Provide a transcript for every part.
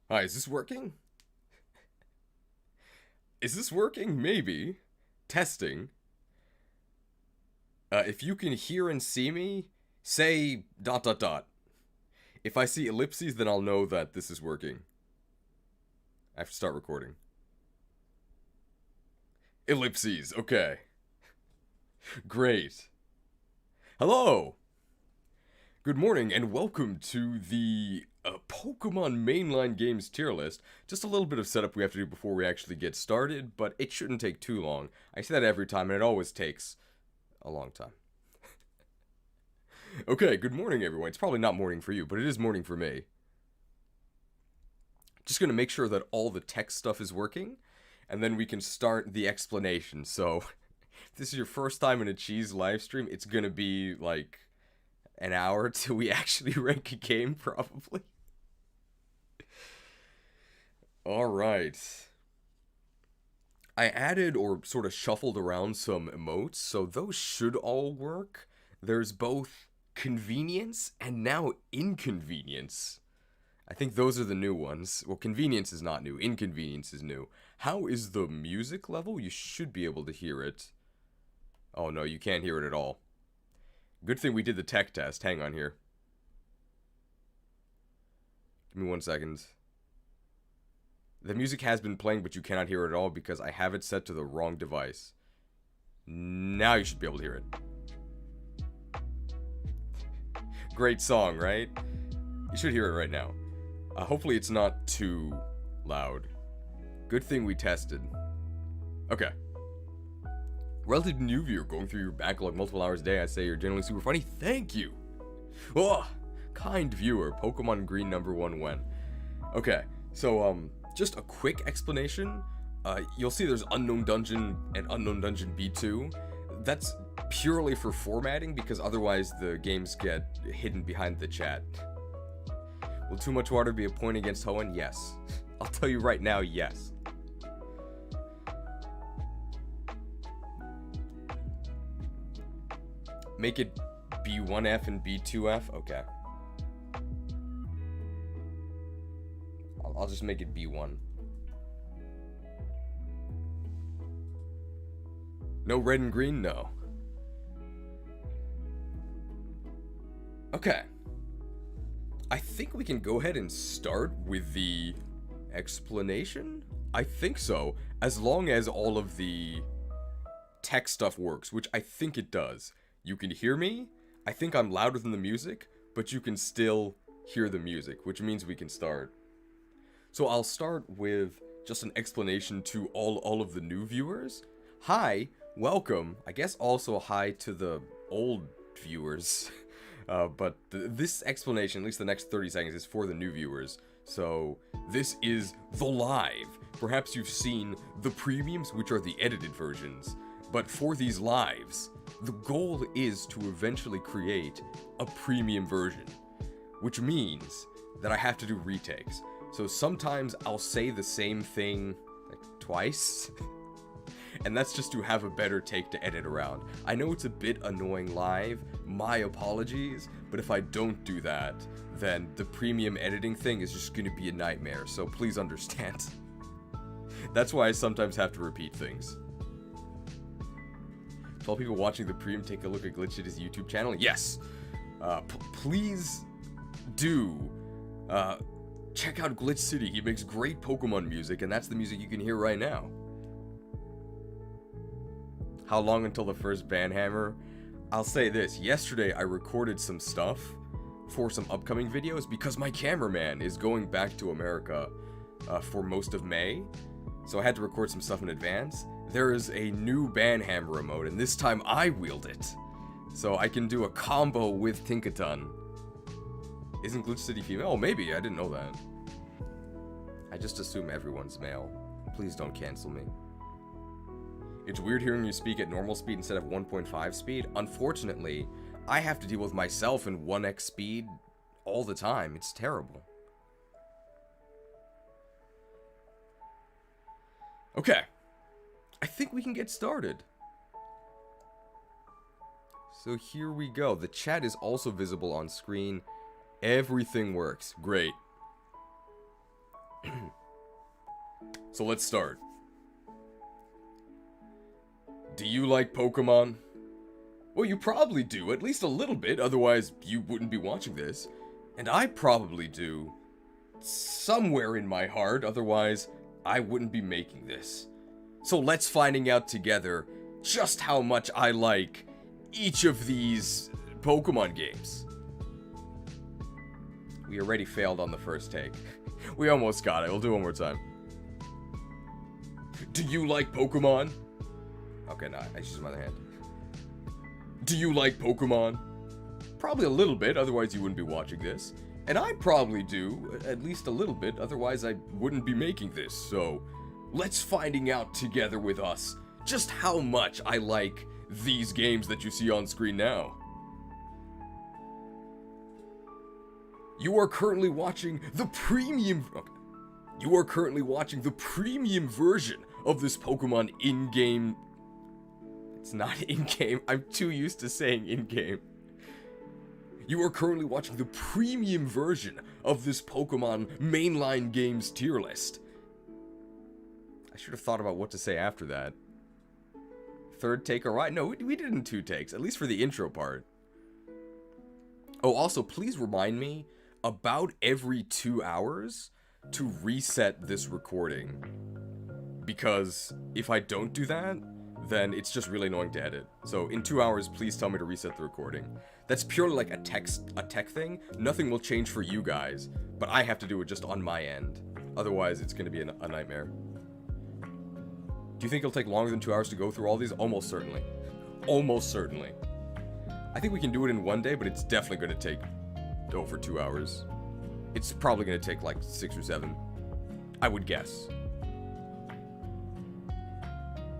Hi, is this working? Is this working? Maybe. Testing. If you can hear and see me, say ... If I see ellipses, then I'll know that this is working. I have to start recording. Ellipses, okay. Great. Hello! Good morning and welcome to the Pokemon mainline games tier list. Just a little bit of setup we have to do before we actually get started, but it shouldn't take too long. I say that every time and it always takes a long time. Okay, good morning everyone. It's probably not morning for you, but it is morning for me. Just gonna make sure that all the text stuff is working, and then we can start the explanation. So, if this is your first time in a cheese live stream, it's gonna be like an hour till we actually rank a game, probably. Alright. I added or sort of shuffled around some emotes, so those should all work. There's both convenience and now inconvenience. I think those are the new ones. Well, convenience is not new. Inconvenience is new. How is the music level? You should be able to hear it. Oh no, you can't hear it at all. Good thing we did the tech test. Hang on here. Give me 1 second. The music has been playing, but you cannot hear it at all because I have it set to the wrong device. Now you should be able to hear it. Great song, right? You should hear it right now. Hopefully it's not too loud. Good thing we tested. Okay. Relative new viewer going through your backlog multiple hours a day, I say you're generally super funny. Thank you. Oh, kind viewer. Pokemon Green #1 when. Okay, so just a quick explanation. You'll see there's Unknown Dungeon and Unknown Dungeon B2. That's purely for formatting because otherwise the games get hidden behind the chat. Will too much water be a point against Hoenn? Yes. I'll tell you right now, yes. Make it B1F and B2F? Okay. I'll just make it B1. No red and green? No. Okay. I think we can go ahead and start with the explanation? I think so, as long as all of the tech stuff works, which I think it does. You can hear me, I think I'm louder than the music, but you can still hear the music, which means we can start. So I'll start with just an explanation to all of the new viewers. Hi, welcome. I guess also hi to the old viewers. But this explanation, at least the next 30 seconds, is for the new viewers. So, this is the live. Perhaps you've seen the premiums, which are the edited versions. But for these lives, the goal is to eventually create a premium version. Which means that I have to do retakes. So sometimes I'll say the same thing, like, twice. And that's just to have a better take to edit around. I know it's a bit annoying live, my apologies, but if I don't do that, then the premium editing thing is just gonna be a nightmare, so please understand. That's why I sometimes have to repeat things. To all people watching the premium, take a look at Glitch at his YouTube channel. Yes! Please do. Check out Glitch City, he makes great Pokemon music, and that's the music you can hear right now. How long until the first Banhammer? I'll say this, yesterday I recorded some stuff for some upcoming videos because my cameraman is going back to America for most of May, so I had to record some stuff in advance. There is a new Banhammer remote, and this time I wield it, so I can do a combo with Tinkaton. Isn't Glitch City female? Oh, maybe, I didn't know that. I just assume everyone's male. Please don't cancel me. It's weird hearing you speak at normal speed instead of 1.5 speed. Unfortunately, I have to deal with myself in 1x speed all the time. It's terrible. Okay. I think we can get started. So here we go. The chat is also visible on screen. Everything works. Great. So let's start. Do you like Pokemon? Well, you probably do, at least a little bit, otherwise you wouldn't be watching this. And I probably do. Somewhere in my heart, otherwise I wouldn't be making this. So let's finding out together just how much I like each of these Pokemon games. We already failed on the first take. We almost got it. We'll do it one more time. Do you like Pokemon? Okay, nah, I just use my other hand. Do you like Pokemon? Probably a little bit, otherwise you wouldn't be watching this. And I probably do, at least a little bit, otherwise I wouldn't be making this. So, let's finding out together with us just how much I like these games that you see on screen now. You are currently watching the premium... Okay. You are currently watching the premium version of this Pokemon in-game... It's not in-game. I'm too used to saying in-game. You are currently watching the premium version of this Pokemon mainline games tier list. I should have thought about what to say after that. Third take, alright? No, we did it in 2 takes, at least for the intro part. Oh, also, please remind me about every 2 hours to reset this recording. Because if I don't do that, then it's just really annoying to edit. So in 2 hours, please tell me to reset the recording. That's purely like a tech thing. Nothing will change for you guys, but I have to do it just on my end. Otherwise, it's gonna be a nightmare. Do you think it'll take longer than 2 hours to go through all these? Almost certainly. Almost certainly. I think we can do it in 1 day, but it's definitely gonna take over 2 hours. It's probably gonna take like 6 or 7. I would guess.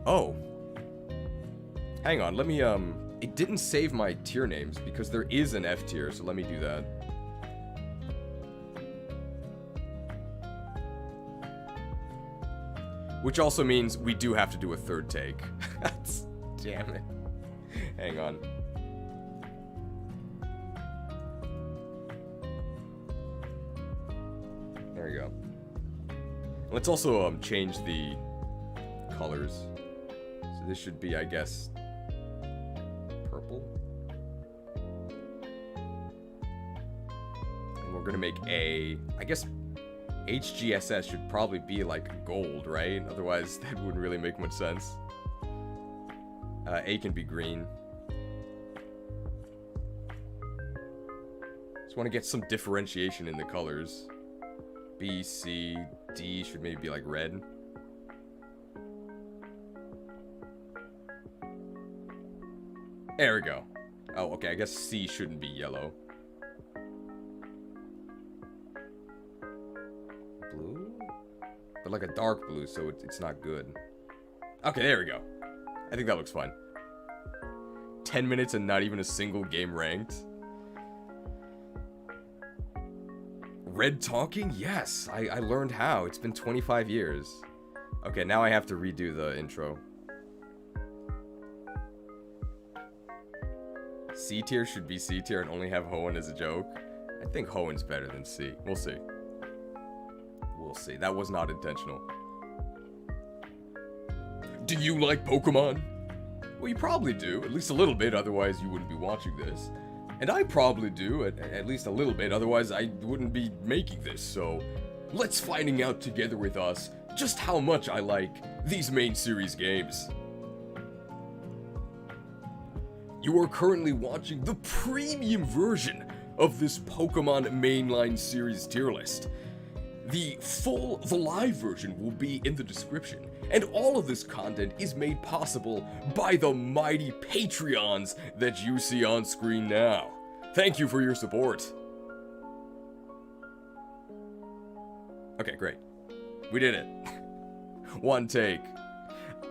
Oh. Hang on, let me, it didn't save my tier names because there is an F tier, so let me do that. Which also means we do have to do a 3rd take. Damn it. Hang on. There we go. Let's also change the colors. So this should be, I guess, purple. And we're gonna make a, I guess, HGSS should probably be like gold, right? Otherwise, that wouldn't really make much sense. A can be green. Just want to get some differentiation in the colors. B, C, D should maybe be like red. There we go. Oh, okay, I guess C shouldn't be yellow. Blue? But like a dark blue, so it's not good. Okay, there we go. I think that looks fine. 10 minutes and not even a single game ranked. Red talking? Yes, I learned how. It's been 25 years. Okay, now I have to redo the intro. C tier should be C tier and only have Hoenn as a joke. I think Hoenn's better than C. We'll see. We'll see. That was not intentional. Do you like Pokemon? Well, you probably do, at least a little bit, otherwise you wouldn't be watching this. And I probably do, at least a little bit, otherwise I wouldn't be making this, so let's finding out together with us just how much I like these main series games. You are currently watching the premium version of this Pokemon mainline series tier list. The live version will be in the description, and all of this content is made possible by the mighty Patreons that you see on screen now. Thank you for your support. Okay, great. We did it. 1 take.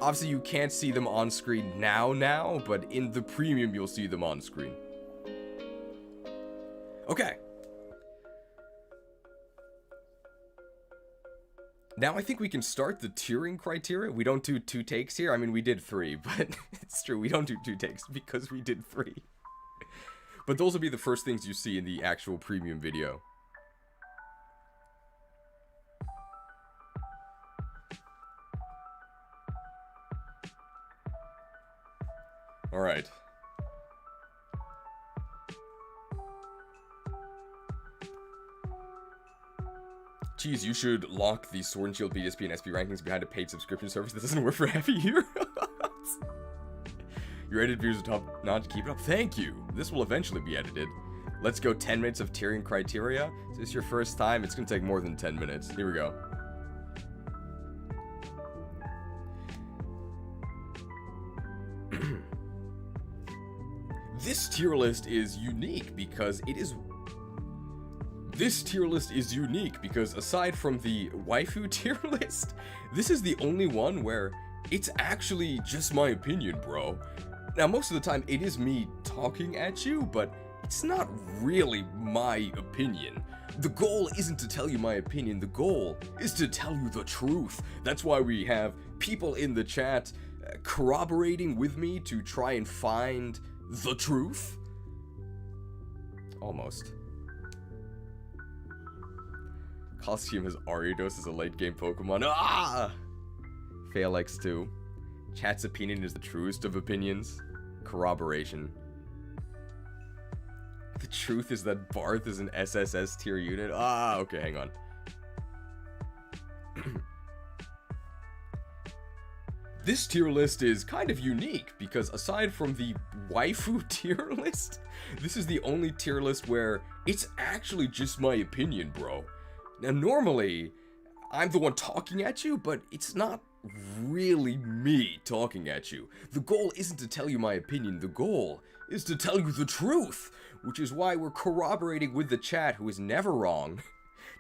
Obviously, you can't see them on screen now, but in the premium, you'll see them on screen. Okay. Now I think we can start the tiering criteria. We don't do 2 takes here. I mean, we did 3, but it's true. We don't do 2 takes because we did 3. But those will be the first things you see in the actual premium video. Alright. Geez, you should lock the Sword and Shield BSP and SP rankings behind a paid subscription service that doesn't work for half a year. Your edited videos are top notch. Keep it up. Thank you. This will eventually be edited. Let's go 10 minutes of tiering criteria. Is this your first time? It's going to take more than 10 minutes. Here we go. This tier list is unique because aside from the waifu tier list, this is the only one where it's actually just my opinion, bro. Now, most of the time, it is me talking at you, but it's not really my opinion. The goal isn't to tell you my opinion, the goal is to tell you the truth. That's why we have people in the chat corroborating with me to try and find the truth. Almost. Colosseum has Ariados as a late game Pokemon. Ah! Fail X2. Chat's opinion is the truest of opinions. Corroboration. The truth is that Barth is an SSS tier unit. Ah, okay, hang on. This tier list is kind of unique because aside from the waifu tier list, this is the only tier list where it's actually just my opinion, bro. Now, normally, I'm the one talking at you, but it's not really me talking at you. The goal isn't to tell you my opinion, the goal is to tell you the truth, which is why we're corroborating with the chat, who is never wrong,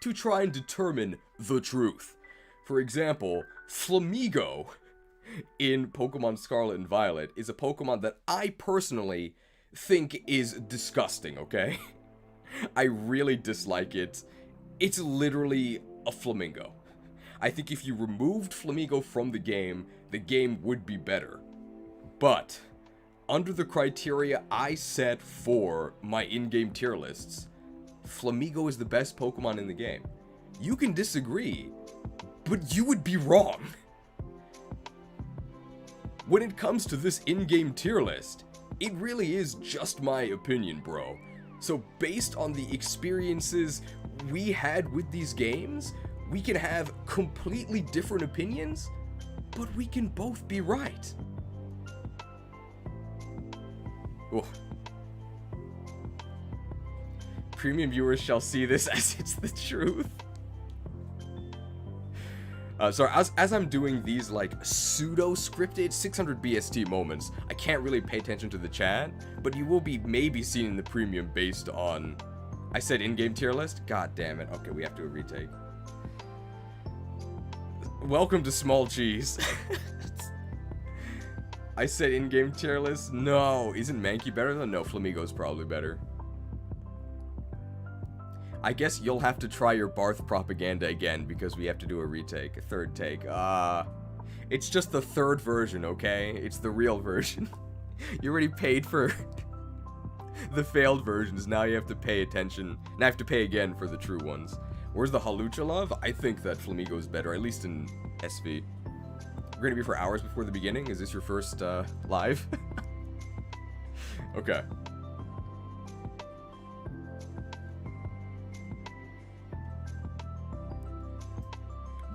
to try and determine the truth. For example, Flamigo in Pokemon Scarlet and Violet is a Pokemon that I personally think is disgusting, okay? I really dislike it. It's literally a flamingo. I think if you removed Flamigo from the game would be better. But, under the criteria I set for my in-game tier lists, Flamigo is the best Pokemon in the game. You can disagree, but you would be wrong. When it comes to this in-game tier list, it really is just my opinion, bro. So based on the experiences we had with these games, we can have completely different opinions, but we can both be right. Oh. Premium viewers shall see this as it's the truth. Sorry, as I'm doing these, like, pseudo-scripted 600 BST moments, I can't really pay attention to the chat, but you will be maybe seeing the premium based on... I said in-game tier list? God damn it. Okay, we have to do a retake. Welcome to Small Cheese. I said in-game tier list? No. Isn't Mankey better though? No, Flamigo's probably better. I guess you'll have to try your Barth propaganda again because we have to do a retake, a third take. It's just the third version, okay? It's the real version. You already paid for the failed versions, now you have to pay attention. Now I have to pay again for the true ones. Where's the Halucha love? I think that Flamigo is better, at least in SV. We're gonna be for hours before the beginning? Is this your first, live? Okay.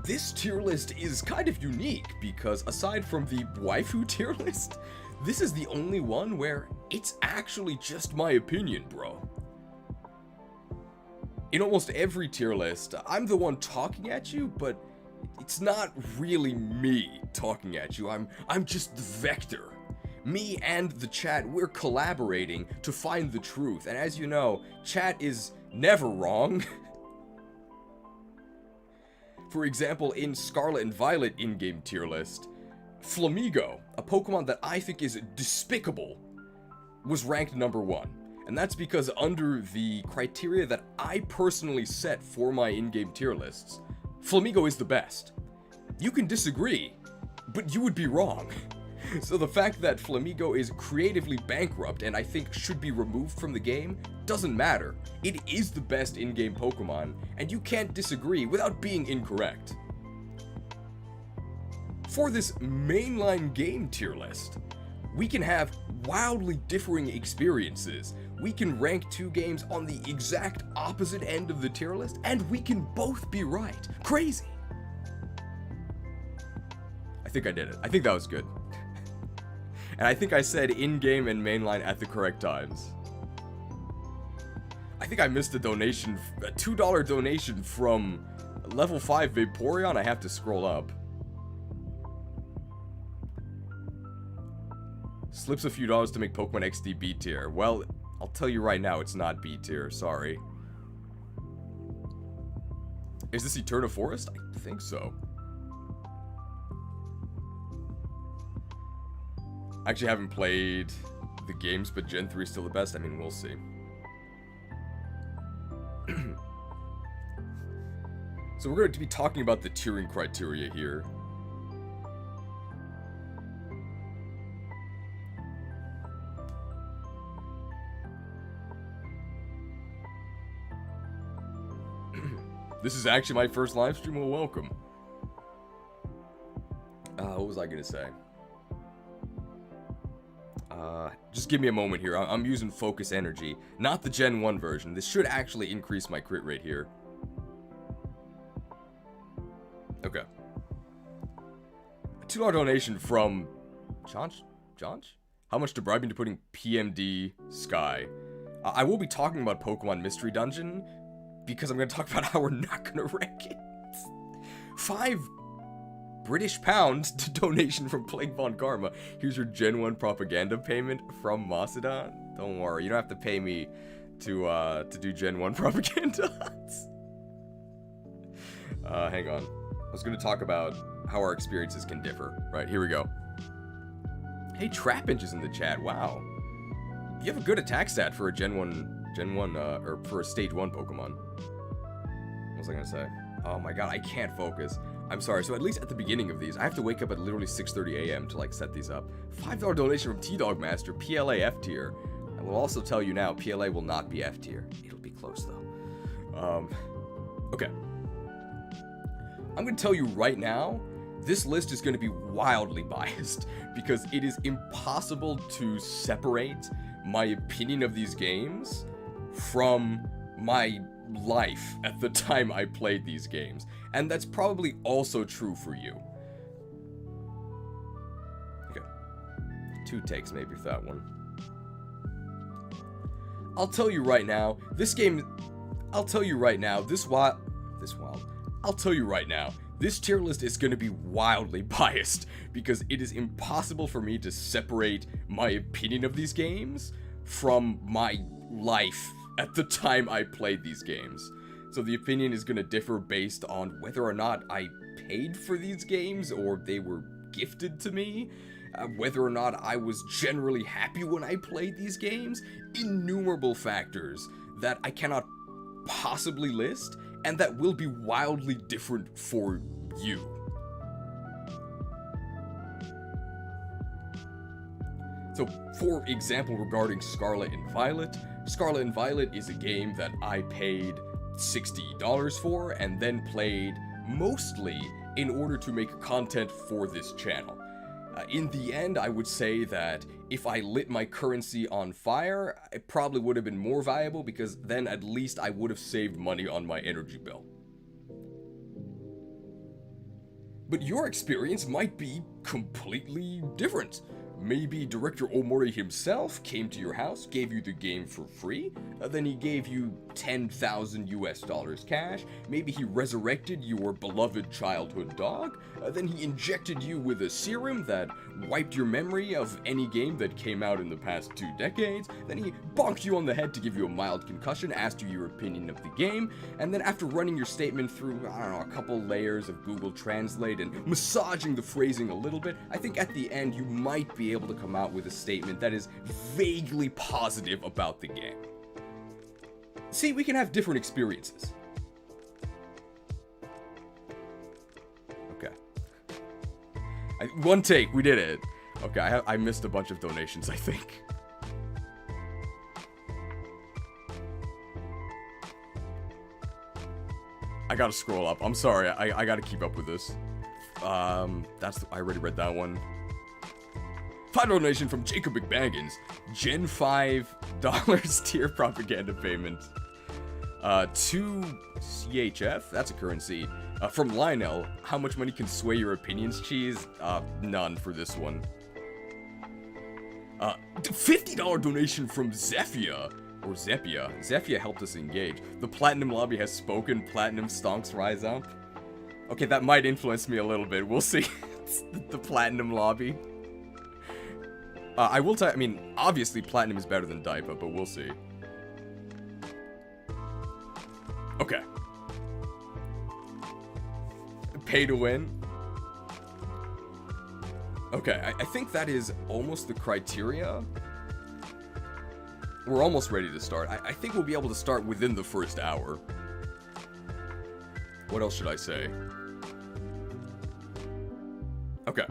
This tier list is kind of unique because aside from the waifu tier list, this is the only one where it's actually just my opinion, bro. In almost every tier list, I'm the one talking at you, but it's not really me talking at you. I'm just the vector. Me and the chat, we're collaborating to find the truth. And as you know, chat is never wrong. For example, in Scarlet and Violet in-game tier list, Flamigo, a Pokemon that I think is despicable, was ranked number 1. And that's because under the criteria that I personally set for my in-game tier lists, Flamigo is the best. You can disagree, but you would be wrong. So the fact that Flamigo is creatively bankrupt and I think should be removed from the game doesn't matter. It is the best in-game Pokemon, and you can't disagree without being incorrect. For this mainline game tier list, we can have wildly differing experiences. We can rank two games on the exact opposite end of the tier list, and we can both be right. Crazy. I think I did it. I think that was good. And I think I said in-game and mainline at the correct times. I think I missed a donation, a $2 donation from level 5 Vaporeon. I have to scroll up. Slips a few dollars to make Pokemon XD B tier. Well, I'll tell you right now, it's not B tier. Sorry. Is this Eterna Forest? I think so. I actually haven't played the games, but Gen 3 is still the best. I mean, we'll see. So we're going to be talking about the tiering criteria here. This is actually my first live stream. Well, welcome. What was I going to say? Just give me a moment here. I'm using Focus Energy, not the Gen 1 version. This should actually increase my crit rate here. Okay. A $2 donation from Jonch? How much to bribe me to putting PMD Sky? I will be talking about Pokemon Mystery Dungeon, because I'm going to talk about how we're not going to rank it. £5 British to donation from Plague Von Karma. Here's your Gen 1 propaganda payment from Macedon. Don't worry, you don't have to pay me to do Gen 1 propaganda. Hang on. I was going to talk about how our experiences can differ. Right, here we go. Hey, Trapinch is in the chat. Wow. You have a good attack stat for a Gen 1, or for a Stage 1 Pokemon. What was I going to say? Oh my god, I can't focus. I'm sorry, so at least at the beginning of these, I have to wake up at literally 6:30 a.m. to, like, set these up. $5 donation from T-Dog Master, PLA F tier. I will also tell you now, PLA will not be F tier. It'll be close, though. Okay. I'm going to tell you right now, this list is going to be wildly biased, because it is impossible to separate my opinion of these games from my life at the time I played these games. And that's probably also true for you. Okay. 2 takes maybe for that one. I'll tell you right now, this tier list is going to be wildly biased, because it is impossible for me to separate my opinion of these games from my life at the time I played these games. So the opinion is going to differ based on whether or not I paid for these games or they were gifted to me, whether or not I was generally happy when I played these games. Innumerable factors that I cannot possibly list, and that will be wildly different for you. So, for example, regarding Scarlet and Violet, Scarlet and Violet is a game that I paid $60 for and then played mostly in order to make content for this channel. In the end, I would say that if I lit my currency on fire, it probably would have been more valuable, because then at least I would have saved money on my energy bill. But your experience might be completely different. Maybe Director Omori himself came to your house, gave you the game for free, then he gave you $10,000 cash. Maybe he resurrected your beloved childhood dog, then he injected you with a serum that wiped your memory of any game that came out in the past 2 decades, then he bonked you on the head to give you a mild concussion, asked you your opinion of the game, and then after running your statement through, I don't know, a couple layers of Google Translate and massaging the phrasing a little bit, I think at the end you might be able to come out with a statement that is vaguely positive about the game. See, we can have different experiences. Okay. One take, we did it. Okay, I missed a bunch of donations, I think. I gotta scroll up. I'm sorry, I gotta keep up with this. I already read that one. $5 donation from Jacob McBaggins. Gen $5 tier propaganda payment. 2 CHF, that's a currency. From Lionel, how much money can sway your opinions, cheese? None for this one. $50 donation from Zephia. Or Zephia. Zephia helped us engage. The Platinum Lobby has spoken. Platinum stonks rise up. Okay, that might influence me a little bit. We'll see. The Platinum Lobby. I will tell you, I mean, obviously Platinum is better than Daipa, but we'll see. Okay. Pay to win. Okay, I think that is almost the criteria. We're almost ready to start. I think we'll be able to start within the first hour. What else should I say? Okay.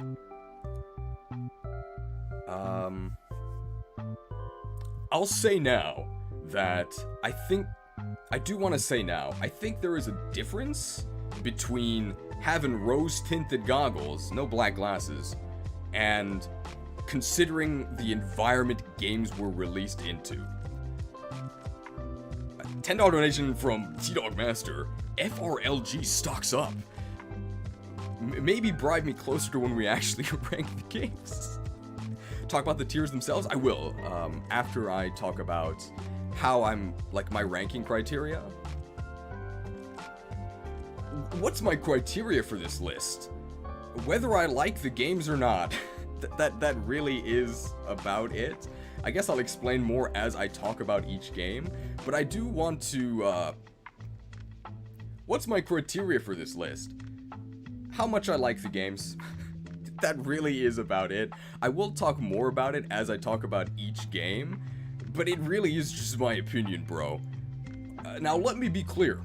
I'll say now that I do want to say now, I think there is a difference between having rose-tinted goggles, no black glasses, and considering the environment games were released into. A $10 donation from T-Dog Master. FRLG stocks up. Maybe bribe me closer to when we actually rank the games. Talk about the tiers themselves? I will, after I talk about how I'm, like, my ranking criteria. What's my criteria for this list? Whether I like the games or not, that really is about it. I guess I'll explain more as I talk about each game, but I do want to, what's my criteria for this list? How much I like the games. That really is about it. I will talk more about it as I talk about each game, but it really is just my opinion, bro. Now, let me be clear.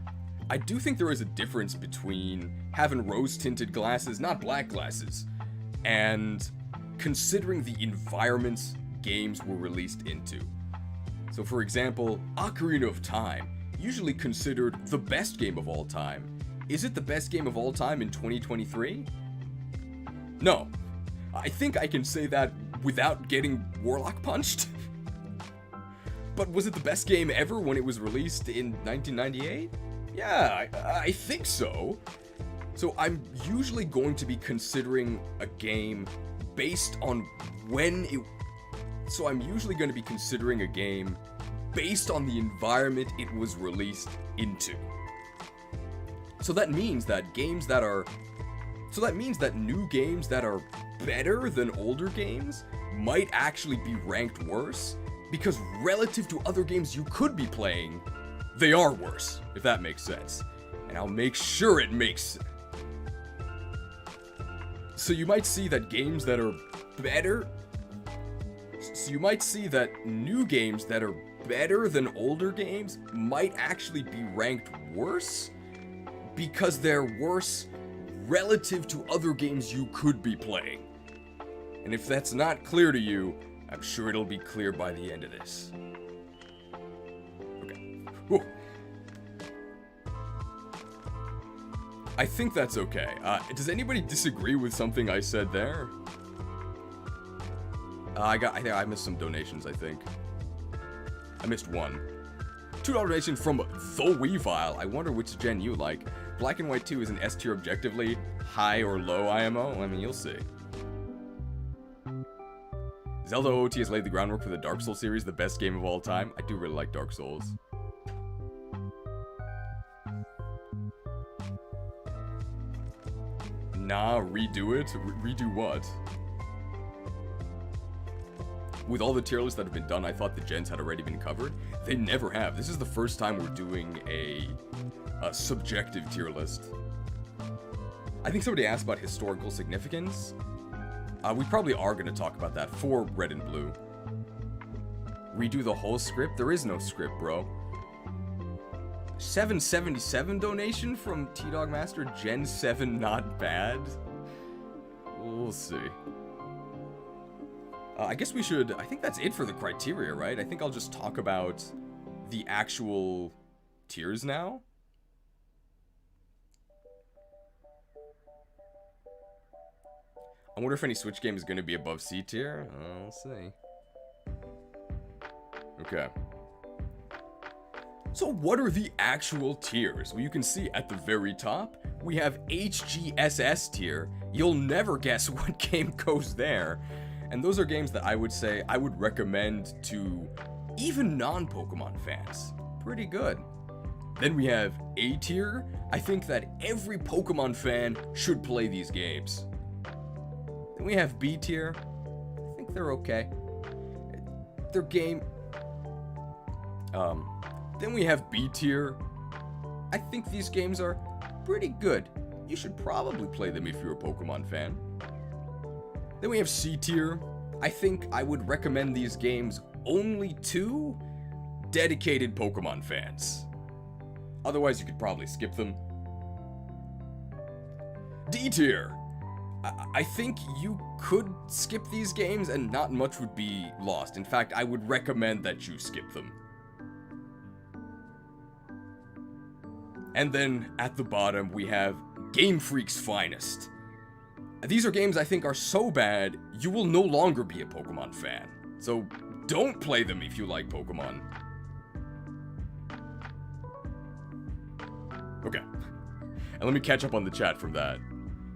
I do think there is a difference between having rose-tinted glasses, not black glasses, and considering the environments games were released into. So, for example, Ocarina of Time, usually considered the best game of all time. Is it the best game of all time in 2023? No. I think I can say that without getting Warlock punched. But was it the best game ever when it was released in 1998? Yeah, I think so. So I'm usually going to be considering a game based on when it... So I'm usually going to be considering a game based on the environment it was released into. So that means that games that are... So that means that new games that are better than older games might actually be ranked worse, because relative to other games you could be playing, they are worse, if that makes sense. And I'll make sure it makes... So you might see that games that are better... So you might see that new games that are better than older games might actually be ranked worse, because they're worse relative to other games you could be playing. And if that's not clear to you, I'm sure it'll be clear by the end of this. Okay. Whew. I think that's okay. Does anybody disagree with something I said there? I think I missed some donations, I think. I missed one. $2 donation from The Weavile. I wonder which gen you like. Black and White 2 is an S tier objectively. High or low IMO? I mean, you'll see. Zelda OOT has laid the groundwork for the Dark Souls series, the best game of all time. I do really like Dark Souls. Nah, redo it? Redo what? With all the tier lists that have been done, I thought the gens had already been covered. They never have. This is the first time we're doing a subjective tier list. I think somebody asked about historical significance. We probably are going to talk about that for Red and Blue. Redo the whole script? There is no script, bro. 777 donation from T-Dog Master. Gen 7 not bad. We'll see. I guess we should... I think that's it for the criteria, right? I think I'll just talk about the actual tiers now. I wonder if any Switch game is going to be above C tier. We'll see. Okay. So what are the actual tiers? Well, you can see at the very top, we have HGSS tier. You'll never guess what game goes there. And those are games that I would say I would recommend to even non-Pokemon fans. Pretty good. Then we have A tier. I think that every Pokemon fan should play these games. Then we have B tier. I think they're okay. They're game... Then we have B tier. I think these games are pretty good. You should probably play them if you're a Pokemon fan. Then we have C tier. I think I would recommend these games only to dedicated Pokemon fans. Otherwise, you could probably skip them. D tier. I think you could skip these games and not much would be lost. In fact, I would recommend that you skip them. And then at the bottom, we have Game Freak's Finest. These are games I think are so bad, you will no longer be a Pokemon fan. So don't play them if you like Pokemon. Okay. And let me catch up on the chat from that.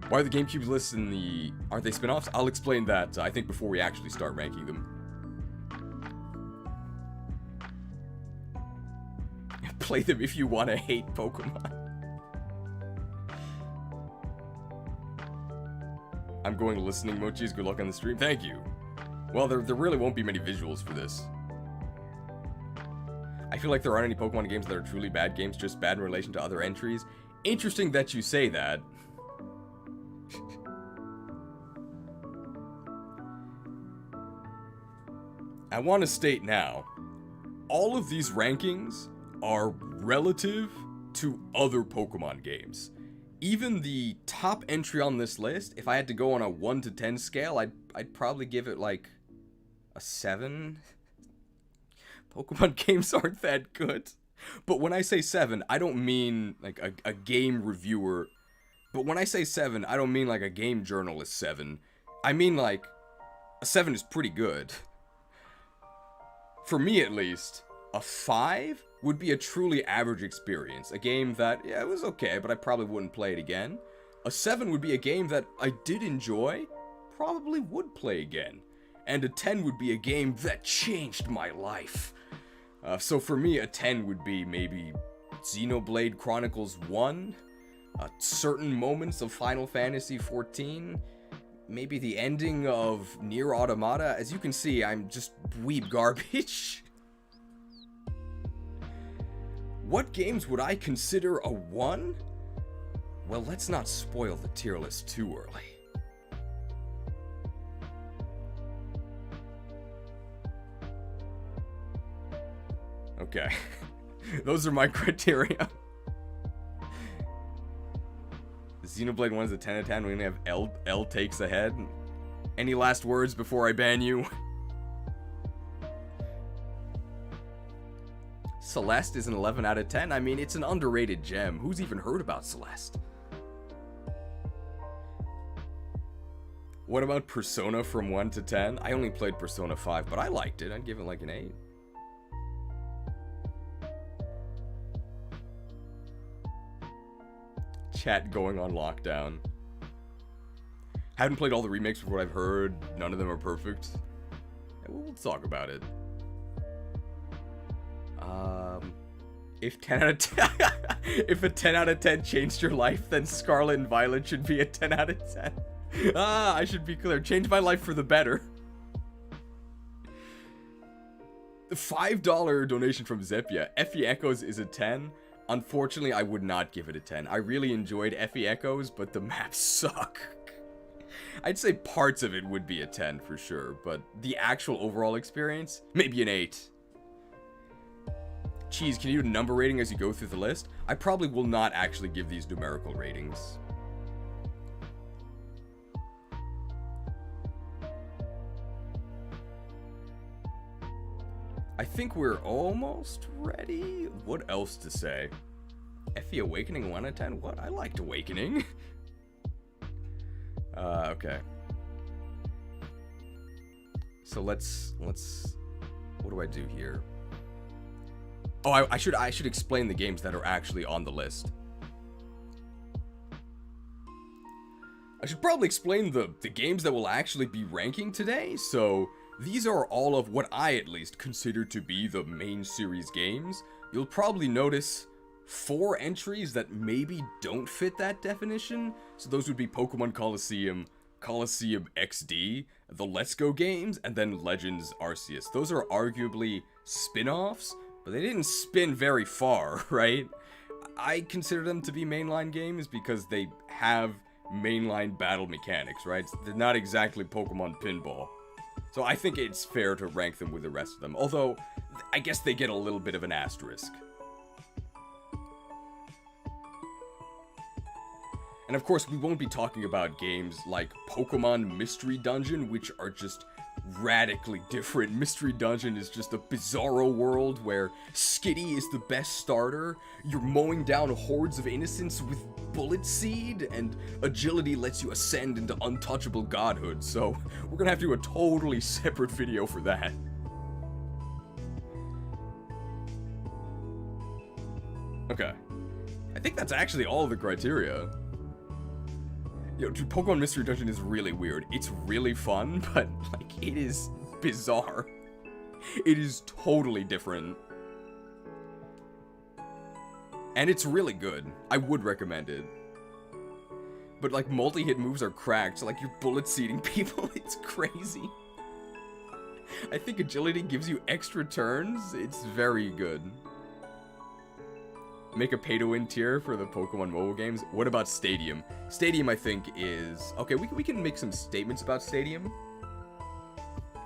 Why are the GameCube lists in the... Aren't they spin-offs? I'll explain that, I think, before we actually start ranking them. Play them if you want to hate Pokemon. I'm going to listening mochis. Good luck on the stream. Thank you. Well, there really won't be many visuals for this. I feel like there aren't any Pokemon games that are truly bad games, just bad in relation to other entries. Interesting that you say that. I want to state now, all of these rankings are relative to other Pokemon games. Even the top entry on this list, if I had to go on a 1 to 10 scale, I'd probably give it like a 7. Pokemon games aren't that good. But when I say 7, I don't mean like a game reviewer. But when I say 7, I don't mean like a game journalist 7. I mean like a 7 is pretty good. For me at least, a 5 would be a truly average experience. A game that, yeah, it was okay, but I probably wouldn't play it again. A 7 would be a game that I did enjoy, probably would play again. And a 10 would be a game that changed my life. So for me, a 10 would be maybe Xenoblade Chronicles 1, certain moments of Final Fantasy XIV, maybe the ending of Nier Automata. As you can see, I'm just dweeb garbage. What games would I consider a 1? Well, let's not spoil the tier list too early. Okay. Those are my criteria. Xenoblade 1 is a 10 out of 10. We're gonna have L takes ahead. Any last words before I ban you? Celeste is an 11 out of 10. I mean, it's an underrated gem. Who's even heard about Celeste? What about Persona from 1 to 10? I only played Persona 5, but I liked it. I'd give it like an 8. Chat going on lockdown. Haven't played all the remakes from what I've heard. None of them are perfect. We'll talk about it. If 10 out of 10, if a 10 out of 10 changed your life, then Scarlet and Violet should be a 10 out of 10. I should be clear. Change my life for the better. The $5 donation from Zepia. Effie Echoes is a 10. Unfortunately, I would not give it a 10. I really enjoyed Effie Echoes, but the maps suck. I'd say parts of it would be a 10 for sure, but the actual overall experience, maybe an 8. Cheese, can you do number rating as you go through the list? I probably will not actually give these numerical ratings. I think we're almost ready. What else to say? Effie Awakening 1 out of 10? What? I liked Awakening. Okay. So let's what do I do here? Oh, I should explain the games that are actually on the list. I should probably explain the games that will actually be ranking today. So these are all of what I at least consider to be the main series games. You'll probably notice 4 entries that maybe don't fit that definition. So those would be Pokemon Colosseum, Colosseum XD, the Let's Go games, and then Legends Arceus. Those are arguably spin-offs, but they didn't spin very far, right? I consider them to be mainline games because they have mainline battle mechanics, right? They're not exactly Pokemon Pinball. So I think it's fair to rank them with the rest of them, although I guess they get a little bit of an asterisk. And of course, we won't be talking about games like Pokemon Mystery Dungeon, which are just radically different. Mystery Dungeon is just a bizarro world where Skitty is the best starter, you're mowing down hordes of innocents with Bullet Seed, and Agility lets you ascend into untouchable godhood, so we're gonna have to do a totally separate video for that. Okay. I think that's actually all of the criteria. Yo, dude, Pokemon Mystery Dungeon is really weird. It's really fun, but, like, it is bizarre. It is totally different. And it's really good. I would recommend it. But, like, multi-hit moves are cracked, so, like, you're bullet-seeding people. It's crazy. I think Agility gives you extra turns. It's very good. Make a pay-to-win tier for the Pokemon mobile games. What about Stadium? Stadium, I think, is... Okay, we can make some statements about Stadium.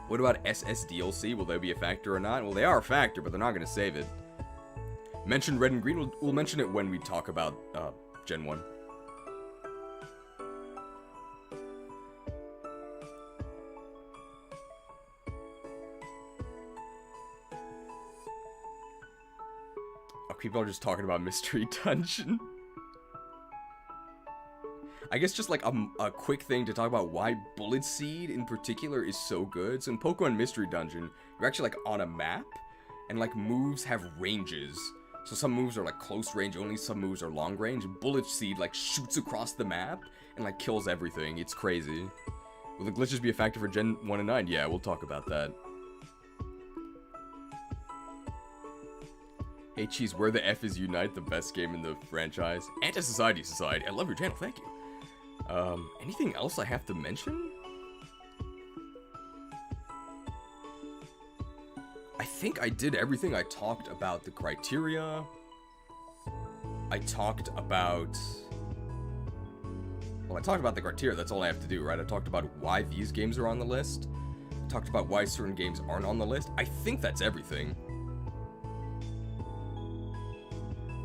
What about SS DLC? Will they be a factor or not? Well, they are a factor, but they're not going to save it. Mention Red and Green. We'll mention it when we talk about Gen 1. People are just talking about Mystery Dungeon. I guess just like a quick thing to talk about why Bullet Seed in particular is so good. So in Pokemon Mystery Dungeon, you're actually like on a map, and like moves have ranges. So some moves are like close range only, some moves are long range. Bullet Seed like shoots across the map and like kills everything. It's crazy. Will the glitches be a factor for Gen 1 and 9? Yeah, we'll talk about that. Hey Cheese, Where the F is Unite, the best game in the franchise. Anti-Society Society, I love your channel, thank you. Anything else I have to mention? I think I did everything. I talked about the criteria. I talked about... Well, I talked about the criteria, that's all I have to do, right? I talked about why these games are on the list. I talked about why certain games aren't on the list. I think that's everything.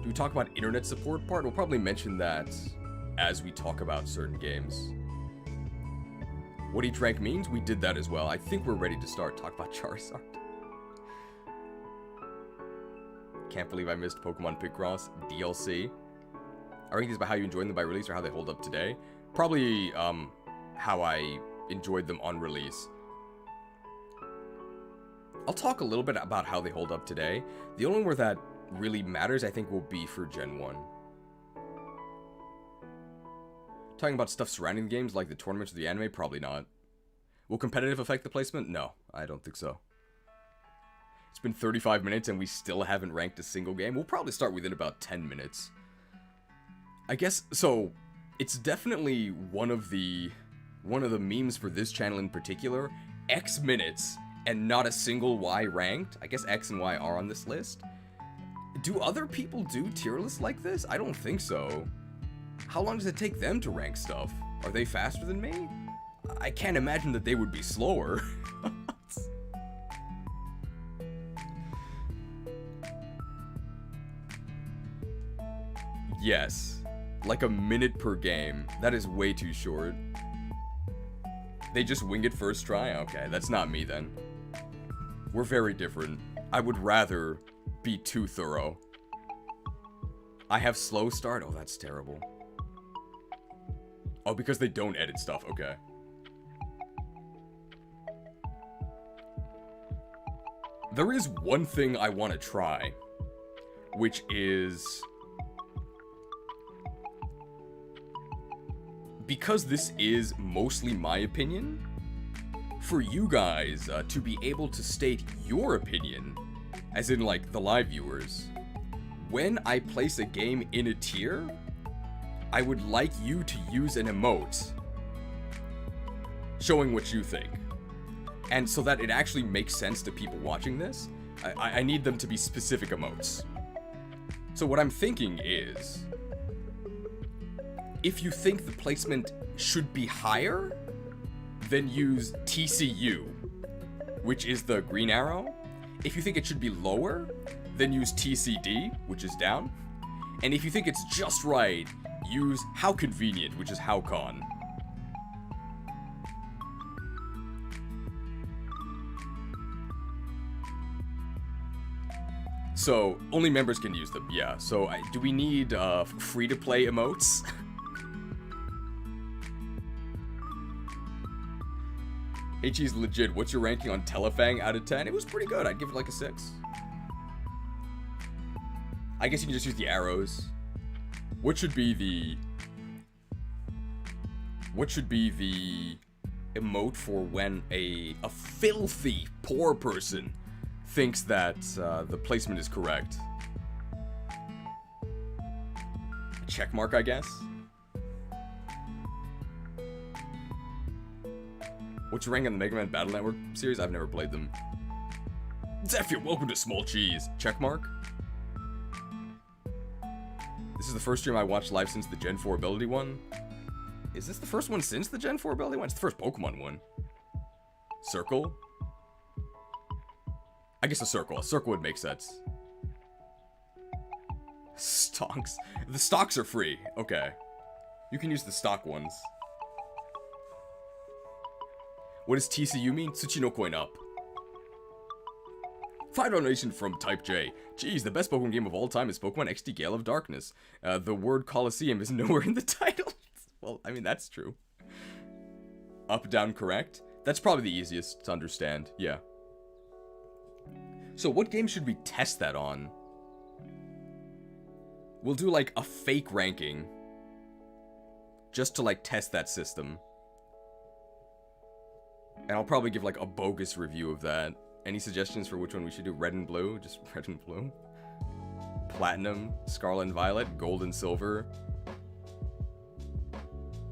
Do we talk about internet support part? We'll probably mention that as we talk about certain games. What each rank means? We did that as well. I think we're ready to start. Talk about Charizard. Can't believe I missed Pokemon Picross DLC. I rank these by how you enjoyed them by release or how they hold up today. Probably how I enjoyed them on release. I'll talk a little bit about how they hold up today. The only one where that really matters, I think, will be for Gen 1. Talking about stuff surrounding the games, like the tournaments or the anime, probably not. Will competitive affect the placement? No, I don't think so. It's been 35 minutes and we still haven't ranked a single game. We'll probably start within about 10 minutes. I guess, so, it's definitely one of the memes for this channel in particular. X minutes and not a single Y ranked. I guess X and Y are on this list. Do other people do tier lists like this? I don't think so. How long does it take them to rank stuff? Are they faster than me? I can't imagine that they would be slower. Yes. Like a minute per game. That is way too short. They just wing it first try? Okay, that's not me then. We're very different. I would rather be too thorough. I have slow start? Oh, that's terrible. Oh, because they don't edit stuff. Okay. there is one thing I want to try, which is, because this is mostly my opinion, for you guys to be able to state your opinion, as in like the live viewers, when I place a game in a tier, I would like you to use an emote showing what you think. And so that it actually makes sense to people watching this, I need them to be specific emotes. So what I'm thinking is, if you think the placement should be higher, then use TCU, which is the green arrow. If you think it should be lower, then use TCD, which is down. And if you think it's just right, use how convenient, which is how con. So, only members can use them, yeah. So, do we need free-to-play emotes? HE's legit. What's your ranking on Telefang out of 10? It was pretty good. I'd give it like a 6. I guess you can just use the arrows. What should be the emote for when a filthy poor person thinks that the placement is correct? A check mark, I guess. What's your rank on the Mega Man Battle Network series? I've never played them. Zephyr, welcome to Small Cheese. Check mark. This is the first stream I watched live since the Gen 4 ability one. Is this the first one since the Gen 4 ability one? It's the first Pokemon one. Circle? I guess a circle. A circle would make sense. Stocks. The stocks are free. Okay. You can use the stock ones. What does TCU mean? Tsuchino coin up. 5 donation from Type J. Geez, the best Pokemon game of all time is Pokemon XD Gale of Darkness. The word Colosseum is nowhere in the title. Well, I mean, that's true. Up, down, correct? That's probably the easiest to understand, yeah. So what game should we test that on? We'll do like a fake ranking. Just to like test that system. And I'll probably give like a bogus review of that. Any suggestions for which one we should do? Red and blue? Just red and blue? Platinum, Scarlet and Violet, Gold and Silver,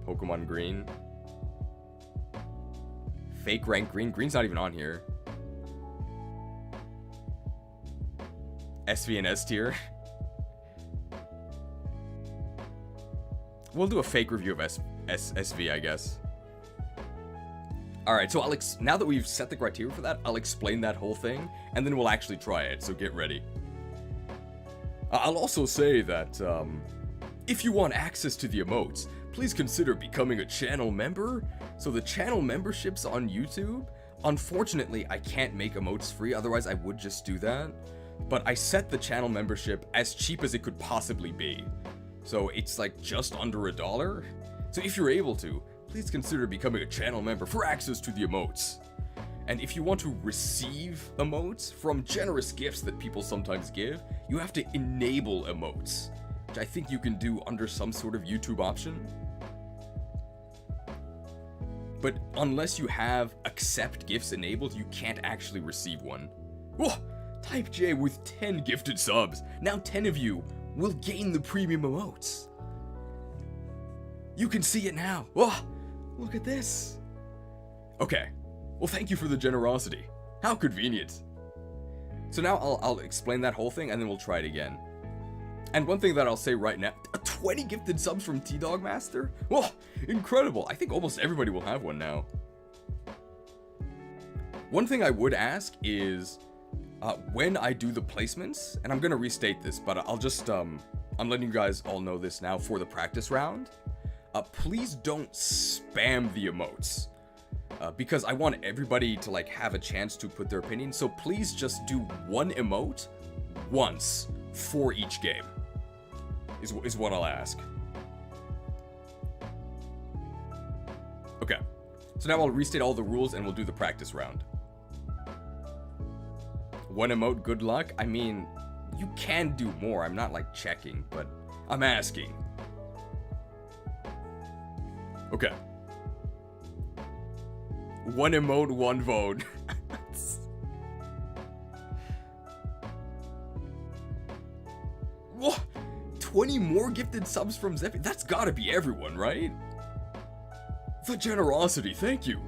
Pokemon Green. Fake rank green? Green's not even on here. SV and S tier. We'll do a fake review of SV, I guess. Alright, so now that we've set the criteria for that, I'll explain that whole thing, and then we'll actually try it, so get ready. I'll also say that, if you want access to the emotes, please consider becoming a channel member. So the channel memberships on YouTube, unfortunately, I can't make emotes free, otherwise I would just do that. But I set the channel membership as cheap as it could possibly be. So it's like just under $1. So if you're able to, please consider becoming a channel member for access to the emotes. And if you want to receive emotes from generous gifts that people sometimes give, you have to enable emotes, which I think you can do under some sort of YouTube option. But unless you have accept gifts enabled, you can't actually receive one. Whoa! Type J with 10 gifted subs. Now 10 of you will gain the premium emotes. You can see it now. Whoa! Look at this. Okay. Well, thank you for the generosity. How convenient. So now I'll explain that whole thing and then we'll try it again. And one thing that I'll say right now, 20 gifted subs from T-Dog Master? Whoa, incredible. I think almost everybody will have one now. One thing I would ask is, when I do the placements, and I'm gonna restate this, but I'll just, I'm letting you guys all know this now for the practice round. Please don't spam the emotes. Because I want everybody to like have a chance to put their opinion. So please just do one emote once for each game. Is what I'll ask. Okay. So now I'll restate all the rules and we'll do the practice round. One emote, good luck? I mean, you can do more. I'm not, like, checking, but I'm asking. Okay. One emote, one vote. Whoa! 20 more gifted subs from Zephy? That's gotta be everyone, right? The generosity, thank you.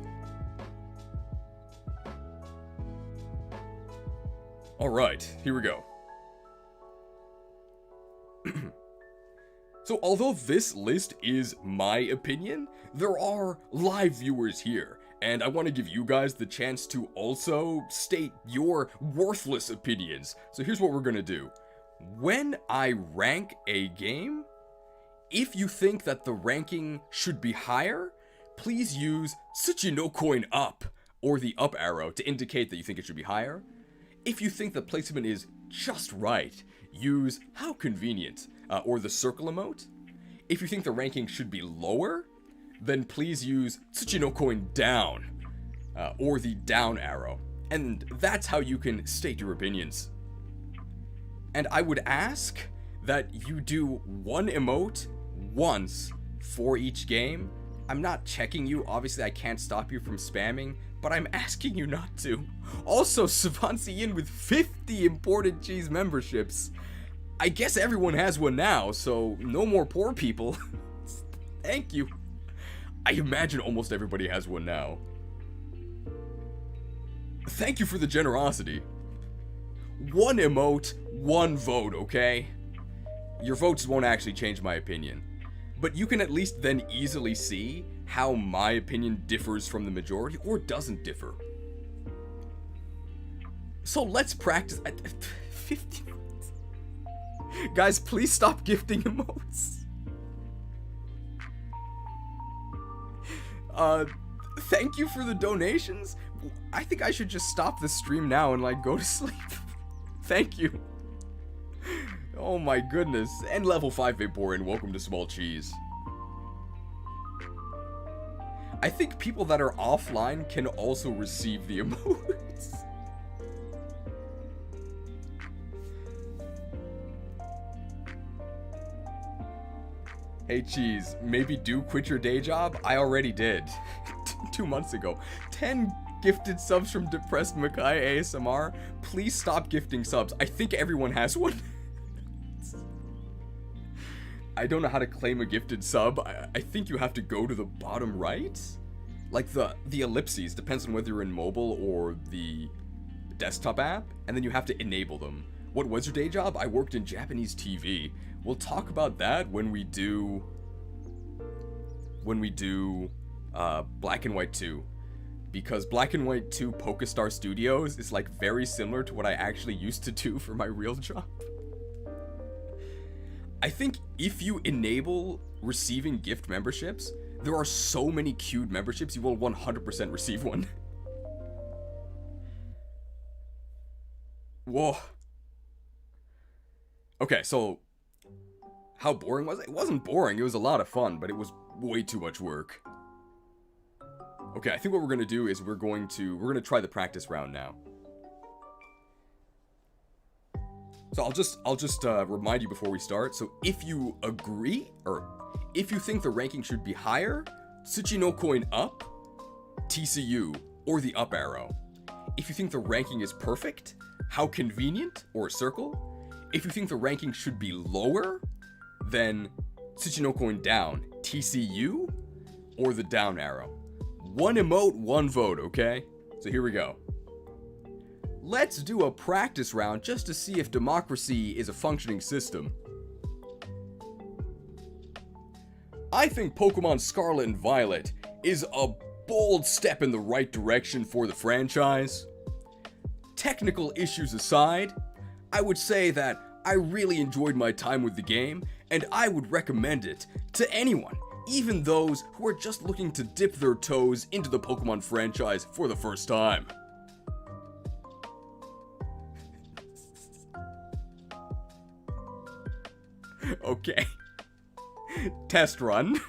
Alright, here we go. So although this list is my opinion, there are live viewers here, and I want to give you guys the chance to also state your worthless opinions. So here's what we're gonna do. When I rank a game, if you think that the ranking should be higher, please use Tsuchi no Coin Up, or the up arrow, to indicate that you think it should be higher. If you think the placement is just right, use How Convenient, or the circle emote. If you think the ranking should be lower, then please use Tsuchi no Coin Down, or the down arrow. And that's how you can state your opinions. And I would ask that you do one emote once for each game. I'm not checking you, obviously I can't stop you from spamming, but I'm asking you not to. Also, Savansi in with 50 imported cheese memberships. I guess everyone has one now, so no more poor people. Thank you. I imagine almost everybody has one now. Thank you for the generosity. One emote, one vote, okay? Your votes won't actually change my opinion. But you can at least then easily see how my opinion differs from the majority, or doesn't differ. So let's practice. 50 emotes. Guys, please stop gifting emotes. Thank you for the donations. I think I should just stop the stream now and, like, go to sleep. Thank you. Oh my goodness. And level 5 Vaporeon, welcome to Small Cheese. I think people that are offline can also receive the emotes. Hey Cheese, maybe do quit your day job? I already did. 2 months ago. 10 gifted subs from Depressed Makai ASMR. Please stop gifting subs. I think everyone has one. I don't know how to claim a gifted sub. I think you have to go to the bottom right? Like the ellipses, depends on whether you're in mobile or the desktop app, and then you have to enable them. What was your day job? I worked in Japanese TV. We'll talk about that when we do Black and White 2. Because Black and White 2 Pokestar Studios is like very similar to what I actually used to do for my real job. I think if you enable receiving gift memberships, there are so many queued memberships, you will 100% receive one. Whoa. Okay, so how boring was it? It wasn't boring, it was a lot of fun, but it was way too much work. Okay, I think what we're gonna do is we're gonna try the practice round now. So I'll just remind you before we start. So if you agree, or if you think the ranking should be higher, Tsuchi no Coin Up, TCU, or the up arrow. If you think the ranking is perfect, How Convenient, or a circle. If you think the ranking should be lower, then Tsuchi no Coin Down, TCU, or the down arrow. One emote, one vote, okay? So here we go. Let's do a practice round just to see if democracy is a functioning system. I think Pokemon Scarlet and Violet is a bold step in the right direction for the franchise. Technical issues aside, I would say that I really enjoyed my time with the game, and I would recommend it to anyone, even those who are just looking to dip their toes into the Pokemon franchise for the first time. Okay. Test run.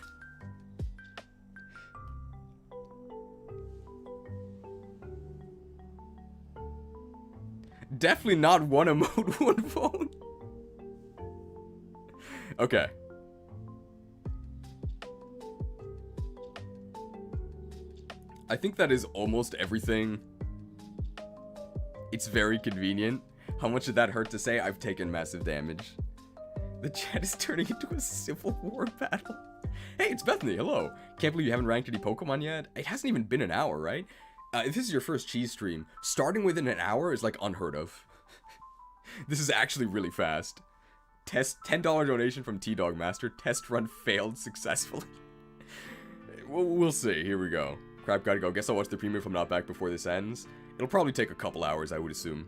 Definitely not one emote, one phone. Okay. I think that is almost everything. It's very convenient. How much did that hurt to say? I've taken massive damage. The chat is turning into a civil war battle. Hey, it's Bethany, hello. Can't believe you haven't ranked any Pokemon yet. It hasn't even been an hour, right? If this is your first cheese stream, starting within an hour is like unheard of. This is actually really fast. $10 donation from T-Dog Master. Test run failed successfully. We'll see. Here we go. Crap, gotta go. Guess I'll watch the premiere if I'm not back before this ends. It'll probably take a couple hours, I would assume.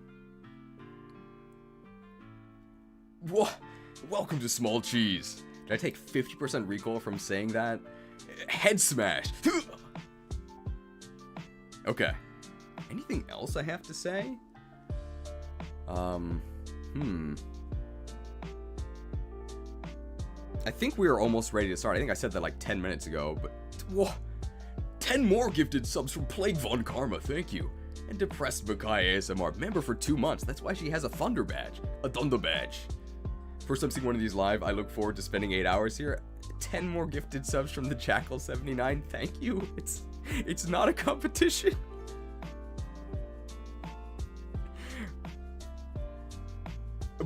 Welcome to Small Cheese. Did I take 50% recoil from saying that? Head smash. Okay. Anything else I have to say? I think we are almost ready to start. I think I said that like 10 minutes ago, but... Whoa. 10 more gifted subs from Plague Von Karma, thank you. And Depressed Makai ASMR, member for 2 months. That's why she has a Thunder badge. A Thunder badge. First time seeing one of these live, I look forward to spending 8 hours here. 10 more gifted subs from the Jackal79, thank you. It's not a competition.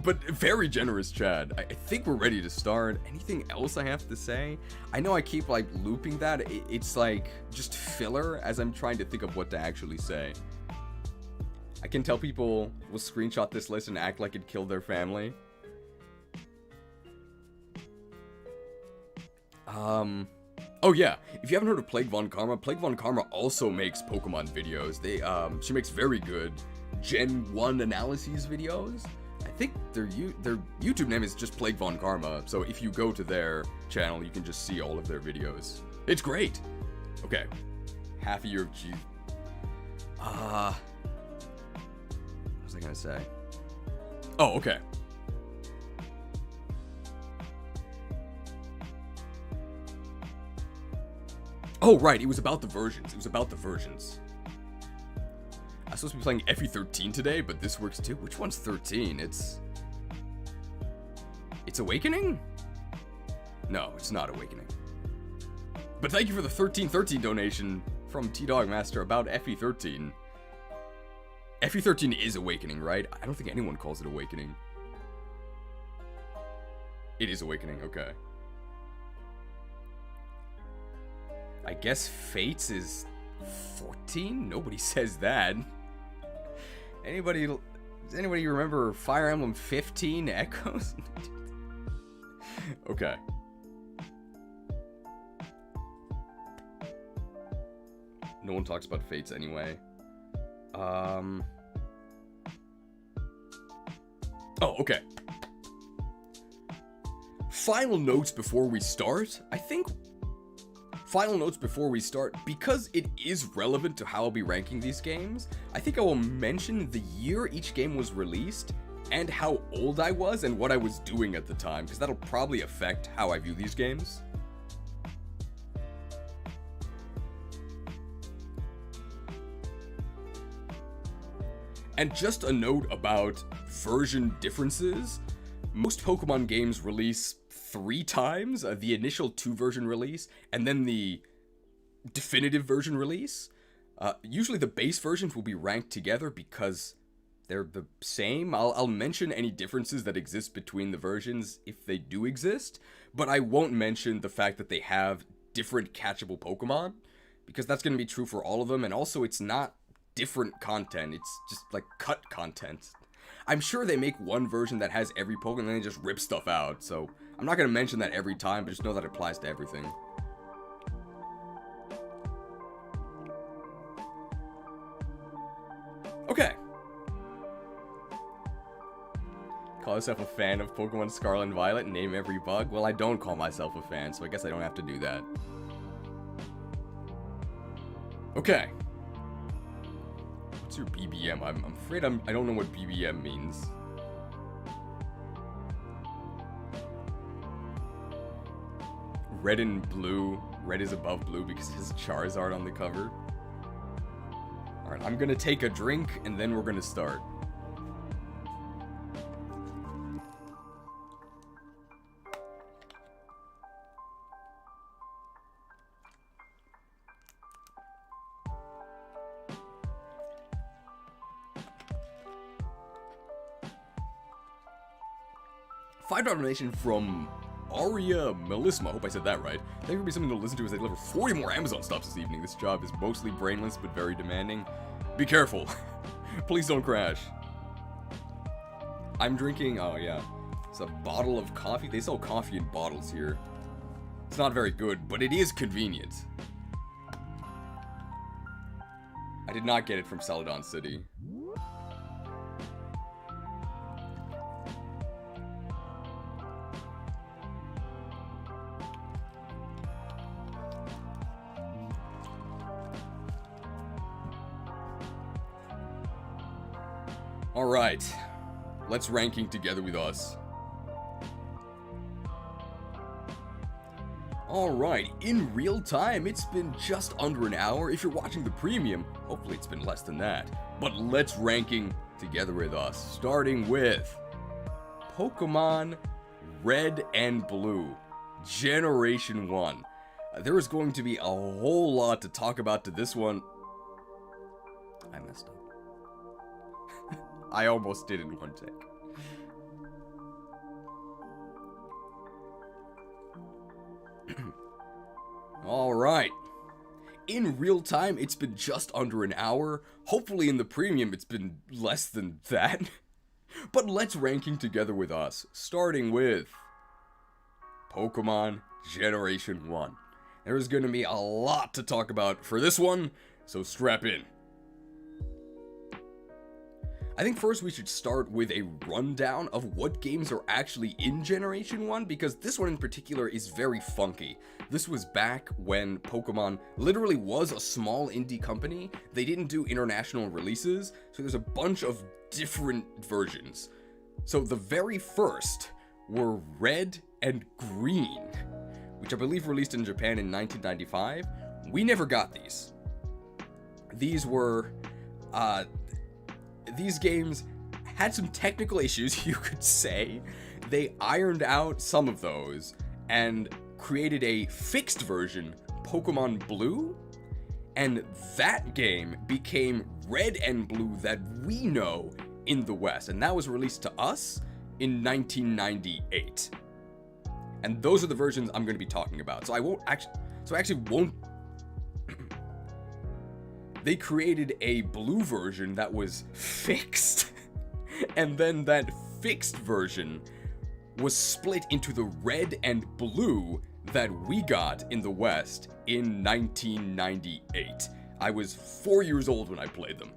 But very generous, Chad. I think we're ready to start. Anything else I have to say? I know I keep like looping that. It's like just filler as I'm trying to think of what to actually say. I can tell people will screenshot this list and act like it killed their family. Oh yeah, if you haven't heard of Plague Von Karma also makes Pokemon videos. She makes very good Gen 1 analyses videos. I think their YouTube name is just Plague Von Karma, so if you go to their channel, you can just see all of their videos. It's great! Okay. Half a year of cheese. What was I gonna say? Oh, okay. Oh, right, it was about the versions. I'm supposed to be playing FE13 today, but this works too. Which one's 13? It's Awakening? No, it's not Awakening. But thank you for the 1313 donation from T-Dog Master about FE13. FE13 is Awakening, right? I don't think anyone calls it Awakening. It is Awakening, okay. I guess Fates is 14? Nobody says that. Does anybody remember Fire Emblem 15 Echoes? Okay. No one talks about Fates anyway. Oh, okay. Final notes before we start. Final notes before we start, because it is relevant to how I'll be ranking these games, I think I will mention the year each game was released, and how old I was, and what I was doing at the time, because that'll probably affect how I view these games. And just a note about version differences. Most Pokemon games release 3 times, the initial 2 version release, and then the definitive version release. Usually the base versions will be ranked together because they're the same. I'll mention any differences that exist between the versions if they do exist, but I won't mention the fact that they have different catchable Pokemon, because that's going to be true for all of them, and also it's not different content, it's just like cut content. I'm sure they make one version that has every Pokemon and then they just rip stuff out, so I'm not going to mention that every time, but just know that it applies to everything. Okay. Call yourself a fan of Pokemon Scarlet and Violet and name every bug? Well, I don't call myself a fan, so I guess I don't have to do that. Okay. What's your BBM? I'm afraid I don't know what BBM means. Red and blue. Red is above blue because it has Charizard on the cover. Alright, I'm gonna take a drink and then we're gonna start. $5 donation from Aria Melisma. I hope I said that right. Thank you for being something to listen to as I deliver 40 more Amazon stops this evening. This job is mostly brainless, but very demanding. Be careful. Please don't crash. I'm drinking, oh yeah, it's a bottle of coffee. They sell coffee in bottles here. It's not very good, but it is convenient. I did not get it from Celadon City. Alright, let's ranking together with us. Alright, in real time, it's been just under an hour. If you're watching the premium, hopefully it's been less than that. But let's ranking together with us, starting with Pokemon Red and Blue, Generation 1. There is going to be a whole lot to talk about to this one. I messed up. I almost did in one take. Alright. In real time, it's been just under an hour. Hopefully in the premium, it's been less than that. But let's ranking together with us, starting with Pokemon Generation 1. There's gonna be a lot to talk about for this one, so strap in. I think first we should start with a rundown of what games are actually in Generation 1, because this one in particular is very funky. This was back when Pokemon literally was a small indie company. They didn't do international releases, so there's a bunch of different versions. So the very first were Red and Green, which I believe released in Japan in 1995. We never got these. These were, these games had some technical issues, you could say. They ironed out some of those and created a fixed version, Pokemon Blue, and that game became Red and Blue that we know in the West, and that was released to us in 1998. And those are the versions I'm going to be talking about. So I actually won't. They created a blue version that was fixed, and then that fixed version was split into the red and blue that we got in the West in 1998. I was 4 years old when I played them.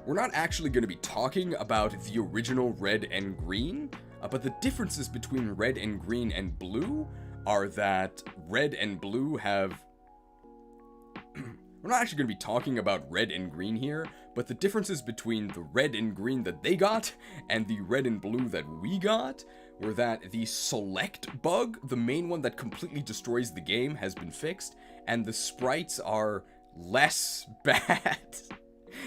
We're not actually going to be talking about the original Red and Green, but the differences between Red and Green and Blue are that Red and Blue have... We're not actually going to be talking about Red and Green here, but the differences between the Red and Green that they got and the Red and Blue that we got were that the select bug, the main one that completely destroys the game, has been fixed, and the sprites are less bad.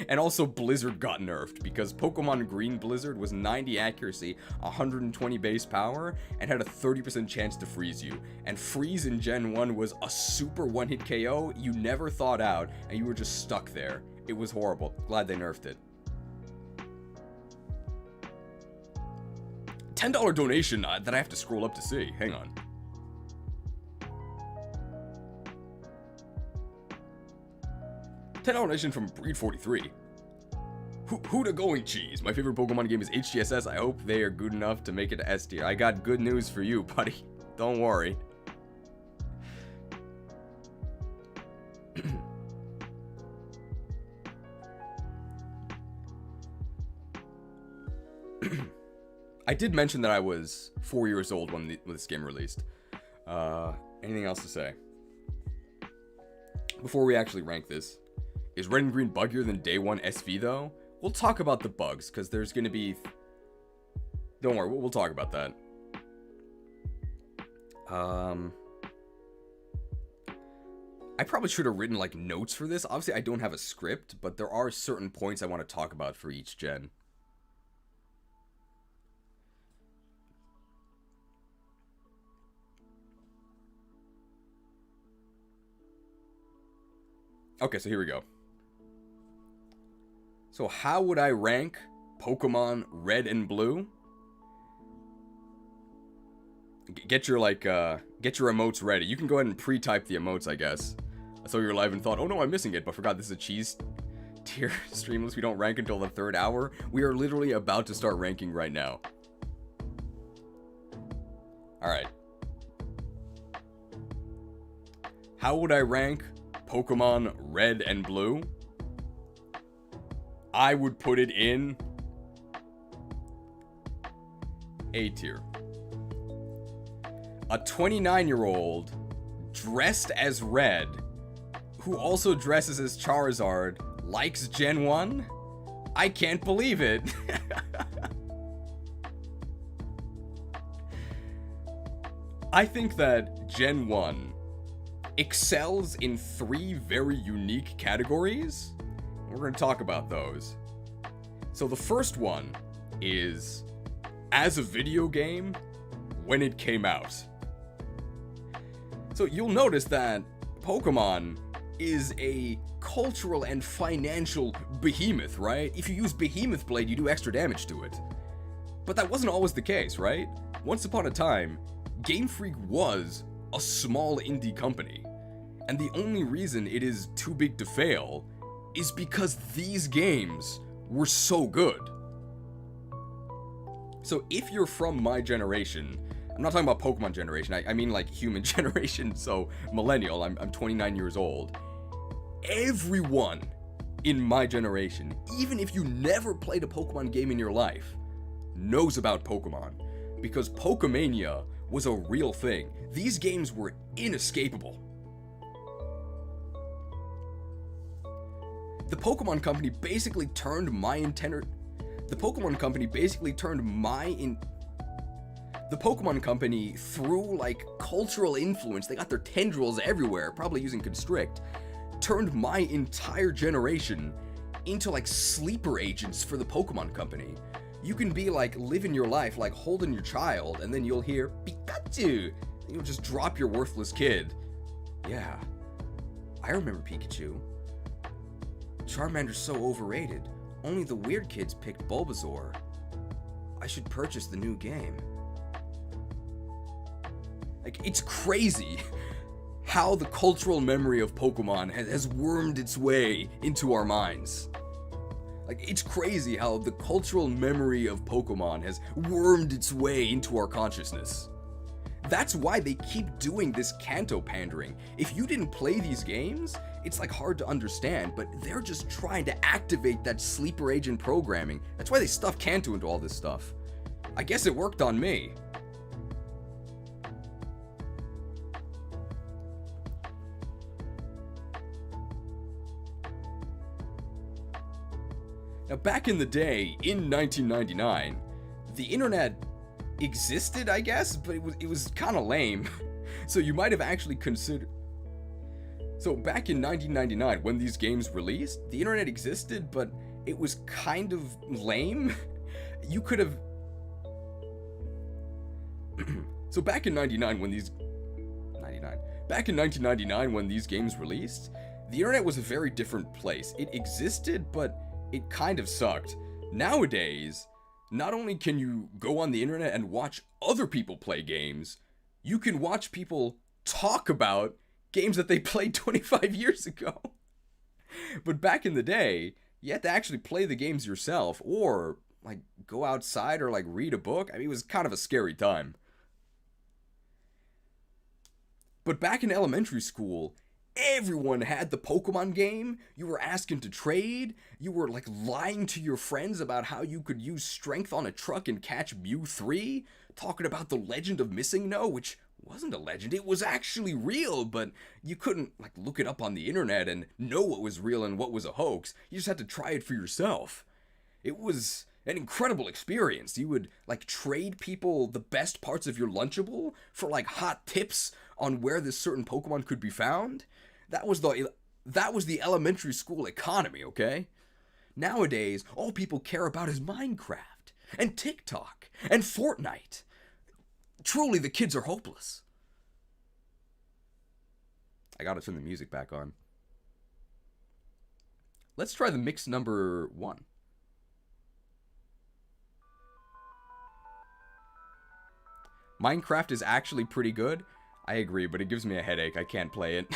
And also Blizzard got nerfed, because Pokemon Green Blizzard was 90 accuracy, 120 base power, and had a 30% chance to freeze you. And freeze in Gen 1 was a super one-hit KO you never thought out, and you were just stuck there. It was horrible. Glad they nerfed it. $10 donation that I have to scroll up to see. Hang on. $10 donation from Breed43. Huda Going Cheese. My favorite Pokemon game is HGSS. I hope they are good enough to make it to S tier. I got good news for you, buddy. Don't worry. I did mention that I was 4 years old when this game released. Anything else to say? Before we actually rank this. Is Red and Green buggier than Day 1 SV though? We'll talk about the bugs, because there's going to be... Don't worry, we'll talk about that. I probably should have written, like, notes for this. Obviously, I don't have a script, but there are certain points I want to talk about for each gen. Okay, so here we go. So how would I rank Pokemon Red and Blue? Get your emotes ready. You can go ahead and pre-type the emotes, I guess. I saw you were live and thought, oh no, I'm missing it, but forgot this is a cheese tier streamless. We don't rank until the 3rd hour. We are literally about to start ranking right now. Alright. How would I rank Pokemon Red and Blue? I would put it in A tier. A 29-year-old dressed as Red, who also dresses as Charizard, likes Gen 1? I can't believe it. I think that Gen 1 excels in 3 very unique categories. We're going to talk about those. So the first one is as a video game when it came out. So you'll notice that Pokemon is a cultural and financial behemoth, right? If you use Behemoth Blade, you do extra damage to it. But that wasn't always the case, right? Once upon a time, Game Freak was a small indie company. And the only reason it is too big to fail is because these games were so good. So if you're from my generation, I'm not talking about Pokemon generation, I mean like human generation, so millennial, I'm 29 years old. Everyone in my generation, even if you never played a Pokemon game in your life, knows about Pokemon. Because Pokemania was a real thing. These games were inescapable. The Pokemon Company basically turned The Pokemon Company, through like cultural influence, they got their tendrils everywhere, probably using Constrict, turned my entire generation into like sleeper agents for the Pokemon Company. You can be like living your life, like holding your child, and then you'll hear Pikachu, and you'll just drop your worthless kid. Yeah, I remember Pikachu. Charmander's so overrated. Only the weird kids picked Bulbasaur. I should purchase the new game. Like, it's crazy how the cultural memory of Pokemon has wormed its way into our minds. Like, it's crazy how the cultural memory of Pokemon has wormed its way into our consciousness. That's why they keep doing this Kanto pandering. If you didn't play these games, it's like hard to understand, but they're just trying to activate that sleeper agent programming. That's why they stuff Kanto into all this stuff. I guess it worked on me. Now, back in the day, in 1999, the internet existed, I guess, but it was kind of lame. So you might have actually considered... So back in 1999, when these games released, the internet existed, but it was kind of lame. You could have... So back in 1999, when these games released, the internet was a very different place. It existed, but it kind of sucked. Nowadays, not only can you go on the internet and watch other people play games, you can watch people talk about games that they played 25 years ago. But back in the day, you had to actually play the games yourself, or like go outside or like read a book. I mean, it was kind of a scary time. But back in elementary school, everyone had the Pokemon game. You were asking to trade. You were like lying to your friends about how you could use strength on a truck and catch Mew 3. Talking about the legend of Missing No, which wasn't a legend. It was actually real, but you couldn't like look it up on the internet and know what was real and what was a hoax. You just had to try it for yourself. It was an incredible experience. You would like trade people the best parts of your Lunchable for like hot tips on where this certain Pokemon could be found. That was the elementary school economy, okay? Nowadays, all people care about is Minecraft and TikTok and Fortnite. Truly, the kids are hopeless. I gotta turn the music back on. Let's try the mix number 1. Minecraft is actually pretty good. I agree, but it gives me a headache. I can't play it.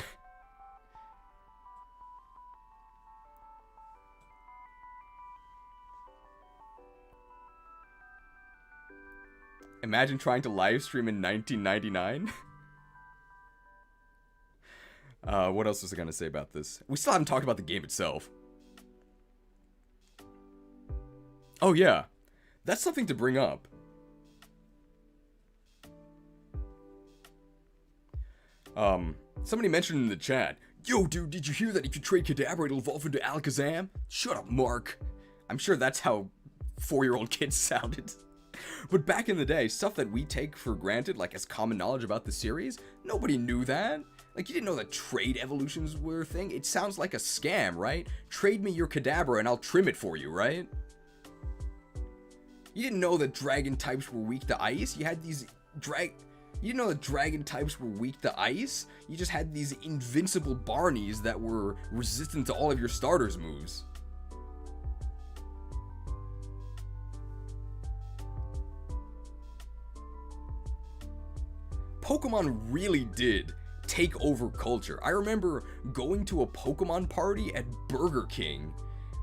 Imagine trying to live stream in 1999. What else was I gonna say about this? We still haven't talked about the game itself. Oh yeah, that's something to bring up. Somebody mentioned in the chat, yo dude, did you hear that if you trade Kadabra it'll evolve into Alakazam? Shut up, Mark. I'm sure that's how 4-year-old kids sounded. But back in the day, stuff that we take for granted, like as common knowledge about the series, nobody knew that. Like, you didn't know that trade evolutions were a thing? It sounds like a scam, right? Trade me your Kadabra and I'll trim it for you, right? You didn't know that dragon types were weak to ice? You had these You didn't know that dragon types were weak to ice? You just had these invincible Barneys that were resistant to all of your starters' moves. Pokemon really did take over culture. I remember going to a Pokemon party at Burger King,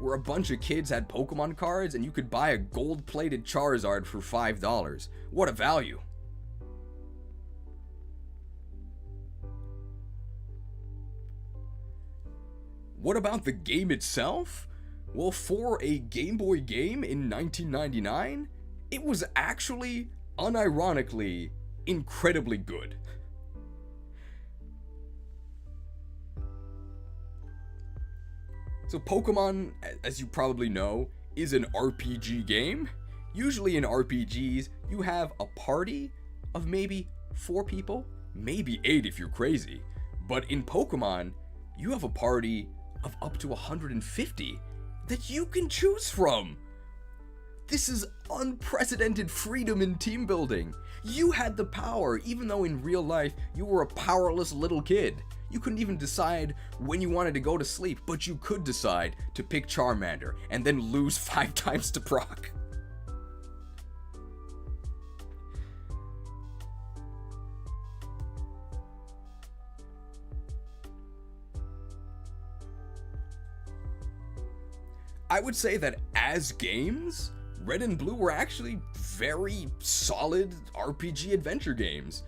where a bunch of kids had Pokemon cards and you could buy a gold-plated Charizard for $5. What a value. What about the game itself? Well, for a Game Boy game in 1999, it was actually, unironically, incredibly good. So Pokemon, as you probably know, is an RPG game. Usually in RPGs, you have a party of maybe 4 people, maybe 8 if you're crazy. But in Pokemon, you have a party of up to 150 that you can choose from. This is unprecedented freedom in team building. You had the power, even though in real life you were a powerless little kid. You couldn't even decide when you wanted to go to sleep, but you could decide to pick Charmander and then lose 5 times to Brock. I would say that as games, Red and Blue were actually very solid RPG adventure games.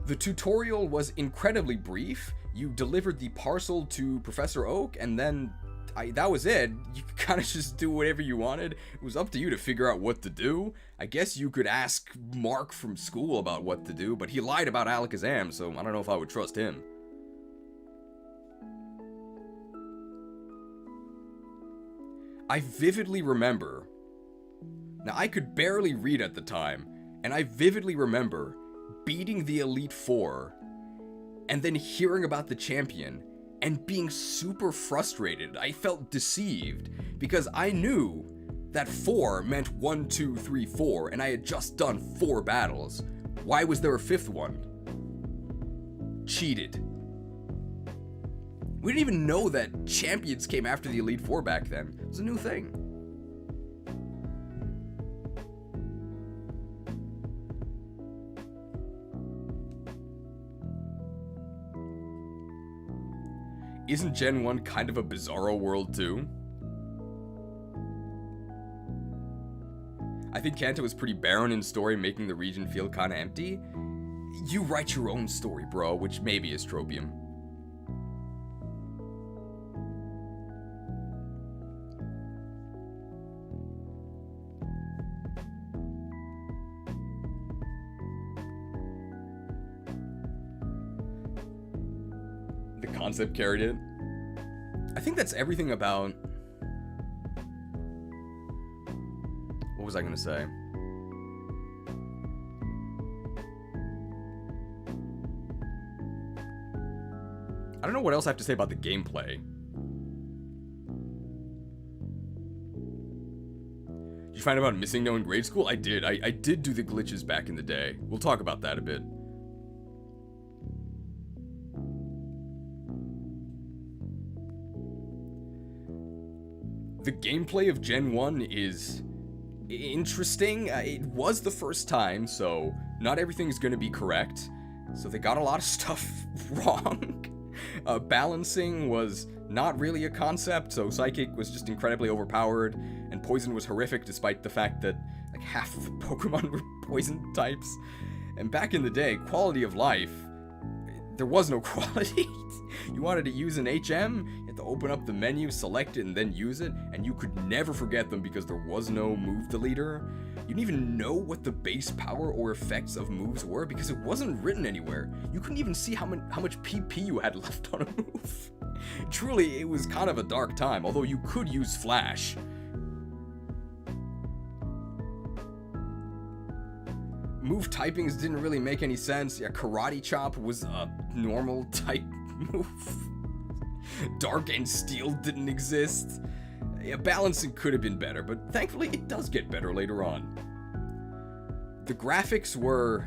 The tutorial was incredibly brief. You delivered the parcel to Professor Oak, and then that was it. You could kind of just do whatever you wanted. It was up to you to figure out what to do. I guess you could ask Mark from school about what to do, but he lied about Alakazam, so I don't know if I would trust him. I vividly remember, now I could barely read at the time, and I vividly remember beating the Elite Four, and then hearing about the champion, and being super frustrated. I felt deceived, because I knew that 4 meant 1, 2, 3, 4, and I had just done 4 battles. Why was there a 5th one? Cheated. We didn't even know that champions came after the Elite Four back then. It was a new thing. Isn't Gen 1 kind of a bizarro world too? I think Kanto is pretty barren in story, making the region feel kinda empty. You write your own story, bro, which maybe is tropium. Concept carried it. I think that's everything about... What was I gonna say? I don't know what else I have to say about the gameplay. Did you find out about Missing No in grade school? I did. I did do the glitches back in the day. We'll talk about that a bit. The gameplay of Gen 1 is interesting. It was the first time, so not everything's gonna be correct. So they got a lot of stuff wrong. Balancing was not really a concept, so Psychic was just incredibly overpowered, and Poison was horrific despite the fact that like half of the Pokemon were poison types. And back in the day, quality of life, there was no quality. You wanted to use an HM, you had to open up the menu, select it, and then use it, and you could never forget them because there was no move deleter. You didn't even know what the base power or effects of moves were because it wasn't written anywhere. You couldn't even see how much PP you had left on a move. Truly, it was kind of a dark time, although you could use Flash. Move typings didn't really make any sense. Yeah, Karate Chop was a normal type move. Dark and Steel didn't exist. Yeah, balancing could have been better, but thankfully it does get better later on. The graphics were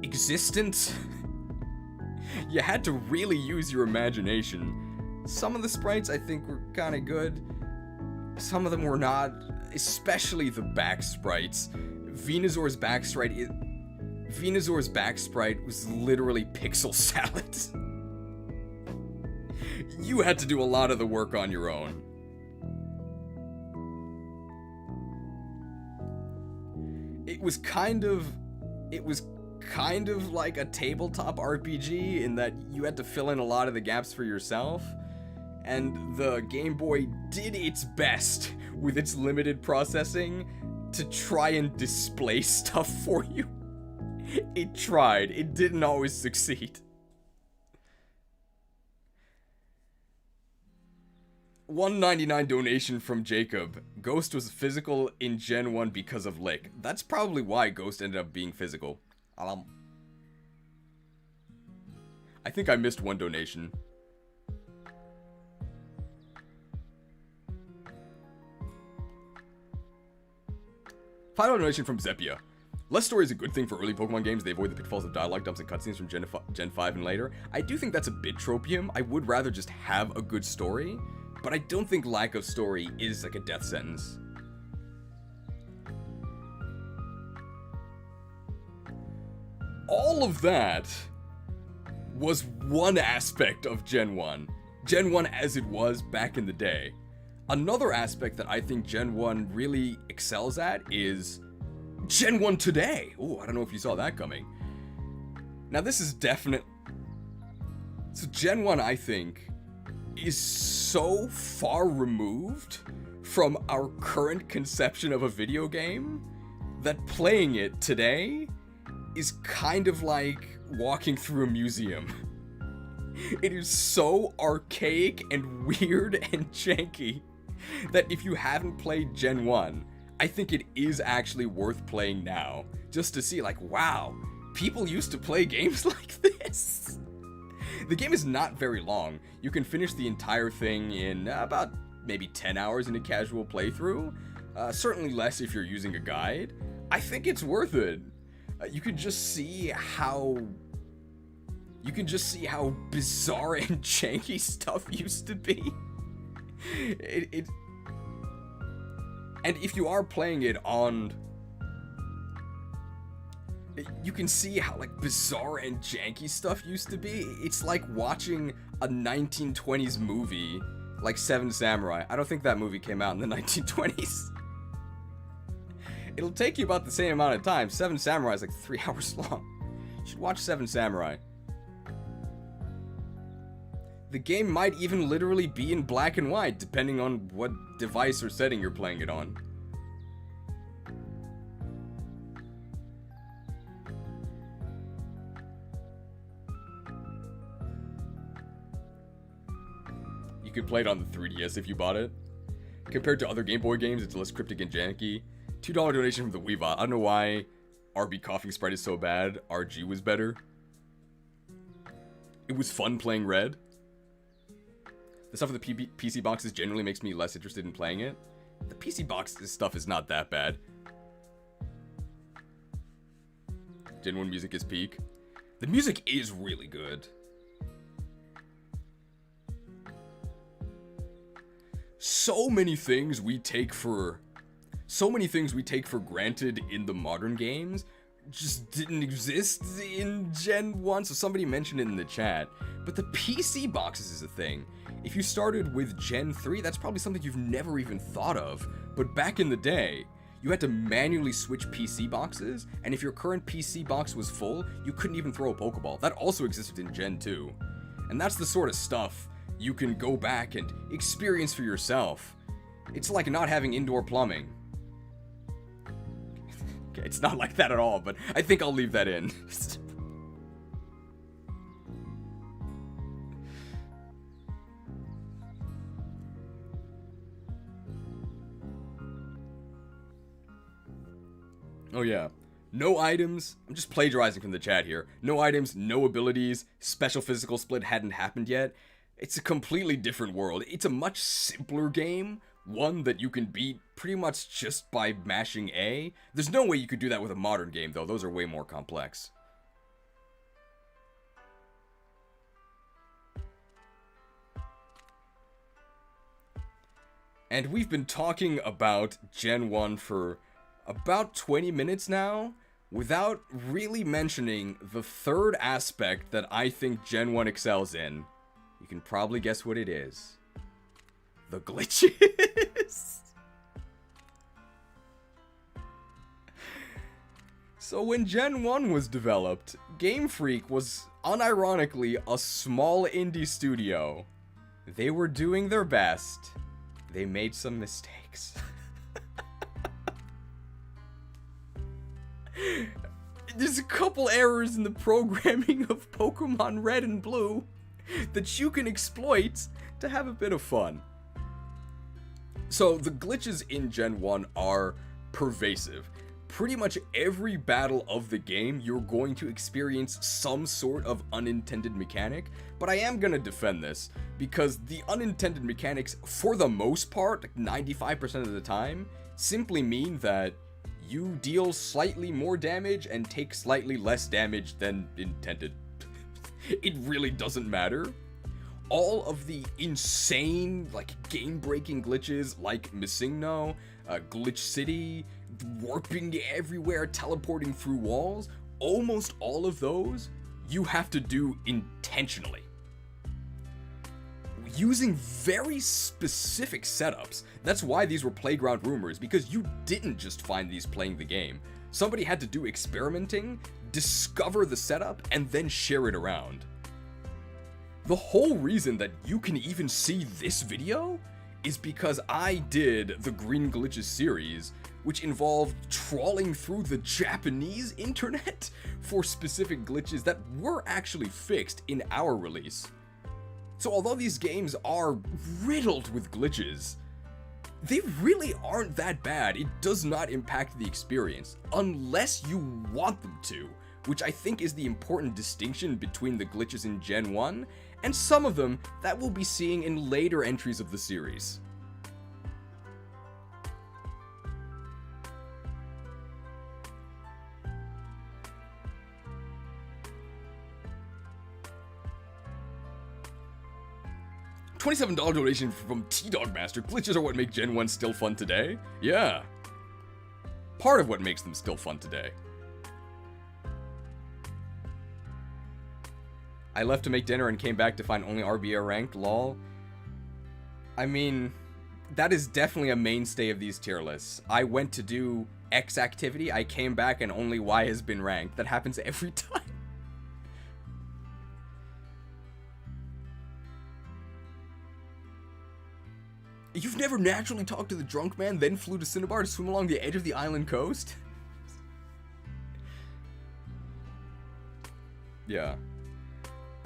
existent. You had to really use your imagination. Some of the sprites I think were kind of good. Some of them were not, especially the back sprites. Venusaur's back sprite was literally pixel salad. You had to do a lot of the work on your own. It was kind of like a tabletop RPG in that you had to fill in a lot of the gaps for yourself, and the Game Boy did its best with its limited processing to try and display stuff for you. It tried. It didn't always succeed. $1.99 donation from Jacob. Ghost was physical in Gen 1 because of Lick. That's probably why Ghost ended up being physical. I think I missed one donation. Final donation from Zepia. Less story is a good thing for early Pokemon games. They avoid the pitfalls of dialogue dumps and cutscenes from Gen 5 and later. I do think that's a bit tropium. I would rather just have a good story, but I don't think lack of story is like a death sentence. All of that was one aspect of Gen 1. Gen 1 as it was back in the day. Another aspect that I think Gen 1 really excels at is Gen 1 today. Oh, I don't know if you saw that coming. Now this is definite. So Gen 1, I think, is so far removed from our current conception of a video game that playing it today is kind of like walking through a museum. It is so archaic and weird and janky that if you haven't played Gen 1, I think it is actually worth playing now, just to see like, wow, people used to play games like this. The game is not very long. You can finish the entire thing in about maybe 10 hours in a casual playthrough. Certainly less if you're using a guide. I think it's worth it. You can just see how bizarre and janky stuff used to be. And if you are playing it on, you can see how like bizarre and janky stuff used to be. It's like watching a 1920s movie like Seven Samurai. I don't think that movie came out in the 1920s. It'll take you about the same amount of time. Seven Samurai is like 3 hours long. You should watch Seven Samurai. The game might even literally be in black and white, depending on what device or setting you're playing it on. You could play it on the 3DS if you bought it. Compared to other Game Boy games, it's less cryptic and janky. $2 donation from the Weebot. I don't know why RB coughing sprite is so bad. RG was better. It was fun playing Red. The stuff in the PC boxes generally makes me less interested in playing it. The PC box stuff is not that bad. Gen 1 music is peak. The music is really good. so many things we take for granted in the modern games just didn't exist in Gen 1. So somebody mentioned it in the chat, but the PC boxes is a thing. If you started with Gen 3, that's probably something you've never even thought of. But back in the day, you had to manually switch PC boxes, and if your current PC box was full, you couldn't even throw a Pokeball. That also existed in Gen 2. And that's the sort of stuff you can go back and experience for yourself. It's like not having indoor plumbing. Okay, it's not like that at all, but I think I'll leave that in. Oh yeah, no items. I'm just plagiarizing from the chat here. No items, no abilities, special physical split hadn't happened yet. It's a completely different world. It's a much simpler game, one that you can beat pretty much just by mashing A. There's no way you could do that with a modern game though, those are way more complex. And we've been talking about Gen 1 for about 20 minutes now, without really mentioning the third aspect that I think Gen 1 excels in. You can probably guess what it is. The glitches! So when Gen 1 was developed, Game Freak was unironically a small indie studio. They were doing their best. They made some mistakes. There's a couple errors in the programming of Pokemon Red and Blue that you can exploit to have a bit of fun. So the glitches in Gen 1 are pervasive. Pretty much every battle of the game, you're going to experience some sort of unintended mechanic, but I am gonna defend this, because the unintended mechanics, for the most part, like 95% of the time, simply mean that you deal slightly more damage and take slightly less damage than intended. It really doesn't matter. All of the insane, like, game-breaking glitches, like Missingno, Glitch City, warping everywhere, teleporting through walls, almost all of those you have to do intentionally. Using very specific setups. That's why these were playground rumors, because you didn't just find these playing the game. Somebody had to do experimenting, discover the setup, and then share it around. The whole reason that you can even see this video is because I did the Green Glitches series, which involved trawling through the Japanese internet for specific glitches that were actually fixed in our release. So although these games are riddled with glitches, they really aren't that bad. It does not impact the experience, unless you want them to, which I think is the important distinction between the glitches in Gen 1 and some of them that we'll be seeing in later entries of the series. $27 donation from T-Dog-Master. Glitches are what make Gen 1 still fun today. Yeah. Part of what makes them still fun today. I left to make dinner and came back to find only RBA ranked, lol. I mean, that is definitely a mainstay of these tier lists. I went to do X activity, I came back and only Y has been ranked. That happens every time. You've never naturally talked to the drunk man, then flew to Cinnabar to swim along the edge of the island coast? Yeah.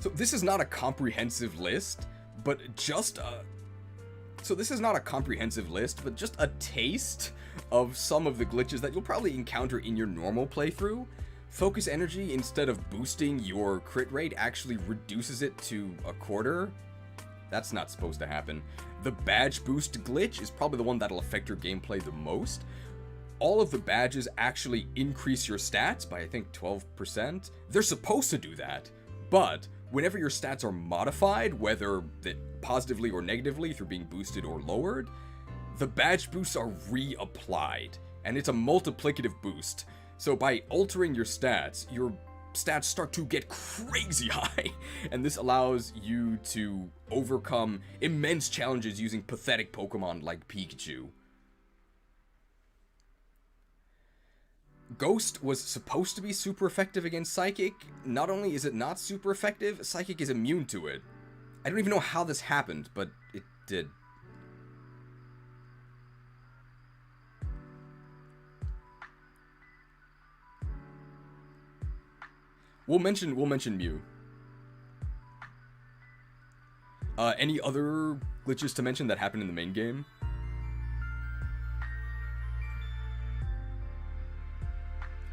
So this is not a comprehensive list, but just a... just a taste of some of the glitches that you'll probably encounter in your normal playthrough. Focus energy, instead of boosting your crit rate, actually reduces it to a quarter. That's not supposed to happen. The badge boost glitch is probably the one that'll affect your gameplay the most. All of the badges actually increase your stats by, I think, 12%. They're supposed to do that, but whenever your stats are modified, whether that positively or negatively through being boosted or lowered, the badge boosts are reapplied, and it's a multiplicative boost. So by altering your stats start to get crazy high, and this allows you to overcome immense challenges using pathetic Pokemon like Pikachu. Ghost was supposed to be super effective against Psychic. Not only is it not super effective, Psychic is immune to it. I don't even know how this happened, but it did. We'll mention Mew. Any other glitches to mention that happened in the main game?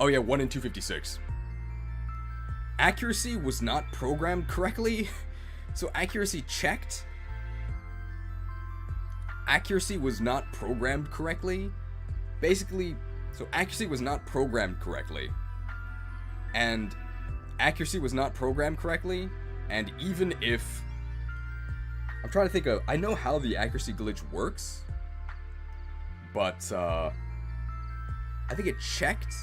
Oh yeah, 1 in 256. Accuracy was not programmed correctly. So accuracy checked. Accuracy was not programmed correctly. Basically, so accuracy was not programmed correctly. And accuracy was not programmed correctly. And even if... I'm trying to think of... I know how the accuracy glitch works. But, I think it checked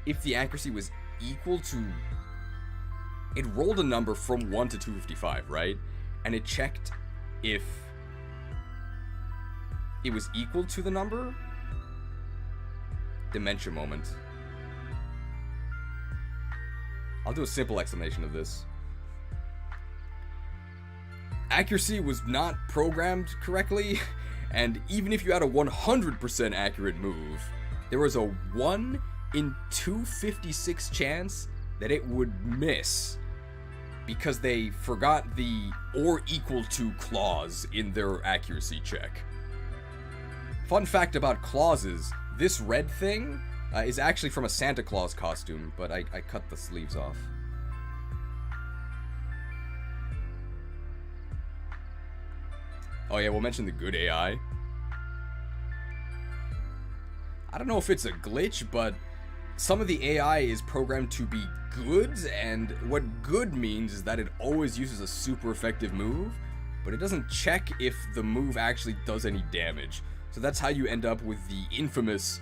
if the accuracy was equal to... It rolled a number from 1 to 255, right? And it checked if it was equal to the number. Dementia moment. I'll do a simple explanation of this. Accuracy was not programmed correctly, and even if you had a 100% accurate move, there was a 1 in 256 chance that it would miss because they forgot the or equal to clause in their accuracy check. Fun fact about clauses, this red thing is actually from a Santa Claus costume, but I cut the sleeves off. Oh yeah, we'll mention the good AI. I don't know if it's a glitch, but some of the AI is programmed to be good, and what good means is that it always uses a super effective move, but it doesn't check if the move actually does any damage. So that's how you end up with the infamous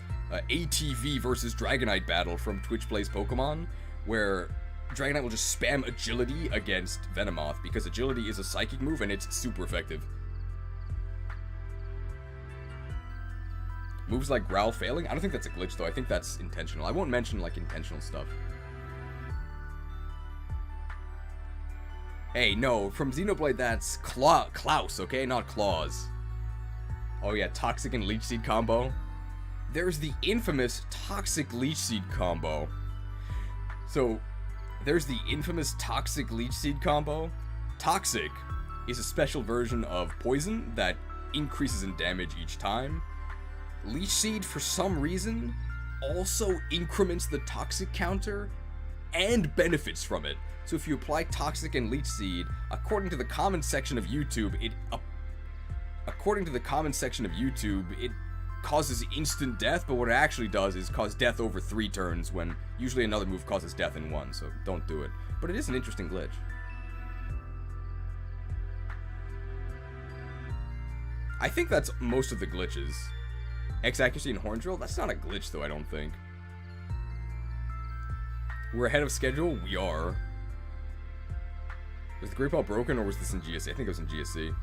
ATV versus Dragonite battle from Twitch Plays Pokemon, where Dragonite will just spam Agility against Venomoth, because Agility is a psychic move and it's super effective. Moves like Growl failing? I don't think that's a glitch, though. I think that's intentional. I won't mention, like, intentional stuff. Hey, no. From Xenoblade, that's Klaus, okay? Not Claws. Oh, yeah. Toxic and Leech Seed combo. There's the infamous Toxic Leech Seed combo. So, there's the infamous Toxic Leech Seed combo. Toxic is a special version of Poison that increases in damage each time. Leech Seed, for some reason, also increments the Toxic counter and benefits from it. So if you apply Toxic and Leech Seed, according to the comments section of YouTube, it causes instant death, but what it actually does is cause death over 3 turns, when usually another move causes death in 1, so don't do it. But it is an interesting glitch. I think that's most of the glitches. X accuracy and horn drill? That's not a glitch, though, I don't think. We're ahead of schedule? We are. Was the Great Ball broken, or was this in GSC? I think it was in GSC.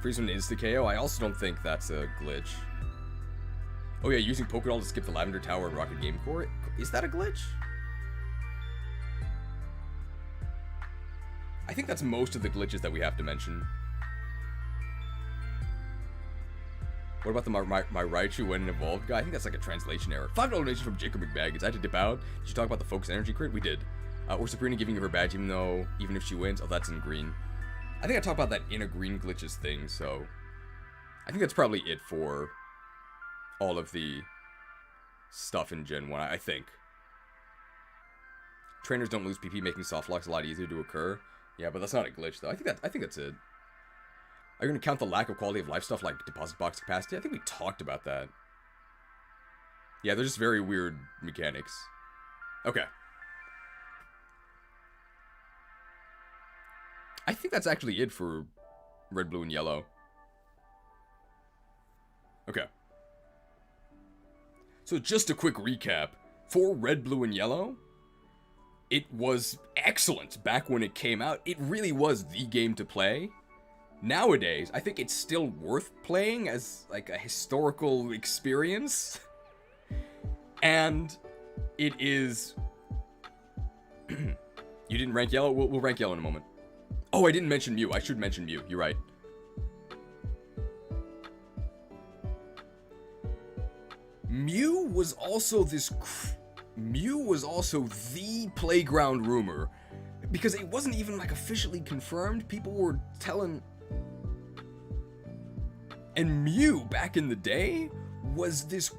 Freeze when insta-KO? I also don't think that's a glitch. Oh yeah, using Pokédoll to skip the Lavender Tower and Rocket Game Core? Is that a glitch? I think that's most of the glitches that we have to mention. What about the my Raichu when an evolved guy? I think that's like a translation error. $5 donation from Jacob McBaggins. I had to dip out. Did you talk about the Focus Energy crit? We did. Or Sabrina giving you her badge even if she wins. Oh, that's in green. I think I talked about that in a green glitches thing, so I think that's probably it for all of the stuff in Gen 1, I think. Trainers don't lose PP, making soft locks a lot easier to occur. Yeah, but that's not a glitch, though. I think that's it. Are you going to count the lack of quality of life stuff like deposit box capacity? I think we talked about that. Yeah, they're just very weird mechanics. Okay. I think that's actually it for Red, Blue, and Yellow. Okay. So just a quick recap. For Red, Blue, and Yellow, it was excellent back when it came out. It really was the game to play. Nowadays, I think it's still worth playing as, like, a historical experience. And it is... You didn't rank Yellow? We'll rank Yellow in a moment. Oh, I didn't mention Mew. I should mention Mew. You're right. Mew was also the playground rumor, because it wasn't even, like, officially confirmed. People were telling... And Mew back in the day was the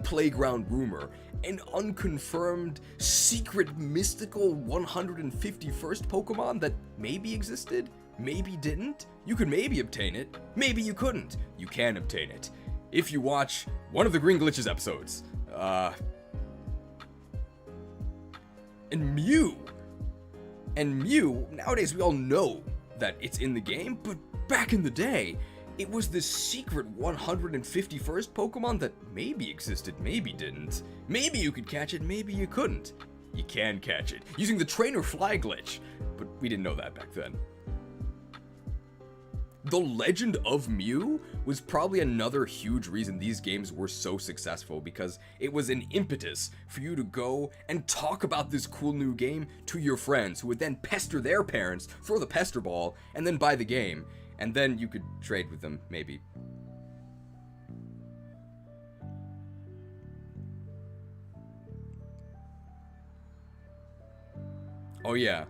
playground rumor. An unconfirmed, secret, mystical 151st Pokemon that maybe existed, maybe didn't. You could maybe obtain it, maybe you couldn't. You can obtain it if you watch one of the Green Glitches episodes. And Mew, nowadays we all know that it's in the game, but back in the day, it was this secret 151st Pokemon that maybe existed, maybe didn't. Maybe you could catch it, maybe you couldn't. You can catch it, using the Trainer Fly glitch, but we didn't know that back then. The legend of Mew was probably another huge reason these games were so successful, because it was an impetus for you to go and talk about this cool new game to your friends, who would then pester their parents, throw the pester ball, and then buy the game. And then you could trade with them, maybe. Oh yeah.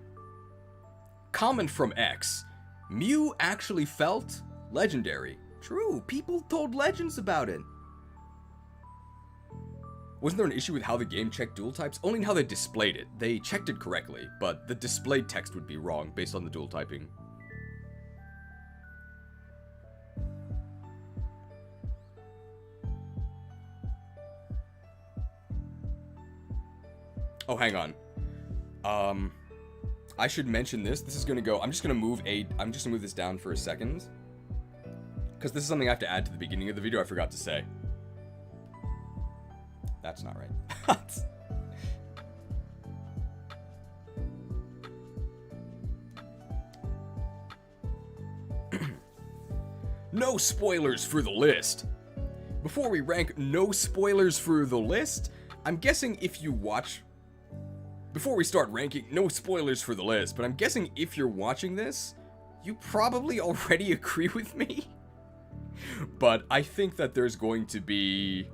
Comment from X. Mew actually felt legendary. True, people told legends about it. Wasn't there an issue with how the game checked dual types? Only in how they displayed it. They checked it correctly, but the displayed text would be wrong based on the dual typing. Oh, hang on. I should mention this. This is gonna go... I'm just gonna move this down for a second, because this is something I have to add to the beginning of the video I forgot to say. That's not right. No spoilers for the list. Before we rank no spoilers for the list, I'm guessing if you watch... Before we start ranking, no spoilers for the list, but I'm guessing if you're watching this, you probably already agree with me. But I think that there's going to be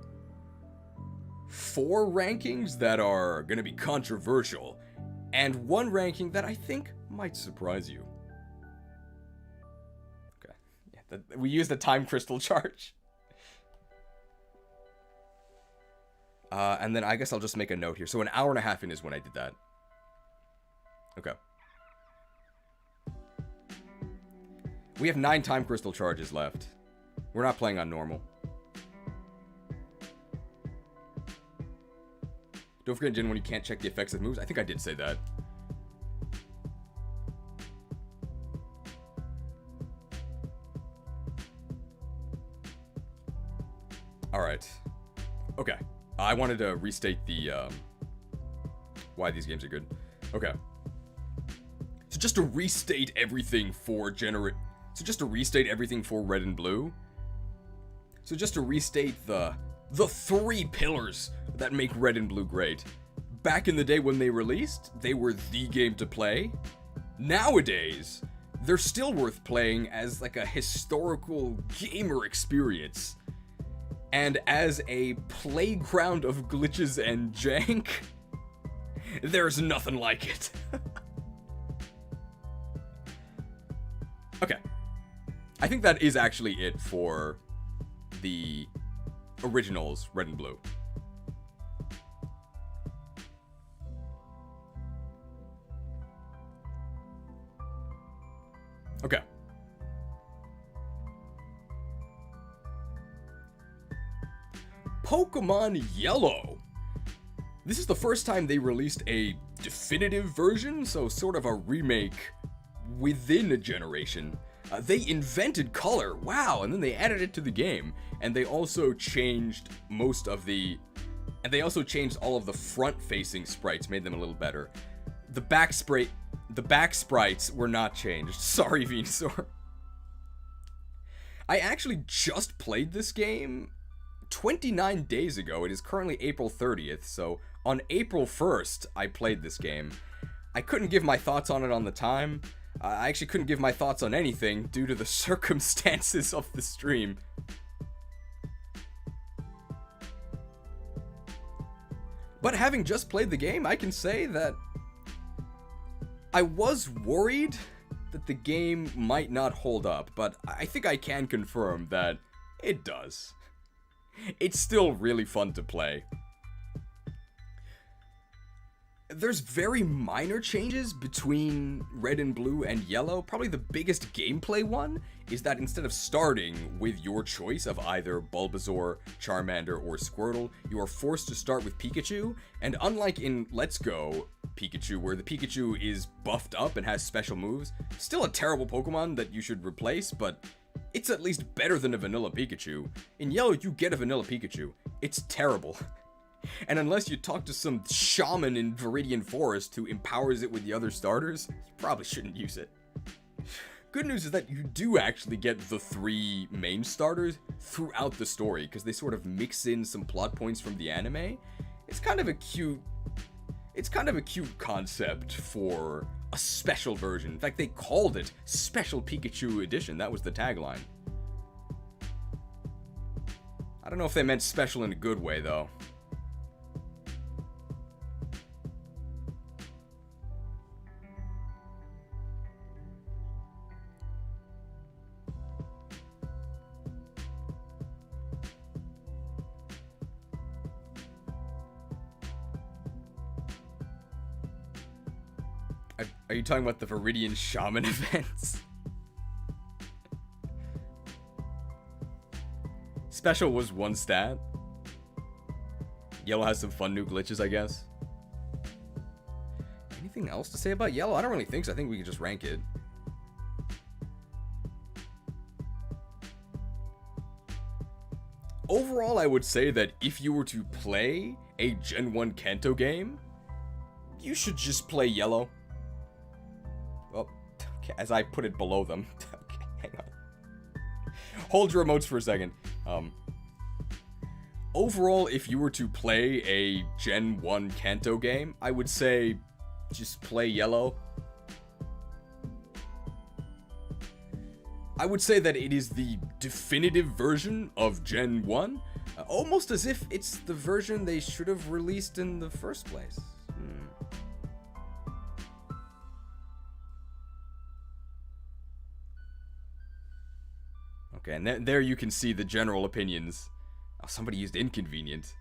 4 rankings that are going to be controversial, and 1 ranking that I think might surprise you. Okay, yeah, we used the time crystal charge. And then I guess I'll just make a note here. So an hour and a half in is when I did that. Okay. We have 9 time crystal charges left. We're not playing on normal. Don't forget, Jin, when you can't check the effects of moves. I think I did say that. Alright. Okay. I wanted to restate the, why these games are good. Okay. So just to restate everything for Red and Blue. So just to restate the 3 pillars that make Red and Blue great. Back in the day when they released, they were the game to play. Nowadays, they're still worth playing as like a historical gamer experience. And as a playground of glitches and jank, there's nothing like it. Okay. I think that is actually it for the originals, Red and Blue. Okay. Pokemon Yellow. This is the first time they released a definitive version, so sort of a remake within a generation. They invented color, wow, and then they added it to the game, and they also changed most of the... And they also changed all of the front-facing sprites, made them a little better. The back sprites were not changed. Sorry, Venusaur. I actually just played this game 29 days ago. It is currently April 30th, so on April 1st, I played this game. I couldn't give my thoughts on it on the time. I actually couldn't give my thoughts on anything due to the circumstances of the stream. But having just played the game, I can say that I was worried that the game might not hold up, but I think I can confirm that it does. It's still really fun to play. There's very minor changes between Red and Blue and Yellow. Probably the biggest gameplay one is that instead of starting with your choice of either Bulbasaur, Charmander, or Squirtle, you are forced to start with Pikachu. And unlike in Let's Go Pikachu, where the Pikachu is buffed up and has special moves, still a terrible Pokemon that you should replace, but it's at least better than a vanilla Pikachu. In Yellow, you get a vanilla Pikachu. It's terrible. And unless you talk to some shaman in Viridian Forest who empowers it with the other starters, you probably shouldn't use it. Good news is that you do actually get the 3 main starters throughout the story, because they sort of mix in some plot points from the anime. It's kind of a cute concept for a special version. In fact, they called it Special Pikachu Edition. That was the tagline. I don't know if they meant special in a good way, though. Are you talking about the Viridian Shaman events? Special was 1 stat. Yellow has some fun new glitches, I guess. Anything else to say about Yellow? I don't really think so. I think we can just rank it. Overall, I would say that if you were to play a Gen 1 Kanto game, you should just play Yellow. Oh, okay, as I put it below them. Okay, hang on. Hold your remotes for a second. Overall, if you were to play a Gen 1 Kanto game, I would say just play Yellow. I would say that it is the definitive version of Gen 1, almost as if it's the version they should have released in the first place. Okay, and there you can see the general opinions. Oh, somebody used inconvenient.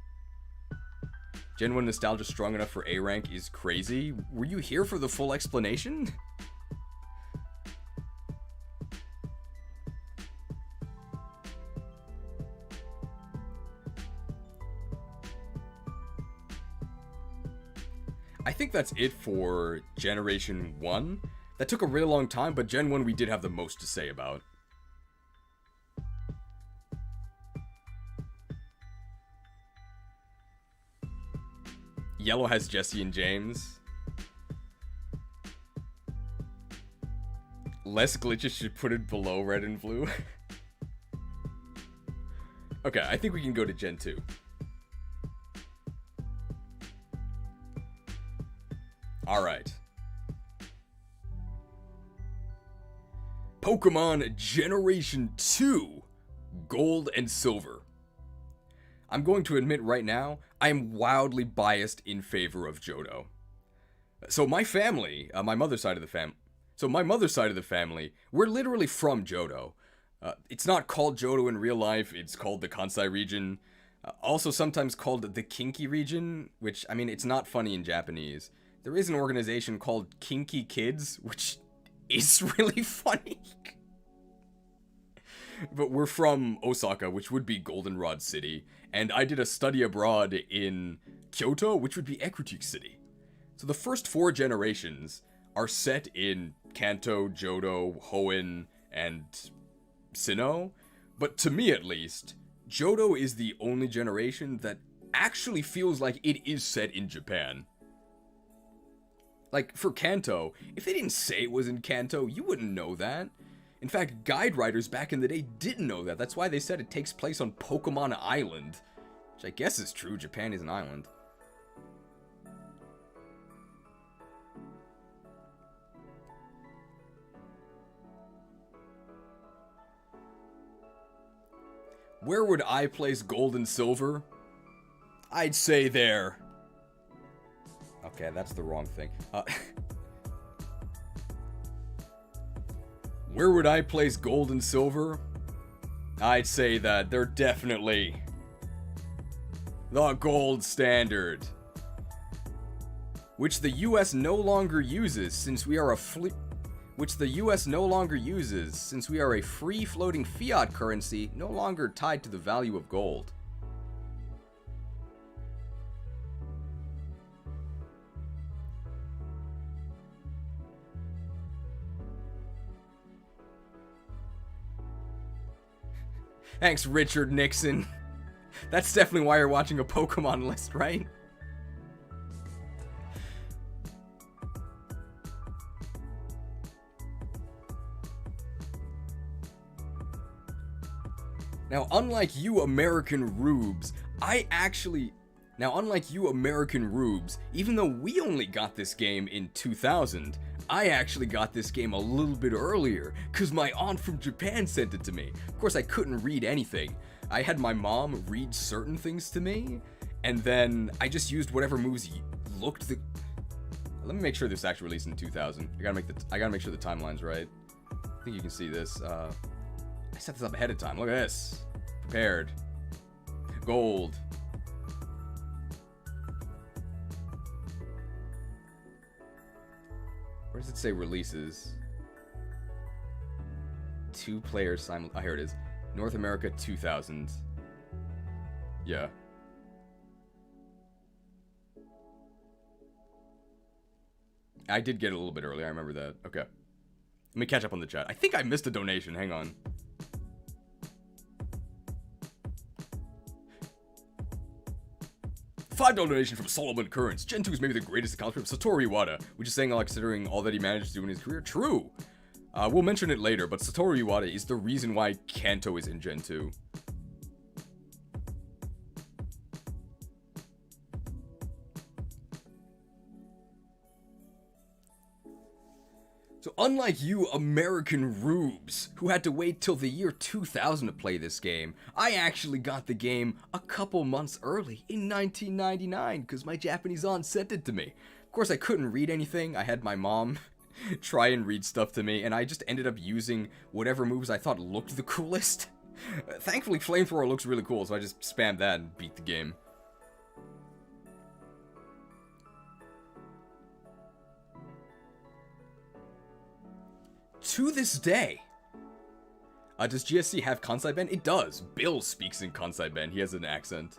Gen 1 nostalgia strong enough for A rank is crazy. Were you here for the full explanation? I think that's it for Generation 1. That took a really long time, but Gen 1 we did have the most to say about. Yellow has Jesse and James. Less glitches should put it below Red and Blue. Okay, I think we can go to Gen 2. Alright. Pokemon Generation 2, Gold and Silver. I'm going to admit right now, I am wildly biased in favor of Johto. So my family, my mother's side of the family, we're literally from Johto. It's not called Johto in real life, it's called the Kansai region. Also sometimes called the Kinki region, which, I mean, it's not funny in Japanese. There is an organization called Kinky Kids, which is really funny. But we're from Osaka, which would be Goldenrod City, and I did a study abroad in Kyoto, which would be Ecruteak City. So the first 4 generations are set in Kanto, Johto, Hoenn, and Sinnoh. But to me at least, Johto is the only generation that actually feels like it is set in Japan. Like, for Kanto, if they didn't say it was in Kanto, you wouldn't know that. In fact, guide writers back in the day didn't know that. That's why they said it takes place on Pokemon Island. Which I guess is true, Japan is an island. Where would I place Gold and Silver? I'd say there. Okay, that's the wrong thing. Where would I place Gold and Silver? I'd say that they're definitely the gold standard, which the US no longer uses since we are a free-floating fiat currency no longer tied to the value of gold. Thanks, Richard Nixon. That's definitely why you're watching a Pokemon list, right? Now, unlike you American rubes, even though we only got this game in 2000, I actually got this game a little bit earlier, cause my aunt from Japan sent it to me. Of course, I couldn't read anything. I had my mom read certain things to me, and then I just used whatever moves looked the... Let me make sure this actually released in 2000. I gotta make sure the timeline's right. I think you can see this. I set this up ahead of time. Look at this. Prepared. Gold. Where does it say releases? 2 players simultaneously. Oh, here it is. North America 2000. Yeah. I did get it a little bit early. I remember that. Okay. Let me catch up on the chat. I think I missed a donation. Hang on. $5 donation from Solomon Currents. Gen 2 is maybe the greatest accomplishment of Satoru Iwata, which is saying a lot considering all that he managed to do in his career. True. We'll mention it later, but Satoru Iwata is the reason why Kanto is in Gen 2. So unlike you American rubes, who had to wait till the year 2000 to play this game, I actually got the game a couple months early in 1999 because my Japanese aunt sent it to me. Of course, I couldn't read anything. I had my mom try and read stuff to me, and I just ended up using whatever moves I thought looked the coolest. Thankfully, Flamethrower looks really cool, so I just spammed that and beat the game. To this day. Does GSC have Kansai Ben? It does. Bill speaks in Kansai Ben. He has an accent.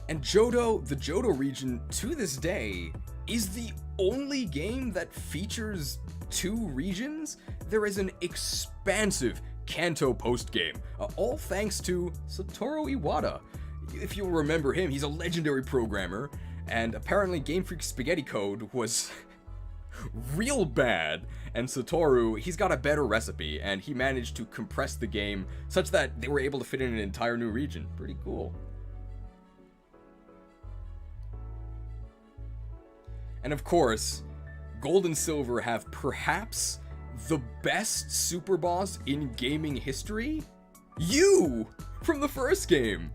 And Johto, the Johto region, to this day, is the only game that features 2 regions. There is an expansive Kanto post-game, all thanks to Satoru Iwata. If you'll remember him, he's a legendary programmer, and apparently Game Freak Spaghetti Code was real bad, and Satoru, he's got a better recipe, and he managed to compress the game such that they were able to fit in an entire new region. Pretty cool. And of course, Gold and Silver have perhaps the best super boss in gaming history? You! From the first game!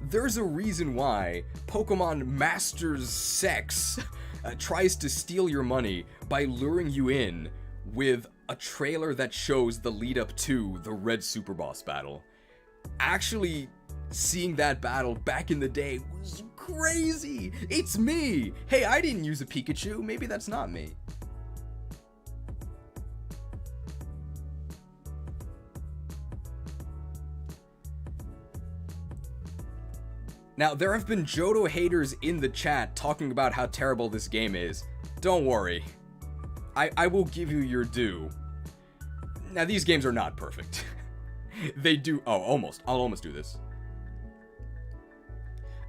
There's a reason why Pokemon Masters Sex tries to steal your money by luring you in with a trailer that shows the lead up to the Red Super Boss battle. Actually, seeing that battle back in the day was crazy! It's me! Hey, I didn't use a Pikachu, maybe that's not me. Now, there have been Johto haters in the chat talking about how terrible this game is. Don't worry. I will give you your due. Now, these games are not perfect. They do... Oh, almost. I'll almost do this.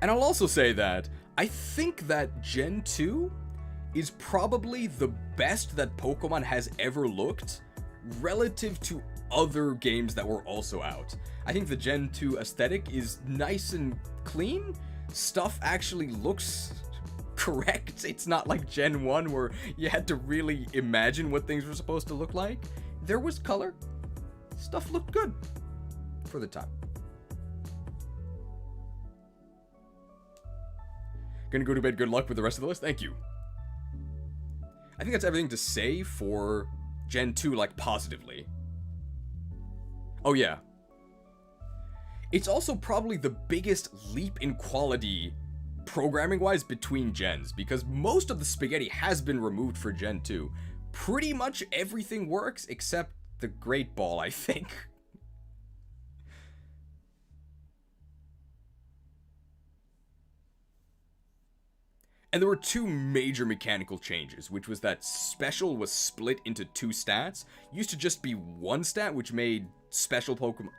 And I'll also say that I think that Gen 2 is probably the best that Pokemon has ever looked relative to other games that were also out. I think the Gen 2 aesthetic is nice and clean. Stuff actually looks correct. It's not like Gen 1 where you had to really imagine what things were supposed to look like. There was color. Stuff looked good for the time. Gonna go to bed. Good luck with the rest of the list. Thank you. I think that's everything to say for Gen 2, like, positively. Oh, yeah. It's also probably the biggest leap in quality, programming-wise, between gens, because most of the spaghetti has been removed for Gen 2. Pretty much everything works, except the Great Ball, I think. And there were two major mechanical changes, which was that Special was split into two stats. Used to just be one stat, which made Special Pokemon...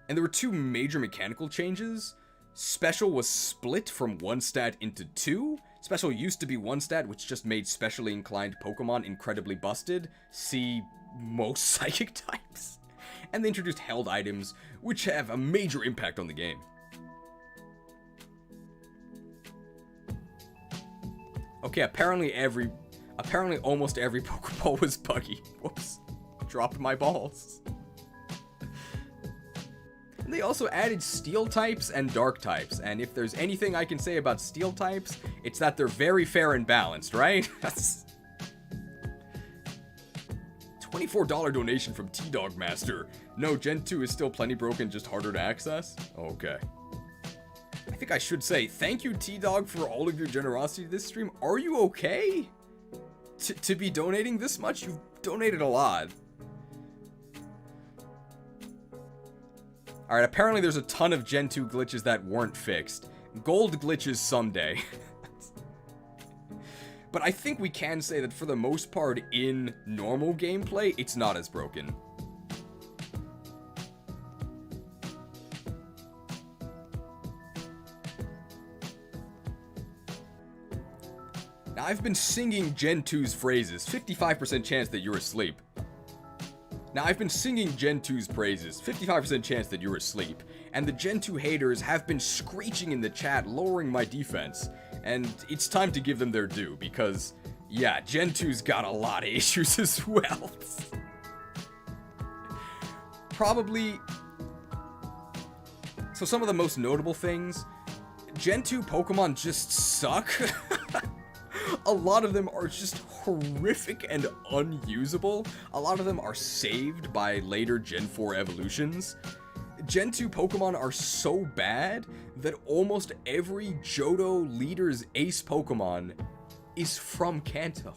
And there were two major mechanical changes. Special was split from one stat into two. Special used to be one stat, which just made specially inclined Pokemon incredibly busted. See most Psychic types. And they introduced held items, which have a major impact on the game. Okay, apparently almost every Pokeball was buggy. Whoops. Dropped my balls. And they also added Steel types and Dark types, and if there's anything I can say about Steel types, it's that they're very fair and balanced, right? That's... $24 donation from T-Dog Master. No, Gen 2 is still plenty broken, just harder to access? Okay. I think I should say, thank you, T-Dog, for all of your generosity this stream. Are you okay? To be donating this much? You've donated a lot. Alright, apparently there's a ton of Gen 2 glitches that weren't fixed. Gold glitches someday. But I think we can say that for the most part in normal gameplay, it's not as broken. Now, I've been singing Gen 2's phrases. 55% chance that you're asleep. Now, I've been singing Gen 2's praises, 55% chance that you're asleep, and the Gen 2 haters have been screeching in the chat, lowering my defense, and it's time to give them their due, because, yeah, Gen 2's got a lot of issues as well. Probably... So some of the most notable things, Gen 2 Pokemon just suck. A lot of them are just horrific and unusable. A lot of them are saved by later Gen 4 evolutions. Gen 2 Pokemon are so bad that almost every Johto leader's ace Pokemon is from Kanto.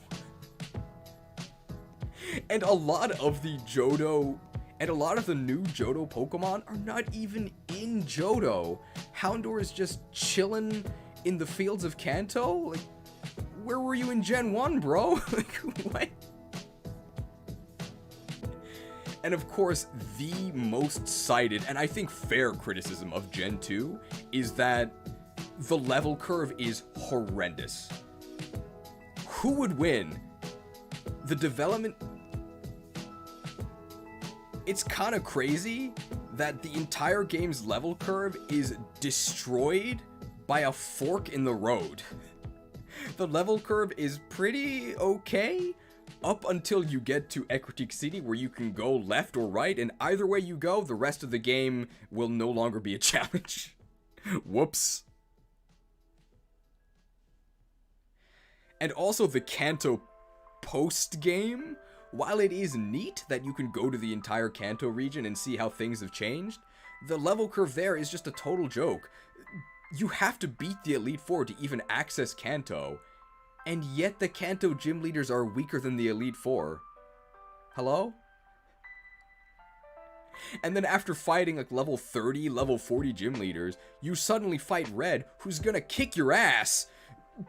And a lot of the Johto and a lot of the new Johto Pokemon are not even in Johto. Houndour is just chilling in the fields of Kanto. Like, where were you in Gen 1, bro? Like, what? And of course, the most cited, and I think fair criticism of Gen 2, is that the level curve is horrendous. Who would win? The development... It's kind of crazy that the entire game's level curve is destroyed by a fork in the road. The level curve is pretty okay up until you get to Ecruteak City, where you can go left or right, and either way you go, the rest of the game will no longer be a challenge. Whoops. And also the Kanto post-game, while it is neat that you can go to the entire Kanto region and see how things have changed, the level curve there is just a total joke. You have to beat the Elite Four to even access Kanto, and yet the Kanto gym leaders are weaker than the Elite Four. Hello? And then after fighting like level 30, level 40 gym leaders, you suddenly fight Red, who's gonna kick your ass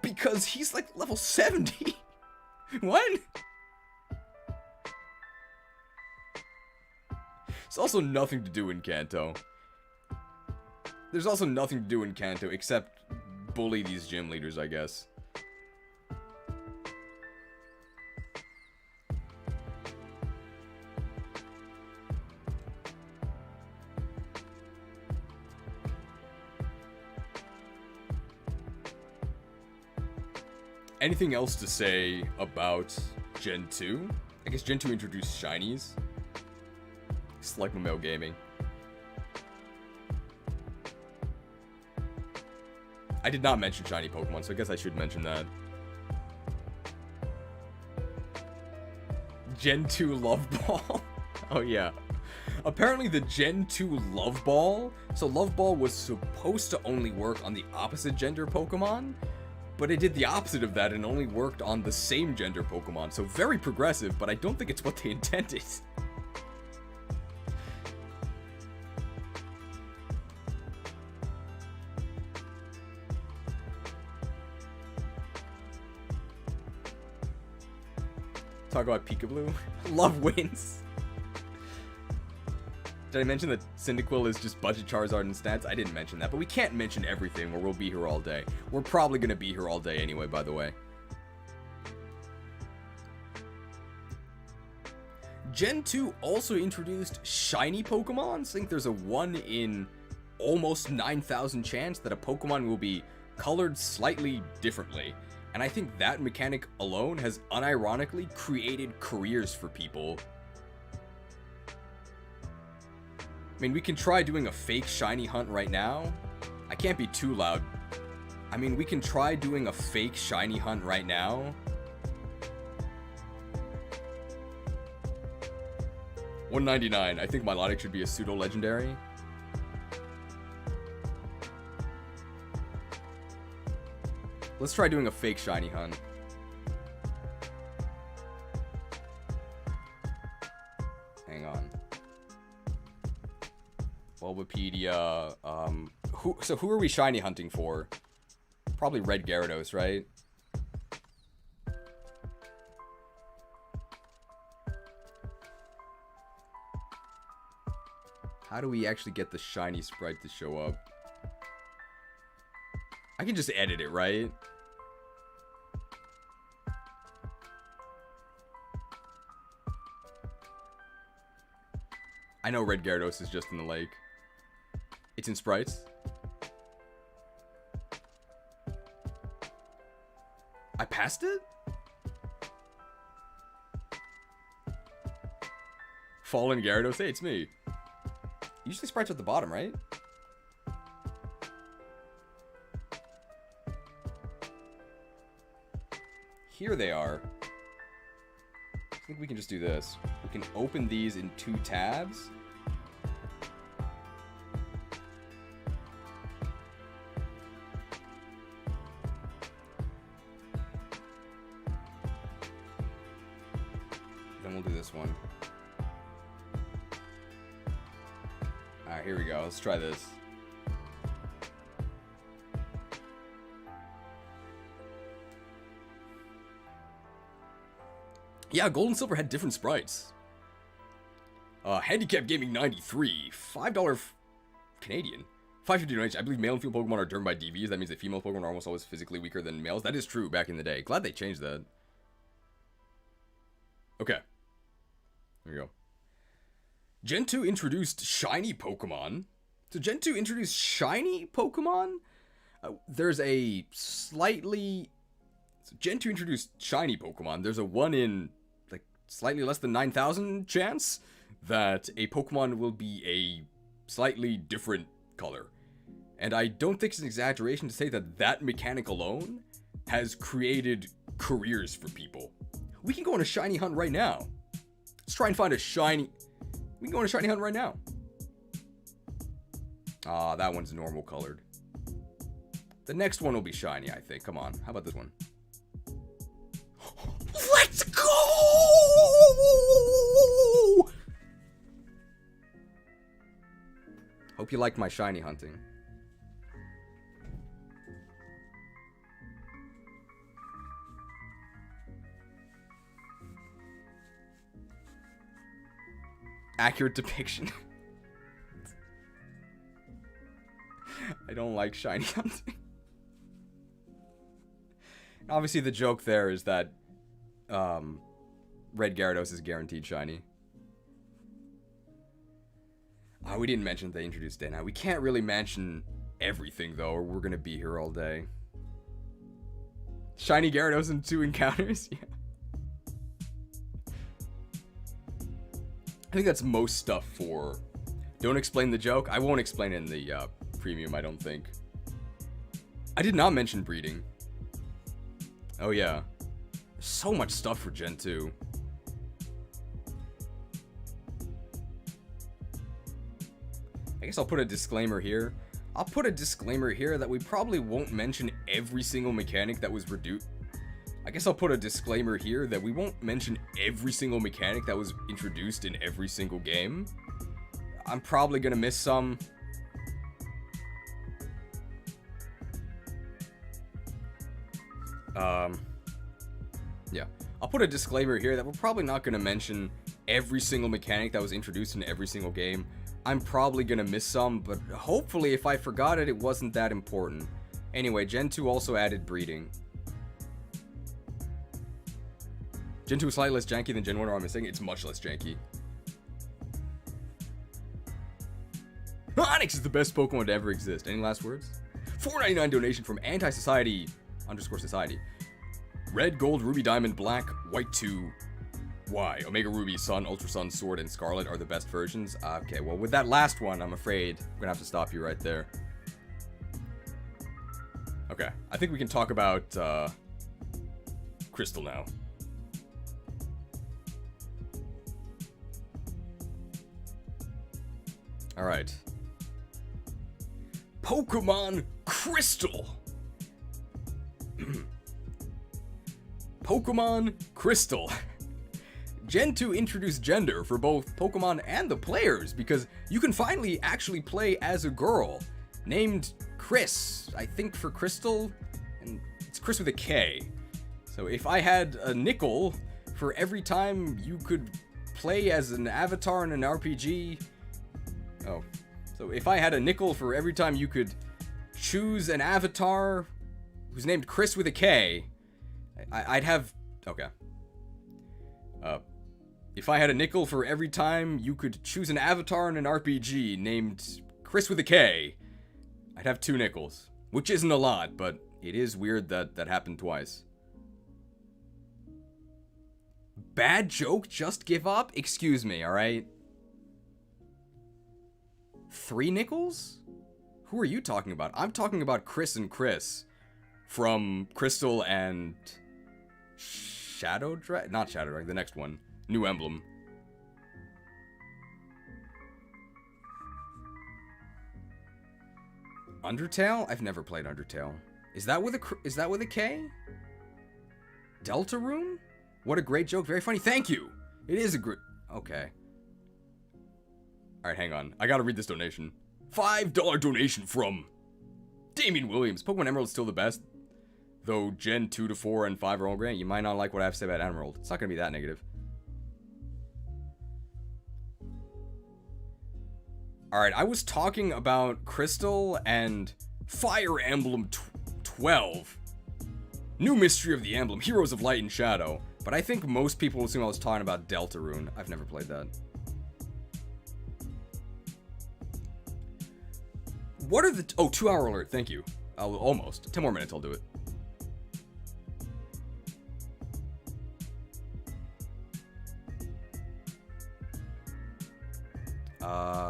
because he's like level 70. What? There's also nothing to do in Kanto. There's also nothing to do in Kanto except bully these gym leaders, I guess. Anything else to say about Gen 2? I guess Gen 2 introduced shinies. It's like Mamel Gaming. I did not mention shiny Pokemon, so I guess I should mention that. Gen 2 Love Ball? Oh yeah. Apparently the Gen 2 Love Ball, so Love Ball was supposed to only work on the opposite gender Pokemon, but it did the opposite of that and only worked on the same gender Pokemon, so very progressive, but I don't think it's what they intended. Talk about Peekaboo. Love wins. Did I mention that Cyndaquil is just budget Charizard and stats? I didn't mention that, but we can't mention everything or we'll be here all day. We're probably going to be here all day anyway, by the way. Gen 2 also introduced shiny Pokemon. I think there's a 1 in almost 9,000 chance that a Pokemon will be colored slightly differently. And I think that mechanic alone has unironically created careers for people. I mean, we can try doing a fake shiny hunt right now. I can't be too loud. I mean, we can try doing a fake shiny hunt right now. $199. I think Milotic should be a pseudo-legendary. Let's try doing a fake shiny hunt. Hang on. Bulbapedia. Who are we shiny hunting for? Probably Red Gyarados, right? How do we actually get the shiny sprite to show up? I can just edit it, right? I know Red Gyarados is just in the lake. It's in sprites. I passed it? Fallen Gyarados? Hey, it's me. Usually sprites are at the bottom, right? Here they are. I think we can just do this. We can open these in 2 tabs. Then we'll do this one. Alright, here we go. Let's try this. Yeah, Gold and Silver had different sprites. Handicap Gaming 93, $5 Canadian. 550 donation. I believe male and female Pokemon are driven by DVs. That means that female Pokemon are almost always physically weaker than males. That is true back in the day. Glad they changed that. Okay. Here we go. Gen 2 introduced shiny Pokemon. So Gen 2 introduced shiny Pokemon? There's a slightly... So Gen 2 introduced shiny Pokemon. There's a 1 in, like, slightly less than 9,000 chance that a Pokemon will be a slightly different color. And I don't think it's an exaggeration to say that that mechanic alone has created careers for people. We can go on a shiny hunt right now. Let's try and find a shiny... We can go on a shiny hunt right now. Ah, that one's normal colored. The next one will be shiny, I think. Come on. How about this one? Let's go! Hope you liked my shiny hunting. Accurate depiction. I don't like shiny hunting. Obviously, the joke there is that Red Gyarados is guaranteed shiny. We didn't mention they introduced Day. Now, we can't really mention everything, though, or we're going to be here all day. Shiny Gyarados in 2 encounters? Yeah. I think that's most stuff for... Don't explain the joke. I won't explain it in the premium, I don't think. I did not mention breeding. Oh, yeah. So much stuff for Gen 2. I guess I'll put a disclaimer here. I'll put a disclaimer here that we probably won't mention every single mechanic that was reduced. I guess I'll put a disclaimer here that we won't mention every single mechanic that was introduced in every single game. I'm probably gonna miss some. Yeah. I'll put a disclaimer here that we're probably not gonna mention every single mechanic that was introduced in every single game. I'm probably gonna miss some, but hopefully if I forgot it, it wasn't that important. Anyway, Gen 2 also added breeding. Gen 2 is slightly less janky than Gen 1, or I'm missing. It's much less janky. Onyx is the best Pokemon to ever exist. Any last words? $4.99 donation from anti-society_society. Red, Gold, Ruby, Diamond, Black, White 2. Why? Omega Ruby, Sun, Ultra Sun, Sword, and Scarlet are the best versions? Okay, well, with that last one, I'm afraid I'm gonna have to stop you right there. Okay, I think we can talk about, Crystal now. Alright. Pokemon Crystal! Pokemon Crystal. Gen 2 introduced gender for both Pokemon and the players, because you can finally actually play as a girl named Chris, I think for Crystal, and it's Chris with a K. So if I had a nickel for every time you could play as an avatar in an RPG... Oh. So if I had a nickel for every time you could choose an avatar who's named Chris with a K, I'd have... Okay. If I had a nickel for every time you could choose an avatar in an RPG named Chris with a K, I'd have 2 nickels. Which isn't a lot, but it is weird that that happened twice. Bad joke, just give up? Excuse me, alright? 3 nickels? Who are you talking about? I'm talking about Chris and Chris. From Crystal and... Shadow Dragon? Not Shadow Dragon, the next one. New Emblem. Undertale? I've never played Undertale. Is that with a K? Deltarune? What a great joke. Very funny. Thank you. It is a great... Okay. Alright, hang on. I gotta read this donation. $5 donation from Damian Williams. Pokemon Emerald is still the best. Though Gen 2 to 4 and 5 are all great. You might not like what I have to say about Emerald. It's not gonna be that negative. Alright, I was talking about Crystal and Fire Emblem 12. New Mystery of the Emblem, Heroes of Light and Shadow. But I think most people assume I was talking about Deltarune. I've never played that. What are the... Oh, 2-hour alert, thank you. Almost. 10 more minutes, I'll do it.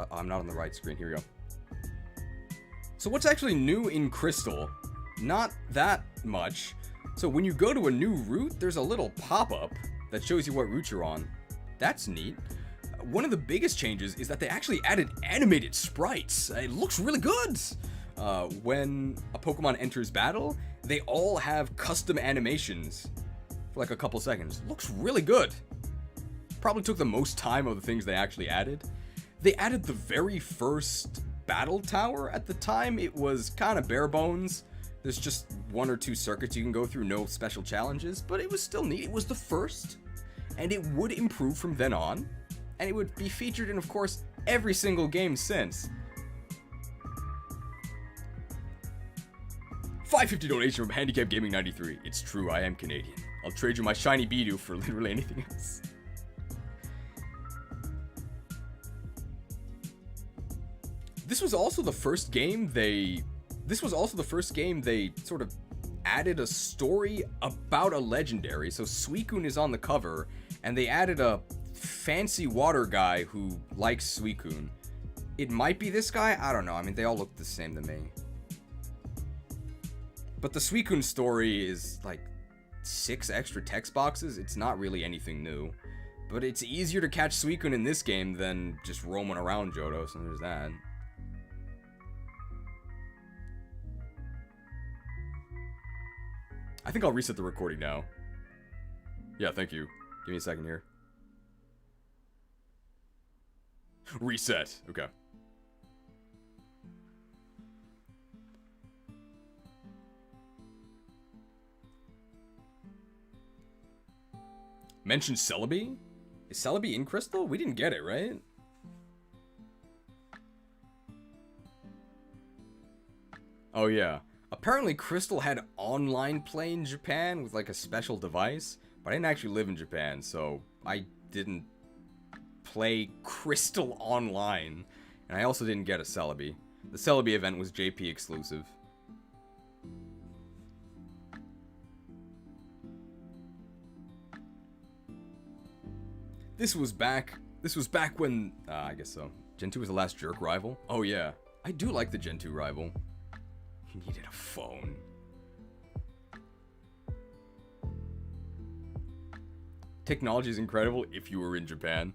I'm not on the right screen. Here we go. So what's actually new in Crystal? Not that much. So when you go to a new route, there's a little pop-up that shows you what route you're on. That's neat. One of the biggest changes is that they actually added animated sprites. It looks really good. When a Pokemon enters battle, they all have custom animations for like a couple seconds. Looks really good. Probably took the most time of the things they actually added. They added the very first battle tower. At the time, it was kind of bare bones. There's just 1 or 2 circuits you can go through, no special challenges, but it was still neat. It was the first, and it would improve from then on, and it would be featured in, of course, every single game since. 550 donation from Handicap Gaming 93. It's true, I am Canadian. I'll trade you my shiny Bidoof for literally anything else. This was also the first game they sort of added a story about a legendary. So Suicune is on the cover, and they added a fancy water guy who likes Suicune. It might be this guy, I don't know. I mean, they all look the same to me. But the Suicune story is like 6 extra text boxes. It's not really anything new. But it's easier to catch Suicune in this game than just roaming around Johto, so there's that. I think I'll reset the recording now. Yeah, thank you. Give me a second here. Reset. Okay. Mention Celebi? Is Celebi in Crystal? We didn't get it, right? Oh, yeah. Apparently, Crystal had online play in Japan with like a special device, but I didn't actually live in Japan, so I didn't play Crystal online, and I also didn't get a Celebi. The Celebi event was JP exclusive. This was back when, I guess so. Gen 2 was the last jerk rival. Oh yeah, I do like the Gen 2 rival. He needed a phone. Technology is incredible if you were in Japan.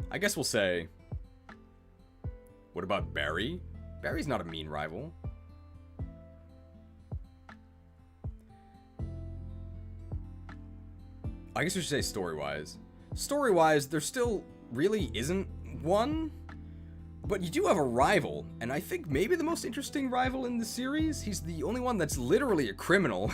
I guess we'll say... What about Barry? Barry's not a mean rival. I guess we should say story-wise. Story-wise, there still really isn't one. But you do have a rival, and I think maybe the most interesting rival in the series. He's the only one that's literally a criminal.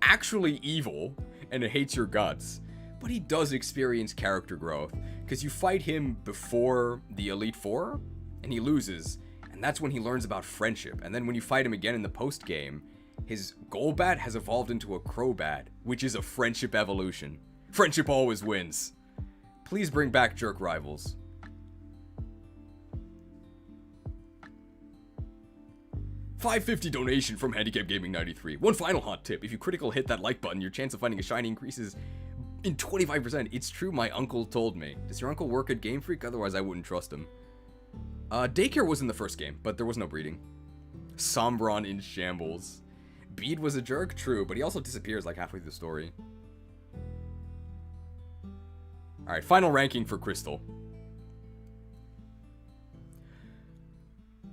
Actually evil, and hates your guts. But he does experience character growth, because you fight him before the Elite Four, and he loses, and that's when he learns about friendship. And then when you fight him again in the post-game, his Golbat has evolved into a Crobat, which is a friendship evolution. Friendship always wins. Please bring back jerk rivals. $5.50 donation from Handicap Gaming 93. One final hot tip. If you critical hit that like button, your chance of finding a shiny increases in 25%. It's true, my uncle told me. Does your uncle work at Game Freak? Otherwise, I wouldn't trust him. Daycare was in the first game, but there was no breeding. Sombron in shambles. Bede was a jerk, true, but he also disappears like halfway through the story. Alright, final ranking for Crystal.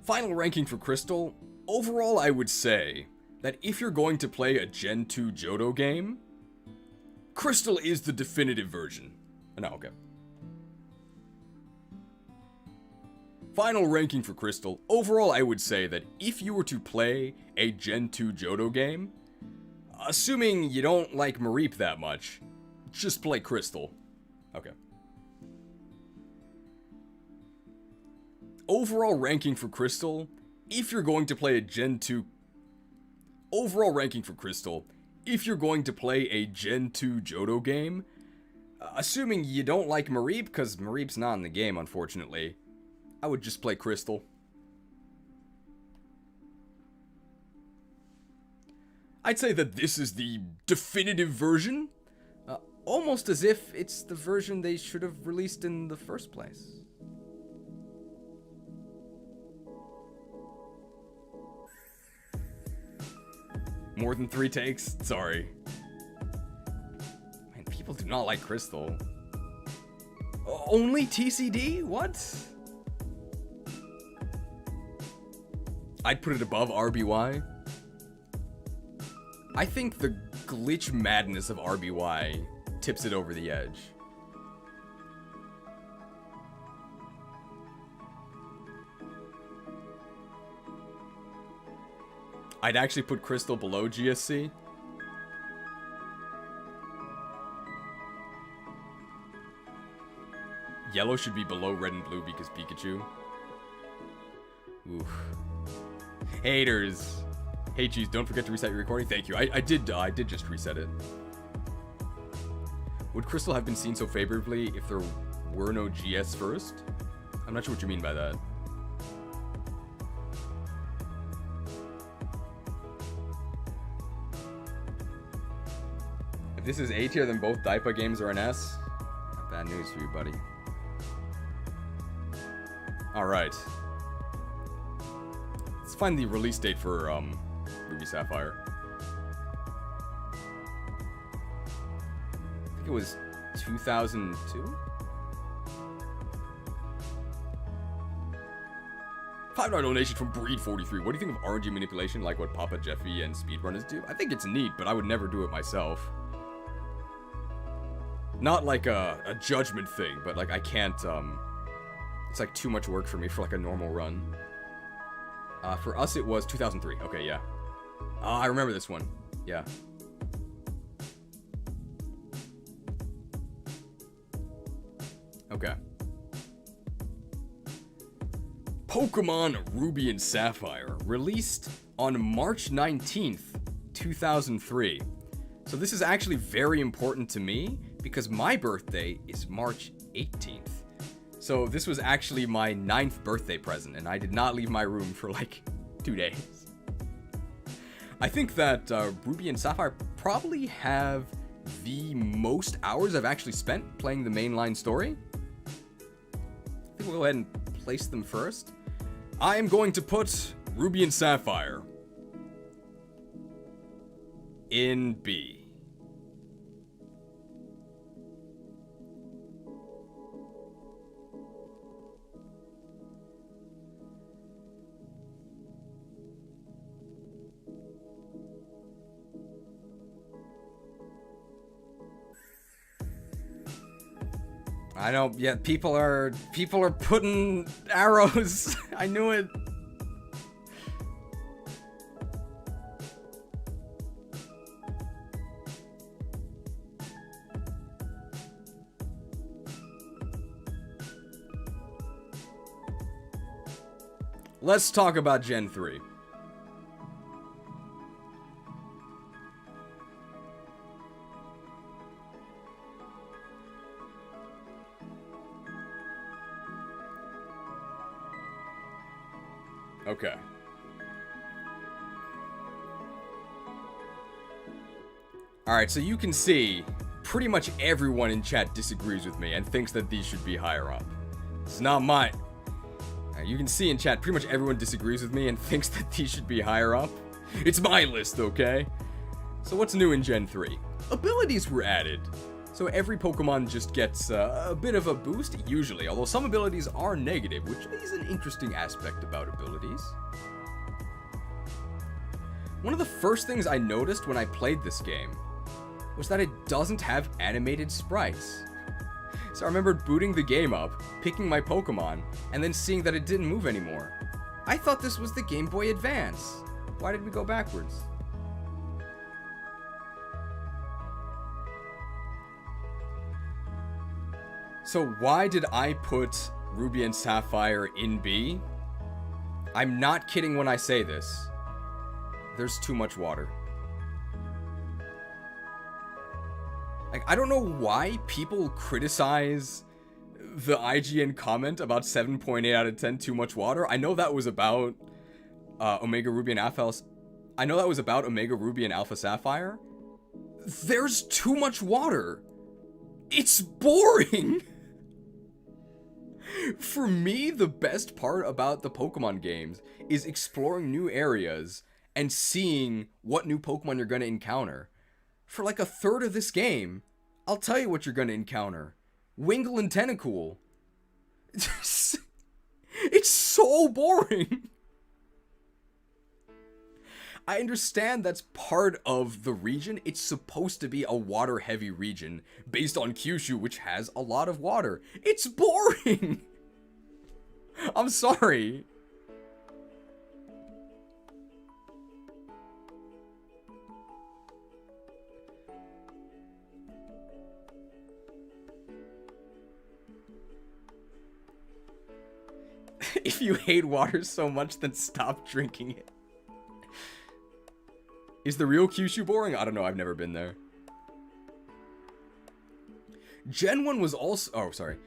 Final ranking for Crystal. Overall, I would say that if you're going to play a Gen 2 Johto game, Crystal is the definitive version. No, okay. Final ranking for Crystal. Overall, I would say that if you were to play a Gen 2 Johto game, assuming you don't like Mareep that much, just play Crystal. Okay. Overall ranking for Crystal, if you're going to play a Gen 2... Overall ranking for Crystal, if you're going to play a Gen 2 Johto game, assuming you don't like Mareep, because Mareep's not in the game, unfortunately, I would just play Crystal. I'd say that this is the definitive version, almost as if it's the version they should have released in the first place. More than 3 takes? Sorry. Man, people do not like Crystal. Only TCD? What? I'd put it above RBY. I think the glitch madness of RBY tips it over the edge. I'd actually put Crystal below GSC. Yellow should be below red and blue because Pikachu. Oof. Haters. Hey, Cheese, don't forget to reset your recording. Thank you. I did just reset it. Would Crystal have been seen so favorably if there were no GS first? I'm not sure what you mean by that. If this is A tier, then both Daipa games are an S. Not bad news for you, buddy. Alright. Let's find the release date for Ruby Sapphire. I think it was 2002? $5 donation from Breed43. What do you think of RNG manipulation, like what Papa Jeffy and speedrunners do? I think it's neat, but I would never do it myself. Not like a judgment thing, but like I can't, it's like too much work for me for like a normal run. For us it was 2003. Okay, yeah. I remember this one. Yeah. Okay. Pokemon Ruby and Sapphire, released on March 19th, 2003. So this is actually very important to me because my birthday is March 18th. So this was actually my 9th birthday present, and I did not leave my room for like 2 days. I think that Ruby and Sapphire probably have the most hours I've actually spent playing the mainline story. I think we'll go ahead and place them first. I am going to put Ruby and Sapphire in B. I know, yeah, people are putting arrows. I knew it. Let's talk about Gen 3. Okay. Alright, so you can see pretty much everyone in chat disagrees with me and thinks that these should be higher up. It's not mine. You can see in chat pretty much everyone disagrees with me and thinks that these should be higher up. It's my list, okay? So what's new in Gen 3? Abilities were added. So every Pokemon just gets a bit of a boost, usually, although some abilities are negative, which is an interesting aspect about abilities. One of the first things I noticed when I played this game was that it doesn't have animated sprites. So I remembered booting the game up, picking my Pokemon, and then seeing that it didn't move anymore. I thought this was the Game Boy Advance. Why did we go backwards? So why did I put Ruby and Sapphire in B? I'm not kidding when I say this. There's too much water. Like, I don't know why people criticize the IGN comment about 7.8 out of 10 too much water. I know that was about Omega Ruby and Alpha. I know that was about Omega Ruby and Alpha Sapphire. There's too much water. It's boring. For me, the best part about the Pokemon games is exploring new areas and seeing what new Pokemon you're going to encounter. For like a third of this game, I'll tell you what you're going to encounter. Wingull and Tentacool. It's so boring. I understand that's part of the region. It's supposed to be a water-heavy region based on Kyushu, which has a lot of water. It's boring. I'm sorry. If you hate water so much, then stop drinking it. Is the real Kyushu boring? I don't know, I've never been there. Gen 1 was also... Oh, sorry.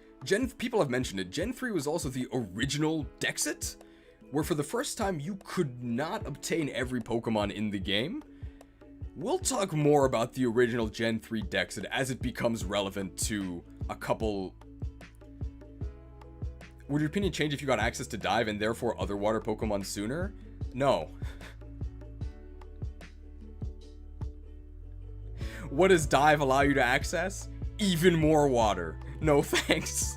People have mentioned it. Gen 3 was also the original Dexit, where for the first time you could not obtain every Pokemon in the game. We'll talk more about the original Gen 3 Dexit as it becomes relevant to a couple... Would your opinion change if you got access to Dive and therefore other water Pokemon sooner? No. What does Dive allow you to access? Even more water. No thanks.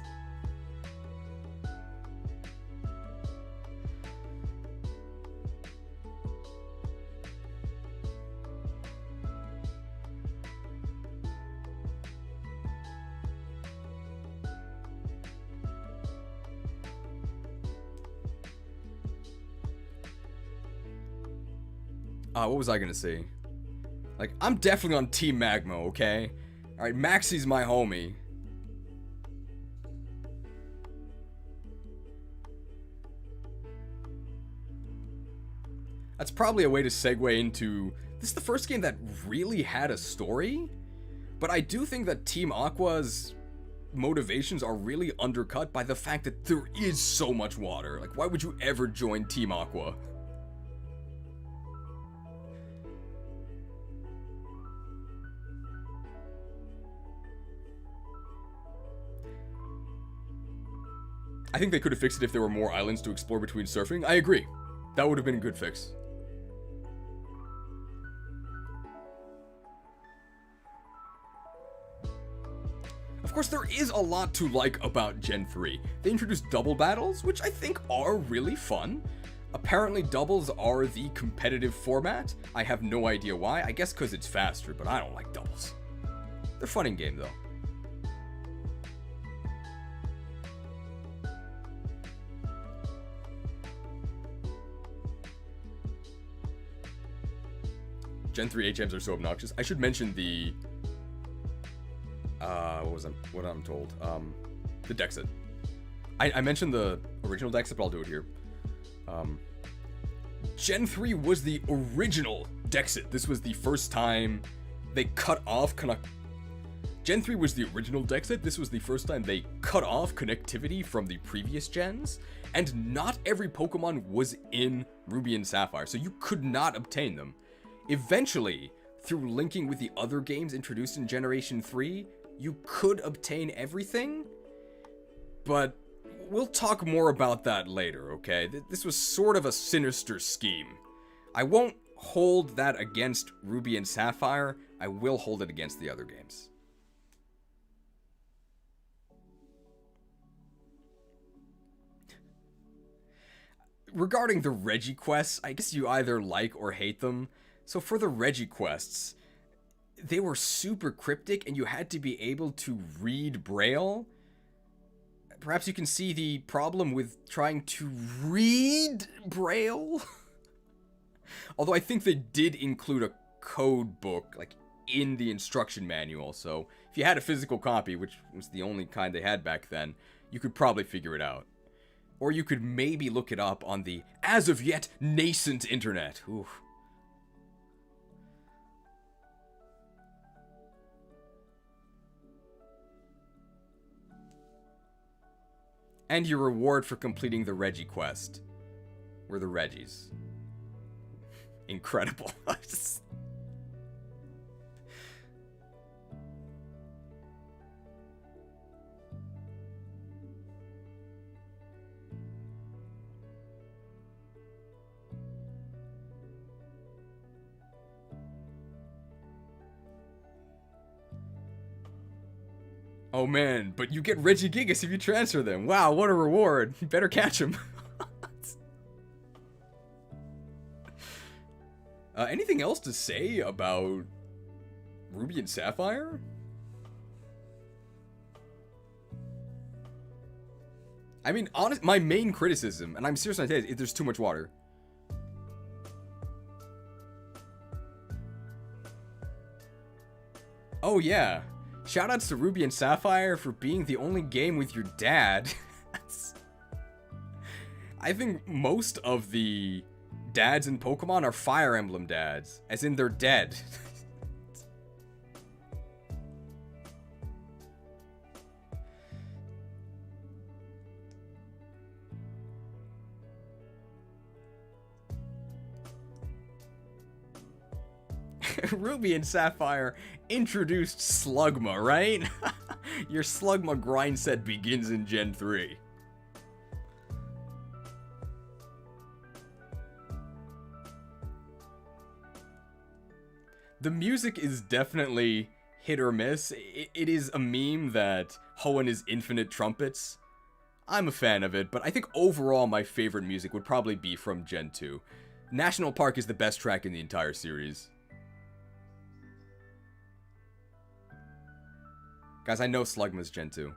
What was I gonna say? Like, I'm definitely on Team Magma, okay? Alright, Maxie's my homie. That's probably a way to segue into... This is the first game that really had a story, but I do think that Team Aqua's motivations are really undercut by the fact that there is so much water. Like, why would you ever join Team Aqua? I think they could have fixed it if there were more islands to explore between surfing. I agree. That would have been a good fix. Of course, there is a lot to like about Gen 3. They introduced double battles, which I think are really fun. Apparently, doubles are the competitive format. I have no idea why. I guess because it's faster, but I don't like doubles. They're fun in game, though. Gen 3 HMs are so obnoxious. I should mention the... what I'm told? The Dexit. I mentioned the original Dexit, but I'll do it here. Gen 3 was the original Dexit. This was the first time they cut off Gen 3 was the original Dexit. This was the first time they cut off connectivity from the previous gens. And not every Pokemon was in Ruby and Sapphire, so you could not obtain them. Eventually, through linking with the other games introduced in Generation 3, you could obtain everything, but we'll talk more about that later, okay? This was sort of a sinister scheme. I won't hold that against Ruby and Sapphire, I will hold it against the other games. Regarding the Regi quests, I guess you either like or hate them. So for the Regi quests, they were super cryptic and you had to be able to read Braille. Perhaps you can see the problem with trying to read Braille. Although I think they did include a code book, like, in the instruction manual. So if you had a physical copy, which was the only kind they had back then, you could probably figure it out. Or you could maybe look it up on the, as of yet, nascent internet. Oof. And your reward for completing the Regi quest were the Regis. Incredible. Oh man, but you get Regigigas if you transfer them. Wow, what a reward. You better catch them. Anything else to say about Ruby and Sapphire? I mean, my main criticism, and I'm serious when I say it, is there's too much water. Oh yeah. Shoutouts to Ruby and Sapphire for being the only game with your dad. I think most of the dads in Pokemon are Fire Emblem dads, as in they're dead. Ruby and Sapphire introduced Slugma, right? Your Slugma grind set begins in Gen 3. The music is definitely hit or miss. It is a meme that Hoenn is infinite trumpets. I'm a fan of it, but I think overall my favorite music would probably be from Gen 2. National Park is the best track in the entire series. Guys, I know Slugma's Gen 2.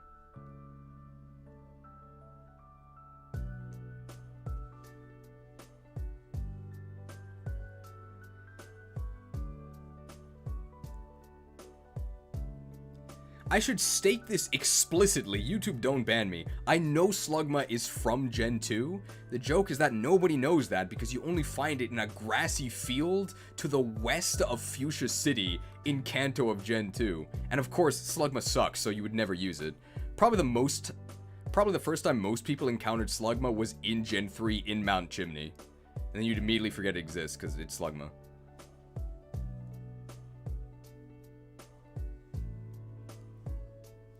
I should state this explicitly. YouTube, don't ban me. I know Slugma is from Gen 2. The joke is that nobody knows that because you only find it in a grassy field to the west of Fuchsia City in Kanto of Gen 2. And of course, Slugma sucks, so you would never use it. Probably the first time most people encountered Slugma was in Gen 3 in Mount Chimney. And then you'd immediately forget it exists because it's Slugma.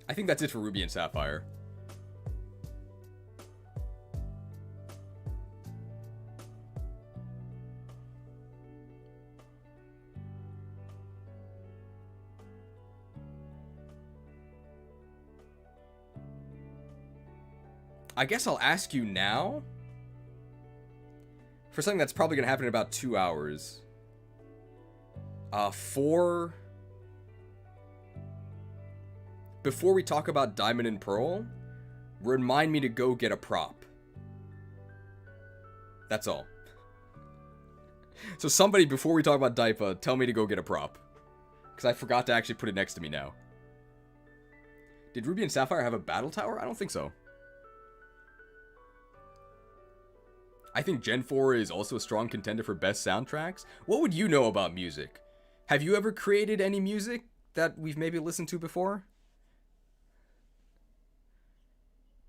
I think that's it for Ruby and Sapphire. I guess I'll ask you now for something that's probably going to happen in about 2 hours. Before we talk about Diamond and Pearl, remind me to go get a prop. That's all. So somebody, before we talk about Daipa, tell me to go get a prop. Because I forgot to actually put it next to me now. Did Ruby and Sapphire have a battle tower? I don't think so. I think Gen 4 is also a strong contender for best soundtracks. What would you know about music? Have you ever created any music that we've maybe listened to before?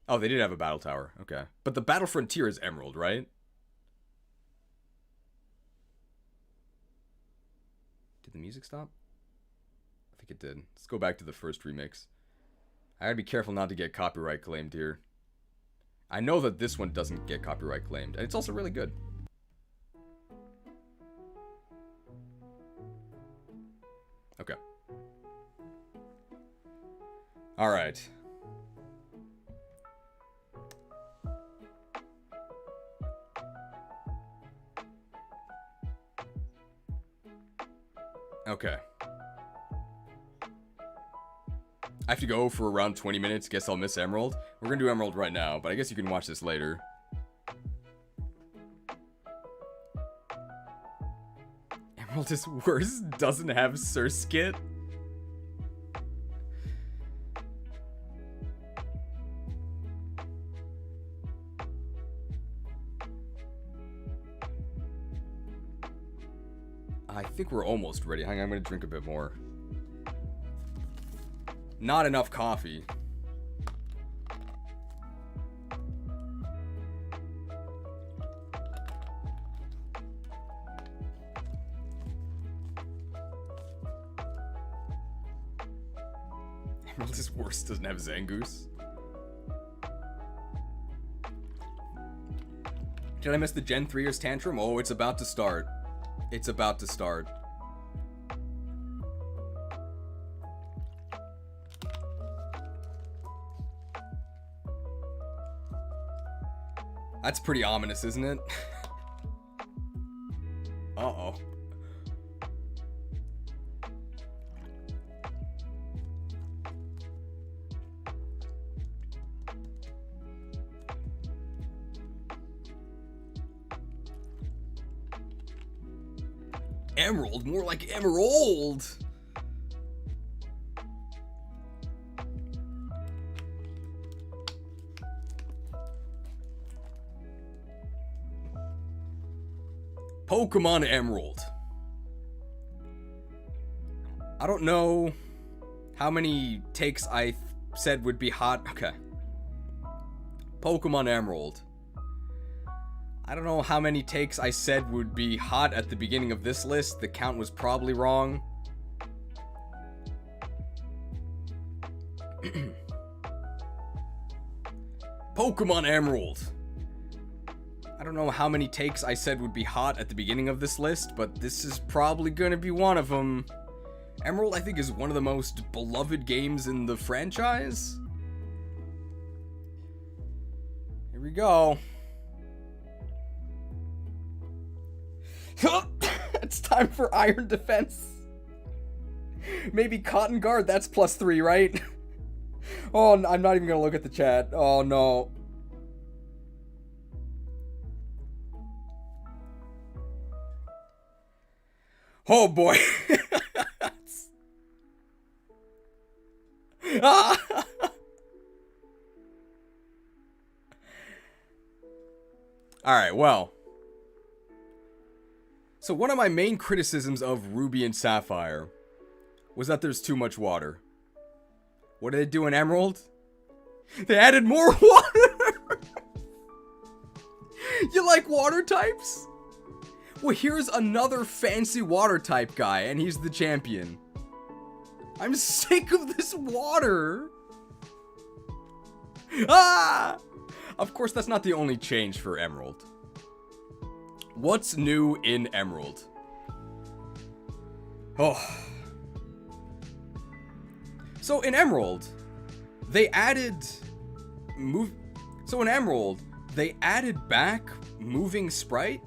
Oh, they did have a battle tower. Okay. But the Battle Frontier is Emerald, right? Did the music stop? I think it did. Let's go back to the first remix. I gotta be careful not to get copyright claimed here. I know that this one doesn't get copyright claimed, and it's also really good. Okay. Alright. Okay. I have to go for around 20 minutes. Guess I'll miss Emerald. We're gonna do Emerald right now, but I guess you can watch this later. Emerald is worse. Doesn't have Surskit. I think we're almost ready. Hang on, I'm gonna drink a bit more. Not enough coffee. Emerald is worse, doesn't have Zangoose. Did I miss the Gen 3ers tantrum? Oh, it's about to start. It's about to start. That's pretty ominous, isn't it? Uh-oh. Emerald, more like Emerald. Pokemon Emerald. I don't know how many takes I said would be hot. Okay. Pokemon Emerald. I don't know how many takes I said would be hot at the beginning of this list. The count was probably wrong. Pokemon Emerald. I don't know how many takes I said would be hot at the beginning of this list, but this is probably gonna be one of them. Emerald, I think, is one of the most beloved games in the franchise. Here we go. It's time for Iron Defense. Maybe Cotton Guard, that's +3, right? Oh, I'm not even gonna look at the chat. Oh, no. Oh, boy. Alright, well. So one of my main criticisms of Ruby and Sapphire was that there's too much water. What did they do in Emerald? They added more water! You like water types? Well, here's another fancy water type guy, and he's the champion. I'm sick of this water! Ah! Of course, that's not the only change for Emerald. What's new in Emerald? Oh. So in Emerald, they added back moving sprite.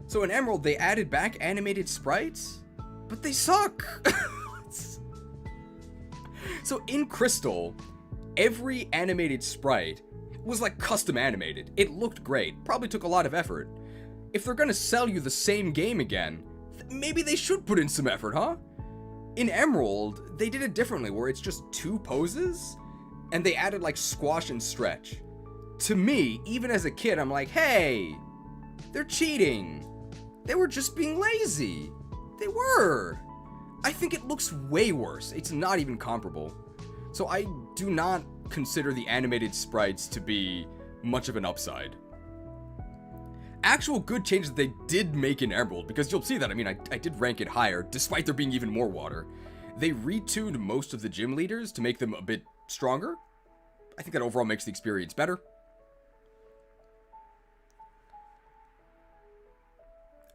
So in Emerald, they added back animated sprites, but they suck. So in Crystal, every animated sprite was like custom animated. It looked great, probably took a lot of effort. If they're gonna sell you the same game again, maybe they should put in some effort, huh? In Emerald, they did it differently, where it's just 2 poses, and they added like squash and stretch. To me, even as a kid, I'm like, hey, they're cheating. They were just being lazy. They were. I think it looks way worse. It's not even comparable. So I do not consider the animated sprites to be much of an upside. Actual good changes they did make in Emerald, because you'll see that, I mean, I did rank it higher, despite there being even more water. They retuned most of the gym leaders to make them a bit stronger. I think that overall makes the experience better.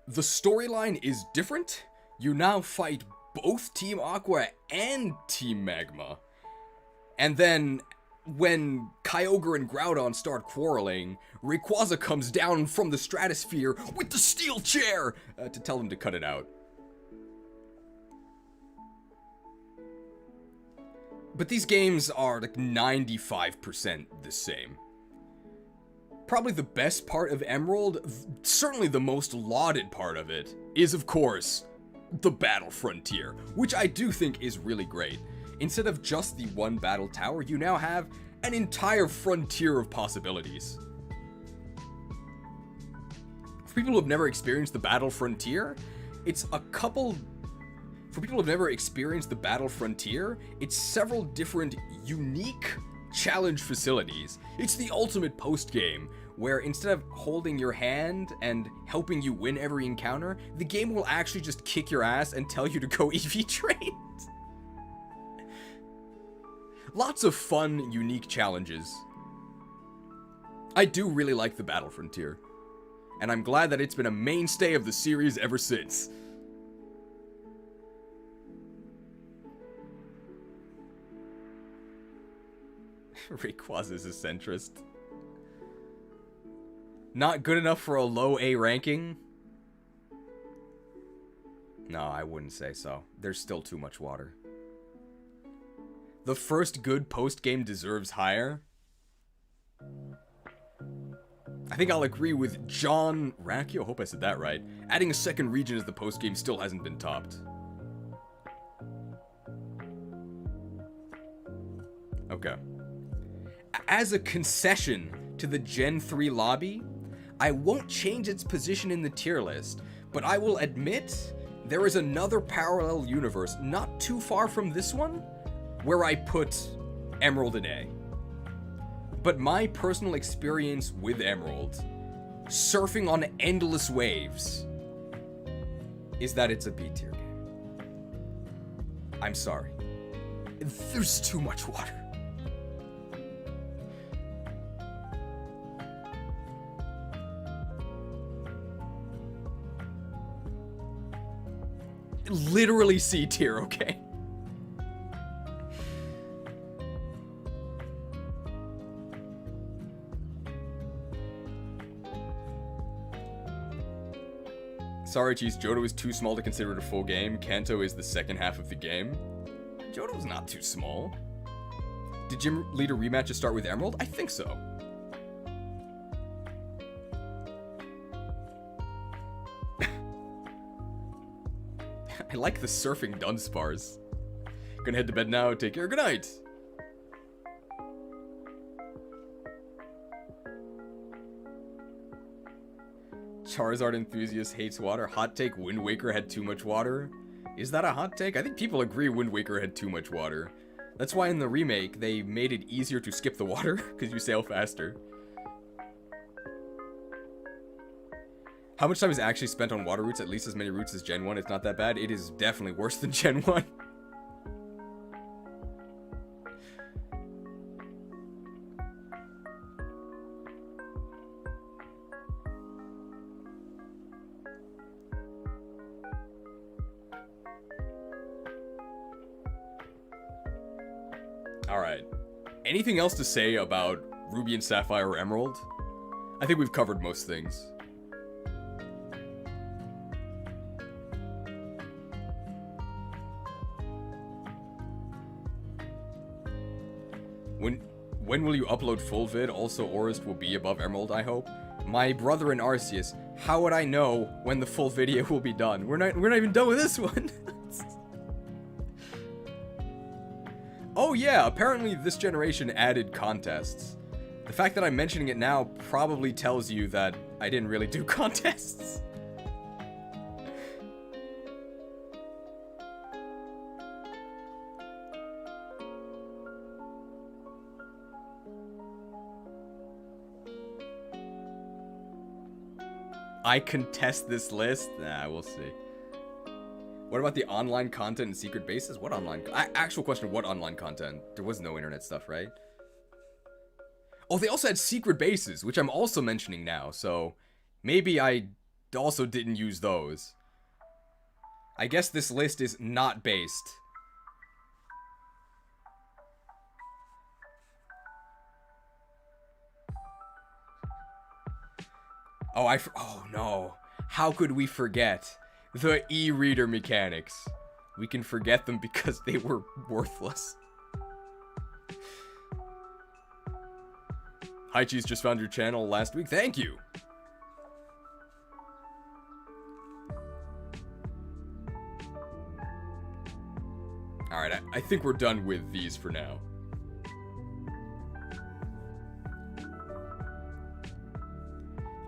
The storyline is different. You now fight both Team Aqua and Team Magma. And then, when Kyogre and Groudon start quarreling, Rayquaza comes down from the stratosphere with the steel chair to tell them to cut it out. But these games are like 95% the same. Probably the best part of Emerald, certainly the most lauded part of it, is of course the Battle Frontier, which I do think is really great. Instead of just the one battle tower, you now have an entire frontier of possibilities. For people who have never experienced the Battle Frontier, it's several different unique challenge facilities. It's the ultimate post-game, where instead of holding your hand and helping you win every encounter, the game will actually just kick your ass and tell you to go Eevee train. Lots of fun, unique challenges. I do really like the Battle Frontier, and I'm glad that it's been a mainstay of the series ever since. Rayquaza's a centrist. Not good enough for a low A ranking? No, I wouldn't say so. There's still too much water. The first good post-game deserves higher. I think I'll agree with John Racchio, I hope I said that right. Adding a second region as the post-game still hasn't been topped. Okay. As a concession to the Gen 3 lobby, I won't change its position in the tier list, But I will admit, there is another parallel universe not too far from this one where I put Emerald in A. But my personal experience with Emerald, surfing on endless waves, is that it's a B tier game. I'm sorry. There's too much water. Literally C tier, okay? Sorry, Cheese, Johto is too small to consider it a full game. Kanto is the second half of the game. Johto's not too small. Did Gym Leader rematches start with Emerald? I think so. I like the surfing Dunsparce. Gonna head to bed now. Take care. Good night. Charizard enthusiast hates water. Hot take, Wind Waker had too much water. Is that a hot take? I think people agree Wind Waker had too much water. That's why in the remake, they made it easier to skip the water, because you sail faster. How much time is actually spent on water routes? At least as many routes as Gen 1. It's not that bad. It is definitely worse than Gen 1. Alright. Anything else to say about Ruby and Sapphire or Emerald? I think we've covered most things. When will you upload full vid? Also, Orist will be above Emerald, I hope. My brother and Arceus, how would I know when the full video will be done? We're not even done with this one. Oh yeah, apparently this generation added contests. The fact that I'm mentioning it now probably tells you that I didn't really do contests. I contest this list? Nah, we'll see. What about the online content and secret bases? What online? Actual question, what online content? There was no internet stuff, right? Oh, they also had secret bases, which I'm also mentioning now, so maybe I also didn't use those. I guess this list is not based. Oh no. How could we forget the e-reader mechanics? We can forget them because they were worthless. Hi Cheese, just found your channel last week. Thank you. Alright, I think we're done with these for now.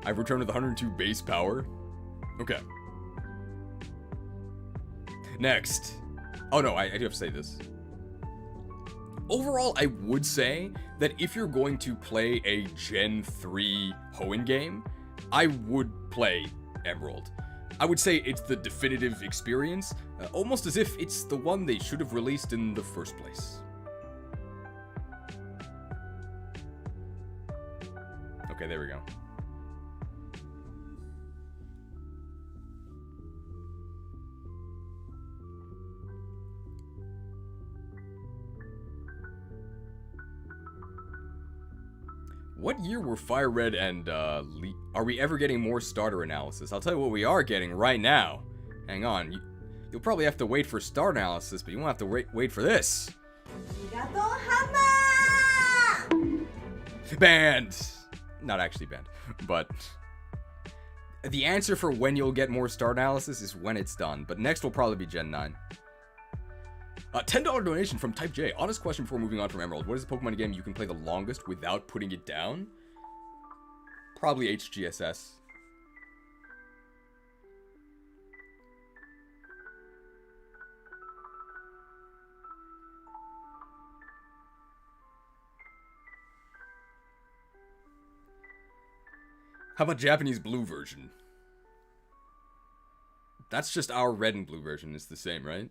I've returned to the 102 base power. Okay. Next. Oh no, I do have to say this. Overall, I would say that if you're going to play a Gen 3 Hoenn game, I would play Emerald. I would say it's the definitive experience, almost as if it's the one they should have released in the first place. Okay, there we go. What year were FireRed and are we ever getting more starter analysis? I'll tell you what we are getting right now. Hang on, you'll probably have to wait for star analysis, but you won't have to wait for this. Banned! Not actually banned, but the answer for when you'll get more star analysis is when it's done, but next will probably be Gen 9. $10 donation from Type J. Honest question before moving on from Emerald. What is the Pokemon game you can play the longest without putting it down? Probably HGSS. How about Japanese blue version? That's just our red and blue version. It's the same, right?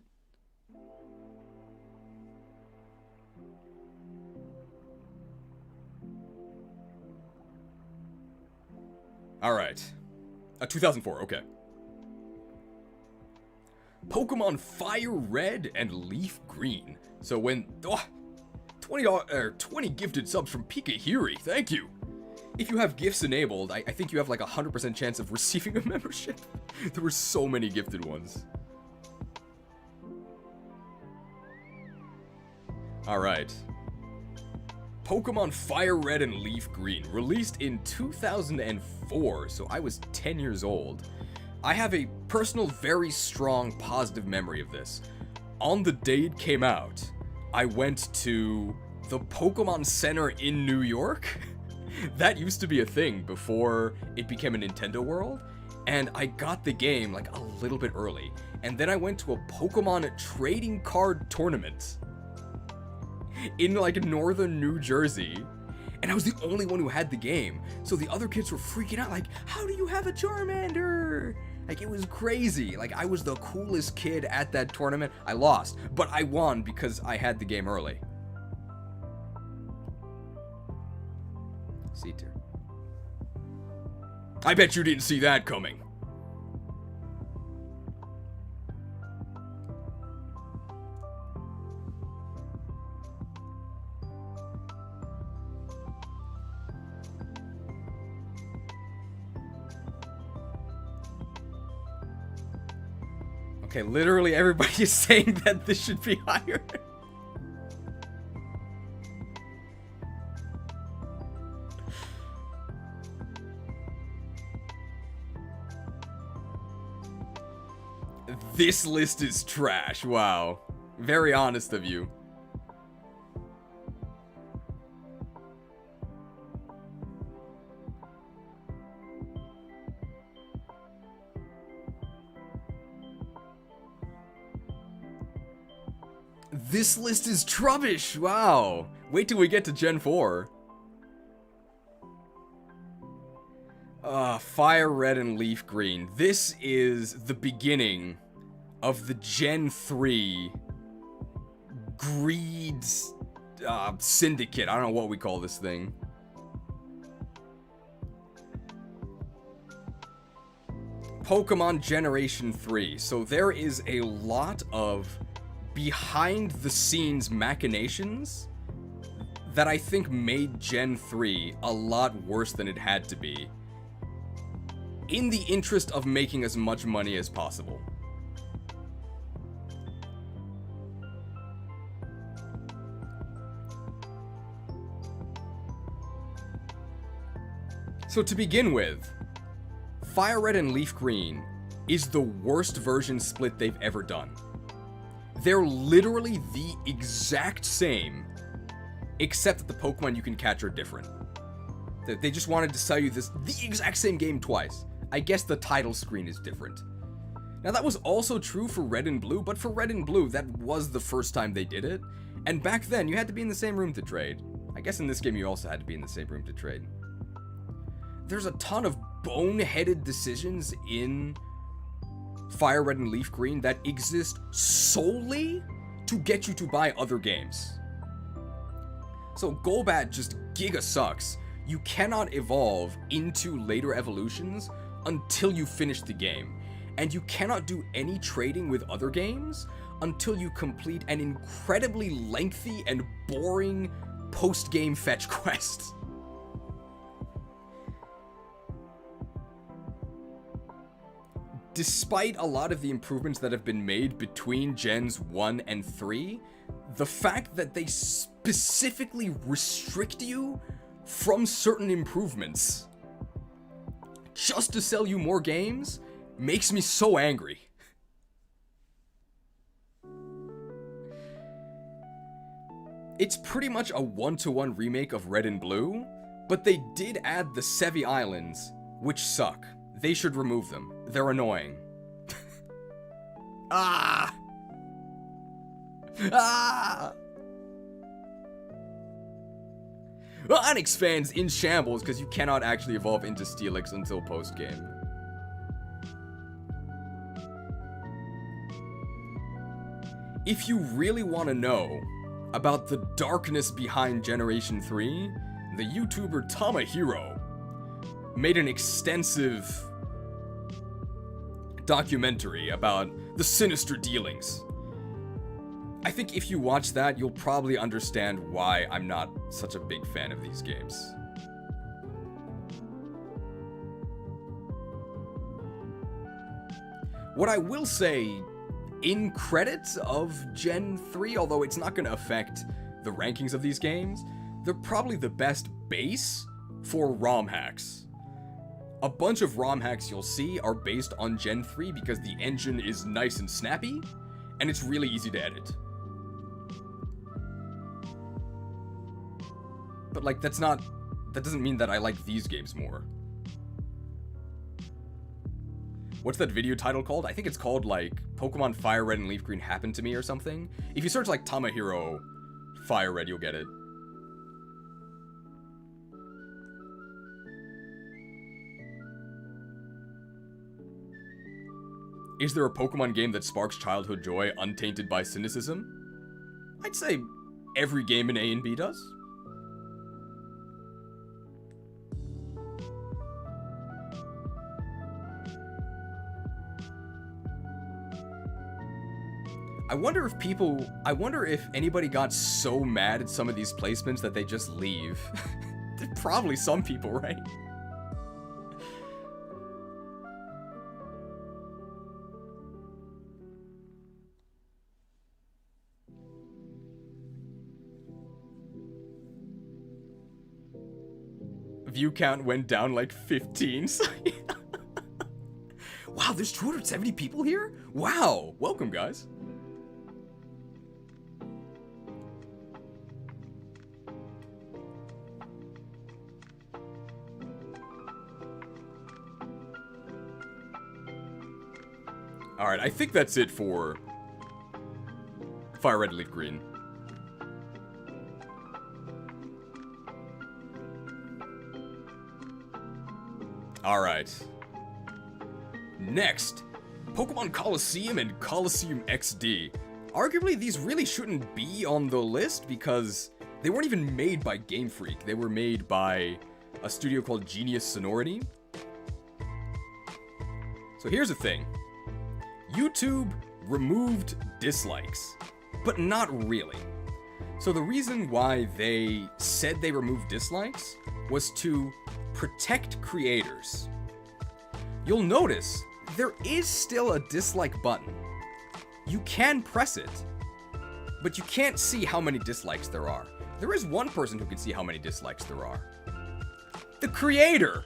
Alright. 2004, okay. Pokemon FireRed and LeafGreen. So when... 20 gifted subs from Pikahiri, thank you! If you have gifts enabled, I think you have like a 100% chance of receiving a membership. There were so many gifted ones. Alright. Pokemon FireRed and LeafGreen, released in 2004, so I was 10 years old. I have a personal, very strong, positive memory of this. On the day it came out, I went to the Pokemon Center in New York. That used to be a thing before it became a Nintendo World, and I got the game like a little bit early. And then I went to a Pokemon trading card tournament in like northern New Jersey, and I was the only one who had the game. So the other kids were freaking out like, how do you have a Charmander? Like, it was crazy. Like, I was the coolest kid at that tournament. I lost, but I won because I had the game early. C tier. I bet you didn't see that coming. Okay, literally everybody is saying that this should be higher. This list is trash. Wow. Very honest of you. This list is trubbish. Wow. Wait till we get to Gen 4. FireRed and LeafGreen. This is the beginning of the Gen 3 greed syndicate. I don't know what we call this thing. Pokemon Generation 3. So there is a lot of behind the scenes machinations that I think made Gen 3 a lot worse than it had to be, in the interest of making as much money as possible. So to begin with, FireRed and LeafGreen is the worst version split they've ever done. They're literally the exact same, except that the Pokemon you can catch are different. They just wanted to sell you the exact same game twice. I guess the title screen is different. Now that was also true for Red and Blue, but for Red and Blue, that was the first time they did it. And back then, you had to be in the same room to trade. I guess in this game you also had to be in the same room to trade. There's a ton of boneheaded decisions in FireRed and LeafGreen that exist solely to get you to buy other games. So Golbat just giga sucks. You cannot evolve into later evolutions until you finish the game. And you cannot do any trading with other games until you complete an incredibly lengthy and boring post-game fetch quest. Despite a lot of the improvements that have been made between Gens 1 and 3, the fact that they specifically restrict you from certain improvements just to sell you more games makes me so angry. It's pretty much a one-to-one remake of Red and Blue, but they did add the Sevi Islands, which suck. They should remove them. They're annoying. Ah! Onyx fans in shambles because you cannot actually evolve into Steelix until post-game. If you really want to know about the darkness behind Generation 3, the YouTuber Tamahiro made an extensive documentary about the sinister dealings. I think if you watch that, you'll probably understand why I'm not such a big fan of these games. What I will say, in credits of Gen 3, although it's not going to affect the rankings of these games, they're probably the best base for ROM hacks. A bunch of ROM hacks you'll see are based on Gen 3 because the engine is nice and snappy, and it's really easy to edit. But, like, that doesn't mean that I like these games more. What's that video title called? I think it's called, like, Pokemon FireRed and LeafGreen Happened to Me or something. If you search, like, Tamahiro FireRed, you'll get it. Is there a Pokemon game that sparks childhood joy untainted by cynicism? I'd say every game in A and B does. I wonder if anybody got so mad at some of these placements that they just leave. Probably some people, right? View count went down like 15. Wow, there's 270 people here? Wow, welcome guys. Alright, I think that's it for FireRed and LeafGreen. Alright. Next, Pokemon Colosseum and Colosseum XD. Arguably, these really shouldn't be on the list because they weren't even made by Game Freak. They were made by a studio called Genius Sonority. So here's the thing. YouTube removed dislikes, but not really. So the reason why they said they removed dislikes was to protect creators. You'll notice there is still a dislike button. You can press it, but you can't see how many dislikes there are. There is one person who can see how many dislikes there are. The creator!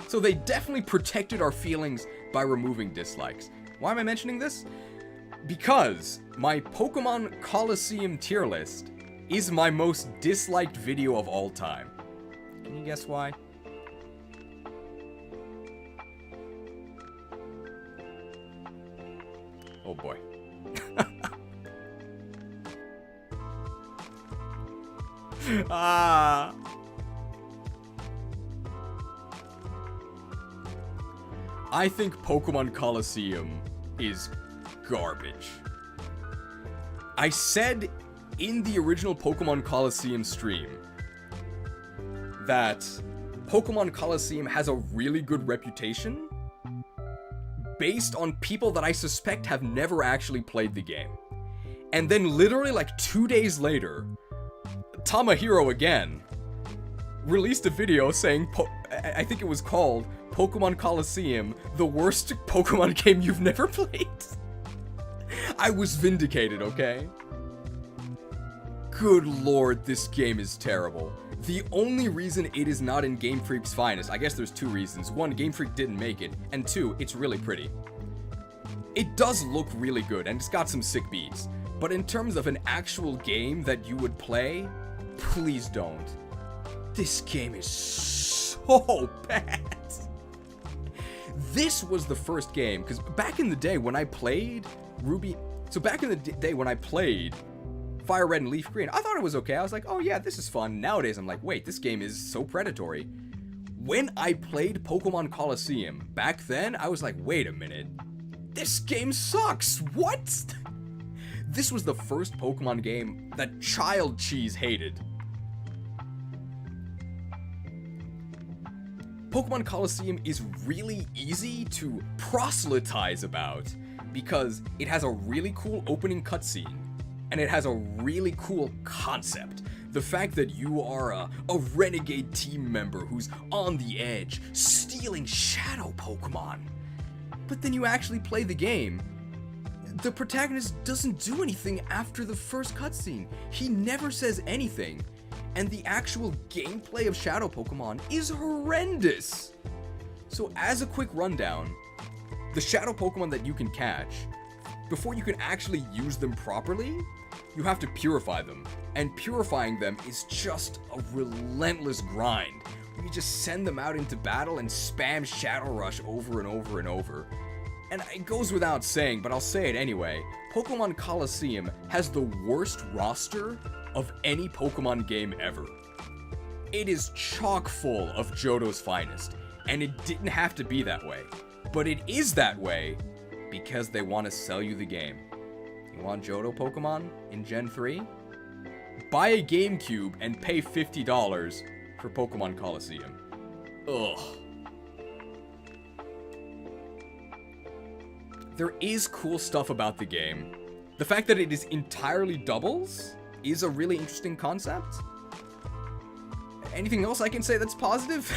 So they definitely protected our feelings by removing dislikes. Why am I mentioning this? Because my Pokemon Colosseum tier list is my most disliked video of all time. Can you guess why? Oh boy. Ah. I think Pokemon Colosseum is garbage. I said in the original Pokemon Colosseum stream that Pokemon Colosseum has a really good reputation based on people that I suspect have never actually played the game. And then literally like 2 days later, Tamahiro again released a video saying, I think it was called Pokemon Colosseum, the worst Pokemon game you've never played. I was vindicated, okay? Good lord, this game is terrible. The only reason it is not in Game Freak's finest, I guess there's two reasons. One, Game Freak didn't make it, and two, it's really pretty. It does look really good, and it's got some sick beats. But in terms of an actual game that you would play, please don't. This game is so bad. This was the first game, because back in the day when I played Ruby... So back in the day when I played FireRed and LeafGreen, I thought it was okay. I was like, oh yeah, this is fun. Nowadays, I'm like, wait, this game is so predatory. When I played Pokemon Colosseum, back then, I was like, wait a minute. This game sucks. What? This was the first Pokemon game that Child Cheese hated. Pokemon Colosseum is really easy to proselytize about because it has a really cool opening cutscene and it has a really cool concept. The fact that you are a renegade team member who's on the edge, stealing shadow Pokemon. But then you actually play the game. The protagonist doesn't do anything after the first cutscene. He never says anything. And the actual gameplay of Shadow Pokemon is horrendous. So as a quick rundown, the Shadow Pokemon that you can catch, before you can actually use them properly, you have to purify them. And purifying them is just a relentless grind. You just send them out into battle and spam Shadow Rush over and over and over. And it goes without saying, but I'll say it anyway. Pokemon Colosseum has the worst roster of any Pokemon game ever. It is chock full of Johto's finest, and it didn't have to be that way. But it is that way because they want to sell you the game. You want Johto Pokemon in Gen 3? Buy a GameCube and pay $50 for Pokemon Colosseum. Ugh. There is cool stuff about the game. The fact that it is entirely doubles is a really interesting concept. Anything else I can say that's positive?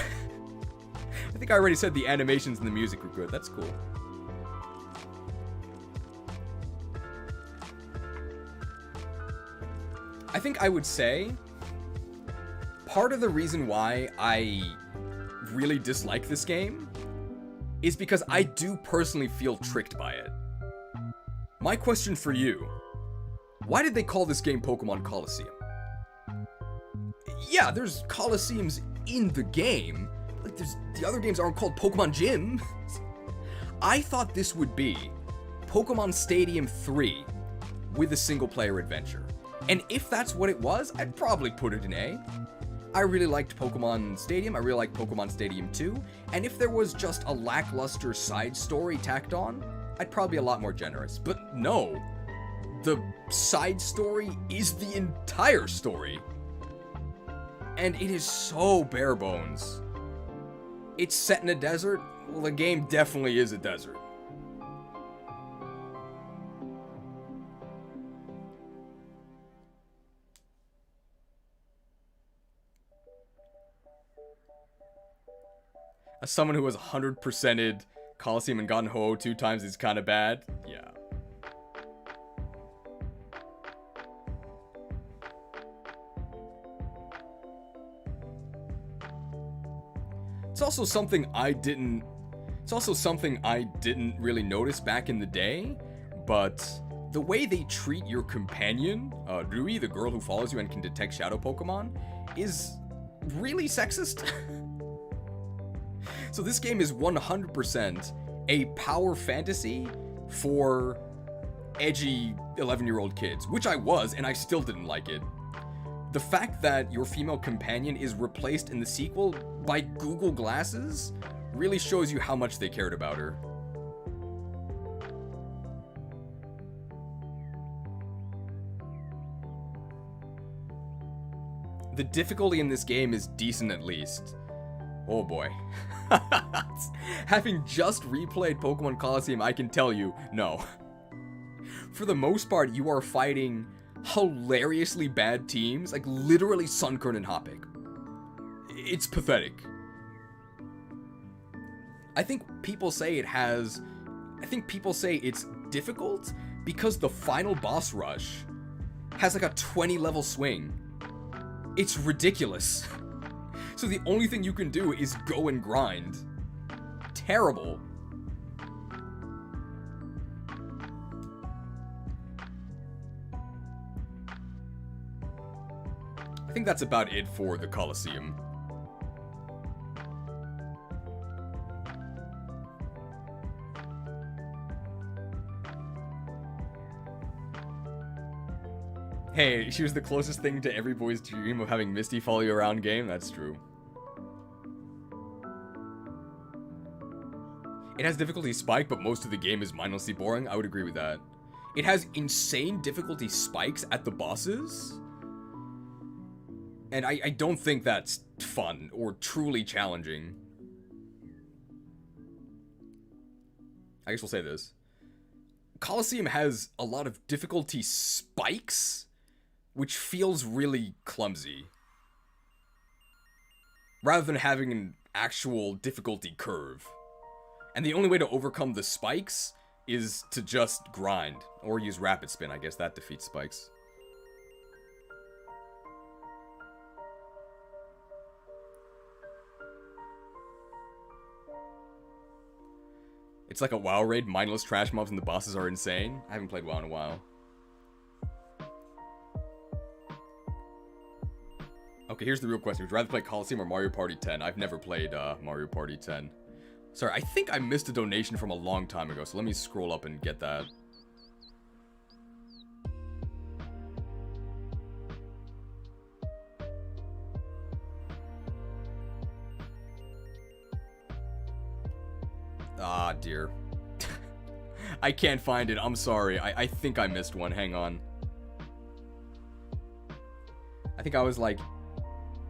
I think I already said the animations and the music were good. That's cool. I think I would say part of the reason why I really dislike this game is because I do personally feel tricked by it. My question for you: why did they call this game Pokemon Colosseum? Yeah, there's Colosseums in the game. Like, the other games aren't called Pokemon Gym. I thought this would be Pokemon Stadium 3 with a single-player adventure. And if that's what it was, I'd probably put it in A. I really liked Pokemon Stadium, I really liked Pokemon Stadium 2, and if there was just a lackluster side story tacked on, I'd probably be a lot more generous. But no, the side story is the entire story. And it is so bare bones. It's set in a desert? Well, the game definitely is a desert. As someone who has 100%ed Colosseum and gotten Ho-Oh 2 times is kind of bad. Yeah. It's also something I didn't really notice back in the day, but the way they treat your companion, Rui, the girl who follows you and can detect shadow Pokemon, is really sexist. So this game is 100% a power fantasy for edgy 11-year-old kids, which I was, and I still didn't like it. The fact that your female companion is replaced in the sequel by Google Glasses really shows you how much they cared about her. The difficulty in this game is decent at least. Oh boy. Having just replayed Pokemon Colosseum, I can tell you, no. For the most part, you are fighting hilariously bad teams, like literally Sunkern and Hoppig. It's pathetic. I think people say it's difficult because the final boss rush has like a 20 level swing. It's ridiculous. So the only thing you can do is go and grind. Terrible. I think that's about it for the Colosseum. Hey, she was the closest thing to every boy's dream of having Misty follow you around game. That's true. It has difficulty spike, but most of the game is mindlessly boring. I would agree with that. It has insane difficulty spikes at the bosses. And I don't think that's fun or truly challenging. I guess we'll say this. Colosseum has a lot of difficulty spikes, which feels really clumsy. Rather than having an actual difficulty curve. And the only way to overcome the spikes is to just grind. Or use rapid spin, I guess that defeats spikes. It's like a WoW raid, mindless trash mobs and the bosses are insane. I haven't played WoW in a while. Okay, here's the real question. Would you rather play Colosseum or Mario Party 10? I've never played Mario Party 10. Sorry, I think I missed a donation from a long time ago, so let me scroll up and get that. Ah, dear. I can't find it. I'm sorry. I think I missed one. Hang on. I think I was, like,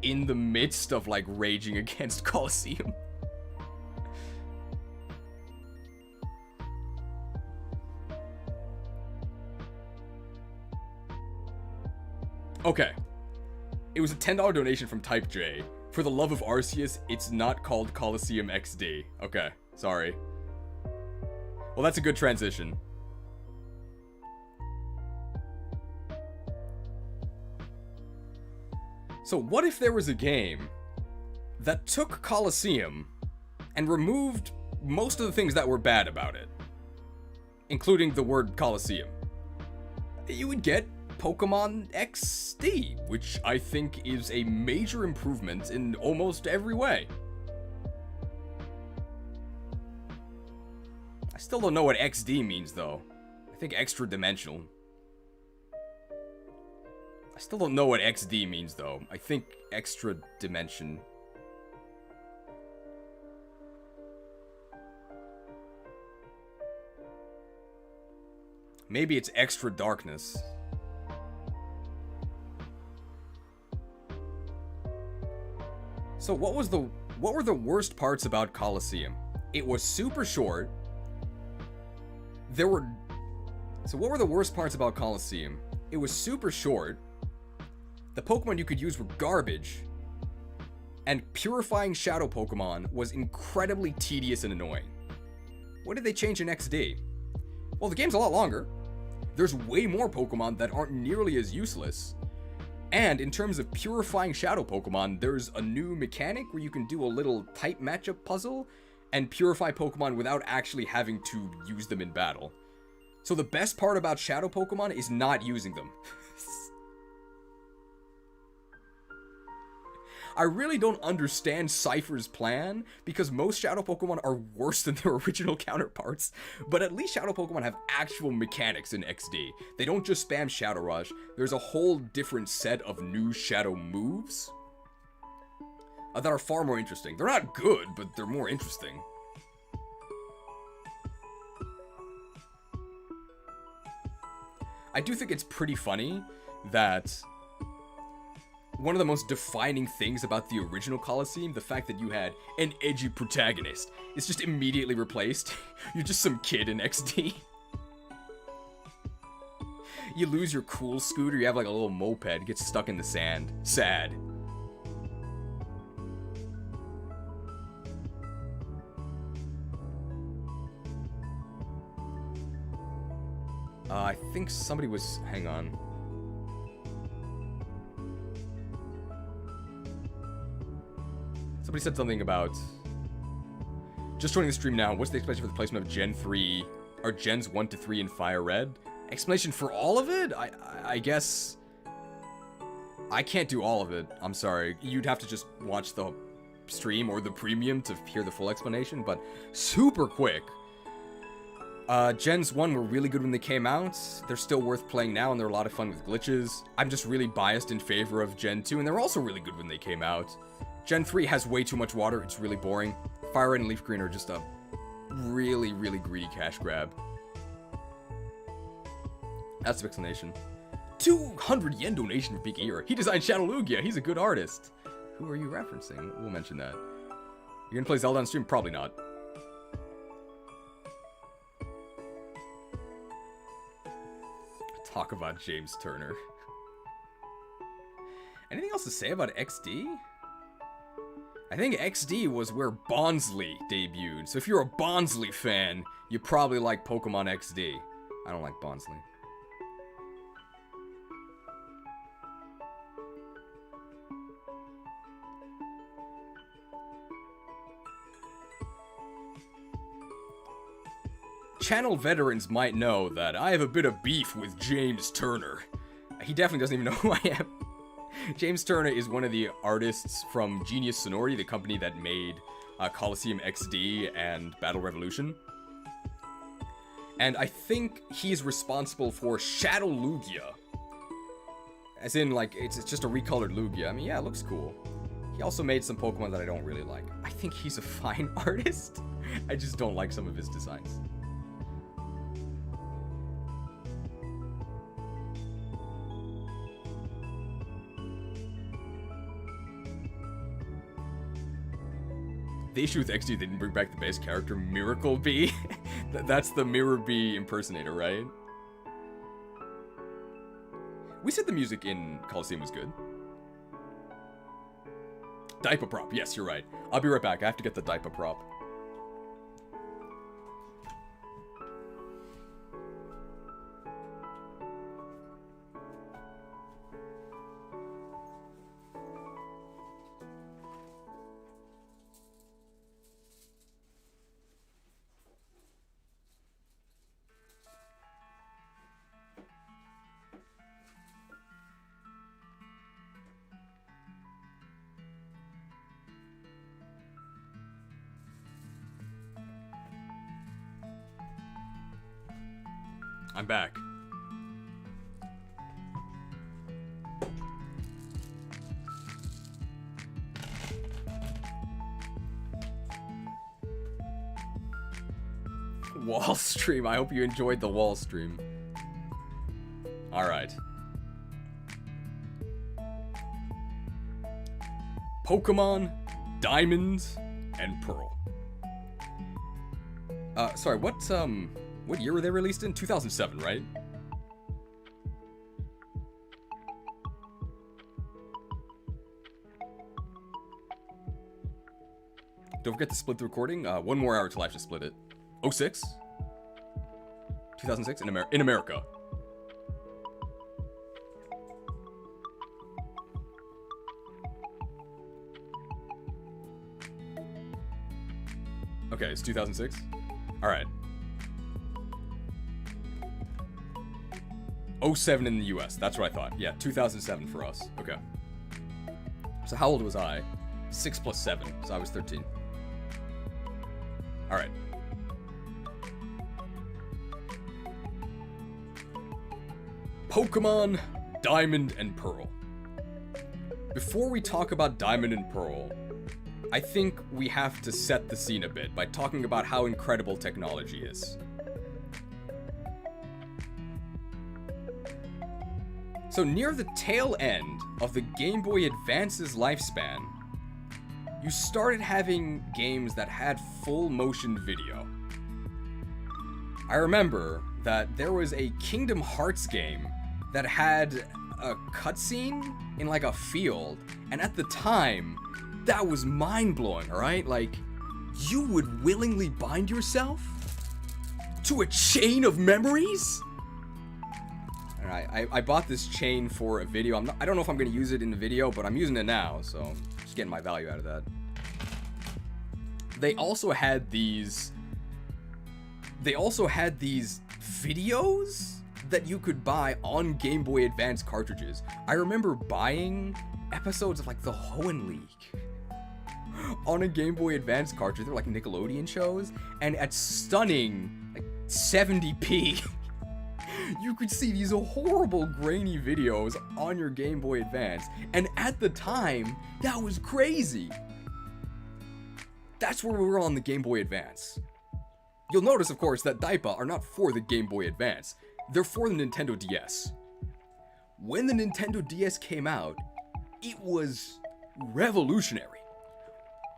in the midst of, like, raging against Colosseum. Okay. It was a $10 donation from Type J. For the love of Arceus, it's not called Colosseum XD. Okay, sorry. Well, that's a good transition. So what if there was a game that took Colosseum and removed most of the things that were bad about it, including the word Colosseum? You would get Pokemon XD, which I think is a major improvement in almost every way. I still don't know what XD means, though. I think extra dimensional. I still don't know what XD means, though. I think extra dimension. Maybe it's extra darkness. So what were the worst parts about Colosseum? It was super short. So what were the worst parts about Colosseum? It was super short. The Pokemon you could use were garbage. And purifying Shadow Pokemon was incredibly tedious and annoying. What did they change in XD? Well, the game's a lot longer. There's way more Pokemon that aren't nearly as useless. And in terms of purifying Shadow Pokemon, there's a new mechanic where you can do a little type matchup puzzle and purify Pokemon without actually having to use them in battle. So the best part about Shadow Pokemon is not using them. I really don't understand Cypher's plan, because most Shadow Pokemon are worse than their original counterparts, but at least Shadow Pokemon have actual mechanics in XD. They don't just spam Shadow Rush, there's a whole different set of new Shadow moves that are far more interesting. They're not good, but they're more interesting. I do think it's pretty funny that one of the most defining things about the original Colosseum, the fact that you had an edgy protagonist, is just immediately replaced. You're just some kid in XD. You lose your cool scooter, you have like a little moped, it gets stuck in the sand. Sad. I think somebody was... hang on. Somebody said something about... just joining the stream now, what's the explanation for the placement of Gen 3... or Gens 1 to 3 in FireRed? Explanation for all of it? I guess... I can't do all of it. I'm sorry. You'd have to just watch the stream or the premium to hear the full explanation, but super quick. Gens 1 were really good when they came out. They're still worth playing now, and they're a lot of fun with glitches. I'm just really biased in favor of Gen 2, and they're also really good when they came out. Gen 3 has way too much water. It's really boring. FireRed and LeafGreen are just a really, really greedy cash grab. That's the explanation. 200 yen donation for Pika Hero. He designed Shadow Lugia. He's a good artist. Who are you referencing? We'll mention that. You're gonna play Zelda on stream? Probably not. Talk about James Turner. Anything else to say about XD? I think XD was where Bonsly debuted. So if you're a Bonsly fan, you probably like Pokemon XD. I don't like Bonsly. Channel veterans might know that I have a bit of beef with James Turner. He definitely doesn't even know who I am. James Turner is one of the artists from Genius Sonority, the company that made Colosseum XD and Battle Revolution. And I think he's responsible for Shadow Lugia. As in, like, it's just a recolored Lugia. I mean, yeah, it looks cool. He also made some Pokemon that I don't really like. I think he's a fine artist. I just don't like some of his designs. The issue with XD, they didn't bring back the base character, Miracle Bee. That's the Mirror Bee impersonator, right? We said the music in Colosseum was good. Diaper prop. Yes, you're right. I'll be right back. I have to get the diaper prop. I'm back. Wall stream. I hope you enjoyed the wall stream. Alright. Pokemon Diamond and Pearl. Sorry, what year were they released in? 2007, right? Don't forget to split the recording. 1 more hour till I have to split it. 06? 2006? In America. Okay, it's 2006? Alright. 07 in the US, that's what I thought. Yeah, 2007 for us. Okay. So how old was I? 6 plus 7, so I was 13. Alright. Pokemon Diamond and Pearl. Before we talk about Diamond and Pearl, I think we have to set the scene a bit by talking about how incredible technology is. So near the tail end of the Game Boy Advance's lifespan, you started having games that had full motion video. I remember that there was a Kingdom Hearts game that had a cutscene in like a field, and at the time, that was mind-blowing, alright? Like, you would willingly bind yourself to a chain of memories? Alright, I bought this chain for a video. I don't know if I'm going to use it in the video, but I'm using it now, so just getting my value out of that. They also had these videos that you could buy on Game Boy Advance cartridges. I remember buying episodes of like the Hoenn League on a Game Boy Advance cartridge. They're like Nickelodeon shows, and at stunning, like 70p. You could see these horrible grainy videos on your Game Boy Advance, and at the time, that was crazy. That's where we were on the Game Boy Advance. You'll notice, of course, that DAIPA are not for the Game Boy Advance. They're for the Nintendo DS. When the Nintendo DS came out, it was revolutionary.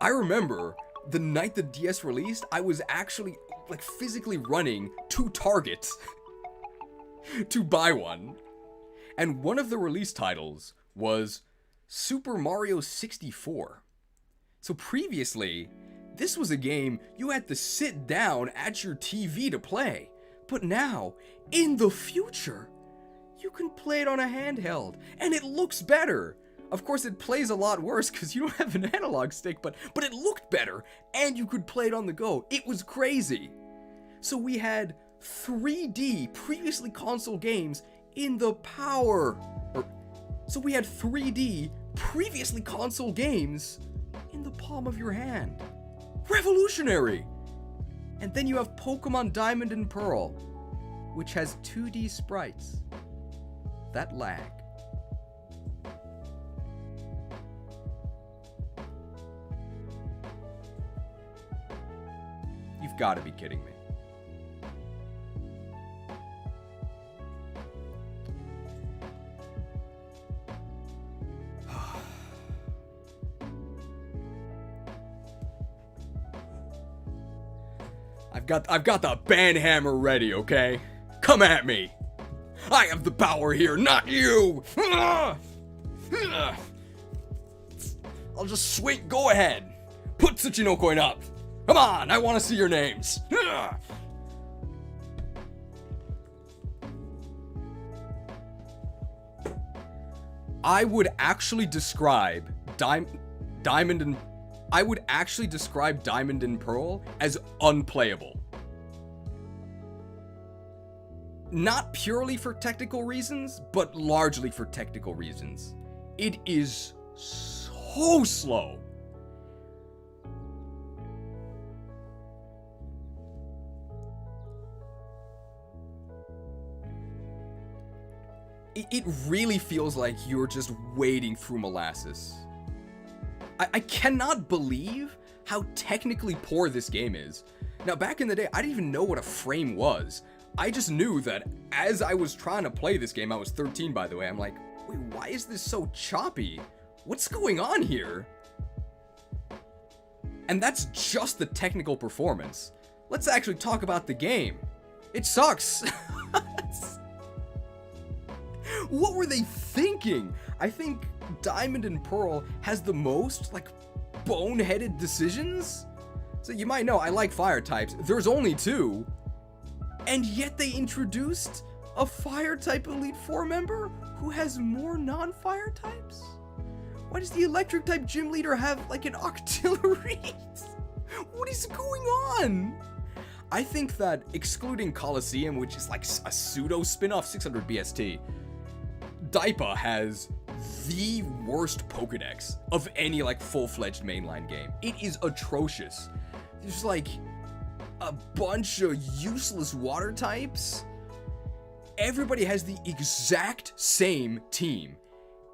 I remember the night the DS released, I was actually, like, physically running to Target to buy one. And one of the release titles was Super Mario 64. So previously, this was a game you had to sit down at your TV to play. But now, in the future, you can play it on a handheld, and it looks better. Of course, it plays a lot worse because you don't have an analog stick, but it looked better, and you could play it on the go. It was crazy. So we had 3D previously console games in the power. So we had 3D previously console games in the palm of your hand. Revolutionary! And then you have Pokemon Diamond and Pearl, which has 2D sprites that lag. You've got to be kidding me. I've got the banhammer ready, okay? Come at me. I have the power here, not you. I'll just swing. Go ahead. Put Tsuchinoko up. Come on, I want to see your names. I would actually describe Diamond and Pearl as unplayable. Not purely for technical reasons, but largely for technical reasons. It is so slow. It really feels like you're just wading through molasses. I cannot believe how technically poor this game is. Now, back in the day, I didn't even know what a frame was. I just knew that as I was trying to play this game, I was 13, by the way, I'm like, wait, why is this so choppy? What's going on here? And that's just the technical performance. Let's actually talk about the game. It sucks. What were they thinking? I think Diamond and Pearl has the most, like, boneheaded decisions. So you might know, I like fire types. There's only 2. And yet they introduced a fire type Elite Four member who has more non-fire types? Why does the electric type gym leader have, like, an auxiliary? What is going on? I think that excluding Colosseum, which is like a pseudo spin-off 600 BST, DAIPA has the worst Pokedex of any, like, full-fledged mainline game. It is atrocious. There's, like, a bunch of useless water types. Everybody has the exact same team.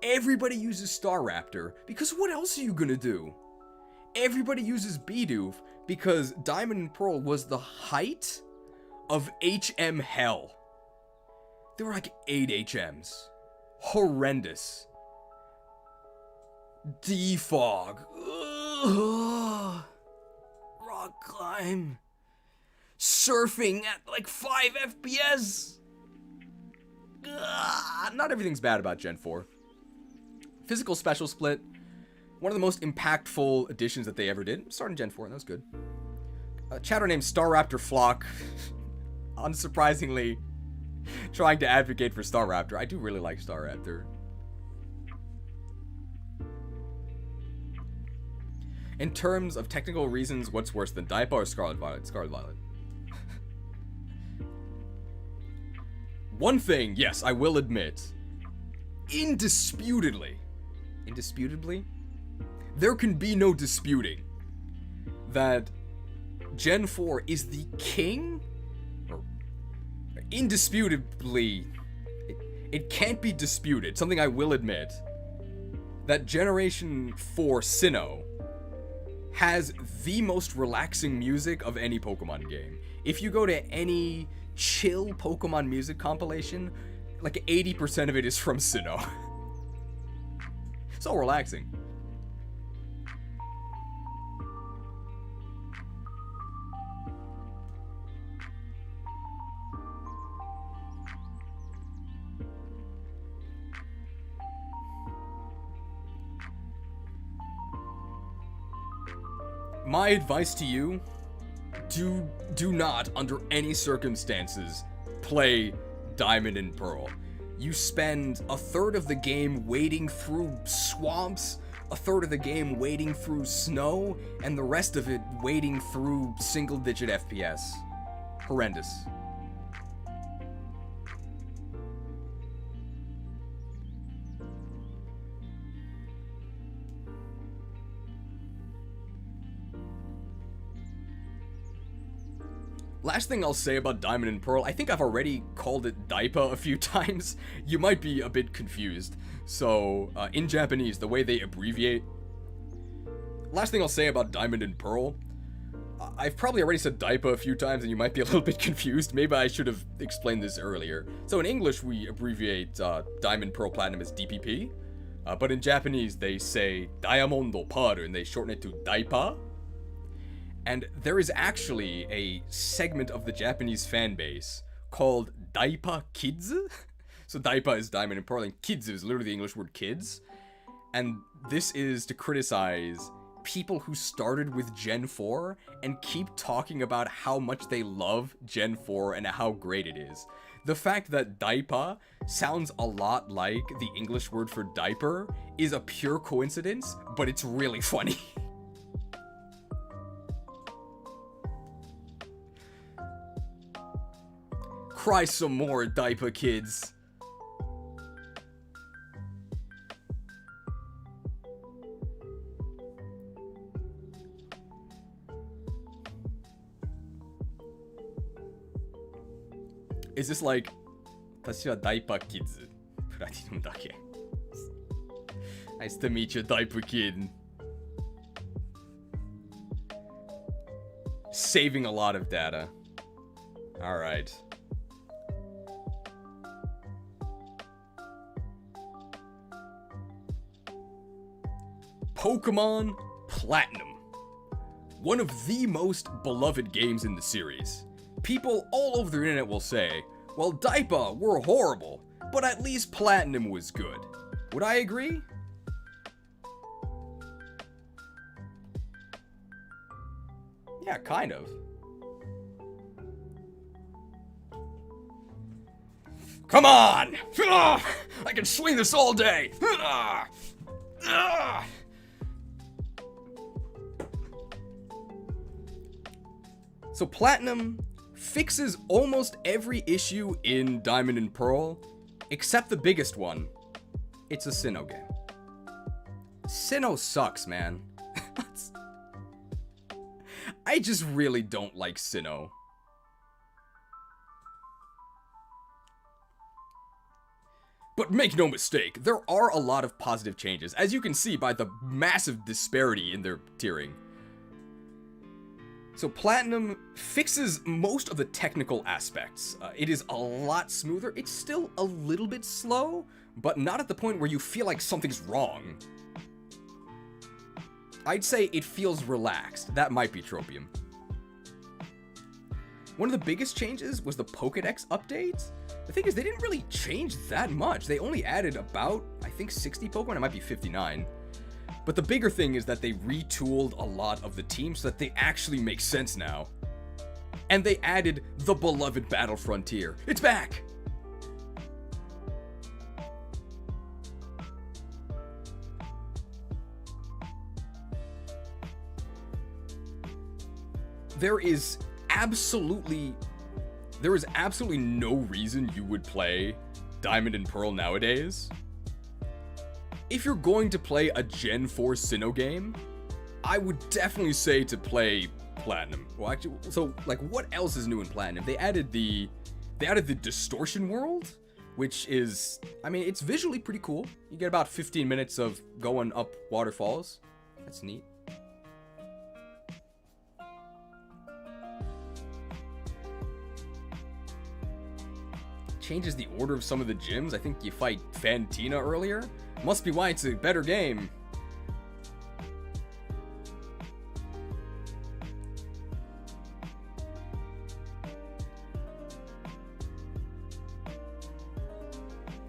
Everybody uses Staraptor, because what else are you gonna do? Everybody uses Bidoof, because Diamond and Pearl was the height of HM hell. There were like 8 HMs. Horrendous. Defog. Ugh. Rock climb. Surfing at like 5 FPS. Ugh. Not everything's bad about Gen 4. Physical Special Split. One of the most impactful additions that they ever did. Starting Gen 4, and that was good. A chatter named Staraptor Flock. Unsurprisingly, trying to advocate for Staraptor. I do really like Staraptor. In terms of technical reasons, what's worse than DAIPA or Scarlet Violet? Scarlet Violet. One thing, yes, I will admit, indisputably, there can be no disputing that Gen 4 is the king, or indisputably, it can't be disputed, something I will admit, that Generation 4 Sinnoh has the most relaxing music of any Pokemon game. If you go to any chill Pokemon music compilation, like 80% of it is from Sinnoh. So relaxing. My advice to you, do not, under any circumstances, play Diamond and Pearl. You spend a third of the game wading through swamps, a third of the game wading through snow, and the rest of it wading through single-digit FPS. Horrendous. Last thing I'll say about Diamond and Pearl, I think I've already called it Daipa a few times. You might be a bit confused. So, in Japanese, the way they abbreviate... Last thing I'll say about Diamond and Pearl, I've probably already said Daipa a few times and you might be a little bit confused. Maybe I should have explained this earlier. So in English, we abbreviate Diamond, Pearl, Platinum as DPP. But in Japanese, they say Diamondo, Pearl, and they shorten it to Daipa. And there is actually a segment of the Japanese fan base called Daipa Kids. So Daipa is Diamond and Pearl, and Kids is literally the English word kids. And this is to criticize people who started with Gen 4 and keep talking about how much they love Gen 4 and how great it is. The fact that Daipa sounds a lot like the English word for diaper is a pure coincidence, but it's really funny. Cry some more, Daipa kids. Is this like, 私はダイパキッズプラティナムだけ Nice to meet you, Diaper Kid. Saving a lot of data. Alright. Pokemon Platinum. One of the most beloved games in the series. People all over the internet will say, well, Daipa were horrible, but at least Platinum was good. Would I agree? Yeah, kind of. Come on! I can swing this all day! So Platinum fixes almost every issue in Diamond and Pearl, except the biggest one. It's a Sinnoh game. Sinnoh sucks, man. I just really don't like Sinnoh. But make no mistake, there are a lot of positive changes, as you can see by the massive disparity in their tiering. So Platinum fixes most of the technical aspects. It is a lot smoother. It's still a little bit slow, but not at the point where you feel like something's wrong. I'd say it feels relaxed. That might be Tropium. One of the biggest changes was the Pokédex update. The thing is, they didn't really change that much. They only added about, I think, 60 Pokemon. It might be 59. But the bigger thing is that they retooled a lot of the teams so that they actually make sense now. And they added the beloved Battle Frontier. It's back! There is absolutely no reason you would play Diamond and Pearl nowadays. If you're going to play a Gen 4 Sinnoh game, I would definitely say to play Platinum. Well, actually, so, like, what else is new in Platinum? They added the They added the distortion world, which is, I mean, it's visually pretty cool. You get about 15 minutes of going up waterfalls. That's neat. Changes the order of some of the gyms. I think you fight Fantina earlier. Must be why it's a better game.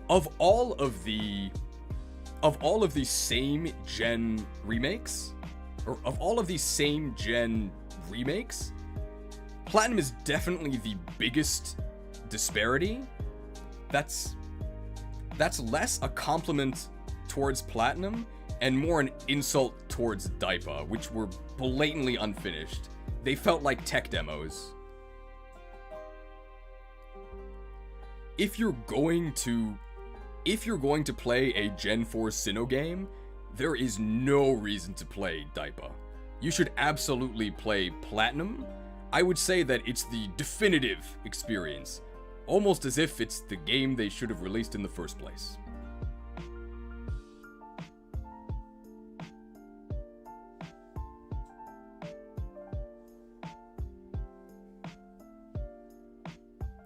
Of all of the same gen remakes, or of all of these same gen remakes, Platinum is definitely the biggest disparity. That's less a compliment towards Platinum and more an insult towards DAIPA, which were blatantly unfinished. They felt like tech demos. If you're going to play a Gen 4 Sinnoh game, there is no reason to play DAIPA. You should absolutely play Platinum. I would say that it's the definitive experience, almost as if it's the game they should have released in the first place.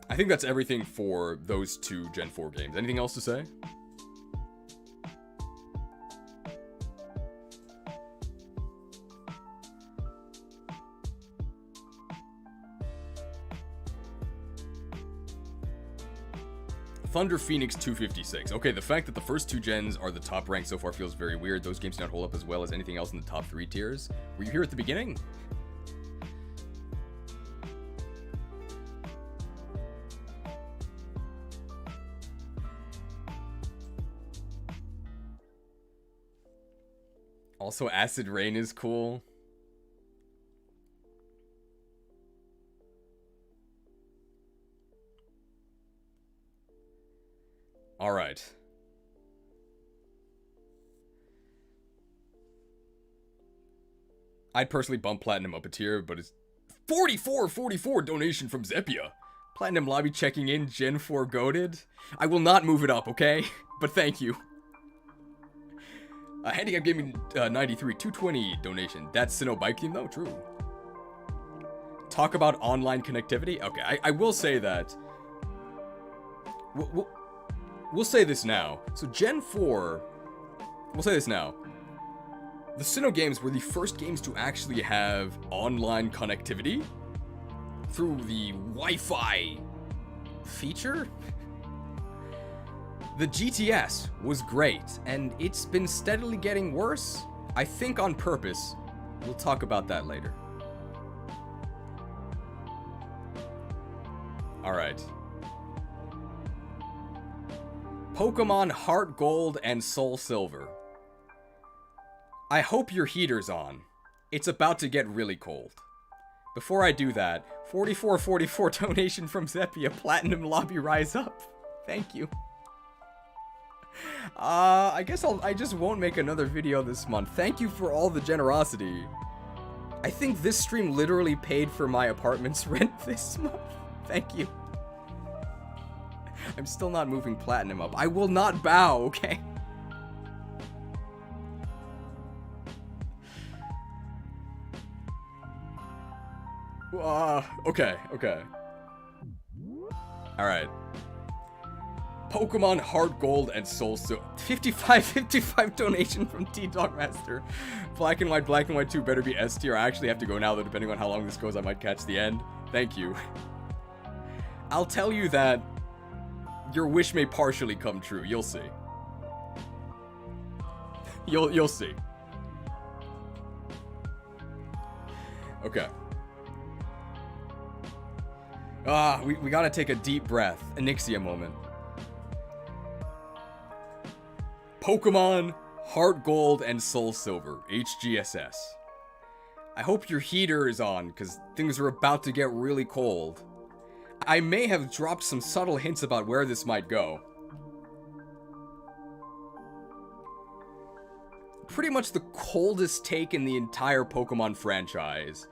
I think that's everything for those two Gen 4 games. Anything else to say? Thunder Phoenix 256. Okay, the fact that the first two gens are the top ranked so far feels very weird. Those games do not hold up as well as anything else in the top 3 tiers. Were you here at the beginning? Also, Acid Rain is cool. Alright. I'd personally bump Platinum up a tier, but it's 44 donation from Zeppia. Platinum Lobby checking in, Gen 4 goated. I will not move it up, okay? But thank you. Handicap Gaming 93, 220 donation. That's Sinnoh bike team though, true. Talk about online connectivity? Okay, I will say that. We'll say this now. So Gen 4, we'll say this now. The Sinnoh games were the first games to actually have online connectivity through the Wi-Fi feature. The GTS was great, and it's been steadily getting worse. I think on purpose. We'll talk about that later. Alright. Pokemon HeartGold and SoulSilver. I hope your heater's on. It's about to get really cold. Before I do that, 44 donation from Zeppia. Platinum Lobby rise up. Thank you. I guess I just won't make another video this month. Thank you for all the generosity. I think this stream literally paid for my apartment's rent this month. Thank you. I'm still not moving Platinum up. I will not bow, okay? Okay. Alright. Pokemon HeartGold and SoulSilver. 55 donation from T-Dogmaster. Black and White 2 better be S tier. I actually have to go now, though, depending on how long this goes, I might catch the end. Thank you. I'll tell you that your wish may partially come true. You'll see. You'll see. Okay. We gotta take a deep breath. Anixia moment. Pokemon HeartGold and SoulSilver, HGSS. I hope your heater is on, because things are about to get really cold. I may have dropped some subtle hints about where this might go. Pretty much the coldest take in the entire Pokemon franchise.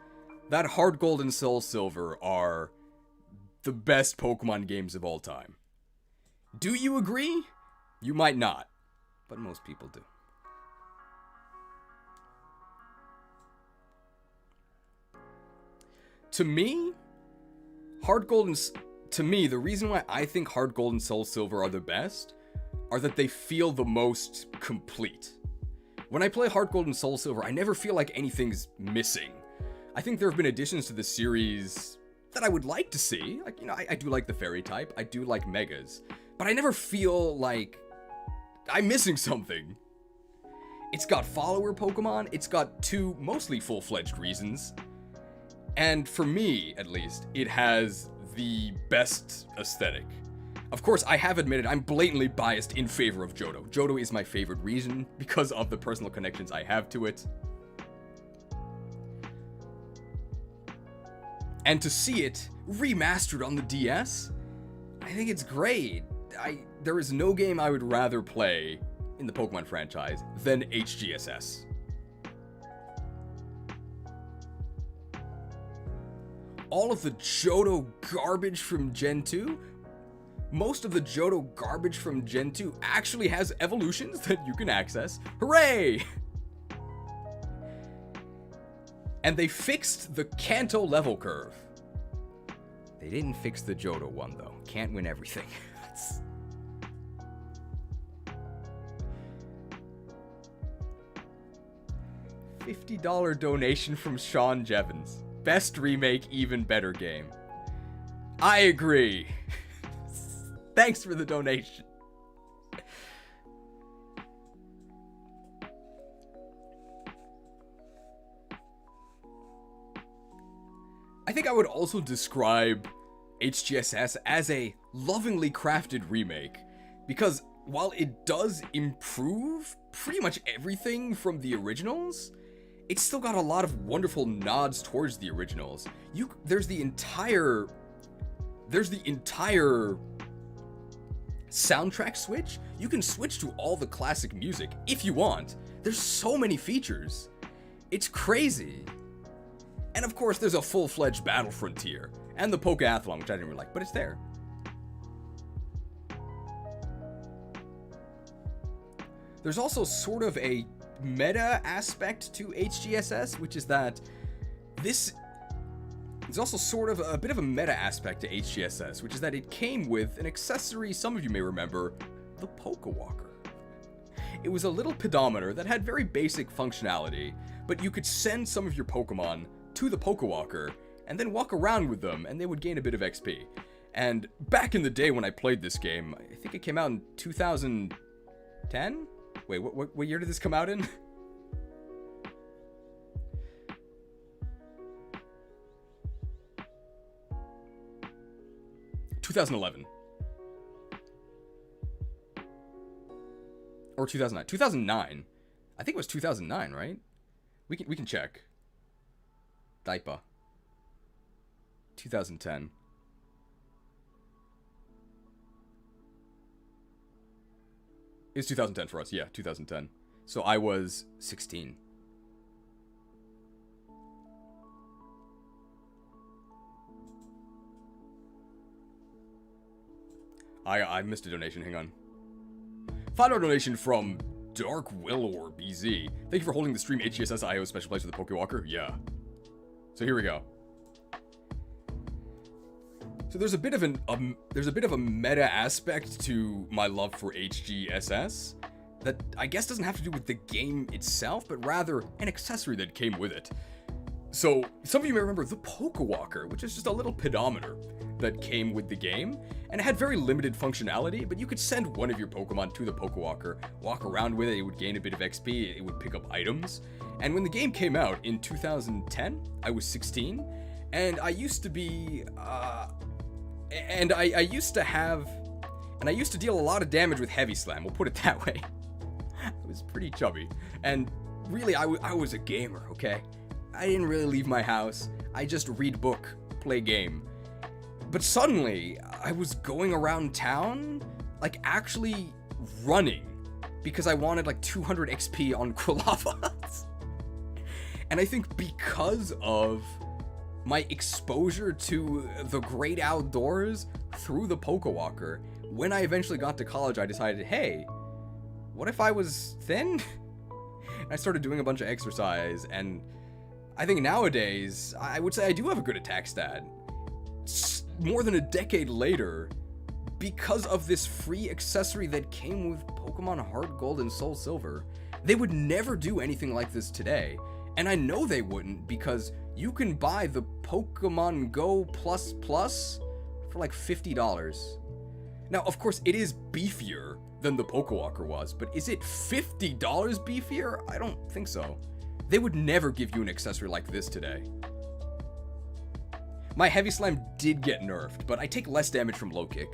That HeartGold and SoulSilver are the best Pokemon games of all time. Do you agree? You might not, but most people do. To me, the reason why I think HeartGold and SoulSilver are the best are that they feel the most complete. When I play HeartGold and SoulSilver, I never feel like anything's missing. I think there have been additions to the series that I would like to see. Like, you know, I do like the fairy type, I do like megas, but I never feel like I'm missing something. It's got follower Pokemon, it's got 2 mostly full-fledged reasons, and for me, at least, it has the best aesthetic. Of course, I have admitted I'm blatantly biased in favor of Johto. Johto is my favorite reason because of the personal connections I have to it. And to see it remastered on the DS, I think it's great. There is no game I would rather play in the Pokemon franchise than HGSS. All of the Johto garbage from Gen 2, most of the Johto garbage from Gen 2 actually has evolutions that you can access. Hooray! And they fixed the Kanto level curve. They didn't fix the Johto one, though. Can't win everything. $50 donation from Sean Jevons. Best remake, even better game. I agree. Thanks for the donation. I think I would also describe HGSS as a lovingly crafted remake, because while it does improve pretty much everything from the originals, it's still got a lot of wonderful nods towards the originals. There's the entire soundtrack switch. You can switch to all the classic music if you want. There's so many features. It's crazy. And of course, there's a full-fledged battle frontier and the Pokeathlon, which I didn't really like, but it's there. There's also sort of a meta aspect to HGSS, which is that there's also sort of a bit of a meta aspect to HGSS, which is that it came with an accessory some of you may remember, the Pokewalker. It was a little pedometer that had very basic functionality, but you could send some of your Pokemon to the Pokewalker and then walk around with them, and they would gain a bit of XP. And back in the day when I played this game, I think it came out in 2010? Wait, what year did this come out in? (2011) or 2009? 2009. I think it was 2009, right? We can check. Daipa. 2010. It's 2010 for us, yeah, 2010. So I was 16. I missed a donation, hang on. $5 donation from Dark Willor BZ. Thank you for holding the stream HGSS IO special place for the Pokewalker. Yeah. So here we go. So there's a bit of a meta aspect to my love for HGSS that I guess doesn't have to do with the game itself, but rather an accessory that came with it. So some of you may remember the Pokewalker, which is just a little pedometer that came with the game, and it had very limited functionality, but you could send one of your Pokemon to the Pokewalker, walk around with it, it would gain a bit of XP, it would pick up items. And when the game came out in 2010, I was 16, and I used to be, I used to deal a lot of damage with Heavy Slam, we'll put it that way. I was pretty chubby, and really, I was a gamer, okay? I didn't really leave my house, I just read book, play game. But suddenly, I was going around town, like actually running, because I wanted like 200 XP on Quilava. And I think because of my exposure to the great outdoors through the Pokewalker. When I eventually got to college, I decided, hey, what if I was thin? I started doing a bunch of exercise, and I think nowadays, I would say I do have a good attack stat. More than a decade later, because of this free accessory that came with Pokemon HeartGold and SoulSilver. They would never do anything like this today, and I know they wouldn't because you can buy the Pokemon Go Plus Plus for like $50. Now, of course, it is beefier than the Pokewalker was, but is it $50 beefier? I don't think so. They would never give you an accessory like this today. My Heavy Slam did get nerfed, but I take less damage from low kick.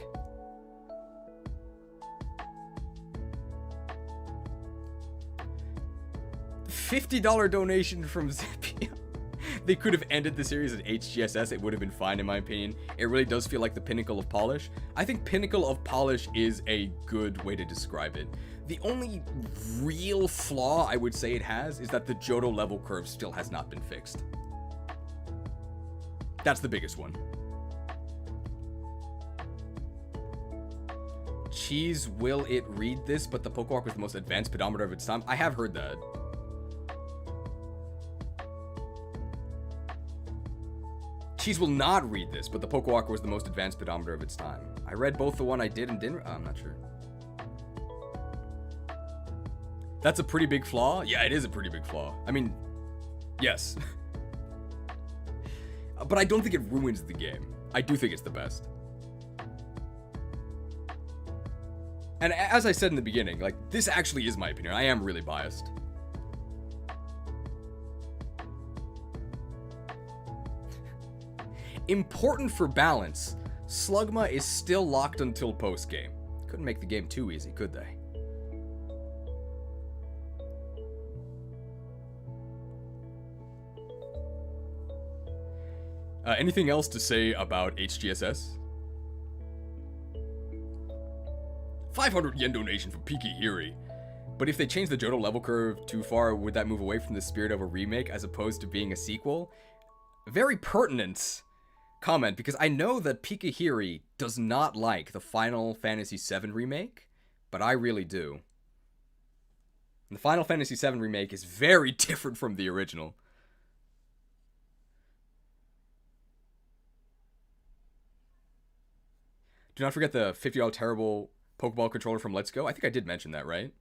$50 donation from Zippy. They could have ended the series at HGSS. It would have been fine, in my opinion. It really does feel like the pinnacle of polish. I think pinnacle of polish is a good way to describe it. The only real flaw I would say it has is that the Johto level curve still has not been fixed. That's the biggest one. Cheese, will it read this? But the Pokewalker was the most advanced pedometer of its time. I have heard that. Cheese will not read this, but the Pokewalker was the most advanced pedometer of its time. I read both the one I did and didn't. I'm not sure. That's a pretty big flaw? Yeah, it is a pretty big flaw. I mean, yes. But I don't think it ruins the game. I do think it's the best. And as I said in the beginning, like, this actually is my opinion. I am really biased. Important for balance, Slugma is still locked until post-game. Couldn't make the game too easy, could they? Anything else to say about HGSS? 500 yen donation from Pikihiri. But if they change the Johto level curve too far, would that move away from the spirit of a remake as opposed to being a sequel? Very pertinent comment, because I know that Pikihiri does not like the Final Fantasy VII remake, but I really do. And the Final Fantasy VII remake is very different from the original. Do not forget the $50 terrible Pokeball controller from Let's Go. I think I did mention that, right?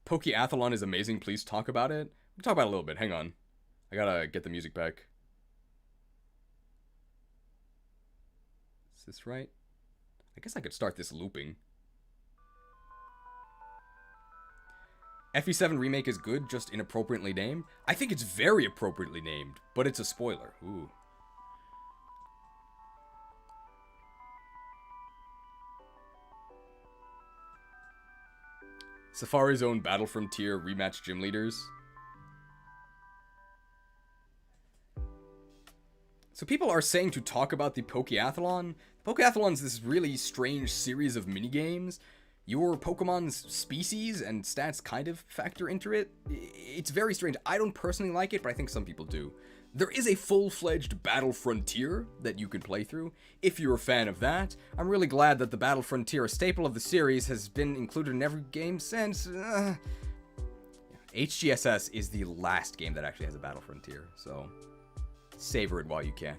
Pokeathlon is amazing. Please talk about it. We'll talk about it a little bit. Hang on. I gotta get the music back. Is this right? I guess I could start this looping. FE7 Remake is good, just inappropriately named. I think it's very appropriately named, but it's a spoiler. Ooh. Safari Zone Battle Frontier rematch gym leaders. So people are saying to talk about the Pokeathlon. Pokeathlon's this really strange series of minigames. Your Pokemon's species and stats kind of factor into it. It's very strange. I don't personally like it, but I think some people do. There is a full-fledged Battle Frontier that you can play through, if you're a fan of that. I'm really glad that the Battle Frontier, a staple of the series, has been included in every game since. HGSS is the last game that actually has a Battle Frontier, so savor it while you can.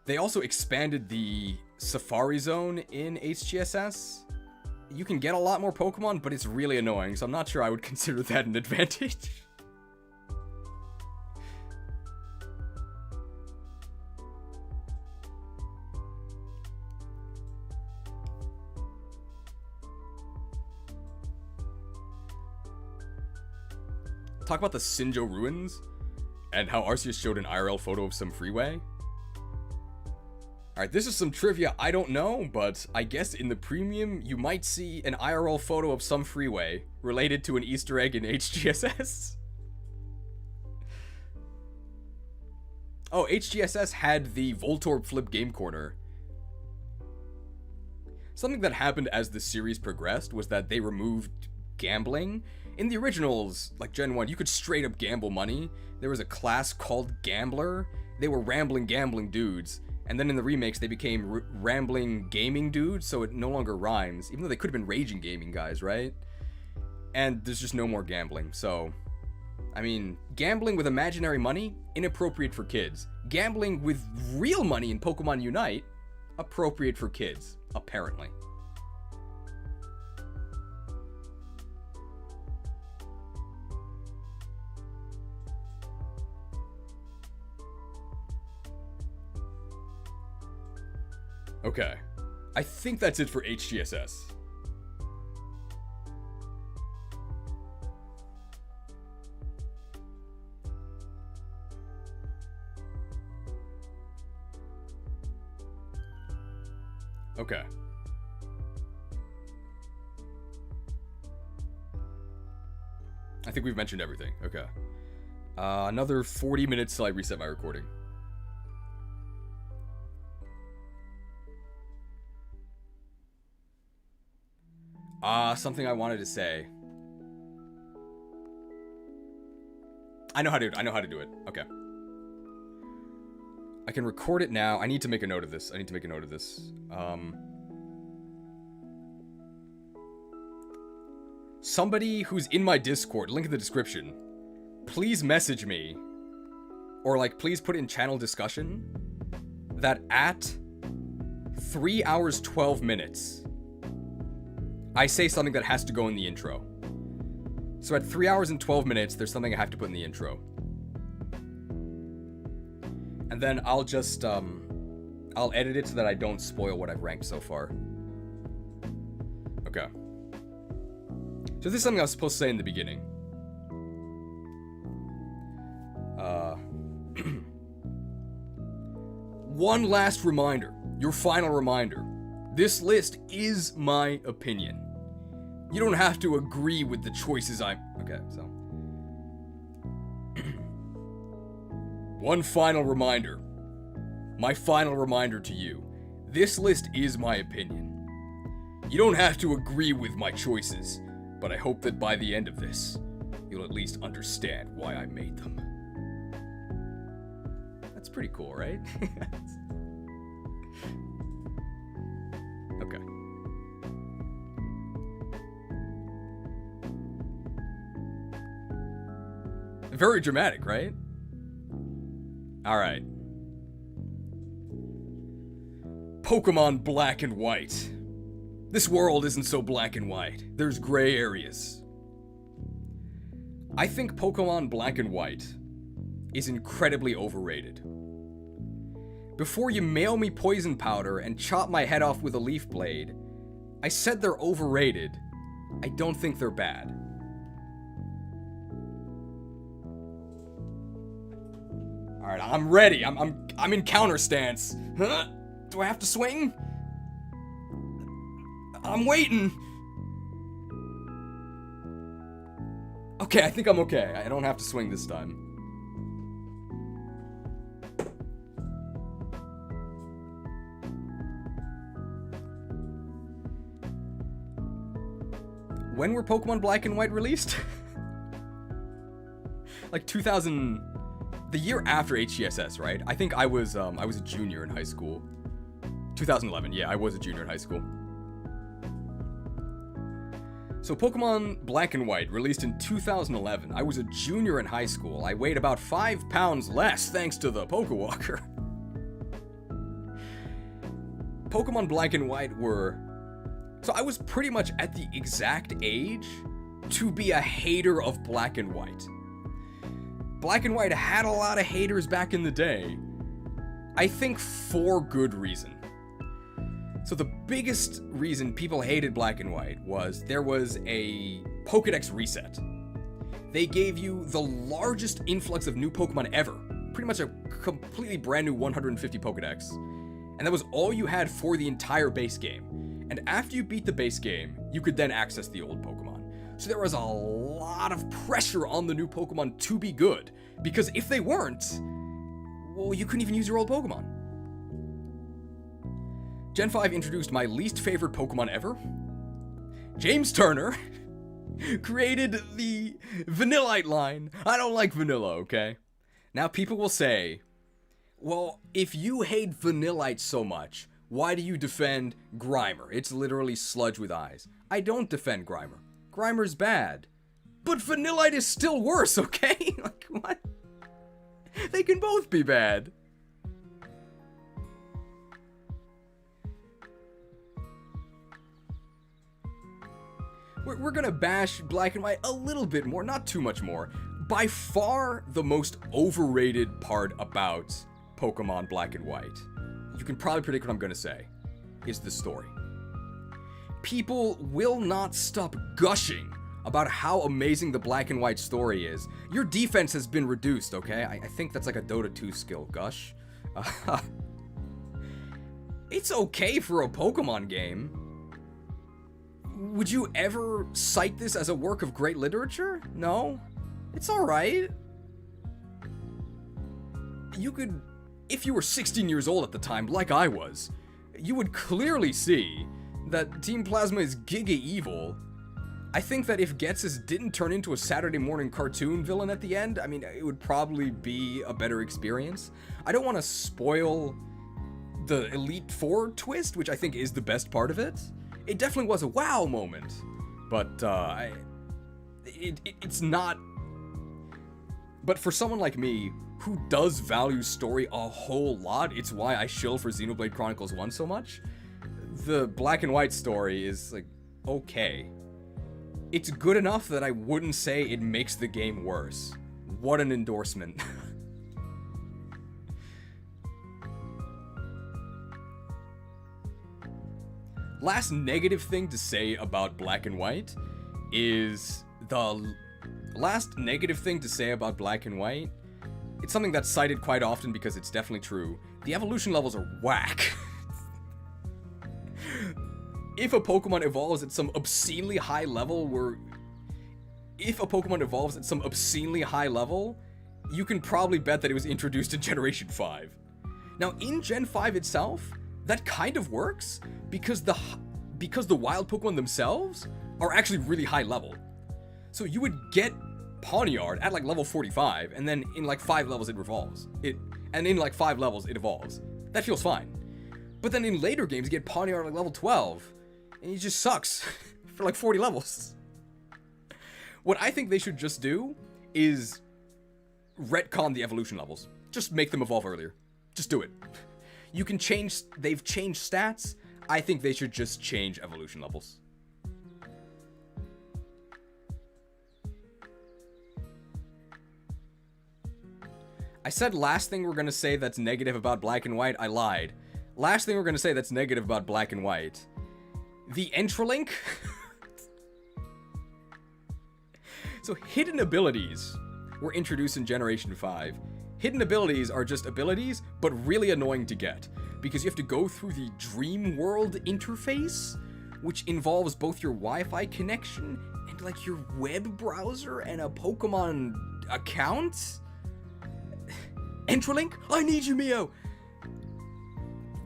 They also expanded the Safari Zone in HGSS. You can get a lot more Pokemon, but it's really annoying, so I'm not sure I would consider that an advantage. Talk about the Sinjo ruins and how Arceus showed an IRL photo of some freeway. Alright, this is some trivia I don't know, but I guess in the premium you might see an IRL photo of some freeway related to an Easter egg in HGSS. Oh, HGSS had the Voltorb flip game corner. Something that happened as the series progressed was that they removed gambling. In the originals, like Gen 1, you could straight up gamble money. There was a class called Gambler. They were rambling gambling dudes. And then in the remakes, they became rambling gaming dudes, so it no longer rhymes. Even though they could have been raging gaming guys, right? And there's just no more gambling, so... I mean, gambling with imaginary money, inappropriate for kids. Gambling with real money in Pokemon Unite, appropriate for kids, apparently. Okay. I think that's it for HGSS. Okay. I think we've mentioned everything. Okay. Another 40 minutes till I reset my recording. Something I wanted to say. I know how to do it. Okay. I can record it now. I need to make a note of this. Somebody who's in my Discord, link in the description, please message me, or like please put in channel discussion, that at 3 hours 12 minutes, I say something that has to go in the intro. So at 3 hours and 12 minutes, there's something I have to put in the intro. And then I'll just, I'll edit it so that I don't spoil what I've ranked so far. Okay. So this is something I was supposed to say in the beginning. One last reminder. Your final reminder. This list is my opinion. You don't have to agree with the choices Okay, so... One final reminder. My final reminder to you. This list is my opinion. You don't have to agree with my choices, but I hope that by the end of this, you'll at least understand why I made them. That's pretty cool, right? Okay. Very dramatic, right? Alright. Pokemon Black and White. This world isn't so black and white. There's gray areas. I think Pokemon Black and White is incredibly overrated. Before you mail me poison powder and chop my head off with a leaf blade, I said they're overrated. I don't think they're bad. Alright, I'm ready. I'm in counter stance. Huh? Do I have to swing? I'm waiting. Okay, I think I'm okay. I don't have to swing this time. When were Pokemon Black and White released? Like 2000... The year after HGSS, right? I think I was a junior in high school. 2011, yeah, I was a junior in high school. So Pokemon Black and White, released in 2011. I was a junior in high school. I weighed about 5 pounds less thanks to the Pokewalker. Pokemon Black and White were... So I was pretty much at the exact age to be a hater of Black and White. Black and White had a lot of haters back in the day. I think for good reason. So the biggest reason people hated Black and White was there was a Pokedex reset. They gave you the largest influx of new Pokemon ever. Pretty much a completely brand new 150 Pokedex. And that was all you had for the entire base game. And after you beat the base game, you could then access the old Pokemon. So there was a lot of pressure on the new Pokemon to be good. Because if they weren't, well, you couldn't even use your old Pokemon. Gen 5 introduced my least favorite Pokemon ever, James Turner. created the Vanillite line. I don't like vanilla, okay? Now people will say, well, if you hate Vanillite so much, why do you defend Grimer? It's literally sludge with eyes. I don't defend Grimer. Grimer's bad. But Vanillite is still worse, okay? Like, what? They can both be bad. We're gonna bash Black and White a little bit more, not too much more. By far, the most overrated part about Pokemon Black and White, you can probably predict what I'm gonna say, is the story. People will not stop gushing about how amazing the Black and White story is. Your defense has been reduced, okay? I think that's like a Dota 2 skill, gush. It's okay for a Pokemon game. Would you ever cite this as a work of great literature? No? It's alright. You could, if you were 16 years old at the time, like I was, you would clearly see that Team Plasma is giga evil. I think that if Ghetsis didn't turn into a Saturday morning cartoon villain at the end, I mean, it would probably be a better experience. I don't want to spoil the Elite Four twist, which I think is the best part of it. It definitely was a wow moment, but it's not. But for someone like me, who does value story a whole lot, it's why I shill for Xenoblade Chronicles 1 so much. The Black and White story is, like, okay. It's good enough that I wouldn't say it makes the game worse. What an endorsement. Last negative thing to say about Black and White is it's something that's cited quite often because it's definitely true. The evolution levels are whack. If a Pokemon evolves at some obscenely high level you can probably bet that it was introduced in Generation 5. Now, in Gen 5 itself, that kind of works because the wild Pokemon themselves are actually really high level. So you would get Pawniard at like level 45, and then in like 5 levels it evolves. That feels fine. But then in later games you get Pawniard at like level 12, and he just sucks for like 40 levels. What I think they should just do is retcon the evolution levels. Just make them evolve earlier. Just do it. You can change, they've changed stats. I think they should just change evolution levels. I said last thing we're gonna say that's negative about Black and White. I lied. Last thing we're gonna say that's negative about Black and White. The Entralink. So hidden abilities were introduced in Generation 5. Hidden abilities are just abilities, but really annoying to get, because you have to go through the Dream World interface, which involves both your Wi-Fi connection and like your web browser and a Pokemon account. Entralink? I need you, Mio!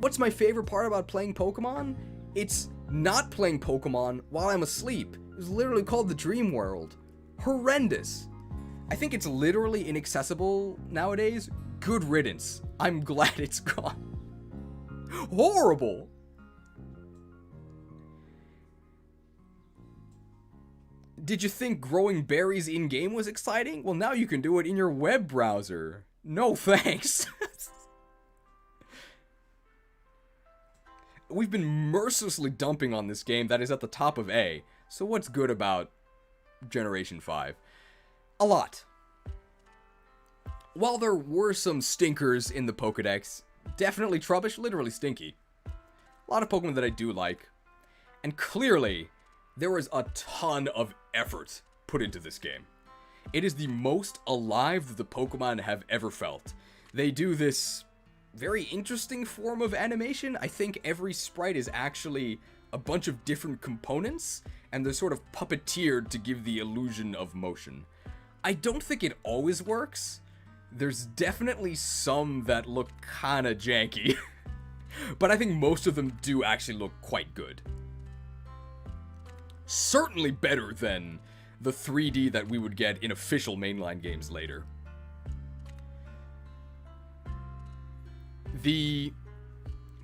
What's my favorite part about playing Pokemon? It's not playing Pokemon while I'm asleep. It was literally called the Dream World. Horrendous. I think it's literally inaccessible nowadays. Good riddance. I'm glad it's gone. Horrible. Did you think growing berries in-game was exciting? Well, now you can do it in your web browser. No thanks. We've been mercilessly dumping on this game that is at the top of A. So what's good about Generation 5? A lot. While there were some stinkers in the Pokedex, definitely Trubbish, literally stinky. A lot of Pokemon that I do like. And clearly, there was a ton of effort put into this game. It is the most alive that the Pokemon have ever felt. They do this very interesting form of animation. I think every sprite is actually a bunch of different components, and they're sort of puppeteered to give the illusion of motion. I don't think it always works. There's definitely some that look kinda janky, but I think most of them do actually look quite good. Certainly better than the 3D that we would get in official mainline games later.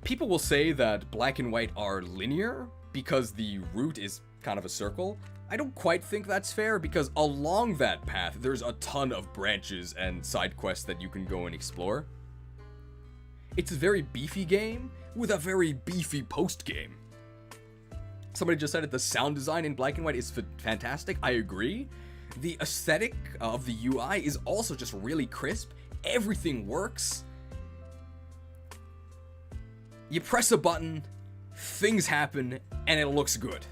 People will say that Black and White are linear because the route is kind of a circle. I don't quite think that's fair, because along that path, there's a ton of branches and side quests that you can go and explore. It's a very beefy game with a very beefy post-game. Somebody just said it, the sound design in Black and White is fantastic. I agree. The aesthetic of the UI is also just really crisp. Everything works. You press a button, things happen, and it looks good.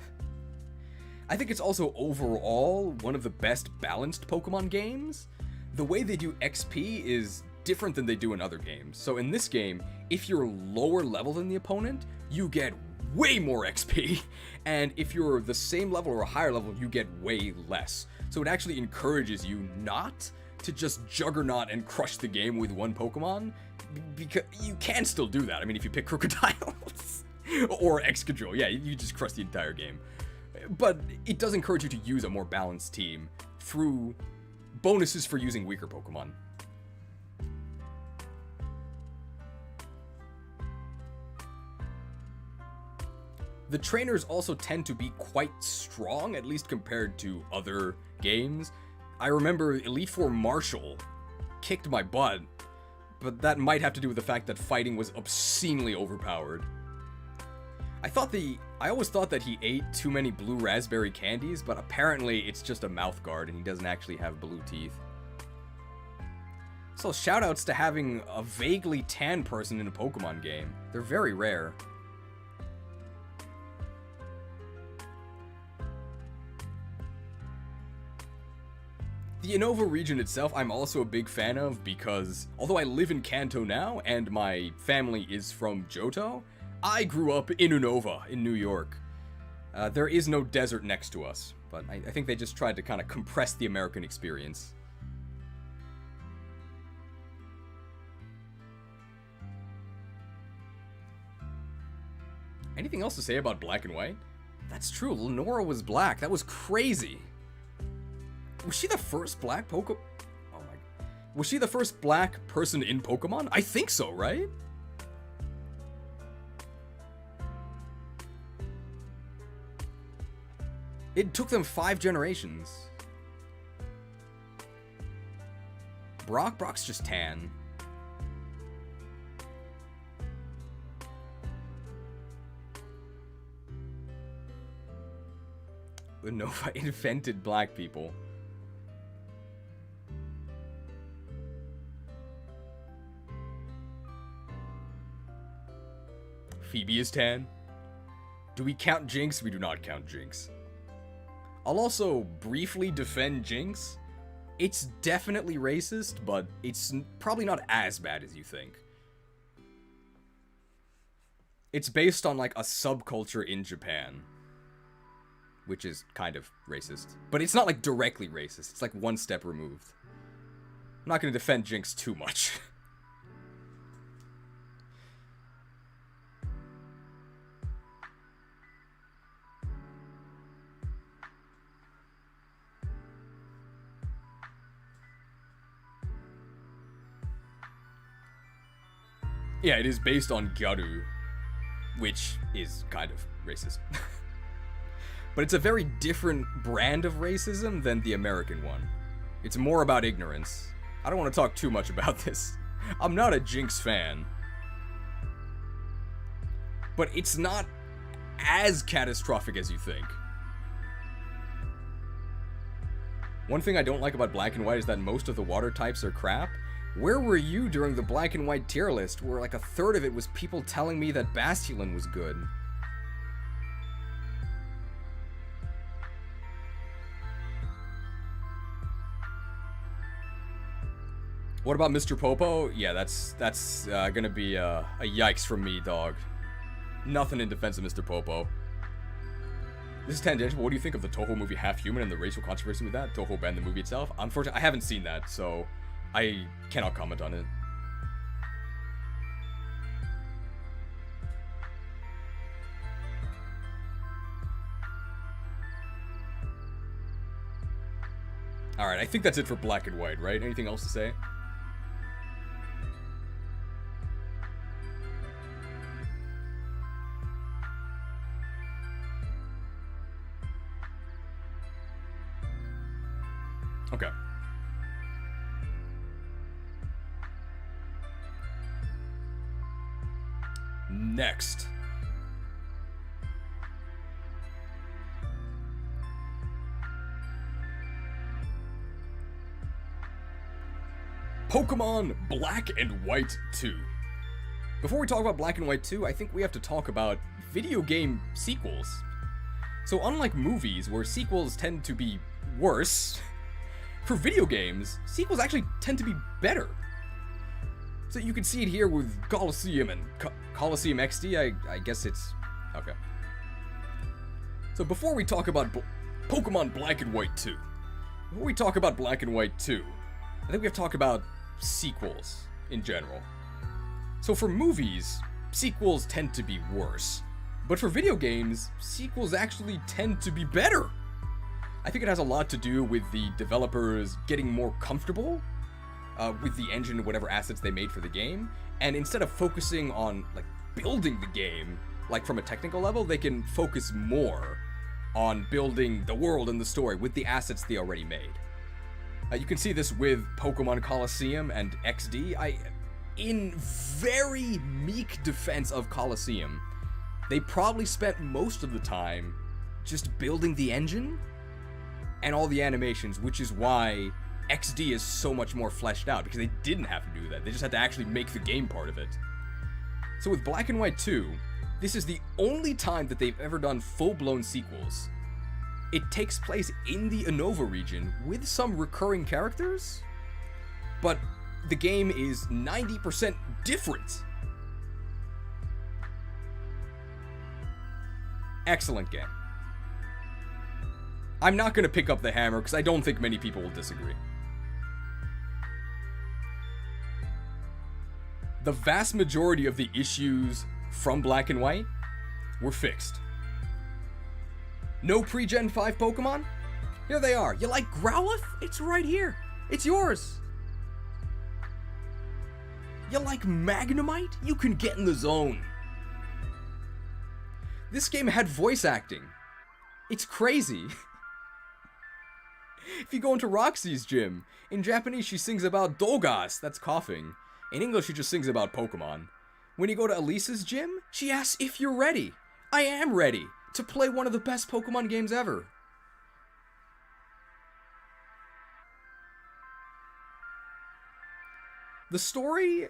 I think it's also overall one of the best balanced Pokemon games. The way they do XP is different than they do in other games. So in this game, if you're lower level than the opponent, you get way more XP. And if you're the same level or a higher level, you get way less. So it actually encourages you not to just juggernaut and crush the game with one Pokemon, because you can still do that. I mean, if you pick Crocodiles or Excadrill, yeah, you just crush the entire game. But it does encourage you to use a more balanced team through bonuses for using weaker Pokemon. The trainers also tend to be quite strong, at least compared to other games. I remember Elite Four Marshall kicked my butt, but that might have to do with the fact that fighting was obscenely overpowered. I always thought that he ate too many blue raspberry candies, but apparently it's just a mouth guard and he doesn't actually have blue teeth. So shoutouts to having a vaguely tan person in a Pokemon game. They're very rare. The Unova region itself, I'm also a big fan of, because although I live in Kanto now and my family is from Johto, I grew up in Unova in New York. There is no desert next to us, but I think they just tried to kind of compress the American experience. Anything else to say about Black and White? That's true, Lenora was black. That was crazy. Was she the first black Oh my... Was she the first black person in Pokemon? I think so, right? It took them 5 generations. Brock's just tan. Unova invented black people. Phoebe is tan. Do we count Jinx? We do not count Jinx. I'll also briefly defend Jinx. It's definitely racist, but it's probably not as bad as you think. It's based on like a subculture in Japan, which is kind of racist. But it's not like directly racist. It's like one step removed. I'm not going to defend Jinx too much. Yeah, it is based on Gyaru, which is kind of racist. But it's a very different brand of racism than the American one. It's more about ignorance. I don't want to talk too much about this. I'm not a Jinx fan. But it's not as catastrophic as you think. One thing I don't like about Black and White is that most of the water types are crap. Where were you during the Black and White tier list, where like a third of it was people telling me that Basculin was good? What about Mr. Popo? Yeah, that's gonna be a yikes from me, dog. Nothing in defense of Mr. Popo. This is tangential, but what do you think of the Toho movie Half Human and the racial controversy with that? Toho banned the movie itself? Unfortunately, I haven't seen that, so I cannot comment on it. Alright, I think that's it for Black and White, right? Anything else to say? Okay. Next. Pokemon Black and White 2. Before we talk about Black and White 2, I think we have to talk about video game sequels. So unlike movies, where sequels tend to be worse, for video games, sequels actually tend to be better. So you can see it here with Colosseum and Colosseum XD, I guess it's... okay. So before we talk about Pokemon Black and White 2, before we talk about Black and White 2, I think we have to talk about sequels in general. So for movies, sequels tend to be worse. But for video games, sequels actually tend to be better. I think it has a lot to do with the developers getting more comfortable with the engine and whatever assets they made for the game. And instead of focusing on like building the game, like from a technical level, they can focus more on building the world and the story with the assets they already made. You can see this with Pokemon Colosseum and XD. In very meek defense of Colosseum, they probably spent most of the time just building the engine and all the animations, which is why XD is so much more fleshed out, because they didn't have to do that. They just had to actually make the game part of it. So with Black and White 2, this is the only time that they've ever done full-blown sequels. It takes place in the Unova region with some recurring characters, but the game is 90% different. Excellent game. I'm not going to pick up the hammer because I don't think many people will disagree. The vast majority of the issues from Black and White were fixed. No pre-Gen 5 Pokemon? Here they are. You like Growlithe? It's right here. It's yours. You like Magnemite? You can get in the zone. This game had voice acting. It's crazy. If you go into Roxy's gym, in Japanese she sings about Dogas, that's coughing. In English she just sings about Pokemon. When you go to Elisa's gym, she asks if you're ready. I am ready to play one of the best Pokemon games ever. The story,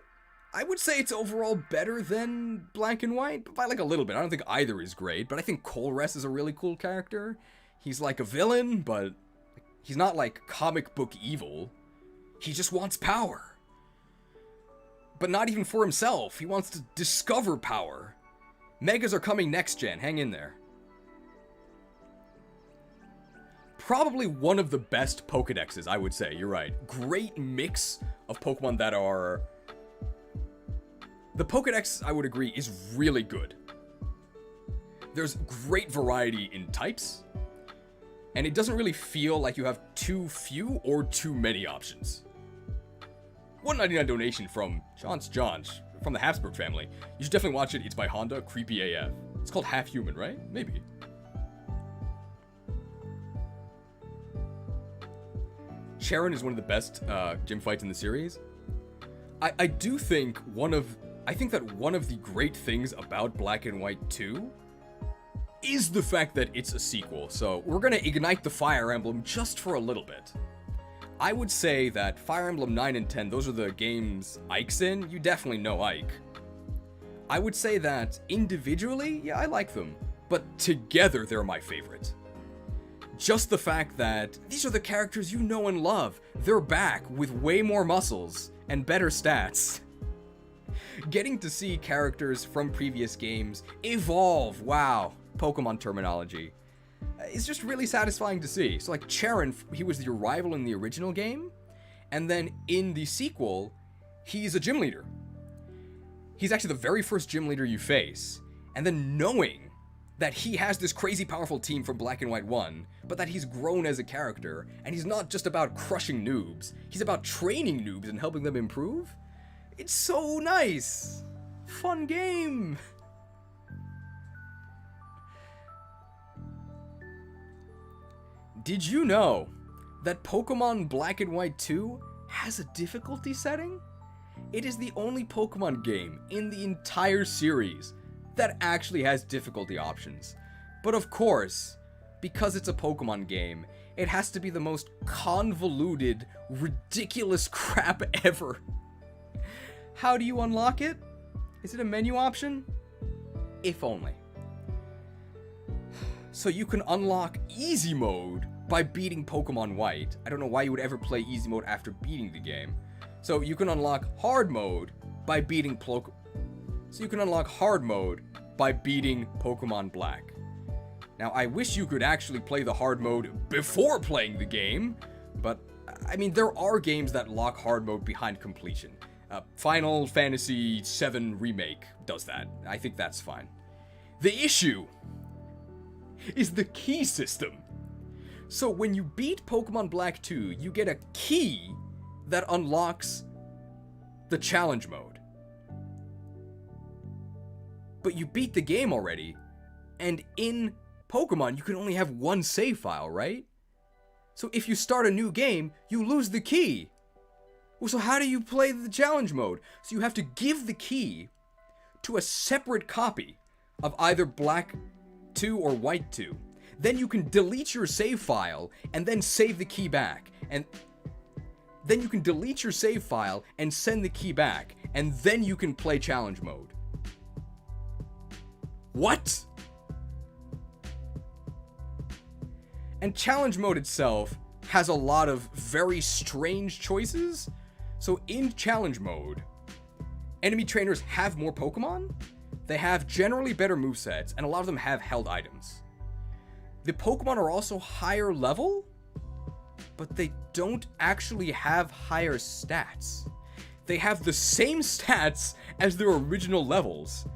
I would say it's overall better than Black and White, but by like a little bit. I don't think either is great, but I think Colress is a really cool character. He's like a villain, but he's not like comic book evil. He just wants power. But not even for himself. He wants to discover power. Megas are coming next gen. Hang in there. Probably one of the best Pokedexes, I would say. You're right. Great mix of Pokemon that are... The Pokedex, I would agree, is really good. There's great variety in types. And it doesn't really feel like you have too few or too many options. $1.99 donation from John from the Habsburg family. You should definitely watch it. It's by Honda. Creepy AF. It's called Half Human, right? Maybe. Charon is one of the best gym fights in the series. I do think I think that one of the great things about Black and White 2 is the fact that it's a sequel. So we're gonna ignite the Fire Emblem just for a little bit. I would say that Fire Emblem 9 and 10, those are the games Ike's in. You definitely know Ike. I would say that individually, yeah, I like them. But together, they're my favorite. Just the fact that these are the characters you know and love. They're back with way more muscles and better stats. Getting to see characters from previous games evolve, wow, Pokemon terminology, it's just really satisfying to see. So like Charon, he was your rival in the original game, and then in the sequel, he's a gym leader. He's actually the very first gym leader you face, and then knowing that he has this crazy powerful team from Black and White 1, but that he's grown as a character, and he's not just about crushing noobs, he's about training noobs and helping them improve. It's so nice! Fun game! Did you know that Pokemon Black and White 2 has a difficulty setting? It is the only Pokemon game in the entire series that actually has difficulty options. But of course, because it's a Pokemon game, it has to be the most convoluted, ridiculous crap ever. How do you unlock it? Is it a menu option? If only. So you can unlock Easy Mode by beating Pokemon White. I don't know why you would ever play Easy Mode after beating the game. So you can unlock Hard Mode by beating Pokemon Black. Now, I wish you could actually play the hard mode before playing the game, but, I mean, there are games that lock hard mode behind completion. Final Fantasy VII Remake does that. I think that's fine. The issue is the key system. So when you beat Pokemon Black 2, you get a key that unlocks the challenge mode. But you beat the game already, and in Pokemon, you can only have one save file, right? So if you start a new game, you lose the key. Well, so how do you play the challenge mode? So you have to give the key to a separate copy of either Black 2 or White 2. Then you can delete your save file and then save the key back. And then you can delete your save file and send the key back. And then you can play challenge mode. What? And challenge mode itself has a lot of very strange choices. So in challenge mode, enemy trainers have more Pokemon, they have generally better movesets, and a lot of them have held items. The Pokemon are also higher level, but they don't actually have higher stats. They have the same stats as their original levels,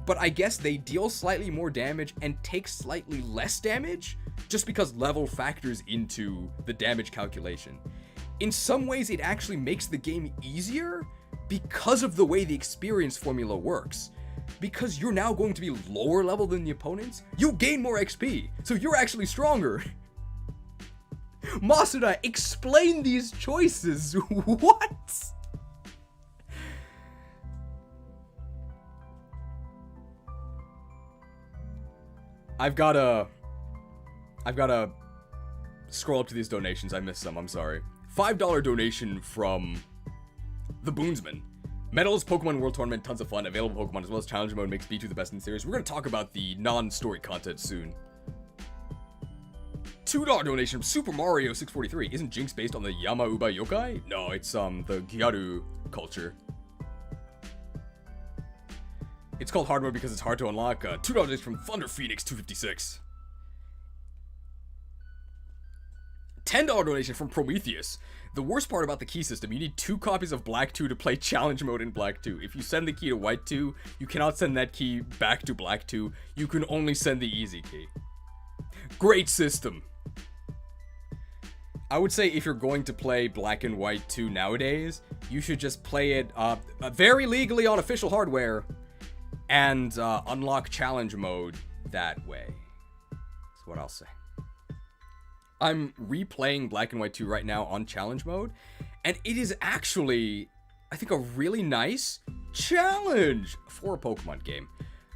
but I guess they deal slightly more damage and take slightly less damage, just because level factors into the damage calculation. In some ways, it actually makes the game easier because of the way the experience formula works. Because you're now going to be lower level than the opponents, you gain more XP, so you're actually stronger. Masuda, explain these choices. What? I've gotta scroll up to these donations. I missed some, I'm sorry. $5 donation from the Boonsman. Medals, Pokemon World Tournament, tons of fun, available Pokemon as well as challenge mode makes B2 the best in the series. We're gonna talk about the non-story content soon. $2 donation from Super Mario 643. Isn't Jinx based on the Yamauba yokai? No, it's the Gyaru culture. It's called hard mode because it's hard to unlock. $2 donation from Thunder Phoenix 256. $10 donation from Prometheus. The worst part about the key system, you need 2 copies of Black 2 to play challenge mode in Black 2. If you send the key to White 2, you cannot send that key back to Black 2. You can only send the easy key. Great system. I would say if you're going to play Black and White 2 nowadays, you should just play it very legally on official hardware and unlock challenge mode that way. That's what I'll say. I'm replaying Black and White 2 right now on challenge mode, and it is actually, I think, a really nice challenge for a Pokemon game.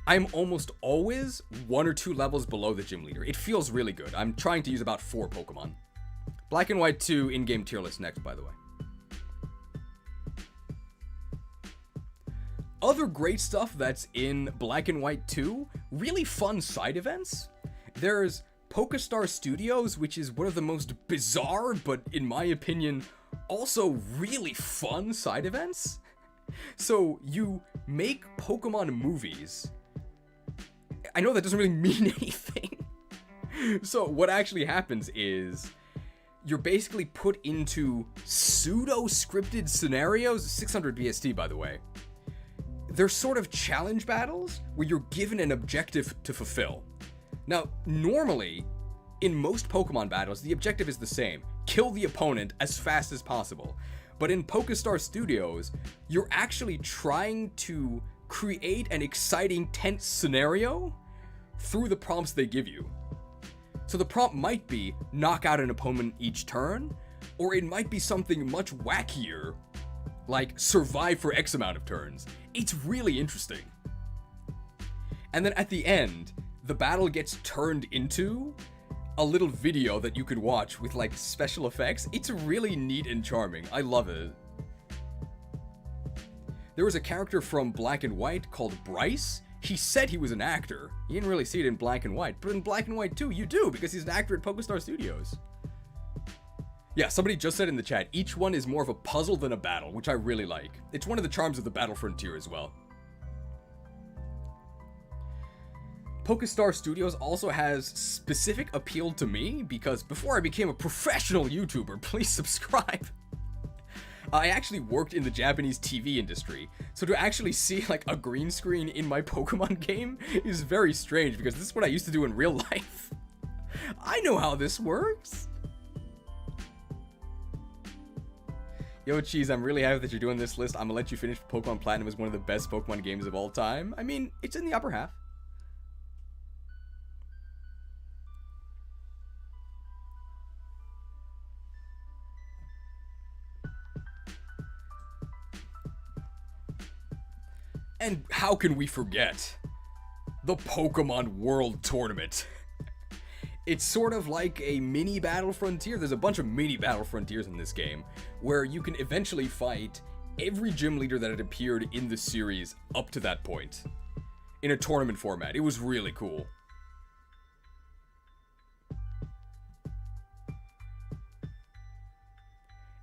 I'm almost always 1 or 2 levels below the gym leader. It feels really good. I'm trying to use about 4 Pokemon. Black and White 2 in-game tier list next, by the way. Other great stuff that's in Black and White 2, really fun side events. There's Pokestar Studios, which is one of the most bizarre, but in my opinion, also really fun side events. So you make Pokemon movies. I know that doesn't really mean anything. So what actually happens is you're basically put into pseudo-scripted scenarios, 600 BST by the way. They're sort of challenge battles where you're given an objective to fulfill. Now, normally, in most Pokemon battles, the objective is the same. Kill the opponent as fast as possible. But in PokeStar Studios, you're actually trying to create an exciting, tense scenario through the prompts they give you. So the prompt might be, knock out an opponent each turn, or it might be something much wackier, like survive for X amount of turns. It's really interesting. And then at the end, the battle gets turned into a little video that you could watch with like special effects. It's really neat and charming. I love it. There was a character from Black and White called Bryce. He said he was an actor. You didn't really see it in Black and White, but in Black and White 2, you do, because he's an actor at PokeStar Studios. Yeah, somebody just said in the chat, each one is more of a puzzle than a battle, which I really like. It's one of the charms of the Battle Frontier as well. PokeStar Studios also has specific appeal to me because before I became a professional YouTuber, please subscribe. I actually worked in the Japanese TV industry, so to actually see like a green screen in my Pokemon game is very strange because this is what I used to do in real life. I know how this works. Yo, Cheese, I'm really happy that you're doing this list. I'm gonna let you finish Pokemon Platinum as one of the best Pokemon games of all time. I mean, it's in the upper half. And how can we forget the Pokemon World Tournament? It's sort of like a mini Battle Frontier. There's a bunch of mini Battle Frontiers in this game where you can eventually fight every gym leader that had appeared in the series up to that point in a tournament format. It was really cool.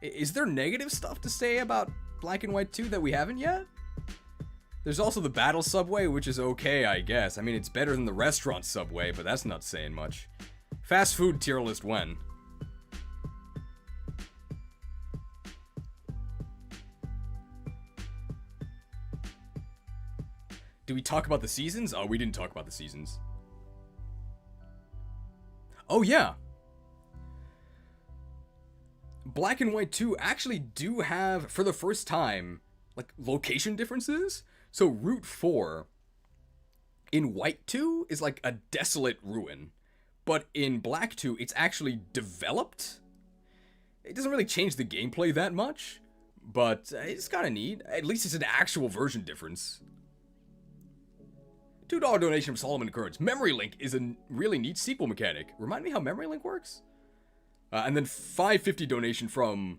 Is there negative stuff to say about Black and White 2 that we haven't yet? There's also the Battle Subway, which is okay, I guess. I mean, it's better than the restaurant Subway, but that's not saying much. Fast food tier list when? Do we talk about the seasons? Oh, we didn't talk about the seasons. Oh, yeah. Black and White 2 actually do have, for the first time, like, location differences. So Route 4 in White 2 is like a desolate ruin. But in Black 2, it's actually developed. It doesn't really change the gameplay that much. But it's kind of neat. At least it's an actual version difference. $2 donation from Solomon Kurtz. Memory Link is a really neat sequel mechanic. Remind me how Memory Link works? And then $5.50 donation from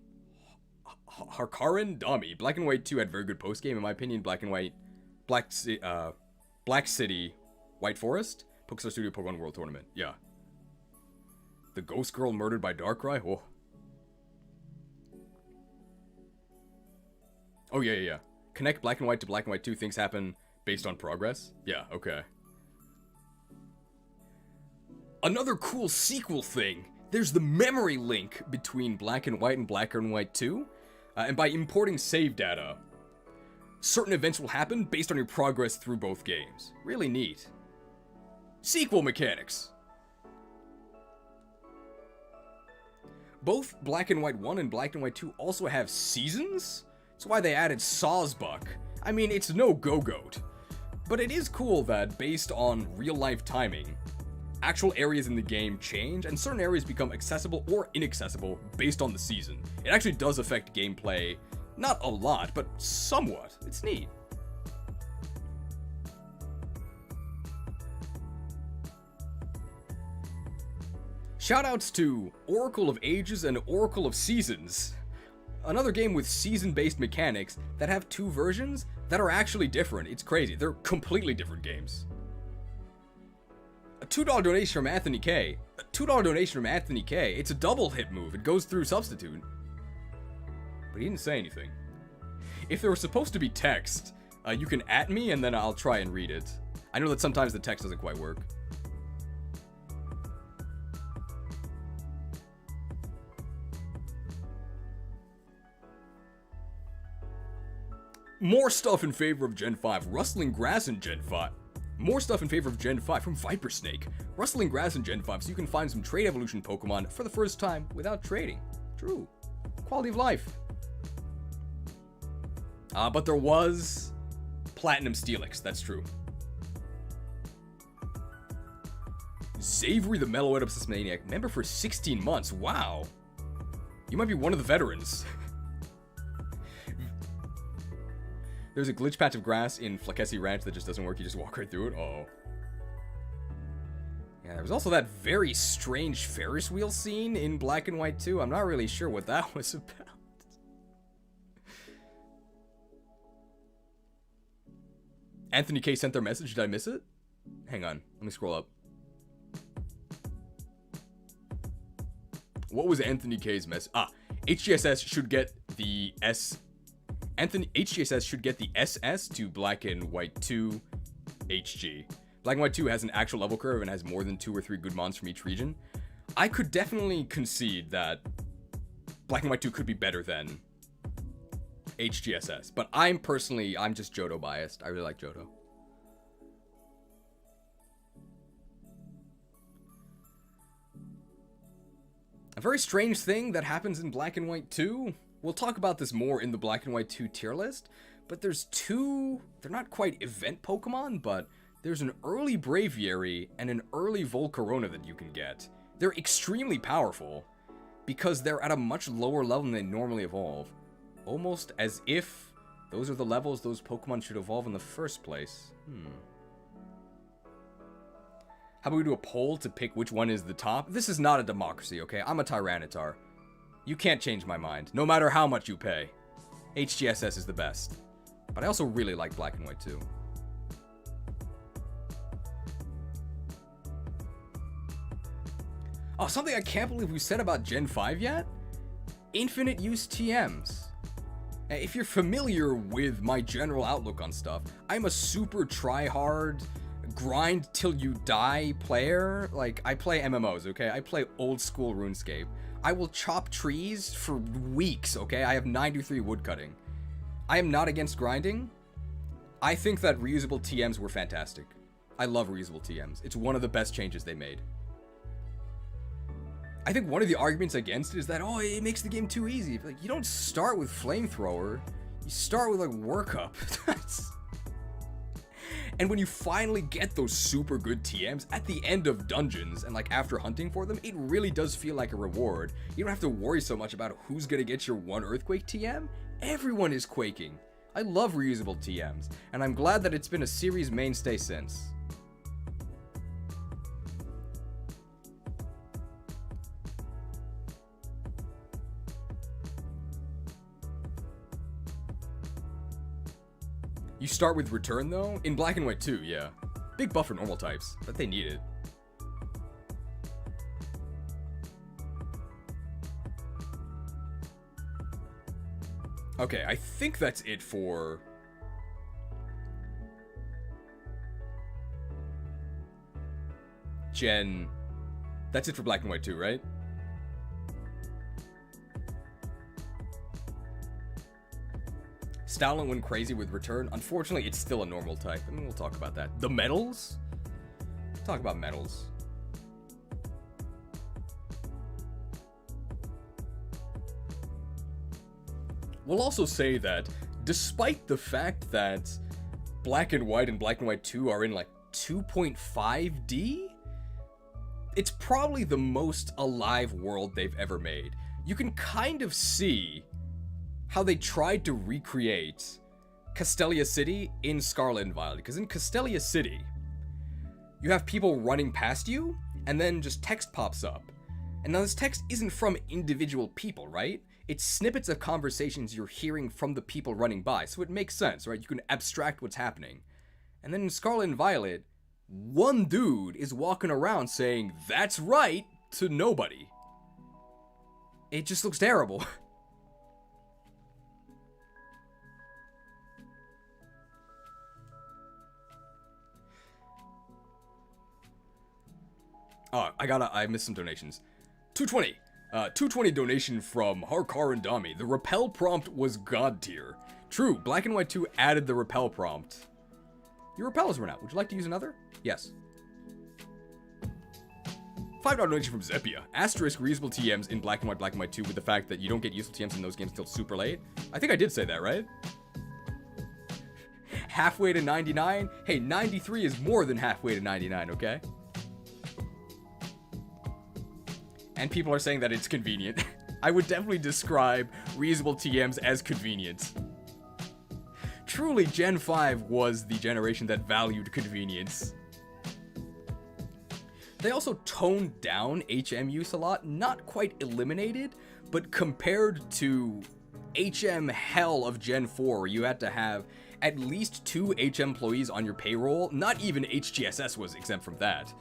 Harkaran Dami. Black and White 2 had very good postgame, in my opinion. Black City, White Forest, PokeStar Studio Pokemon World Tournament. Yeah. The Ghost Girl murdered by Darkrai? Oh. Oh, yeah. Connect Black and White to Black and White 2. Things happen based on progress? Yeah, okay. Another cool sequel thing. There's the memory link between Black and White and Black and White 2. And by importing save data, certain events will happen based on your progress through both games. Really neat. Sequel mechanics. Both Black and White 1 and Black and White 2 also have seasons. That's why they added Sawsbuck. I mean, it's no Go-Goat. But it is cool that, based on real-life timing, actual areas in the game change, and certain areas become accessible or inaccessible based on the season. It actually does affect gameplay, not a lot, but somewhat. It's neat. Shoutouts to Oracle of Ages and Oracle of Seasons. Another game with season-based mechanics that have two versions that are actually different. It's crazy. They're completely different games. A $2 donation from Anthony K. A $2 donation from Anthony K. It's a double hit move. It goes through Substitute. But he didn't say anything. If there was supposed to be text, you can @ me and then I'll try and read it. I know that sometimes the text doesn't quite work. More stuff in favor of Gen 5. Rustling grass in Gen 5. More stuff in favor of Gen 5 from Viper Snake. Rustling grass in Gen 5 so you can find some trade evolution Pokemon for the first time without trading. True. Quality of life. But there was Platinum Steelix, that's true. Xavier the Mellow Oedipus Maniac, member for 16 months. Wow. You might be one of the veterans. There's a glitch patch of grass in Flakesi Ranch that just doesn't work. You just walk right through it. Oh. Yeah, there was also that very strange Ferris wheel scene in Black and White 2. I'm not really sure what that was about. Anthony K sent their message. Did I miss it? Hang on. Let me scroll up. What was Anthony K's message? HGSS should get the HGSS should get the SS to Black and White 2 HG. Black and White 2 has an actual level curve and has more than 2 or 3 good mons from each region. I could definitely concede that Black and White 2 could be better than HGSS, but I'm just Johto biased. I really like Johto. A very strange thing that happens in Black and White 2. We'll talk about this more in the Black and White 2 tier list, but there's two, they're not quite event Pokemon, but there's an early Braviary and an early Volcarona that you can get. They're extremely powerful because they're at a much lower level than they normally evolve. Almost as if those are the levels those Pokemon should evolve in the first place. How about we do a poll to pick which one is the top? This is not a democracy, okay? I'm a Tyranitar. You can't change my mind, no matter how much you pay. HGSS is the best. But I also really like Black and White too. Oh, something I can't believe we said about Gen 5 yet? Infinite use TMs. If you're familiar with my general outlook on stuff, I'm a super try-hard, grind till you die player. Like, I play MMOs, okay? I play old school RuneScape. I will chop trees for weeks, okay? I have 93 woodcutting. I am not against grinding. I think that reusable TMs were fantastic. I love reusable TMs. It's one of the best changes they made. I think one of the arguments against it is that, oh, it makes the game too easy. Like, you don't start with Flamethrower. You start with, like, Workup. And when you finally get those super good TMs at the end of dungeons and, like, after hunting for them, it really does feel like a reward. You don't have to worry so much about who's gonna get your one Earthquake TM. Everyone is quaking. I love reusable TMs, and I'm glad that it's been a series mainstay since. You start with Return, though? In Black and White 2, yeah. Big buff for normal types, but they need it. Okay, I think that's it for... That's it for Black and White 2, right? Stoutland went crazy with Return. Unfortunately, it's still a normal type. I mean, we'll talk about that. The metals? Talk about metals. We'll also say that, despite the fact that Black and White and Black and White 2 are in, like, 2.5D, it's probably the most alive world they've ever made. You can kind of see how they tried to recreate Castelia City in Scarlet and Violet. Because in Castelia City, you have people running past you, and then just text pops up. And now this text isn't from individual people, right? It's snippets of conversations you're hearing from the people running by, so it makes sense, right? You can abstract what's happening. And then in Scarlet and Violet, one dude is walking around saying, "That's right," to nobody. It just looks terrible. Oh, I missed some donations. 220. 220 donation from Harkar and Dami. The repel prompt was god tier. True, Black and White 2 added the repel prompt. Your repellers run out. Would you like to use another? Yes. $5 donation from Zeppia. Asterisk reusable TMs in Black and White 2 with the fact that you don't get useful TMs in those games until super late. I think I did say that, right? Halfway to 99? Hey, 93 is more than halfway to 99, okay? And people are saying that it's convenient. I would definitely describe reusable TMs as convenient. Truly, Gen 5 was the generation that valued convenience. They also toned down HM use a lot, not quite eliminated, but compared to HM hell of Gen 4, where you had to have at least 2 HM employees on your payroll, not even HGSS was exempt from that.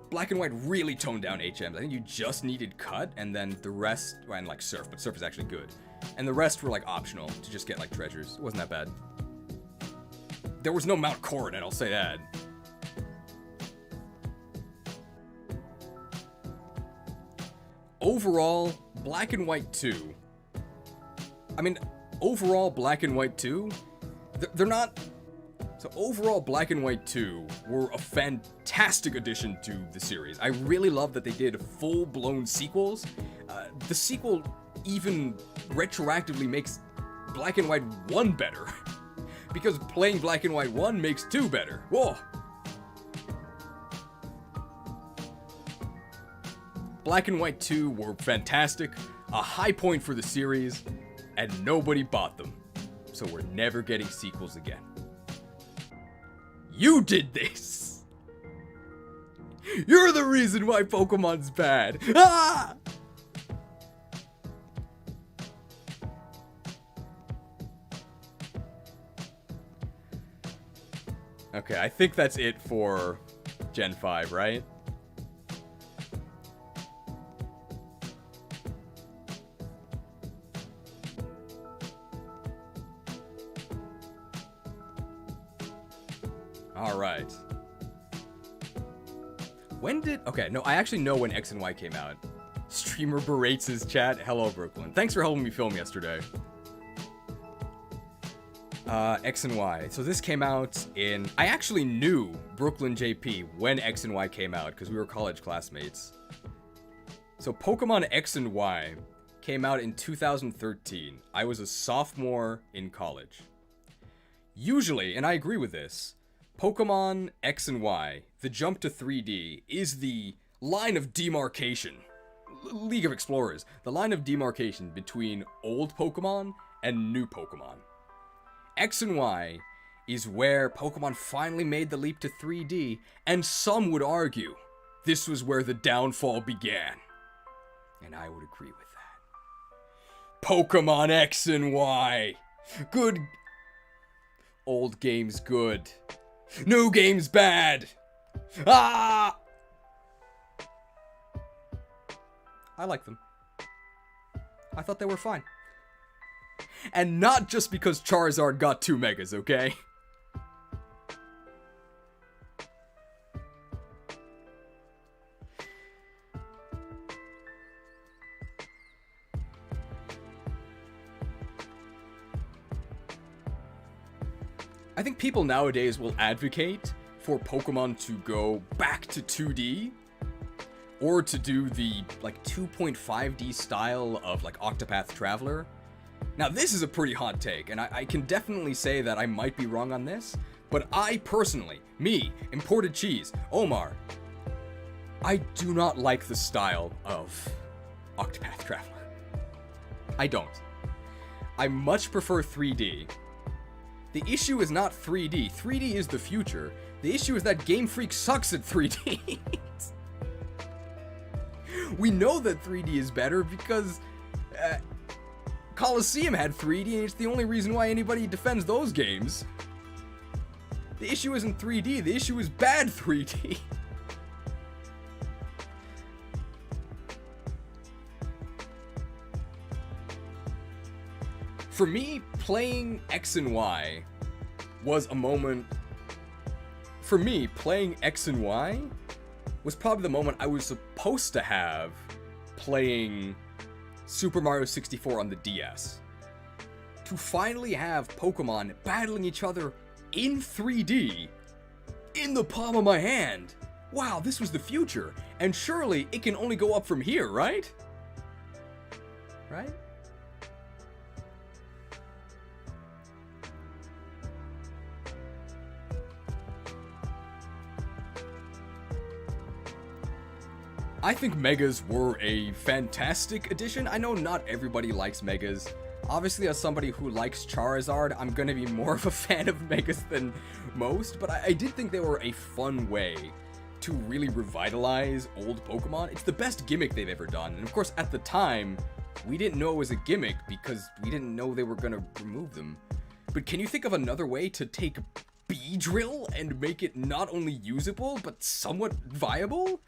Black and White really toned down HMs. I think you just needed Cut, and then the rest, well, and like Surf, but Surf is actually good. And the rest were like optional to just get like treasures. It wasn't that bad. There was no Mount Coronet, I'll say that. Overall, Black and White 2. I mean, overall, Black and White 2, they're not... So overall, Black and White 2 were a fantastic addition to the series. I really love that they did full-blown sequels. The sequel even retroactively makes Black and White 1 better. Because playing Black and White 1 makes 2 better. Whoa! Black and White 2 were fantastic, a high point for the series, and nobody bought them. So we're never getting sequels again. You did this! You're the reason why Pokemon's bad! Ah! Okay, I think that's it for Gen 5, right? Alright. When did... Okay, no, I actually know when X and Y came out. Streamer berates his chat. Hello, Brooklyn. Thanks for helping me film yesterday. X and Y. So this came out in... I actually knew Brooklyn JP when X and Y came out, because we were college classmates. So Pokemon X and Y came out in 2013. I was a sophomore in college. Usually, and I agree with this, Pokemon X and Y, the jump to 3D, is the line of demarcation. League of Explorers, the line of demarcation between old Pokemon and new Pokemon. X and Y is where Pokemon finally made the leap to 3D, and some would argue this was where the downfall began. And I would agree with that. Pokemon X and Y! Good. Old game's good. New game's bad! Ah! I like them. I thought they were fine. And not just because Charizard got 2 megas, okay? I think people nowadays will advocate for Pokemon to go back to 2D, or to do the, like, 2.5D style of, like, Octopath Traveler. Now, this is a pretty hot take, and I can definitely say that I might be wrong on this, but I personally, me, Imported Cheese, Omar, I do not like the style of Octopath Traveler. I don't. I much prefer 3D. The issue is not 3D. 3D is the future. The issue is that Game Freak sucks at 3D. We know that 3D is better because Colosseum had 3D, and it's the only reason why anybody defends those games. The issue isn't 3D, the issue is bad 3D. For me, playing X and Y was a moment... For me, playing X and Y was probably the moment I was supposed to have playing Super Mario 64 on the DS. To finally have Pokemon battling each other in 3D, in the palm of my hand. Wow, this was the future. And surely it can only go up from here, right? Right? I think Megas were a fantastic addition. I know not everybody likes Megas. Obviously, as somebody who likes Charizard, I'm gonna be more of a fan of Megas than most, but I did think they were a fun way to really revitalize old Pokemon. It's the best gimmick they've ever done, and of course, at the time, we didn't know it was a gimmick because we didn't know they were gonna remove them. But can you think of another way to take Beedrill and make it not only usable, but somewhat viable?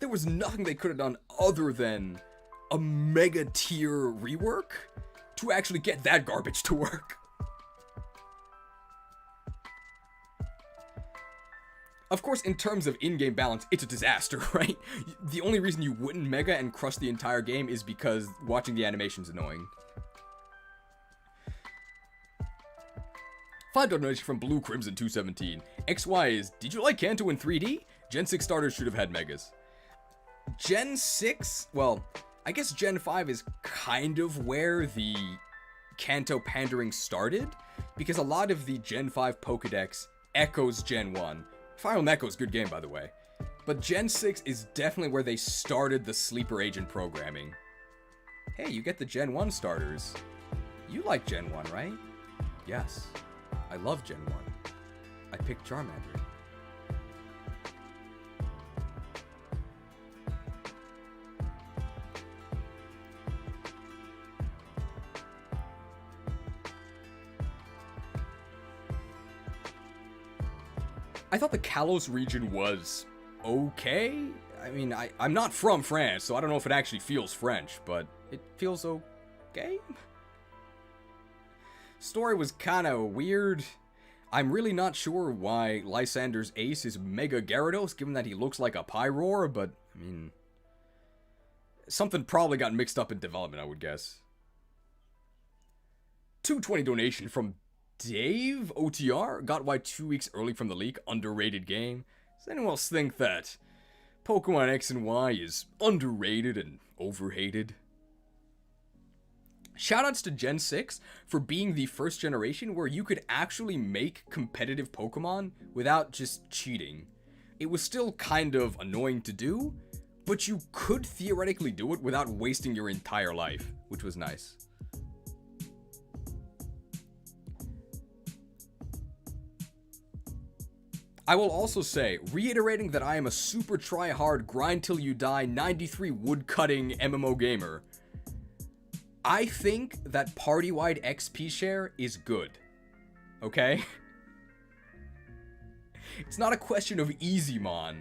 There was nothing they could have done other than a mega tier rework to actually get that garbage to work. Of course, in terms of in-game balance, it's a disaster, right? The only reason you wouldn't mega and crush the entire game is because watching the animation's annoying. $5 donation from Blue Crimson 217. XY is, did you like Kanto in 3D? Gen 6 starters should have had megas. Gen 6, well, I guess Gen 5 is kind of where the Kanto pandering started, because a lot of the Gen 5 Pokedex echoes Gen 1. Fire Red Echo's a good game, by the way. But Gen 6 is definitely where they started the sleeper agent programming. Hey, you get the Gen 1 starters. You like Gen 1, right? Yes. I love Gen 1. I picked Charmander. I thought the Kalos region was okay. I mean, I'm not from France, so I don't know if it actually feels French, but it feels okay. Story was kinda weird. I'm really not sure why Lysander's ace is Mega Gyarados, given that he looks like a Pyroar, but, I mean, something probably got mixed up in development, I would guess. 220 donation from Dave OTR. Got why 2 weeks early from the leak. Underrated game. Does anyone else think that Pokemon X and Y is underrated and overhated? Shoutouts to Gen 6 for being the first generation where you could actually make competitive Pokemon without just cheating. It was still kind of annoying to do, but you could theoretically do it without wasting your entire life, which was nice. I will also say, reiterating that I am a super try-hard, grind-till-you-die, 93 woodcutting MMO gamer, I think that party-wide XP share is good. Okay? It's not a question of Easymon.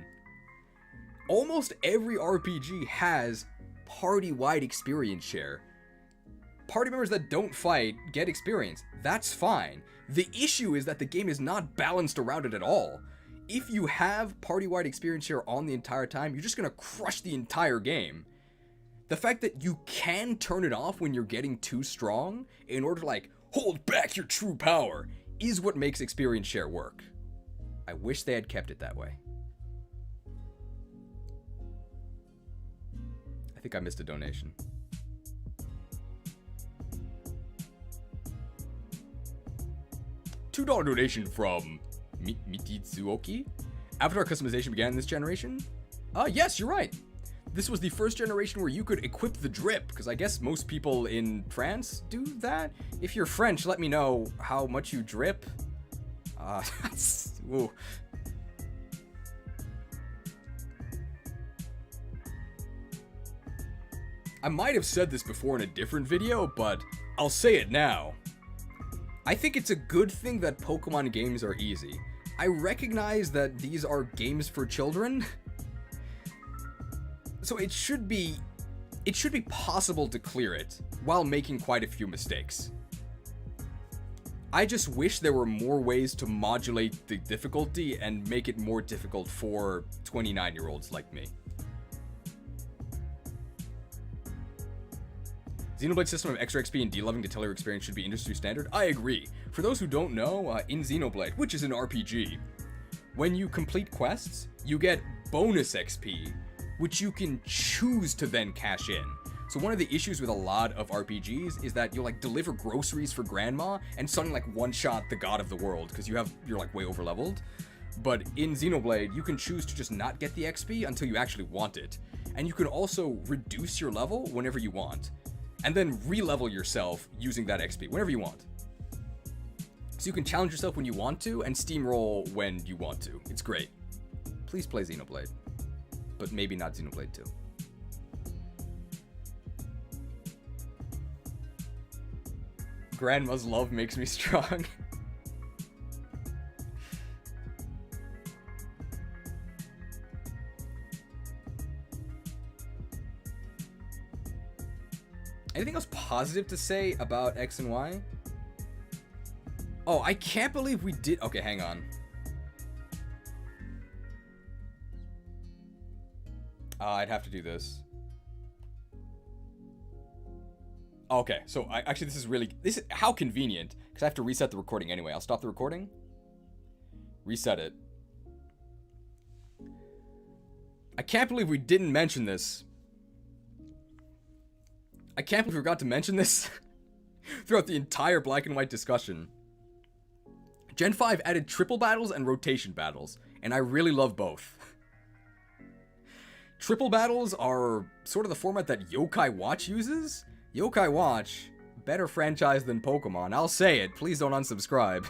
Almost every RPG has party-wide experience share. Party members that don't fight get experience. That's fine. The issue is that the game is not balanced around it at all. If you have party-wide experience share on the entire time, you're just gonna crush the entire game. The fact that you can turn it off when you're getting too strong in order to, like, hold back your true power is what makes experience share work. I wish they had kept it that way. I think I missed a donation. $2 donation from Mititsuoki. Avatar customization began in this generation? Yes, you're right. This was the first generation where you could equip the drip, because I guess most people in France do that. If you're French, let me know how much you drip. Ooh. I might have said this before in a different video, but I'll say it now. I think it's a good thing that Pokemon games are easy. I recognize that these are games for children, so it should be possible to clear it while making quite a few mistakes. I just wish there were more ways to modulate the difficulty and make it more difficult for 29-year-olds like me. Xenoblade system of extra XP and de-leveling to tailor experience should be industry standard. I agree. For those who don't know, in Xenoblade, which is an RPG, when you complete quests, you get bonus XP, which you can choose to then cash in. So one of the issues with a lot of RPGs is that you'll like deliver groceries for grandma and suddenly like one-shot the god of the world because you're like way over-leveled. But in Xenoblade, you can choose to just not get the XP until you actually want it. And you can also reduce your level whenever you want. And then re-level yourself using that XP whenever you want. So you can challenge yourself when you want to and steamroll when you want to. It's great. Please play Xenoblade. But maybe not Xenoblade 2. Grandma's love makes me strong. Anything else positive to say about X and Y? Oh, I can't believe we did... Okay, hang on. I'd have to do this. Okay, so actually this is how convenient, because I have to reset the recording anyway. I'll stop the recording. Reset it. I can't believe we didn't mention this. I can't believe we forgot to mention this throughout the entire black and white discussion. Gen 5 added triple battles and rotation battles, and I really love both. Triple battles are sort of the format that Yokai Watch uses. Yokai Watch, better franchise than Pokemon. I'll say it, please don't unsubscribe.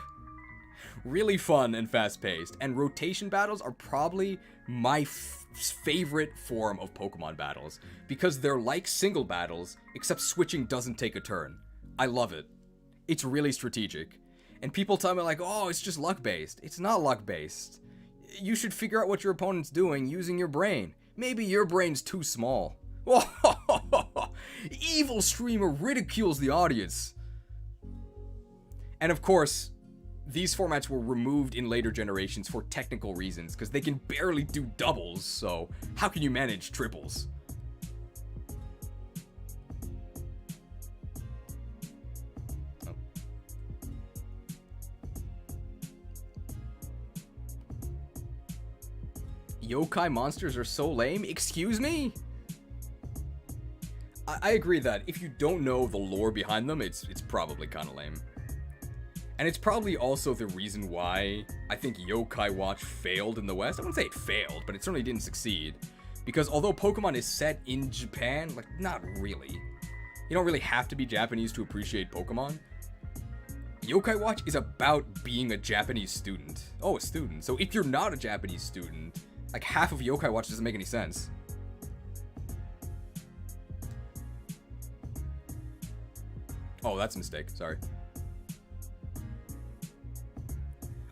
Really fun and fast-paced, and rotation battles are probably my favorite form of Pokemon battles, because they're like single battles, except switching doesn't take a turn. I love it. It's really strategic. And people tell me like, oh, it's just luck-based. It's not luck-based. You should figure out what your opponent's doing using your brain. Maybe your brain's too small. Evil streamer ridicules the audience. And of course, these formats were removed in later generations for technical reasons, because they can barely do doubles, so how can you manage triples? Oh. Yokai monsters are so lame? Excuse me? I agree that if you don't know the lore behind them, it's probably kind of lame. And it's probably also the reason why I think Yokai Watch failed in the West. I wouldn't say it failed, but it certainly didn't succeed. Because although Pokemon is set in Japan, like, not really. You don't really have to be Japanese to appreciate Pokemon. Yokai Watch is about being a Japanese student. Oh, a student. So if you're not a Japanese student, like, half of Yokai Watch doesn't make any sense. Oh, that's a mistake. Sorry.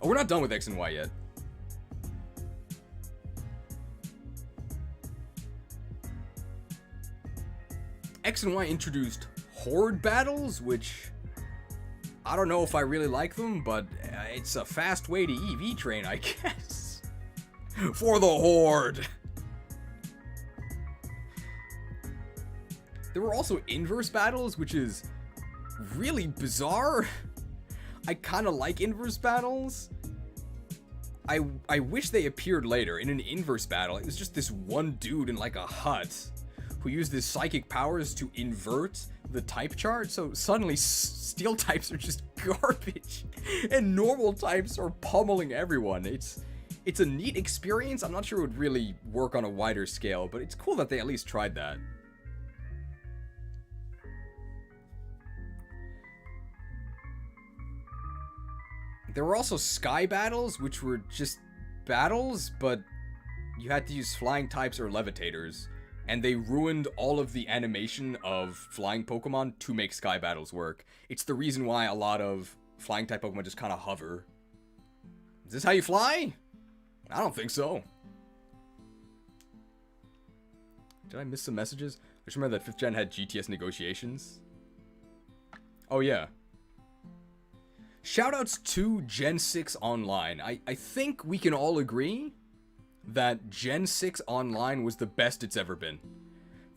Oh, we're not done with X and Y yet. X and Y introduced Horde battles, which I don't know if I really like them, but it's a fast way to EV train, I guess. For the Horde. There were also inverse battles, which is really bizarre. I kind of like inverse battles. I wish they appeared later. In an inverse battle, it was just this one dude in like a hut who used his psychic powers to invert the type chart, so suddenly steel types are just garbage and normal types are pummeling everyone. It's a neat experience. I'm not sure it would really work on a wider scale, but it's cool that they at least tried that. There were also sky battles, which were just battles, but you had to use flying types or levitators, and they ruined all of the animation of flying Pokemon to make sky battles work. It's the reason why a lot of flying type Pokemon just kind of hover. Is this how you fly? I don't think so. Did I miss some messages? I just remember that 5th gen had GTS negotiations. Oh yeah. Shoutouts to Gen 6 Online. I think we can all agree that Gen 6 Online was the best it's ever been.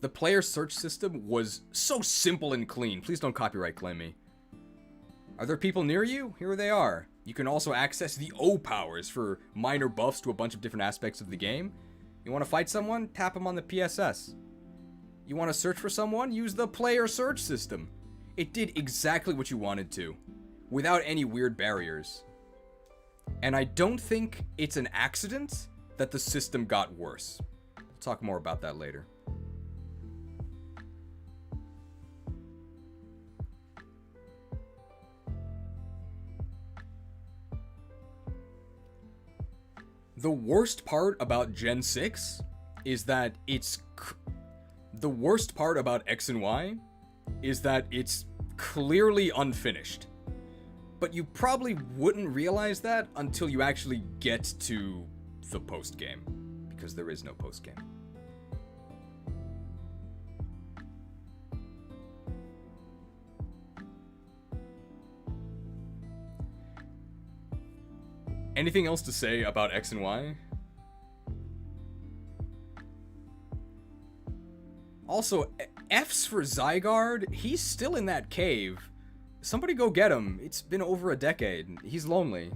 The player search system was so simple and clean. Please don't copyright claim me. Are there people near you? Here they are. You can also access the O powers for minor buffs to a bunch of different aspects of the game. You want to fight someone? Tap them on the PSS. You want to search for someone? Use the player search system. It did exactly what you wanted to, without any weird barriers. And I don't think it's an accident that the system got worse. We'll talk more about that later. The worst part about Gen 6 is that the worst part about X and Y is that it's clearly unfinished. But you probably wouldn't realize that until you actually get to the post-game, because there is no post-game. Anything else to say about X and Y? Also, F's for Zygarde. He's still in that cave. Somebody go get him. It's been over a decade. He's lonely.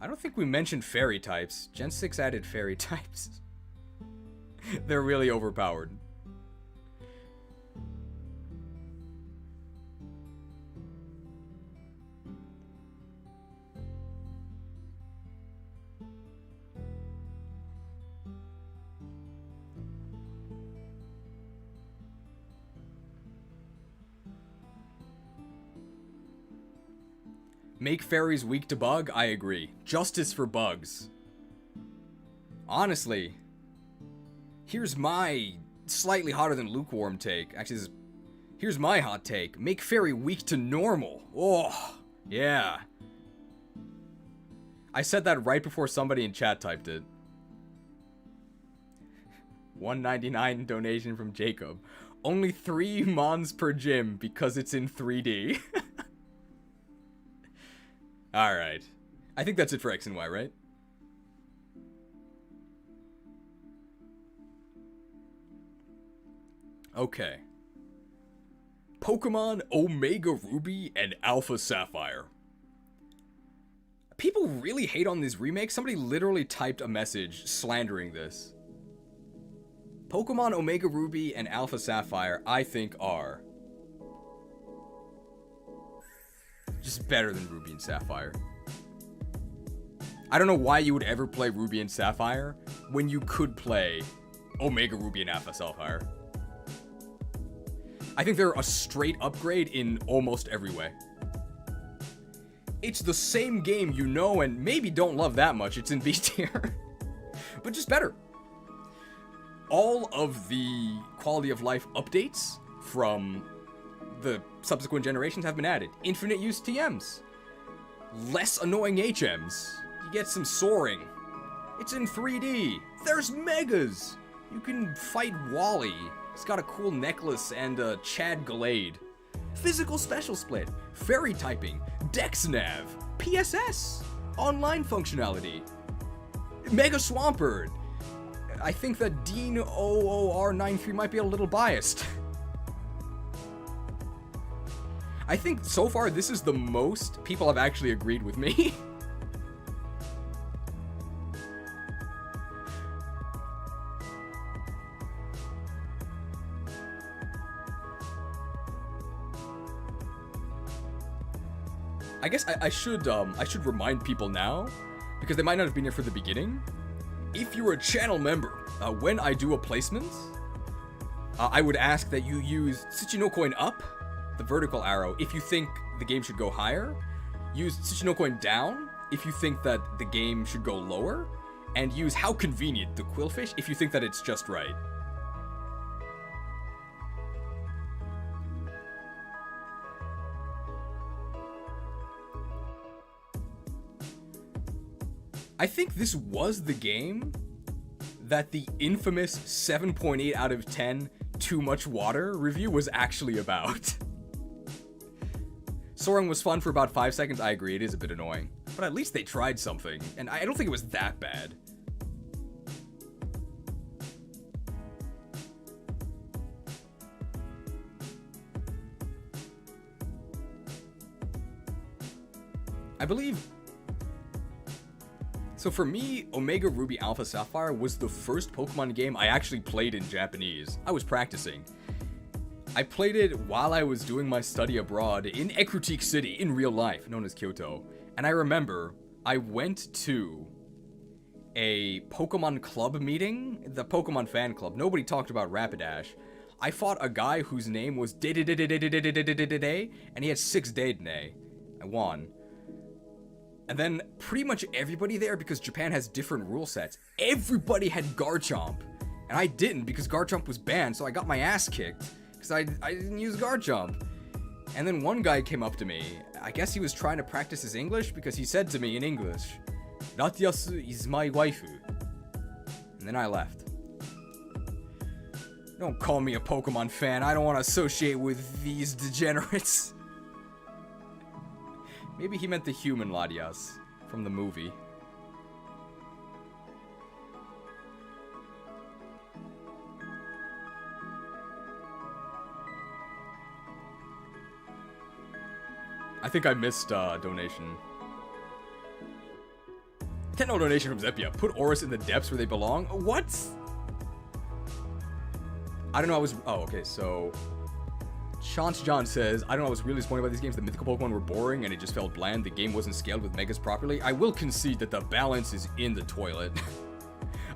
I don't think we mentioned fairy types. Gen 6 added fairy types. They're really overpowered. Make fairies weak to bug? I agree. Justice for bugs. Honestly, here's my slightly hotter than lukewarm take. Actually, here's my hot take. Make fairy weak to normal. Oh, yeah. I said that right before somebody in chat typed it. $1.99 donation from Jacob. Only 3 mons per gym because it's in 3D. Alright. I think that's it for X and Y, right? Okay. Pokemon Omega Ruby and Alpha Sapphire. People really hate on this remake. Somebody literally typed a message slandering this. Pokemon Omega Ruby and Alpha Sapphire, I think, are just better than Ruby and Sapphire. I don't know why you would ever play Ruby and Sapphire when you could play Omega Ruby and Alpha Sapphire. I think they're a straight upgrade in almost every way. It's the same game you know and maybe don't love that much. It's in B tier. But just better. All of the quality of life updates from the subsequent generations have been added. Infinite use TMs. Less annoying HMs. You get some soaring. It's in 3D. There's Megas. You can fight Wally. He's got a cool necklace and a Chad Glade. Physical special split. Fairy typing. Dex Nav. PSS. Online functionality. Mega Swampert. I think that Dean OOR93 might be a little biased. I think so far this is the most people have actually agreed with me. I guess I should remind people now, because they might not have been here for the beginning. If you're a channel member, when I do a placement, I would ask that you use Tsuchino up, the vertical arrow, if you think the game should go higher. Use Tsuchino down if you think that the game should go lower. And use How Convenient, the Quillfish, if you think that it's just right. I think this was the game that the infamous 7.8 out of 10 Too Much Water review was actually about. Soaring was fun for about 5 seconds. I agree, it is a bit annoying. But at least they tried something, and I don't think it was that bad. I believe... So for me, Omega Ruby Alpha Sapphire was the first Pokemon game I actually played in Japanese. I was practicing. I played it while I was doing my study abroad in Ecruteak City, in real life, known as Kyoto. And I remember I went to a Pokemon Club meeting, the Pokemon Fan Club. Nobody talked about Rapidash. I fought a guy whose name was Day, and he had 6 Dedenne. I won. And then pretty much everybody there, because Japan has different rule sets, everybody had Garchomp. And I didn't, because Garchomp was banned, so I got my ass kicked. Because I didn't use Garchomp. And then one guy came up to me. I guess he was trying to practice his English, because he said to me in English, "Ratias is my waifu." And then I left. Don't call me a Pokemon fan. I don't want to associate with these degenerates. Maybe he meant the human Latias from the movie. I think I missed donation. $10 donation from Zepia. Put Oris in the depths where they belong. What? I don't know. Oh, okay. So Chance John says, I don't know, I was really disappointed by these games. The mythical Pokemon were boring and it just felt bland. The game wasn't scaled with megas properly. I will concede that the balance is in the toilet.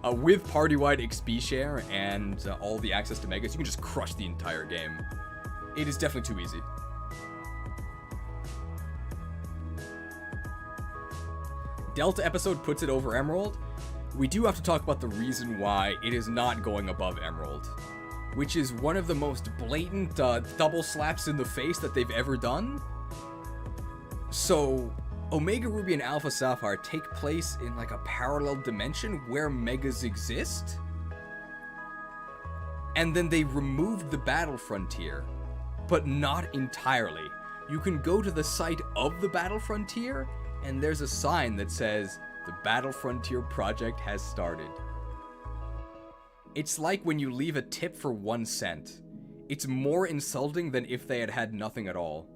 With party-wide XP share and all the access to megas, you can just crush the entire game. It is definitely too easy. Delta episode puts it over Emerald. We do have to talk about the reason why it is not going above Emerald, which is one of the most blatant double slaps in the face that they've ever done. So, Omega Ruby and Alpha Sapphire take place in like a parallel dimension where megas exist. And then they removed the battle frontier, but not entirely. You can go to the site of the battle frontier, and there's a sign that says, "The Battle Frontier project has started." It's like when you leave a tip for 1 cent. It's more insulting than if they had had nothing at all.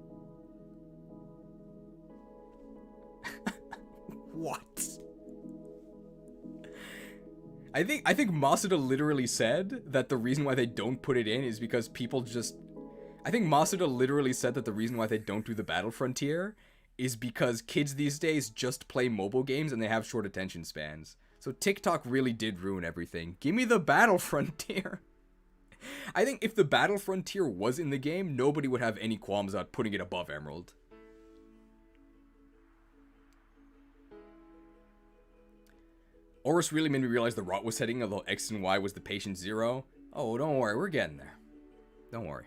What? I think Masuda literally said that the reason why they don't put it in is because people just... I think Masuda literally said that the reason why they don't do the Battle Frontier is because kids these days just play mobile games and they have short attention spans. So TikTok really did ruin everything. Give me the Battle Frontier. I think if the Battle Frontier was in the game, nobody would have any qualms about putting it above Emerald. Oris really made me realize the rot was heading, although X and Y was the patient zero. Oh, don't worry, we're getting there. Don't worry.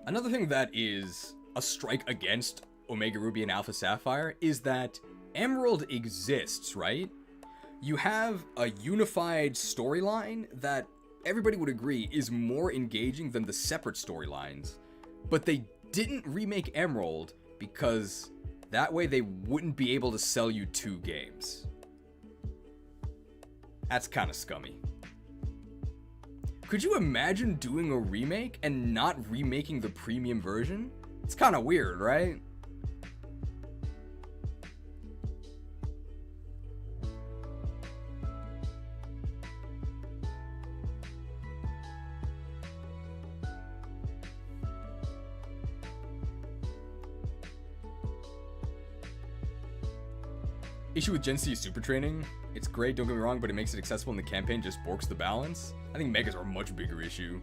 Another thing that is a strike against Omega Ruby and Alpha Sapphire is that Emerald exists, right? You have a unified storyline that everybody would agree is more engaging than the separate storylines. But they didn't remake Emerald because that way they wouldn't be able to sell you 2 games. That's kind of scummy. Could you imagine doing a remake and not remaking the premium version? It's kind of weird, right? Issue with Gen C is super training. It's great, don't get me wrong, but it makes it accessible in the campaign, just borks the balance. I think Megas are a much bigger issue.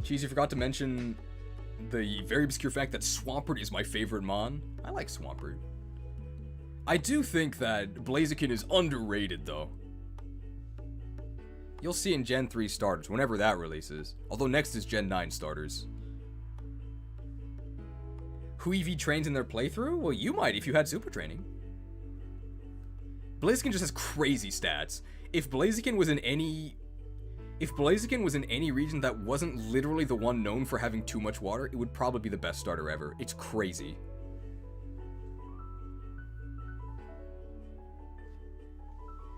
Cheese, you forgot to mention the very obscure fact that Swampert is my favorite Mon. I like Swampert. I do think that Blaziken is underrated, though. You'll see in Gen 3 starters, whenever that releases. Although next is Gen 9 starters. who Eevee trains in their playthrough? Well, you might if you had super training. Blaziken just has crazy stats. If Blaziken was in any region that wasn't literally the one known for having too much water, it would probably be the best starter ever. It's crazy.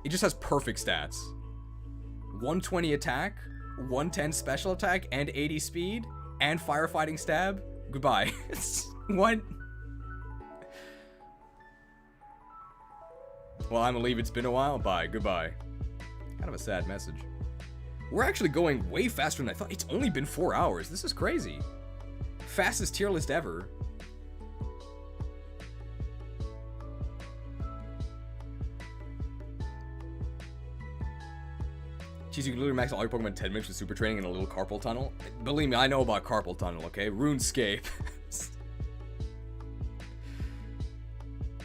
It just has perfect stats. 120 attack, 110 special attack, and 80 speed, and firefighting stab. Goodbye. What? Well, I'm gonna leave. It's been a while. Bye. Goodbye. Kind of a sad message. We're actually going way faster than I thought. It's only been 4 hours. This is crazy. Fastest tier list ever. Jeez, you can literally max all your Pokemon in 10 minutes with super training in a little carpal tunnel. Believe me, I know about carpal tunnel, okay? RuneScape.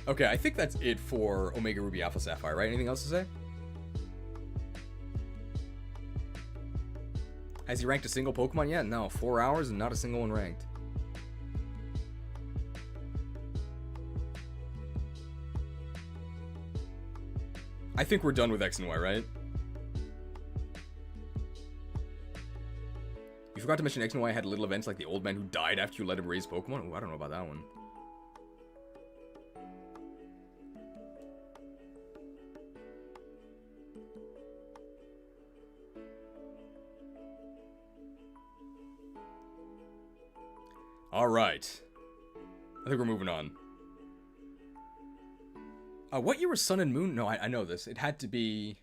Okay, I think that's it for Omega Ruby Alpha Sapphire, right? Anything else to say? Has he ranked a single Pokemon yet? No, 4 hours and not a single one ranked. I think we're done with X and Y, right? You forgot to mention X and Y had little events like the old man who died after you let him raise Pokemon? Ooh, I don't know about that one. Alright. I think we're moving on. What year was Sun and Moon? No, I know this. It had to be...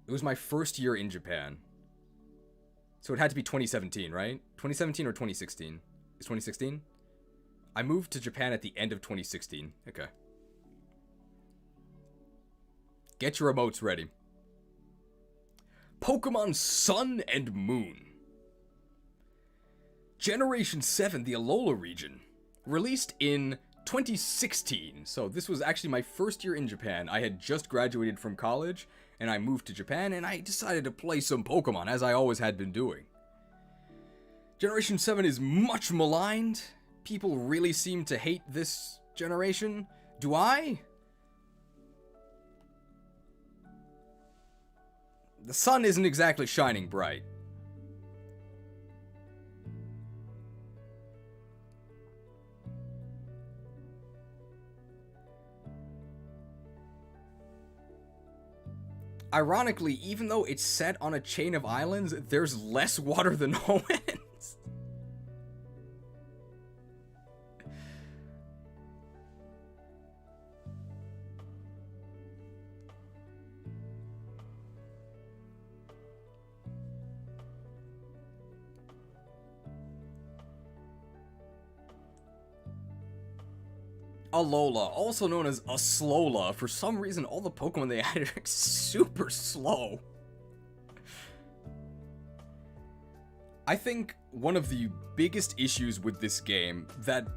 It was my first year in Japan. So it had to be 2017, right? 2017 or 2016? It's 2016? I moved to Japan at the end of 2016. Okay. Get your emotes ready. Pokemon Sun and Moon. Generation 7, the Alola region. Released in 2016. So this was actually my first year in Japan. I had just graduated from college, and I moved to Japan, and I decided to play some Pokemon, as I always had been doing. Generation 7 is much maligned. People really seem to hate this generation. Do I? The sun isn't exactly shining bright. Ironically, even though it's set on a chain of islands, there's less water than Hoenn. Alola, also known as Aslola. For some reason, all the Pokemon they added are super slow. I think one of the biggest issues with this game that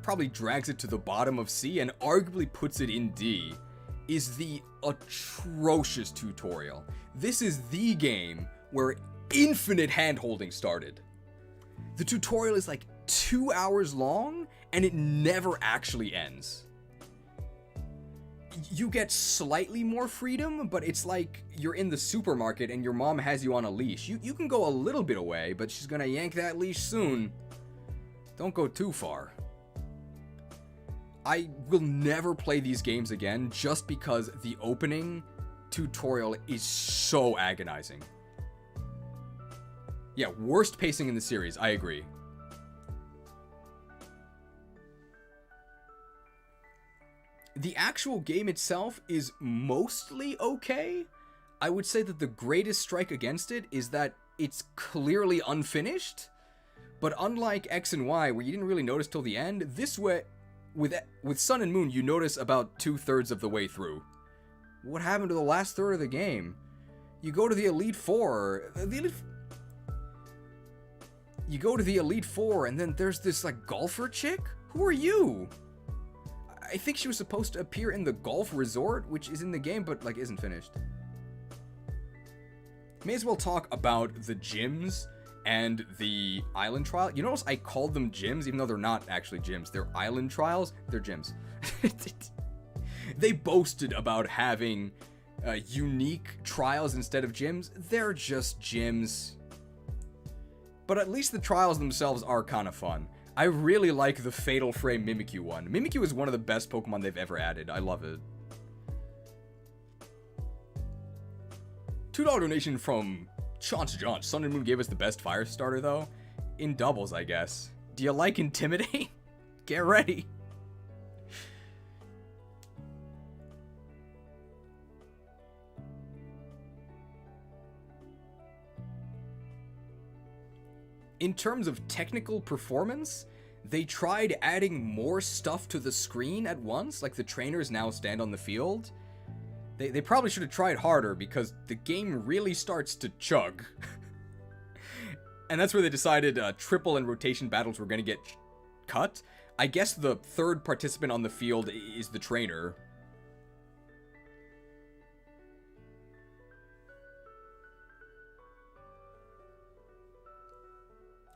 probably drags it to the bottom of C and arguably puts it in D is the atrocious tutorial. This is the game where infinite hand-holding started. The tutorial is like 2 hours long, and it never actually ends. You get slightly more freedom, but it's like you're in the supermarket and your mom has you on a leash. You can go a little bit away, but she's gonna yank that leash soon. Don't go too far. I will never play these games again just because the opening tutorial is so agonizing. Yeah, worst pacing in the series, I agree. The actual game itself is mostly okay. I would say that the greatest strike against it is that it's clearly unfinished. But unlike X and Y, where you didn't really notice till the end, this way, with Sun and Moon, you notice about 2/3 of the way through. What happened to the last third of the game? You go to the Elite Four. You go to the Elite Four, and then there's this, like, golfer chick? Who are you? I think she was supposed to appear in the golf resort, which is in the game, but, like, isn't finished. May as well talk about the gyms and the island trial. You notice I called them gyms, even though they're not actually gyms. They're island trials. They're gyms. They boasted about having unique trials instead of gyms. They're just gyms. But at least the trials themselves are kind of fun. I really like the Fatal Frame Mimikyu one. Mimikyu is one of the best Pokemon they've ever added. I love it. $2 donation from Chance John. Sun and Moon gave us the best fire starter, though. In doubles, I guess. Do you like Intimidate? Get ready. In terms of technical performance, they tried adding more stuff to the screen at once, like the trainers now stand on the field. They probably should have tried harder because the game really starts to chug. And that's where they decided triple and rotation battles were going to get cut. I guess the third participant on the field is the trainer.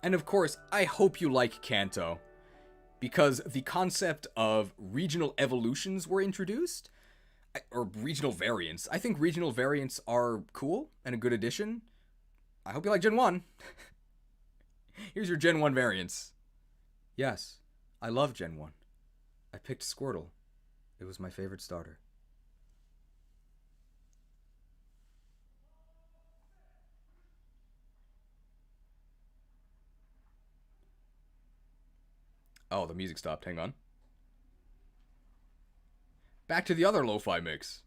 And of course, I hope you like Kanto, because the concept of regional evolutions were introduced, or regional variants. I think regional variants are cool and a good addition. I hope you like Gen 1. Here's your Gen 1 variants. Yes, I love Gen 1. I picked Squirtle. It was my favorite starter. Oh, the music stopped. Hang on. Back to the other lo-fi mix.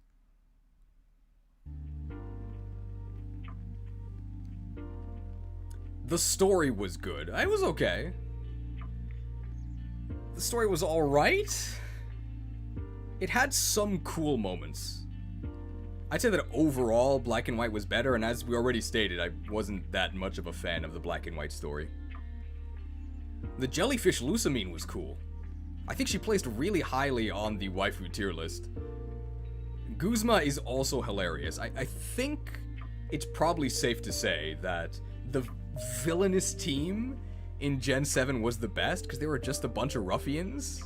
The story was good. It was okay. The story was alright. It had some cool moments. I'd say that overall, Black and White was better, and as we already stated, I wasn't that much of a fan of the Black and White story. The jellyfish Lusamine was cool. I think she placed really highly on the waifu tier list. Guzma is also hilarious. I think it's probably safe to say that the villainous team in Gen 7 was the best because they were just a bunch of ruffians.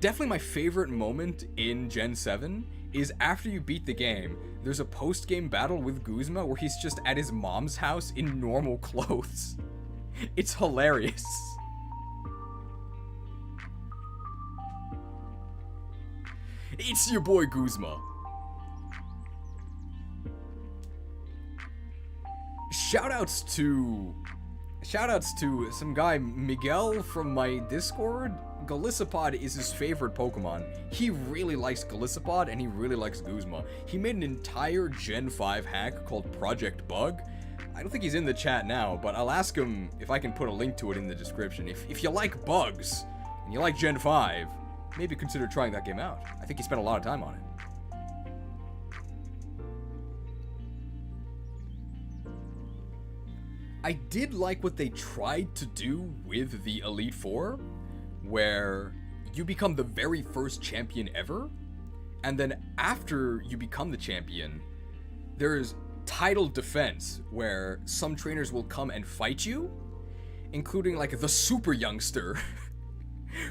Definitely my favorite moment in Gen 7 is after you beat the game, there's a post-game battle with Guzma where he's just at his mom's house in normal clothes. It's hilarious. It's your boy Guzma. Shoutouts to some guy, Miguel, from my Discord. Golisopod is his favorite Pokemon. He really likes Golisopod and he really likes Guzma. He made an entire Gen 5 hack called Project Bug. I don't think he's in the chat now, but I'll ask him if I can put a link to it in the description. If you like bugs, and you like Gen 5, maybe consider trying that game out. I think he spent a lot of time on it. I did like what they tried to do with the Elite Four, where you become the very first champion ever, and then after you become the champion, there's title defense, where some trainers will come and fight you, including like the super youngster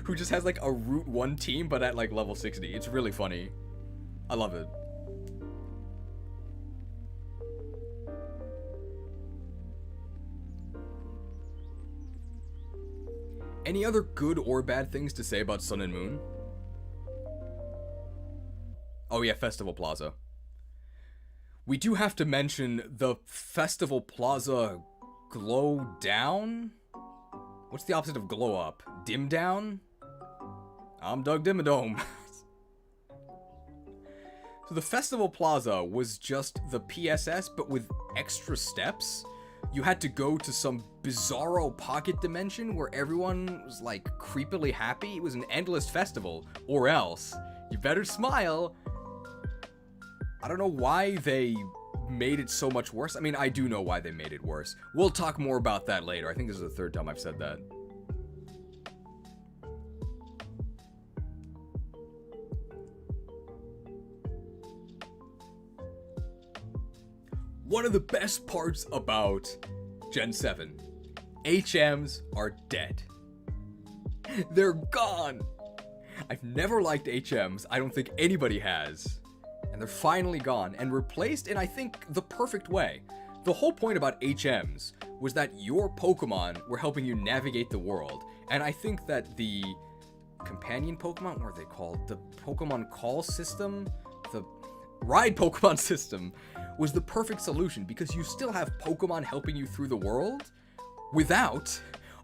who just has like a Route 1 team but at like level 60. It's really funny. I love it. Any other good or bad things to say about Sun and Moon? Oh yeah, Festival Plaza. We do have to mention the Festival Plaza glow down? What's the opposite of glow up? Dim down? I'm Doug Dimmadome. So the Festival Plaza was just the PSS, but with extra steps. You had to go to some bizarro pocket dimension where everyone was like creepily happy. It was an endless festival, or else you better smile. I don't know why they made it so much worse. I mean, I do know why they made it worse. We'll talk more about that later. I think this is the third time I've said that. one of the best parts about Gen 7. HMs are dead. They're gone. I've never liked HMs. I don't think anybody has. And they're finally gone and replaced in, I think, the perfect way. The whole point about HMs was that your Pokemon were helping you navigate the world. And I think that the companion Pokemon, what are they called? The Pokemon Call system? The Ride Pokemon system was the perfect solution because you still have Pokemon helping you through the world without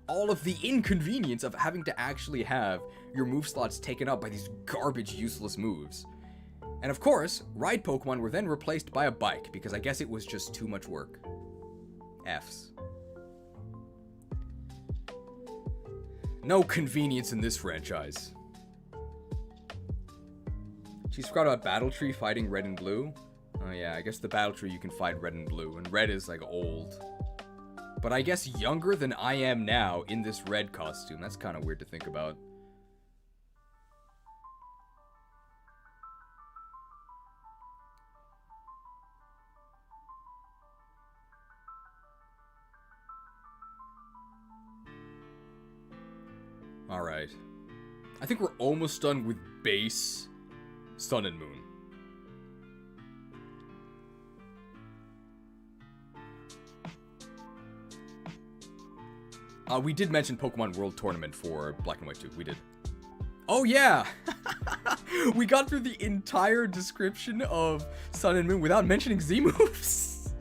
all of the inconvenience of having to actually have your move slots taken up by these garbage useless moves. And of course, Ride Pokemon were then replaced by a bike because I guess it was just too much work. Fs. No convenience in this franchise. She's forgot about Battle Tree fighting Red and Blue. Oh yeah, I guess the Battle Tree you can fight Red and Blue, and Red is like old. But I guess younger than I am now in this Red costume. That's kind of weird to think about. Alright. I think we're almost done with base Sun and Moon. We did mention Pokemon World Tournament for Black and White 2. We did. Oh yeah! We got through the entire description of Sun and Moon without mentioning Z-moves.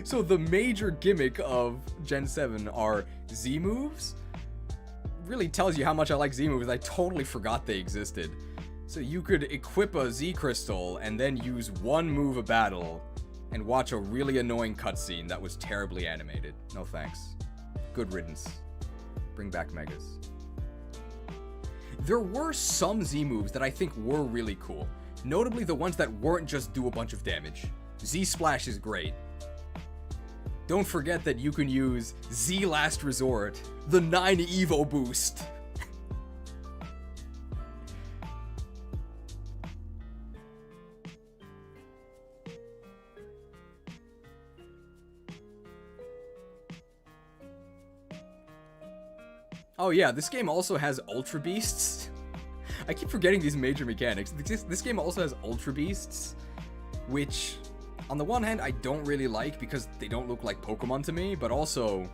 So the major gimmick of Gen 7 are Z-moves. Really tells you how much I like Z-moves. I totally forgot they existed. So you could equip a Z-Crystal and then use one move a battle and watch a really annoying cutscene that was terribly animated. No thanks. Good riddance. Bring back Megas. There were some Z-moves that I think were really cool. Notably the ones that weren't just do a bunch of damage. Z-Splash is great. Don't forget that you can use Z Last Resort, the 9 Evo boost. Oh yeah, this game also has Ultra Beasts. I keep forgetting these major mechanics. This game also has Ultra Beasts, which, on the one hand, I don't really like because they don't look like Pokemon to me, but also,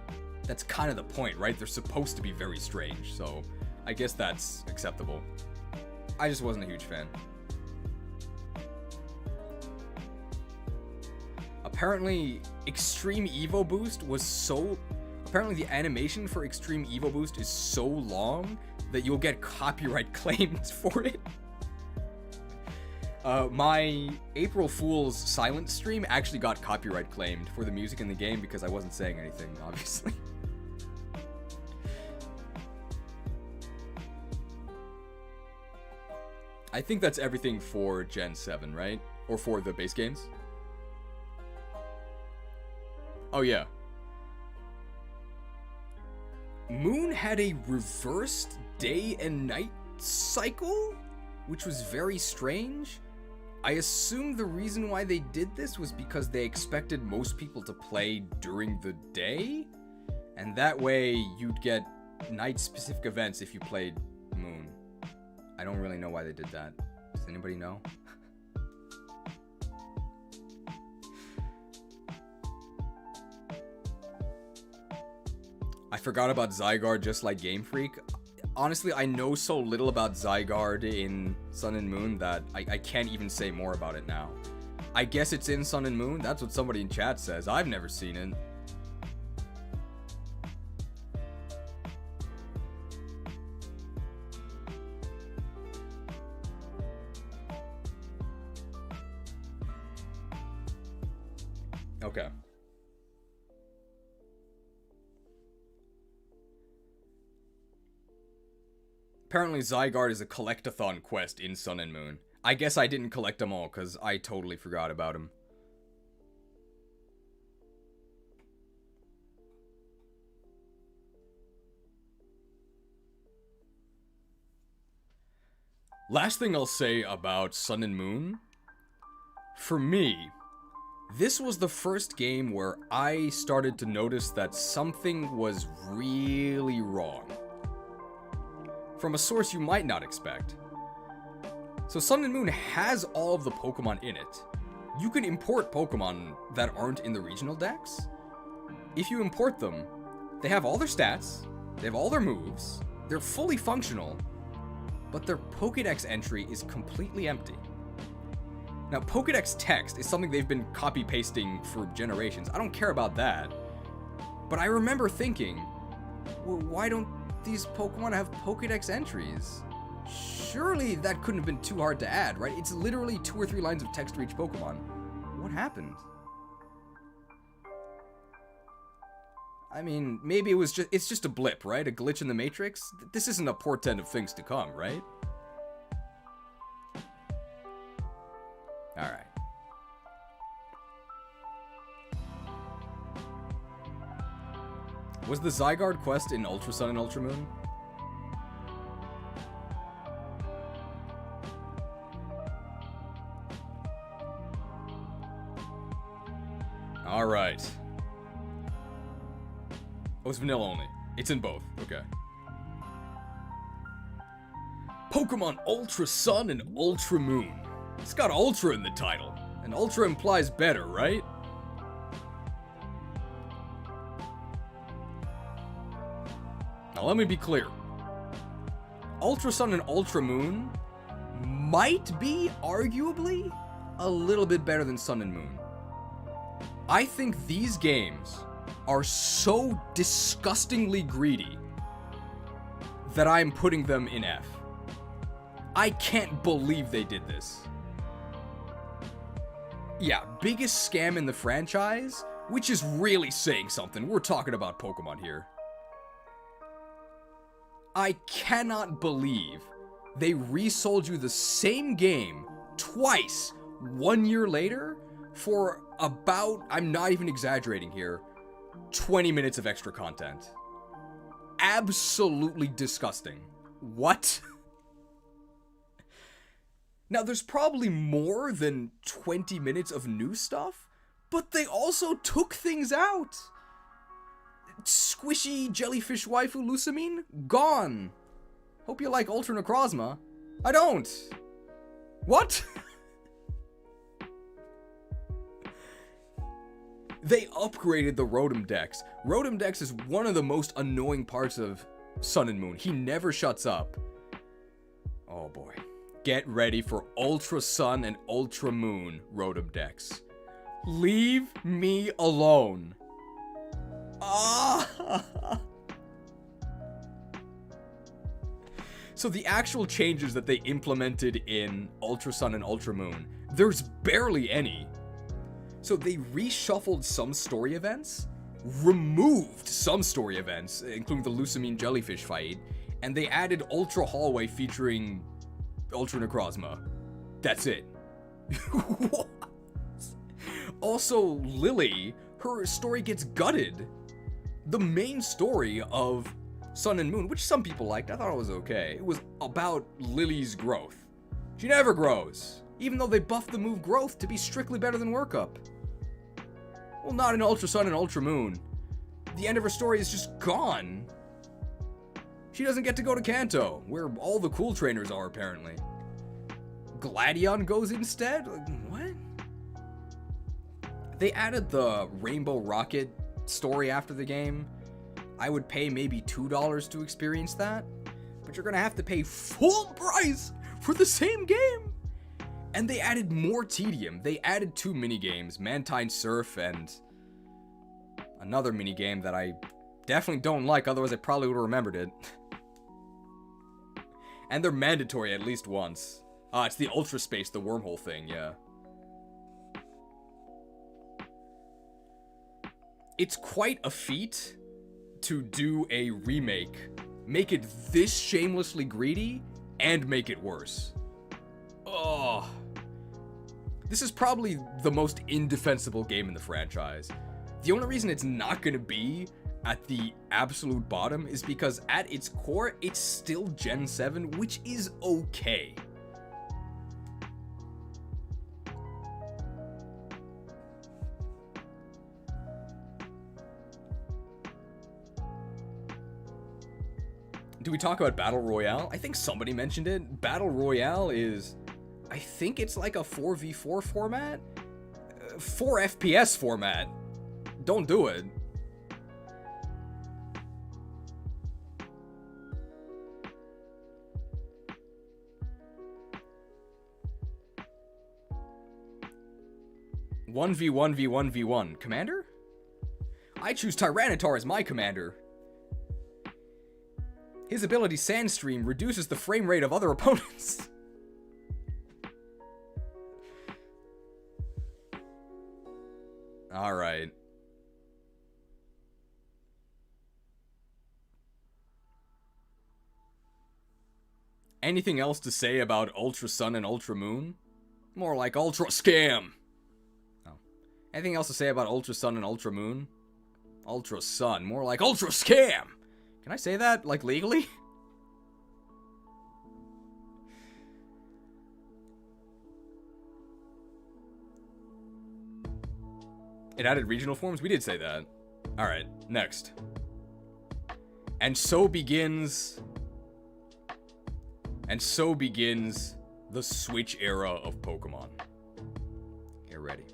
that's kind of the point, right? They're supposed to be very strange, so I guess that's acceptable. I just wasn't a huge fan. Apparently, Extreme Evo Boost was so... Apparently the animation for Extreme Evo Boost is so long that you'll get copyright claims for it. My April Fool's silent stream actually got copyright claimed for the music in the game because I wasn't saying anything, obviously. I think that's everything for Gen 7, right? Or for the base games? Oh yeah. Moon had a reversed day and night cycle, which was very strange. I assume the reason why they did this was because they expected most people to play during the day, and that way you'd get night-specific events if you played Moon. I don't really know why they did that. Does anybody know? I forgot about Zygarde just like Game Freak. Honestly, I know so little about Zygarde in Sun and Moon that I can't even say more about it now. I guess it's in Sun and Moon. That's what somebody in chat says. I've never seen it. Okay. Apparently Zygarde is a collect-a-thon quest in Sun and Moon. I guess I didn't collect them all, because I totally forgot about him. Last thing I'll say about Sun and Moon, for me, This was the first game where I started to notice that something was really wrong. From a source you might not expect. So Sun and Moon has all of the Pokemon in it. You can import Pokemon that aren't in the regional decks. If you import them, they have all their stats, they have all their moves, they're fully functional, but their Pokédex entry is completely empty. Now, Pokédex text is something they've been copy-pasting for generations. I don't care about that. But I remember thinking, well, why don't these Pokemon have Pokédex entries? Surely that couldn't have been too hard to add, right? It's literally 2 or 3 lines of text for each Pokemon. What happened? I mean, maybe it's just a blip, right? A glitch in the Matrix? This isn't a portent of things to come, right? Alright. Was the Zygarde quest in Ultra Sun and Ultra Moon? Alright. Oh, it's vanilla only. It's in both. Okay. Pokemon Ultra Sun and Ultra Moon. It's got Ultra in the title. And Ultra implies better, right? Now let me be clear. Ultra Sun and Ultra Moon might be, arguably, a little bit better than Sun and Moon. I think these games are so disgustingly greedy that I'm putting them in F. I can't believe they did this. Yeah, biggest scam in the franchise, which is really saying something. We're talking about Pokemon here. I cannot believe they resold you the same game twice 1 year later for about, I'm not even exaggerating here, 20 minutes of extra content. Absolutely disgusting. What? Now, there's probably more than 20 minutes of new stuff, but they also took things out. Squishy jellyfish waifu Lusamine? Gone. Hope you like Ultra Necrozma. I don't. What? They upgraded the Rotom Dex. Rotom Dex is one of the most annoying parts of Sun and Moon. He never shuts up. Oh boy. Get ready for Ultra Sun and Ultra Moon Rotom Dex. Leave me alone. Ah! So the actual changes that they implemented in Ultra Sun and Ultra Moon, there's barely any. So they reshuffled some story events, removed some story events, including the Lusamine jellyfish fight, and they added Ultra Hallway featuring Ultra Necrozma. That's it. What? Also, Lily, her story gets gutted. The main story of Sun and Moon, which some people liked, I thought it was okay. It was about Lily's growth. She never grows, even though they buffed the move Growth to be strictly better than Workup. Well, not in Ultra Sun and Ultra Moon. The end of her story is just gone. She doesn't get to go to Kanto, where all the cool trainers are, apparently. Gladion goes instead? What? They added the Rainbow Rocket story after the game. I would pay maybe $2 to experience that, but you're gonna have to pay full price for the same game. And they added more tedium. They added 2 minigames, Mantine Surf and another minigame that I definitely don't like, otherwise I probably would have remembered it. And they're mandatory at least once. It's the Ultra Space, the wormhole thing, yeah. It's quite a feat to do a remake, make it this shamelessly greedy, and make it worse. Oh. This is probably the most indefensible game in the franchise. The only reason it's not gonna be at the absolute bottom is because at its core, it's still Gen 7, which is okay. Do we talk about Battle Royale? I think somebody mentioned it. Battle Royale is... I think it's like a 4v4 format? 4 FPS format. Don't do it. One v one v one v one. Commander? I choose Tyranitar as my commander. His ability Sandstream reduces the frame rate of other opponents. Alright. Anything else to say about Ultra Sun and Ultra Moon? More like Ultra Scam. Oh. Anything else to say about Ultra Sun and Ultra Moon? Ultra Sun. More like Ultra Scam. Can I say that, like, legally? It added regional forms? We did say that. Alright, next. And so begins the Switch era of Pokemon. Get ready.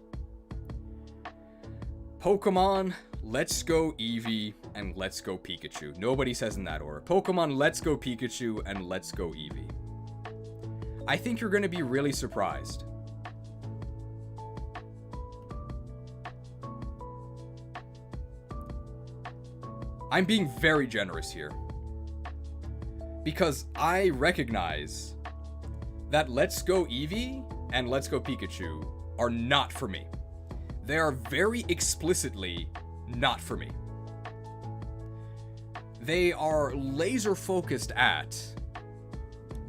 Pokemon, Let's Go Eevee, and Let's Go Pikachu. Nobody says in that order. Pokemon, Let's Go Pikachu, and Let's Go Eevee. I think you're going to be really surprised. I'm being very generous here. Because I recognize that Let's Go Eevee and Let's Go Pikachu are not for me. They are very explicitly not for me. They are laser focused at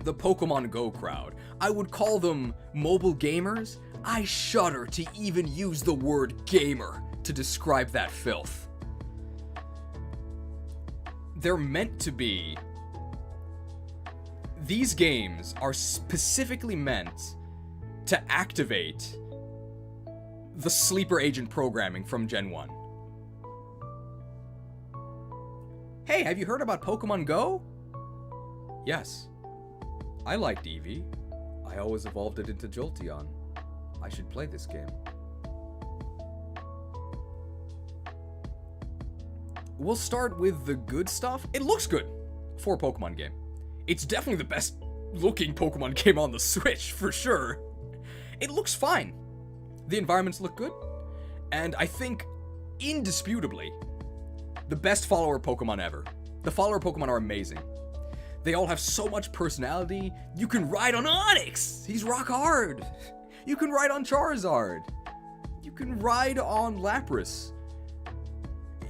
the Pokemon Go crowd. I would call them mobile gamers. I shudder to even use the word gamer to describe that filth. They're meant to be... These games are specifically meant to activate the sleeper agent programming from Gen 1. Hey, have you heard about Pokemon Go? Yes. I liked Eevee. I always evolved it into Jolteon. I should play this game. We'll start with the good stuff. It looks good for a Pokemon game. It's definitely the best looking Pokemon game on the Switch, for sure. It looks fine. The environments look good. And I think, indisputably, the best follower Pokemon ever. The follower Pokemon are amazing. They all have so much personality. You can ride on Onix! He's rock hard! You can ride on Charizard! You can ride on Lapras.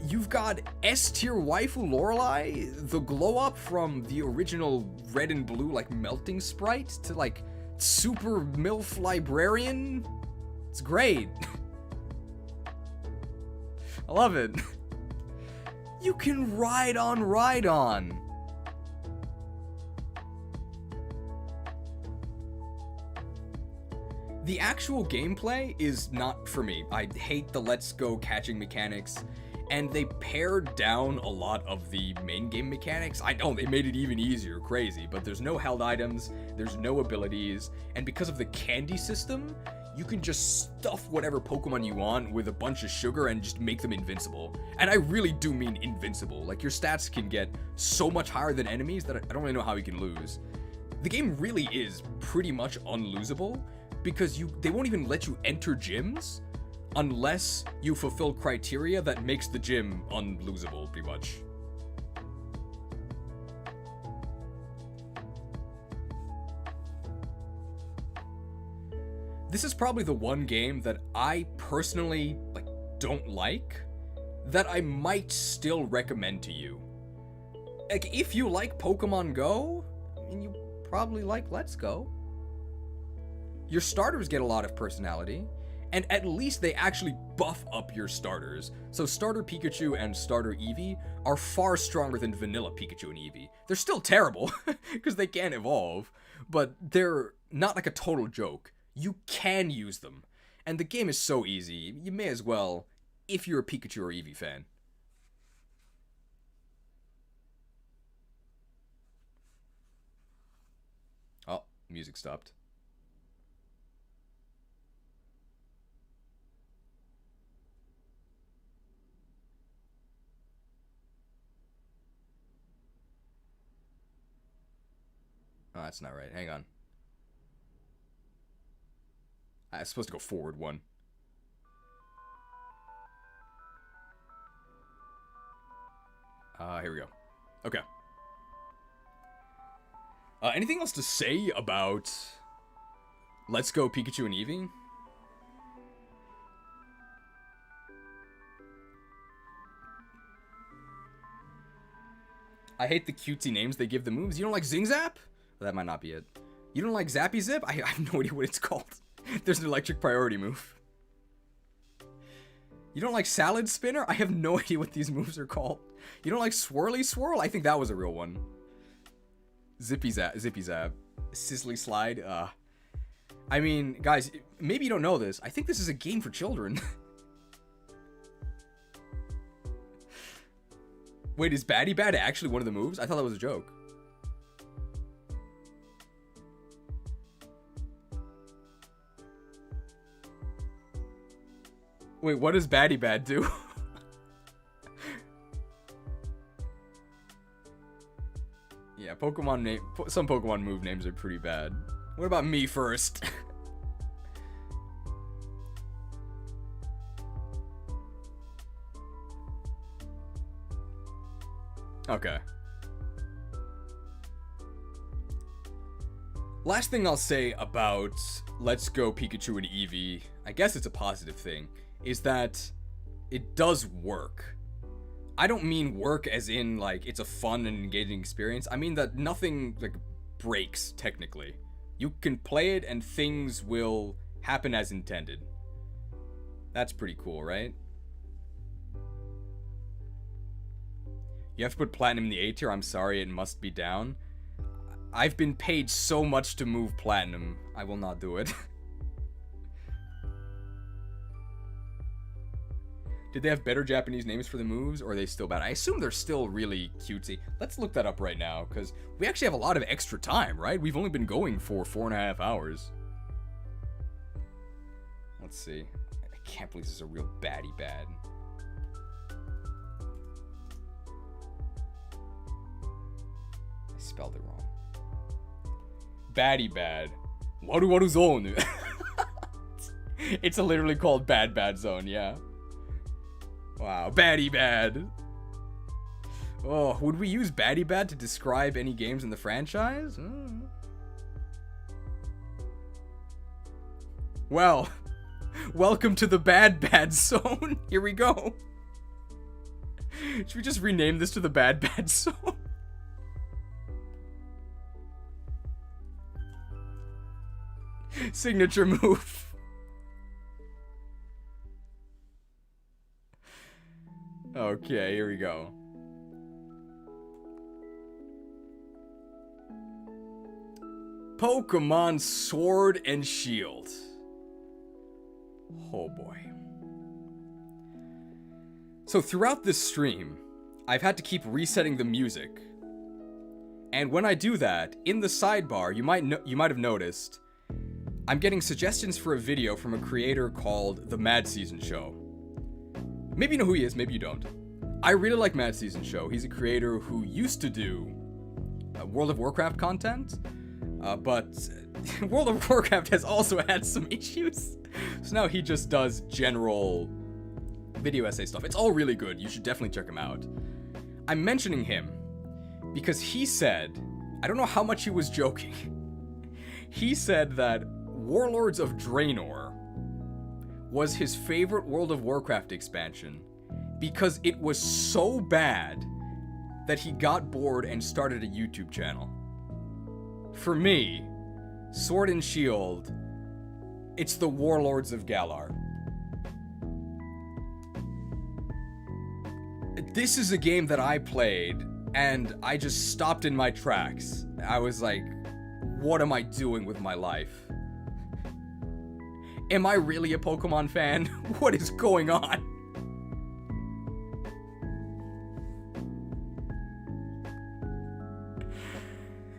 You've got S-tier waifu Lorelei, the glow up from the original red and blue, like, melting sprite to, like, super MILF librarian. It's great. I love it. You can ride on Rhydon. The actual gameplay is not for me. I hate the Let's Go catching mechanics. And they pared down a lot of the main game mechanics. I know, they made it even easier, crazy, but there's no held items, there's no abilities, and because of the candy system, you can just stuff whatever Pokemon you want with a bunch of sugar and just make them invincible. And I really do mean invincible. Like, your stats can get so much higher than enemies that I don't really know how you can lose. The game really is pretty much unlosable, because they won't even let you enter gyms unless you fulfill criteria that makes the gym unlosable, pretty much. This is probably the one game that I personally, like, don't like, that I might still recommend to you. Like, if you like Pokemon Go, I mean, you probably like Let's Go. Your starters get a lot of personality. And at least they actually buff up your starters. So Starter Pikachu and Starter Eevee are far stronger than Vanilla Pikachu and Eevee. They're still terrible, because they can't evolve, but they're not like a total joke. You can use them. And the game is so easy, you may as well, if you're a Pikachu or Eevee fan. music stopped. Oh, that's not right. Hang on. I was supposed to go forward one. Here we go. Okay. Anything else to say about Let's Go Pikachu and Eevee? I hate the cutesy names they give the moves. You don't like Zing Zap? Well, that might not be it. You don't like Zappy Zip? I have no idea what it's called. There's an electric priority move. You don't like Salad Spinner? I have no idea what these moves are called. You don't like Swirly Swirl? I think that was a real one. Zippy Zap. Sizzly Slide. I mean, guys, maybe you don't know this. I think this is a game for children. Wait, is Batty Bad actually one of the moves? I thought that was a joke. Wait, what does Batty Bad do? Yeah, some Pokemon move names are pretty bad. What about me first? Okay. Last thing I'll say about Let's Go Pikachu and Eevee, I guess it's a positive thing, is that it does work. I don't mean work as in, like, it's a fun and engaging experience. I mean that nothing, like, breaks, technically. You can play it and things will happen as intended. That's pretty cool, right? You have to put Platinum in the A tier. I'm sorry, it must be down. I've been paid so much to move Platinum. I will not do it. Did they have better Japanese names for the moves, or are they still bad? I assume they're still really cutesy. Let's look that up right now, because we actually have a lot of extra time, right? We've only been going for 4.5 hours. Let's see. I can't believe this is a real baddie bad. I spelled it wrong. Baddie bad. Waru Waru Zone. It's literally called Bad Zone, yeah. Wow, Baddie Bad. Oh, would we use Baddie Bad to describe any games in the franchise? Well, welcome to the Bad Zone. Here we go. Should we just rename this to the Bad Zone? Signature move. Okay, here we go. Pokemon Sword and Shield. Oh boy. So throughout this stream, I've had to keep resetting the music. And when I do that, in the sidebar, you might have noticed, I'm getting suggestions for a video from a creator called The Mad Season Show. Maybe you know who he is, maybe you don't. I really like Mad Season Show. He's a creator who used to do World of Warcraft content, but World of Warcraft has also had some issues. So now he just does general video essay stuff. It's all really good. You should definitely check him out. I'm mentioning him because he said, I don't know how much he was joking. He said that Warlords of Draenor was his favorite World of Warcraft expansion because it was so bad that he got bored and started a YouTube channel. For me, Sword and Shield, it's the Warlords of Galar. This is a game that I played and I just stopped in my tracks. I was like, what am I doing with my life? Am I really a Pokemon fan? What is going on?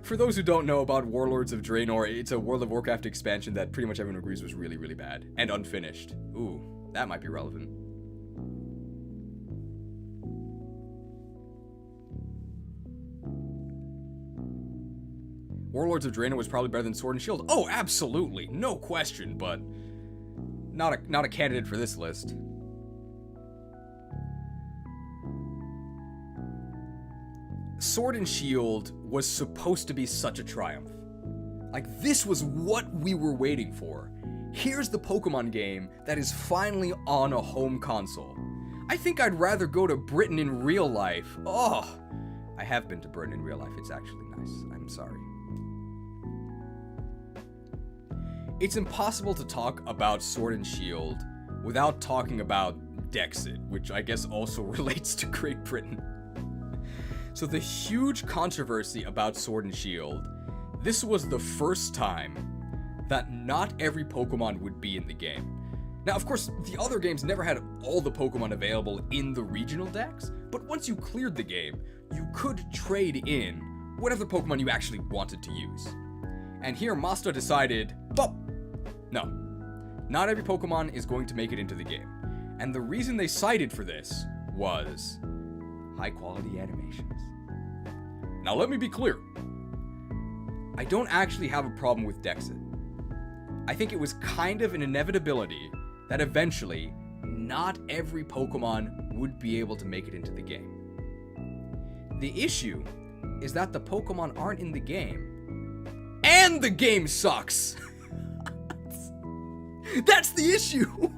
For those who don't know about Warlords of Draenor, it's a World of Warcraft expansion that pretty much everyone agrees was really, really bad. And unfinished. Ooh, that might be relevant. Warlords of Draenor was probably better than Sword and Shield. Oh, absolutely. No question, but not a candidate for this list. Sword and Shield was supposed to be such a triumph. Like, this was what we were waiting for. Here's the Pokemon game that is finally on a home console. I think I'd rather go to Britain in real life. Oh, I have been to Britain in real life. It's actually nice. I'm sorry. It's impossible to talk about Sword and Shield without talking about Dexit, which I guess also relates to Great Britain. So the huge controversy about Sword and Shield, this was the first time that not every Pokemon would be in the game. Now, of course, the other games never had all the Pokemon available in the regional decks, but once you cleared the game, you could trade in whatever Pokemon you actually wanted to use. And here Mazda decided, well, no, not every Pokemon is going to make it into the game. And the reason they cited for this was high quality animations. Now let me be clear. I don't actually have a problem with Dexit. I think it was kind of an inevitability that eventually not every Pokemon would be able to make it into the game. The issue is that the Pokemon aren't in the game, and the game sucks! That's the issue!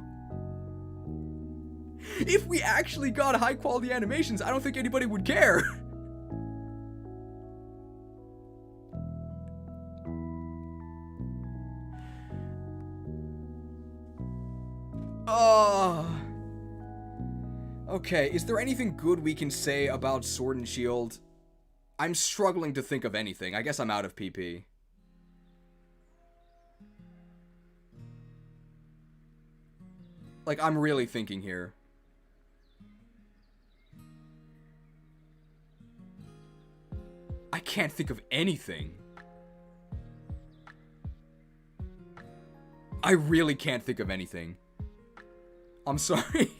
If we actually got high quality animations, I don't think anybody would care. Okay, is there anything good we can say about Sword and Shield? I'm struggling to think of anything. I guess I'm out of PP. Like, I'm really thinking here. I can't think of anything. I really can't think of anything. I'm sorry.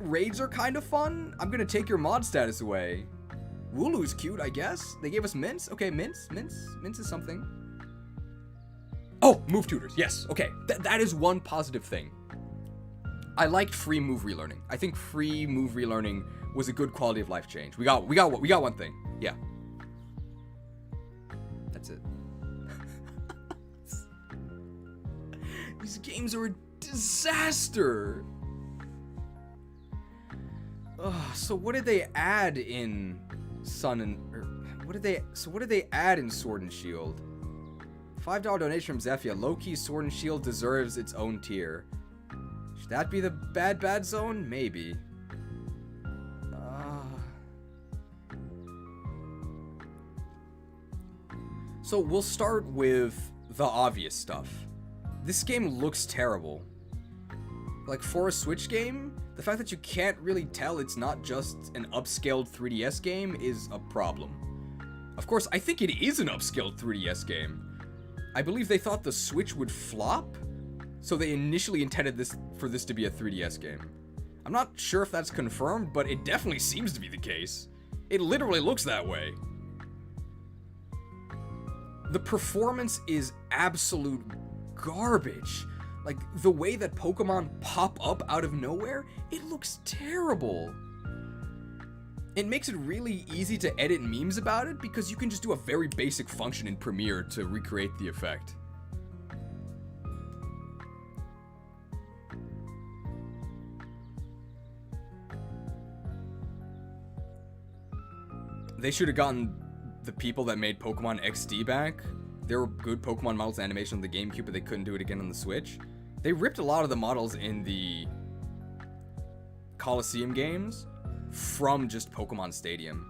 Raids are kind of fun. I'm gonna take your mod status away. Wooloo's cute, I guess. They gave us mints. Okay, mints is something. Oh, move tutors. Yes. Okay, that is one positive thing. I liked free move relearning. I think free move relearning was a good quality of life change. We got one thing. Yeah. That's it. These games are a disaster. So what did they add in Sun and what did they add in Sword and Shield? $5 donation from Zephyr. Low-key Sword and Shield deserves its own tier. Should that be the bad zone? Maybe. So we'll start with the obvious stuff. This game looks terrible. Like, for a Switch game, the fact that you can't really tell it's not just an upscaled 3DS game is a problem. Of course, I think it is an upscaled 3DS game. I believe they thought the Switch would flop, so they initially intended for this to be a 3DS game. I'm not sure if that's confirmed, but it definitely seems to be the case. It literally looks that way. The performance is absolute garbage. Like, the way that Pokemon pop up out of nowhere, it looks terrible. It makes it really easy to edit memes about it because you can just do a very basic function in Premiere to recreate the effect. They should have gotten the people that made Pokemon XD back. There were good Pokemon models animation on the GameCube, but they couldn't do it again on the Switch. They ripped a lot of the models in the Colosseum games from just Pokemon Stadium.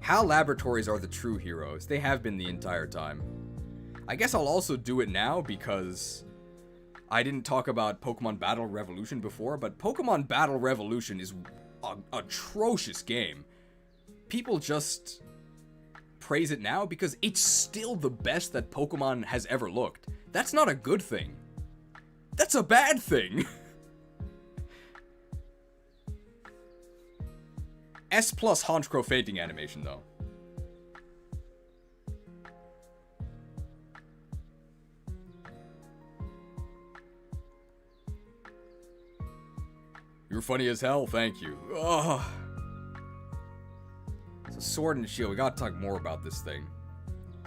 HAL Laboratories are the true heroes. They have been the entire time. I guess I'll also do it now because I didn't talk about Pokemon Battle Revolution before, but Pokemon Battle Revolution is an atrocious game. people just praise it now because it's still the best that Pokemon has ever looked. That's not a good thing. That's a bad thing. S+ Honchkrow fainting animation, though. You're funny as hell, thank you. Ugh. So Sword and Shield, we gotta talk more about this thing.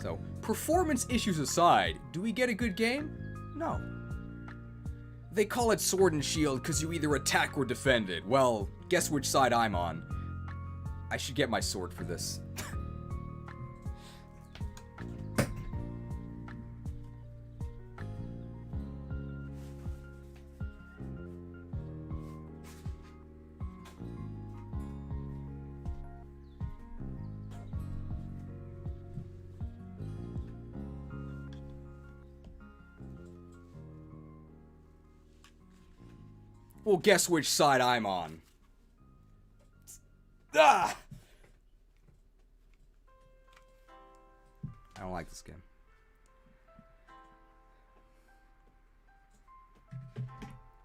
So, performance issues aside, do we get a good game? No. They call it Sword and Shield because you either attack or defend it. Well, guess which side I'm on. I should get my sword for this. Well, guess which side I'm on. Ah! I don't like this game.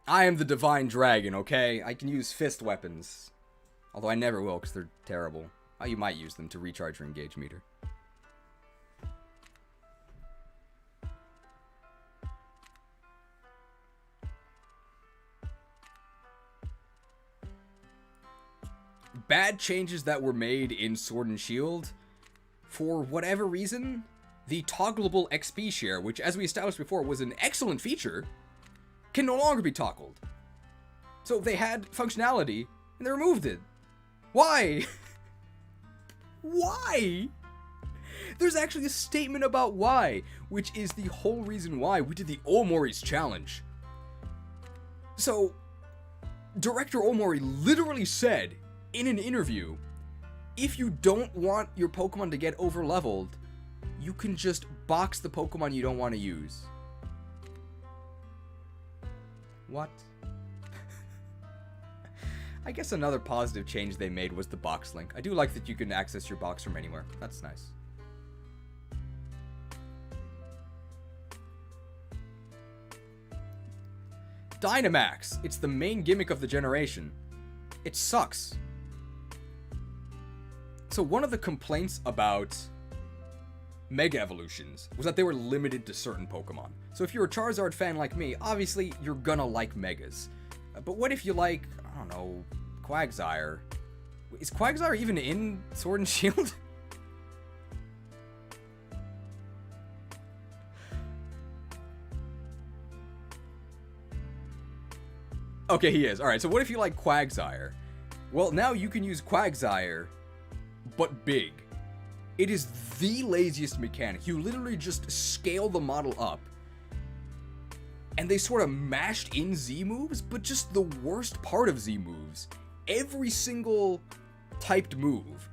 I am the Divine Dragon, okay? I can use fist weapons. Although I never will, because they're terrible. Oh, you might use them to recharge your engage meter. Bad changes that were made in Sword and Shield, for whatever reason, the toggleable XP share, which as we established before was an excellent feature, can no longer be toggled. So they had functionality, and they removed it. Why? Why? There's actually a statement about why, which is the whole reason why we did the Omori's challenge. So, Director Omori literally said in an interview, if you don't want your Pokemon to get overleveled, you can just box the Pokemon you don't want to use. What? I guess another positive change they made was the box link. I do like that you can access your box from anywhere. That's nice. Dynamax. It's the main gimmick of the generation. It sucks. So one of the complaints about Mega Evolutions was that they were limited to certain Pokemon. So if you're a Charizard fan like me, obviously you're gonna like Megas. But what if you like, I don't know, Quagsire? Is Quagsire even in Sword and Shield? Okay, he is. Alright, so what if you like Quagsire? Well, now you can use Quagsire, but big. It is the laziest mechanic. You literally just scale the model up, and they sort of mashed in Z moves, but just the worst part of Z moves. Every single typed move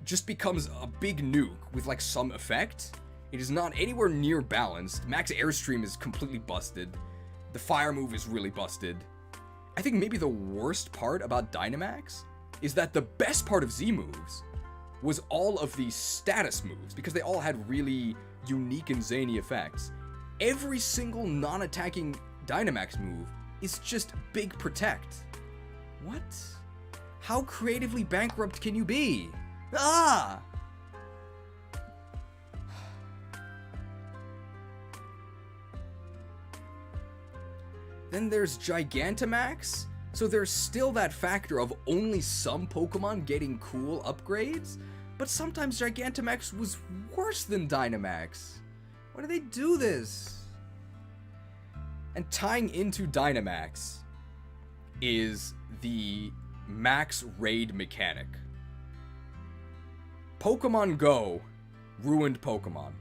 just becomes a big nuke with like some effect. It is not anywhere near balanced. Max Airstream is completely busted. The fire move is really busted. I think maybe the worst part about Dynamax is that the best part of Z moves was all of the status moves, because they all had really unique and zany effects. Every single non-attacking Dynamax move is just big protect. What? How creatively bankrupt can you be? Ah! Then there's Gigantamax. So there's still that factor of only some Pokemon getting cool upgrades, but sometimes Gigantamax was worse than Dynamax. Why do they do this? And tying into Dynamax is the max raid mechanic. Pokemon Go ruined Pokemon.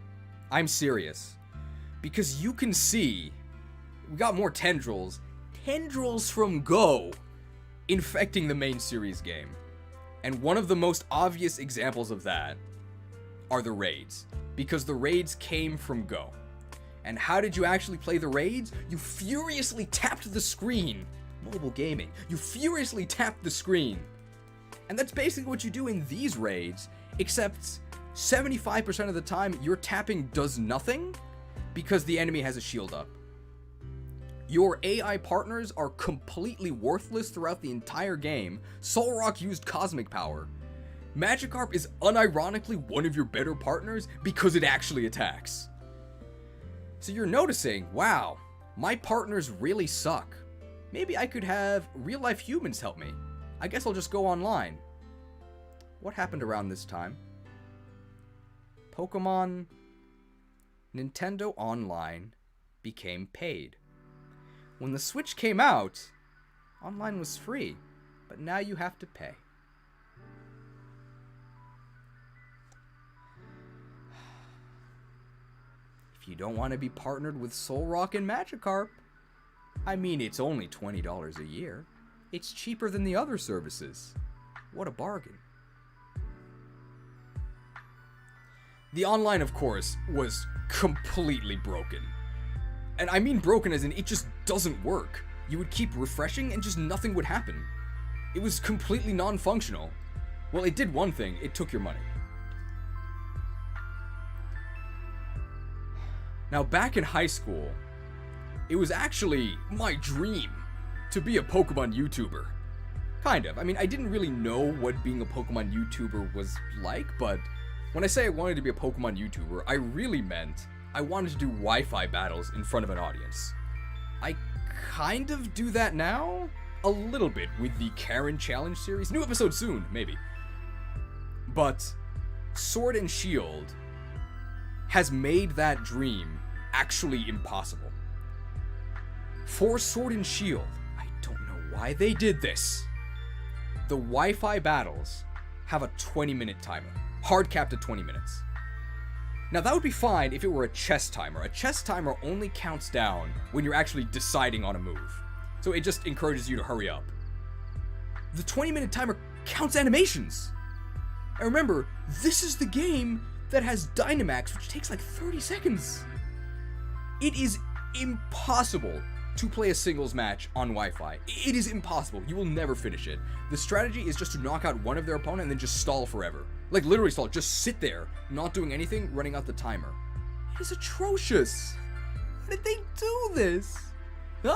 I'm serious. Because you can see, we got more tendrils from Go infecting the main series game. And one of the most obvious examples of that are the raids, because the raids came from Go. And how did you actually play the raids? You furiously tapped the screen. Mobile gaming. You furiously tapped the screen And that's basically what you do in these raids, except 75% of the time your tapping does nothing because the enemy has a shield up. Your AI partners are completely worthless throughout the entire game. Solrock used Cosmic Power. Magikarp is unironically one of your better partners because it actually attacks. So you're noticing, wow, my partners really suck. Maybe I could have real-life humans help me. I guess I'll just go online. What happened around this time? Pokemon Nintendo Online became paid. When the Switch came out, online was free, but now you have to pay. If you don't want to be partnered with Solrock and Magikarp, I mean, it's only $20 a year. It's cheaper than the other services. What a bargain. The online, of course, was completely broken. And I mean broken as in it just doesn't work. You would keep refreshing and just nothing would happen. It was completely non-functional. Well, it did one thing. It took your money. Now, back in high school, it was actually my dream to be a Pokemon YouTuber. Kind of. I mean, I didn't really know what being a Pokemon YouTuber was like, but when I say I wanted to be a Pokemon YouTuber, I really meant I wanted to do Wi-Fi battles in front of an audience. I kind of do that now, a little bit, with the Karen Challenge series. New episode soon, maybe. But Sword and Shield has made that dream actually impossible. For Sword and Shield, I don't know why they did this. The Wi-Fi battles have a 20-minute timer, hard capped at 20 minutes. Now that would be fine if it were a chess timer. A chess timer only counts down when you're actually deciding on a move. So it just encourages you to hurry up. The 20-minute timer counts animations. And remember, this is the game that has Dynamax, which takes like 30 seconds. It is impossible to play a singles match on Wi-Fi. It is impossible. You will never finish it. The strategy is just to knock out one of their opponent and then just stall forever. Like, literally stall. Just sit there, not doing anything, running out the timer. It is atrocious. How did they do this? There's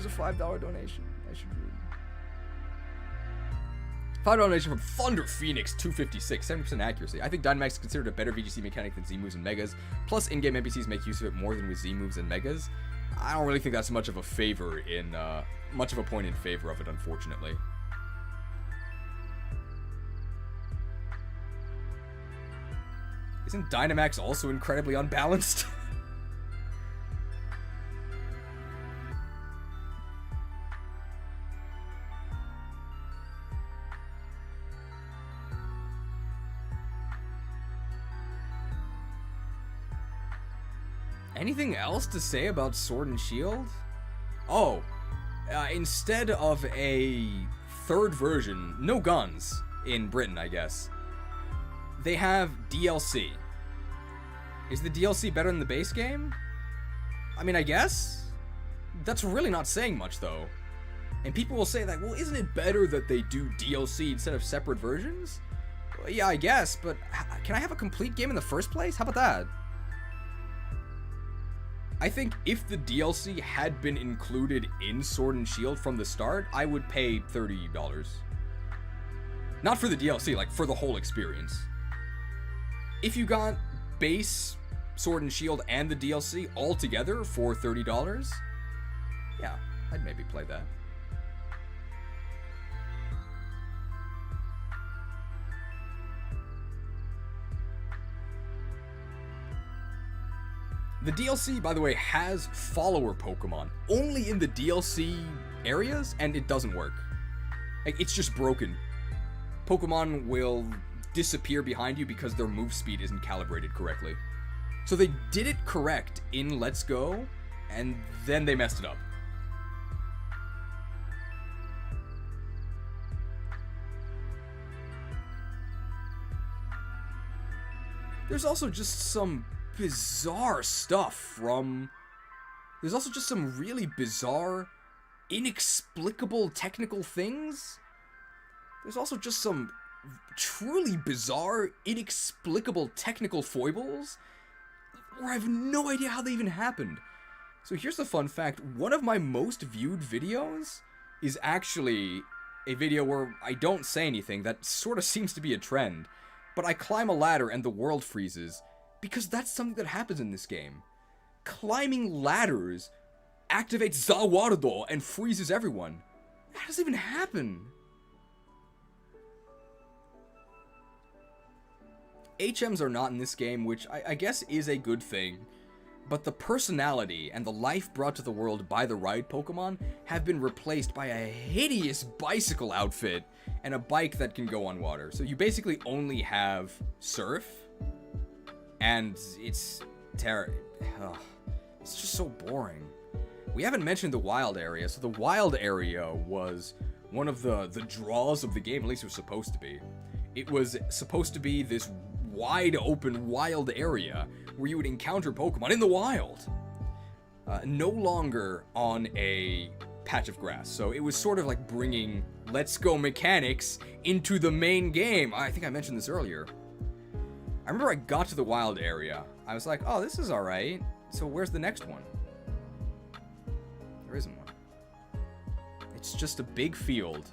a $5 donation. I should read. $5 donation from Thunder Phoenix 256, 70% accuracy. I think Dynamax is considered a better VGC mechanic than Z-moves and Megas. Plus, in-game NPCs make use of it more than with Z-moves and Megas. I don't really think that's much of a much of a point in favor of it, unfortunately. Isn't Dynamax also incredibly unbalanced? Anything else to say about Sword and Shield? Oh, instead of a third version, no guns in Britain, I guess, they have DLC. Is the DLC better than the base game? I mean, I guess? That's really not saying much, though. And people will say that, well, isn't it better that they do DLC instead of separate versions? Well, yeah, I guess, but can I have a complete game in the first place? How about that? I think if the DLC had been included in Sword and Shield from the start, I would pay $30. Not for the DLC, like for the whole experience. If you got base Sword and Shield and the DLC all together for $30, yeah, I'd maybe play that. The DLC, by the way, has follower Pokemon only in the DLC areas, and it doesn't work. Like, it's just broken. Pokemon will disappear behind you because their move speed isn't calibrated correctly. So they did it correct in Let's Go, and then they messed it up. There's also just some bizarre stuff from... There's also just some really bizarre inexplicable technical things. There's also just some truly bizarre, inexplicable technical foibles where I have no idea how they even happened. So here's the fun fact. One of my most viewed videos is actually a video where I don't say anything. That sort of seems to be a trend. But I climb a ladder and the world freezes. Because that's something that happens in this game. Climbing ladders activates Zawardo and freezes everyone. How does that even happen? HMs are not in this game, which I guess is a good thing. But the personality and the life brought to the world by the ride Pokemon have been replaced by a hideous bicycle outfit and a bike that can go on water. So you basically only have Surf, and it's it's just so boring. We haven't mentioned the wild area. So the wild area was one of the draws of the game, at least it was supposed to be. It was supposed to be this wide open wild area where you would encounter Pokemon in the wild. No longer on a patch of grass. So it was sort of like bringing Let's Go mechanics into the main game. I think I mentioned this earlier. I remember I got to the wild area. I was like, oh, this is alright. So where's the next one? There isn't one. It's just a big field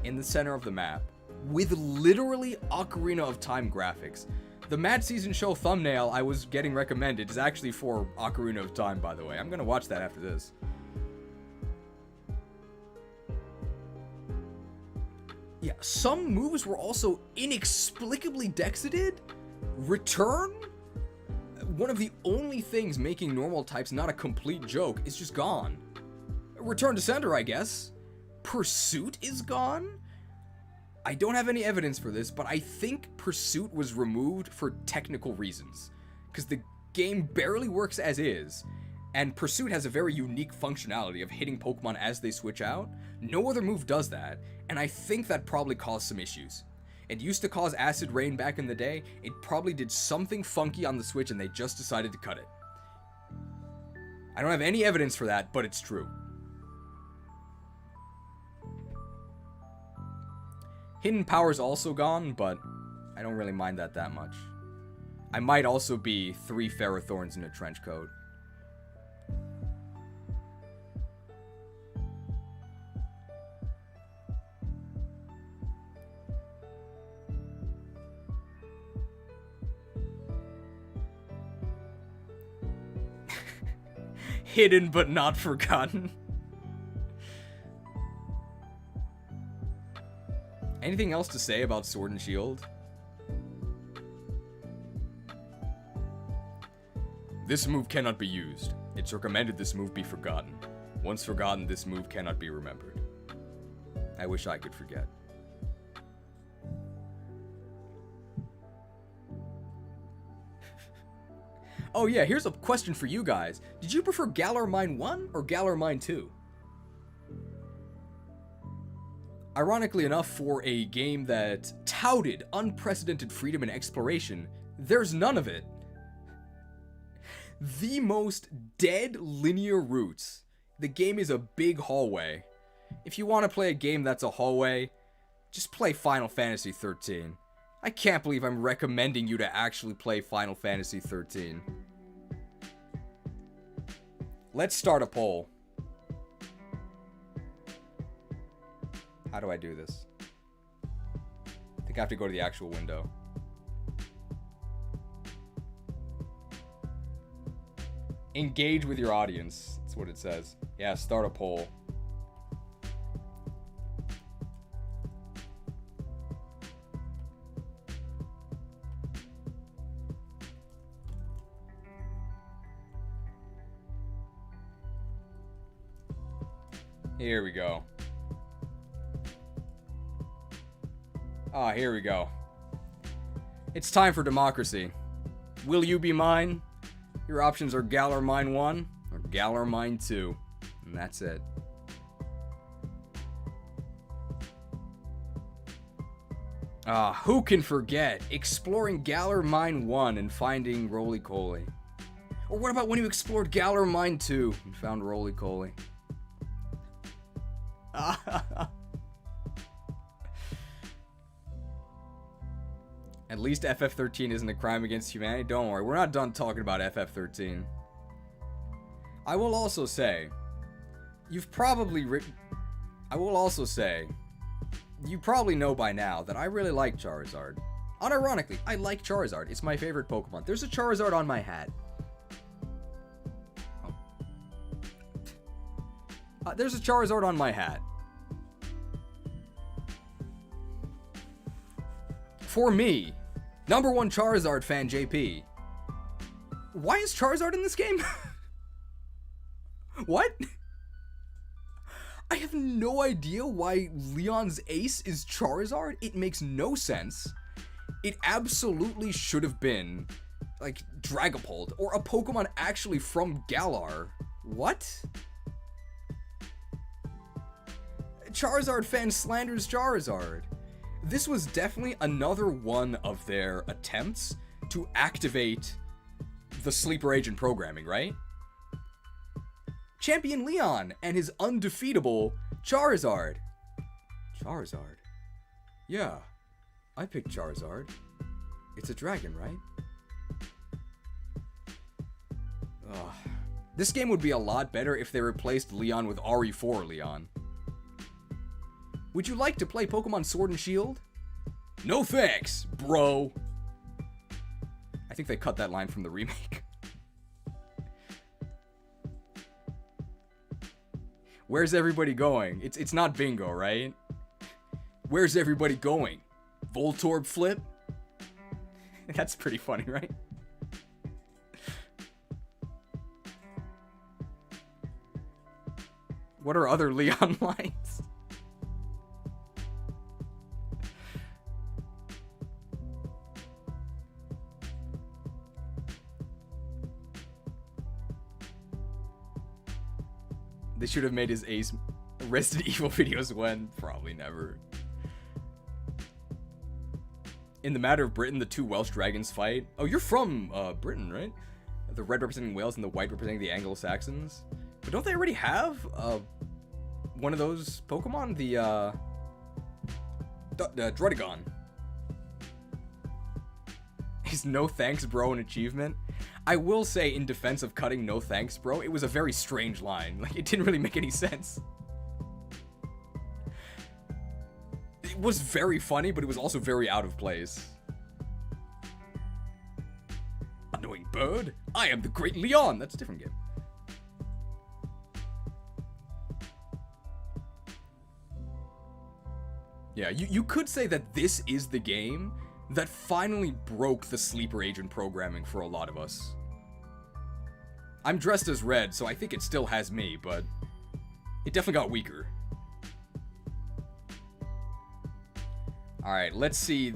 in the center of the map with literally Ocarina of Time graphics. The Mad Season Show thumbnail I was getting recommended is actually for Ocarina of Time, by the way. I'm gonna watch that after this. Yeah, some moves were also inexplicably dexited. Return? One of the only things making normal types not a complete joke is just gone. Return to sender, I guess. Pursuit is gone? I don't have any evidence for this, but I think Pursuit was removed for technical reasons. Because the game barely works as is, and Pursuit has a very unique functionality of hitting Pokemon as they switch out. No other move does that, and I think that probably caused some issues. It used to cause Acid Rain back in the day. It probably did something funky on the Switch and they just decided to cut it. I don't have any evidence for that, but it's true. Hidden Power's also gone, but I don't really mind that much. I might also be 3 Ferrothorns in a trench coat. Hidden but not forgotten. Anything else to say about Sword and Shield? This move cannot be used. It's recommended this move be forgotten. Once forgotten, this move cannot be remembered. I wish I could forget. Oh yeah, here's a question for you guys. Did you prefer Galar Mine 1 or Galar Mine 2? Ironically enough, for a game that touted unprecedented freedom and exploration, there's none of it. The most dead linear routes. The game is a big hallway. If you want to play a game that's a hallway, just play Final Fantasy XIII. I can't believe I'm recommending you to actually play Final Fantasy XIII. Let's start a poll. How do I do this? I think I have to go to the actual window. Engage with your audience. That's what it says. Yeah, start a poll. Here we go. Ah, here we go. It's time for democracy. Will you be mine? Your options are Galar Mine 1 or Galar Mine 2. And that's it. Ah, who can forget exploring Galar Mine 1 and finding Roly-Coly? Or what about when you explored Galar Mine 2 and found Roly-Coly? At least FF13 isn't a crime against humanity. Don't worry, we're not done talking about FF13. I will also say, you probably know by now that I really like Charizard. Unironically, I like Charizard. It's my favorite Pokemon. There's a Charizard on my hat. There's a Charizard on my hat. For me, #1 Charizard fan JP. Why is Charizard in this game? What? I have no idea why Leon's ace is Charizard. It makes no sense. It absolutely should have been, like, Dragapult, or a Pokemon actually from Galar. What? Charizard fan slanders Charizard. This was definitely another one of their attempts to activate the sleeper agent programming, right? Champion Leon and his undefeatable Charizard. Charizard? Yeah, I picked Charizard. It's a dragon, right? Ugh. This game would be a lot better if they replaced Leon with RE4 Leon. Would you like to play Pokemon Sword and Shield? No thanks, bro. I think they cut that line from the remake. Where's everybody going? It's not bingo, right? Where's everybody going? Voltorb flip? That's pretty funny, right? What are other Leon lines? They should have made his ace Resident Evil videos when? Probably never. In the matter of Britain, the two Welsh dragons fight. Oh, you're from Britain, right? The red representing Wales and the white representing the Anglo-Saxons. But don't they already have one of those Pokemon? The Druddigon. Is no thanks, bro, an achievement? I will say, in defense of cutting no thanks, bro, it was a very strange line. Like, it didn't really make any sense. It was very funny, but it was also very out of place. Annoying bird? I am the great Leon! That's a different game. Yeah, you could say that this is the game that finally broke the sleeper agent programming for a lot of us. I'm dressed as red, so I think it still has me, but it definitely got weaker. Alright, let's see.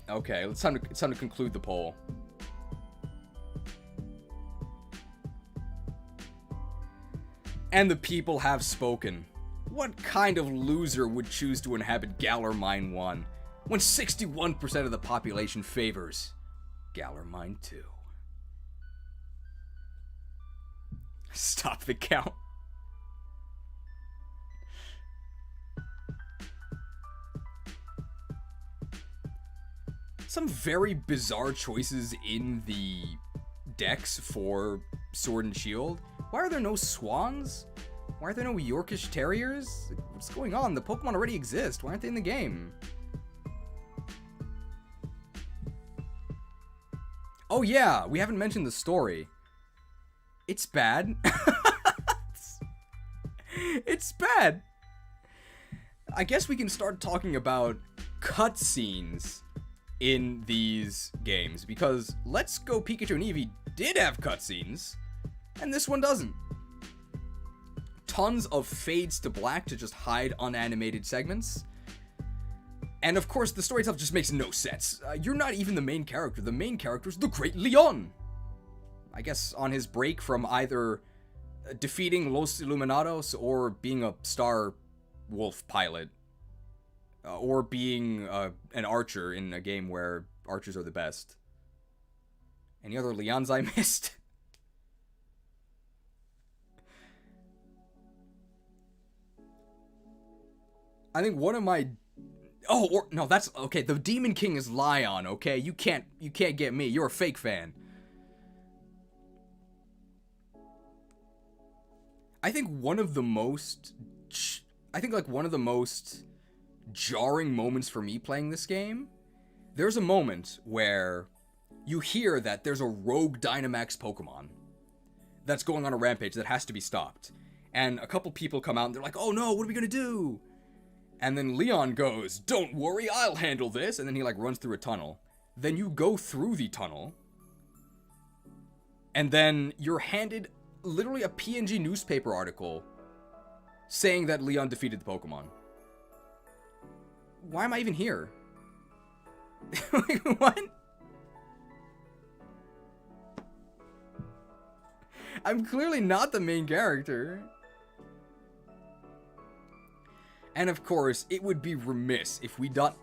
Okay, it's time to conclude the poll. And the people have spoken. What kind of loser would choose to inhabit Galar Mine 1 when 61% of the population favors Galar Mine 2? Stop the count. Some very bizarre choices in the decks for Sword and Shield. Why are there no swans? Why are there no Yorkish Terriers? What's going on? The Pokemon already exist. Why aren't they in the game? Oh yeah, we haven't mentioned the story. It's bad. It's bad. I guess we can start talking about cutscenes in these games, because Let's Go Pikachu and Eevee did have cutscenes, and this one doesn't. Tons of fades to black to just hide unanimated segments. And of course, the story itself just makes no sense. You're not even the main character. The main character is the Great Leon. I guess on his break from either defeating Los Illuminados or being a Star Wolf pilot. Or being an archer in a game where archers are the best. Any other Leons I missed? I think one of my... Oh, or, no, that's... Okay, the Demon King is Lion, okay? You can't get me. You're a fake fan. I think one of the most... one of the most jarring moments for me playing this game, there's a moment where you hear that there's a rogue Dynamax Pokemon that's going on a rampage that has to be stopped. And a couple people come out and they're like, oh no, what are we gonna do? And then Leon goes, don't worry, I'll handle this. And then he like runs through a tunnel. Then you go through the tunnel. And then you're handed literally a PNG newspaper article saying that Leon defeated the Pokemon. Why am I even here? Like, what? I'm clearly not the main character. And of course, it would be remiss if we don't...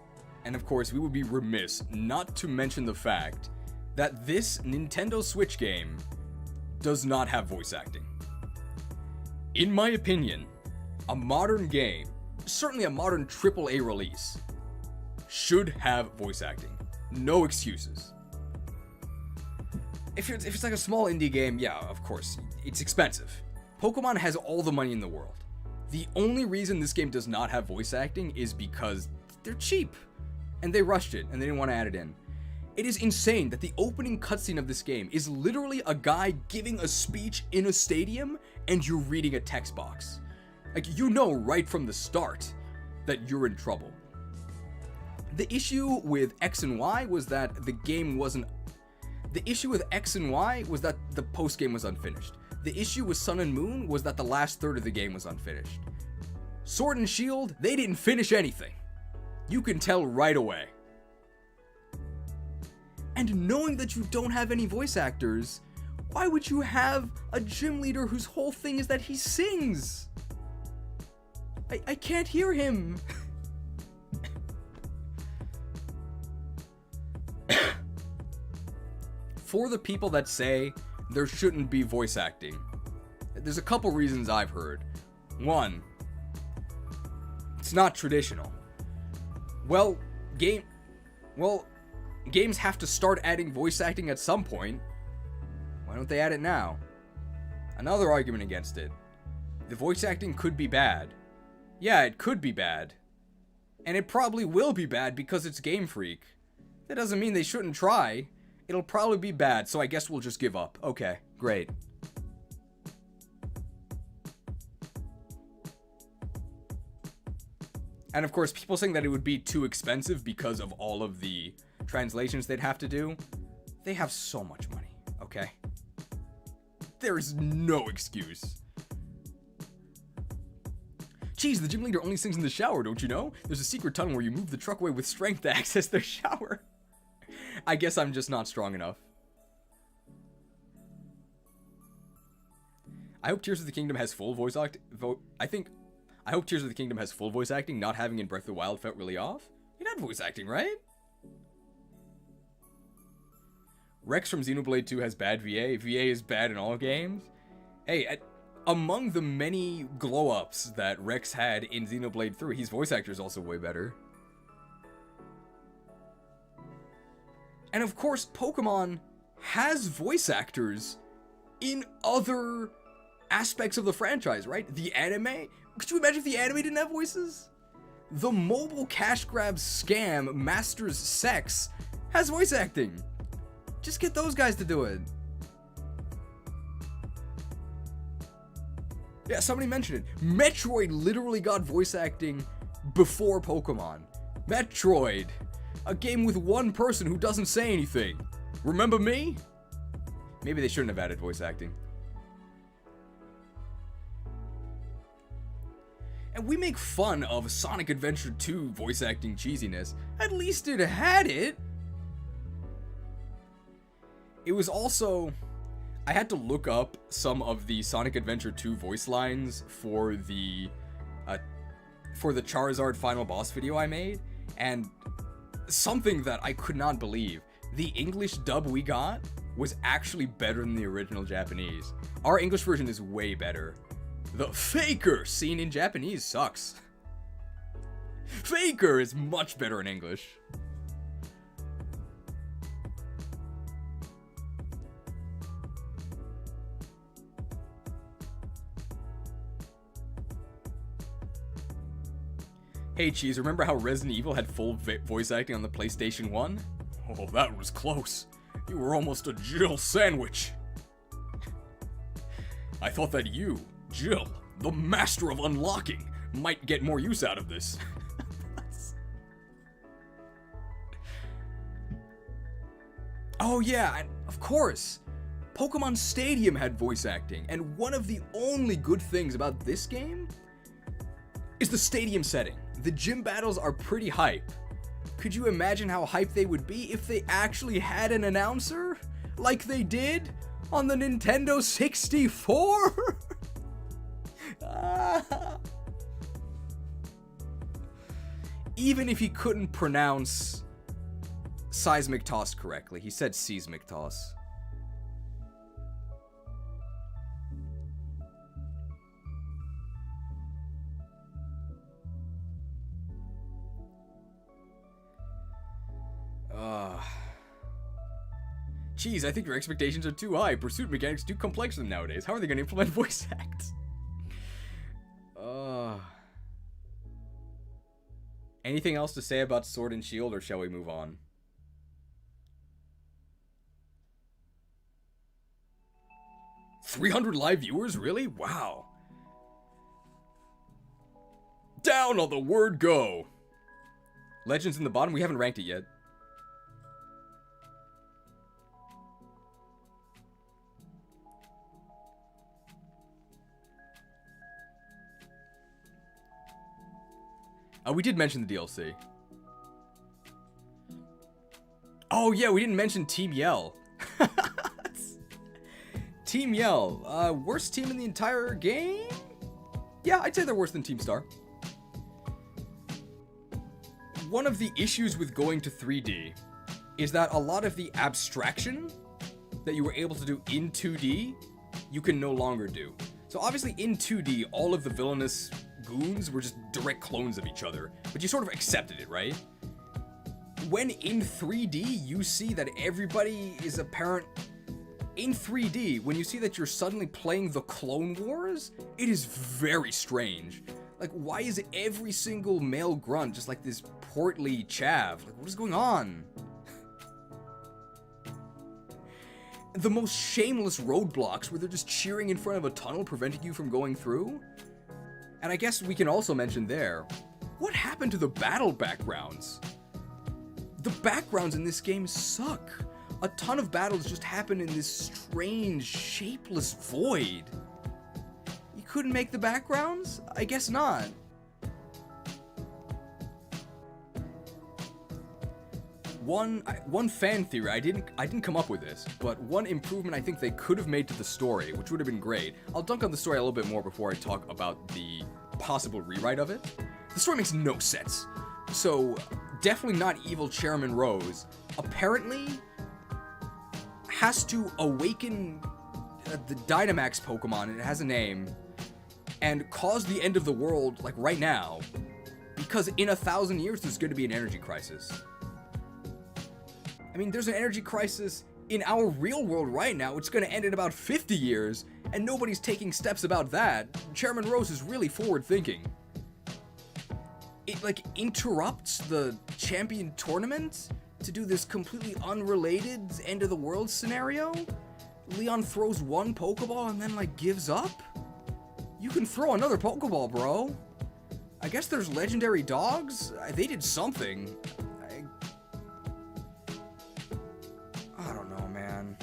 And of course, we would be remiss not to mention the fact that this Nintendo Switch game does not have voice acting. In my opinion, a modern game, certainly a modern AAA release, should have voice acting. No excuses. If it's like a small indie game, yeah, of course, it's expensive. Pokemon has all the money in the world. The only reason this game does not have voice acting is because they're cheap. And they rushed it, and they didn't want to add it in. It is insane that the opening cutscene of this game is literally a guy giving a speech in a stadium, and you're reading a text box. Like, you know right from the start that you're in trouble. The issue with X and Y was that the game wasn't... The issue with X and Y was that the post-game was unfinished. The issue with Sun and Moon was that the last third of the game was unfinished. Sword and Shield, they didn't finish anything. You can tell right away. And knowing that you don't have any voice actors, why would you have a gym leader whose whole thing is that he sings? I can't hear him. For the people that say there shouldn't be voice acting, there's a couple reasons I've heard. One, it's not traditional. Well, games have to start adding voice acting at some point. Why don't they add it now? Another argument against it. The voice acting could be bad. Yeah, it could be bad. And it probably will be bad because it's Game Freak. That doesn't mean they shouldn't try. It'll probably be bad, so I guess we'll just give up. Okay, great. And of course, people saying that it would be too expensive because of all of the translations they'd have to do. They have so much money, okay? There is no excuse. Geez, the gym leader only sings in the shower, don't you know? There's a secret tunnel where you move the truck away with strength to access their shower. I guess I'm just not strong enough. I hope Tears of the Kingdom has full voice acting. I hope Tears of the Kingdom has full voice acting. Not having in Breath of the Wild felt really off. It had voice acting, right? Rex from Xenoblade 2 has bad VA. VA is bad in all games. Hey, among the many glow-ups that Rex had in Xenoblade 3, his voice actor is also way better. And of course, Pokemon has voice actors in other aspects of the franchise, right? The anime? Could you imagine if the anime didn't have voices? The mobile cash grab scam Masters Sex has voice acting. Just get those guys to do it. Yeah, somebody mentioned it. Metroid literally got voice acting before Pokemon. Metroid. A game with one person who doesn't say anything. Remember me? Maybe they shouldn't have added voice acting. And we make fun of Sonic Adventure 2 voice acting cheesiness. At least it had it. It was also... I had to look up some of the Sonic Adventure 2 voice lines for the Charizard final boss video I made, and something that I could not believe, the English dub we got was actually better than the original Japanese. Our English version is way better. The faker scene in Japanese sucks. Faker is much better in English. Hey Cheese, remember how Resident Evil had full voice acting on the PlayStation 1? Oh, that was close. You were almost a Jill sandwich. I thought that you, Jill, the master of unlocking, might get more use out of this. Oh yeah, and of course, Pokemon Stadium had voice acting, and one of the only good things about this game is the stadium setting. The gym battles are pretty hype. Could you imagine how hype they would be if they actually had an announcer? Like they did on the Nintendo 64? Even if he couldn't pronounce seismic toss correctly, he said seismic toss. Geez, I think your expectations are too high. Pursuit mechanics too complex for them nowadays. How are they going to implement voice acts? Anything else to say about Sword and Shield, or shall we move on? $300 live viewers? Really? Wow. Down on the word go. Legends in the bottom? We haven't ranked it yet. We did mention the DLC. Oh yeah, we didn't mention Team Yell. Team Yell, worst team in the entire game? Yeah, I'd say they're worse than Team Star. One of the issues with going to 3D is that a lot of the abstraction that you were able to do in 2D, you can no longer do. So obviously in 2D, all of the villainous goons were just direct clones of each other, but you sort of accepted it, right? When in 3D, you see that everybody is apparent. In 3D, when you see that you're suddenly playing the Clone Wars, it is very strange. Like, why is every single male grunt just like this portly chav? Like, what is going on? The most shameless roadblocks where they're just cheering in front of a tunnel preventing you from going through. And I guess we can also mention there, what happened to the battle backgrounds? The backgrounds in this game suck. A ton of battles just happen in this strange, shapeless void. You couldn't make the backgrounds? I guess not. One fan theory, I didn't come up with this, but one improvement I think they could have made to the story, which would have been great. I'll dunk on the story a little bit more before I talk about the possible rewrite of it. The story makes no sense. So, definitely not evil Chairman Rose. Apparently, has to awaken the Dynamax Pokemon, and it has a name, and cause the end of the world, like right now, because in 1,000 years there's going to be an energy crisis. I mean, there's an energy crisis in our real world right now. It's going to end in about 50 years, and nobody's taking steps about that. Chairman Rose is really forward-thinking. It, like, interrupts the champion tournament to do this completely unrelated end-of-the-world scenario? Leon throws one Pokeball and then, like, gives up? You can throw another Pokeball, bro. I guess there's legendary dogs? They did something. I don't know, man.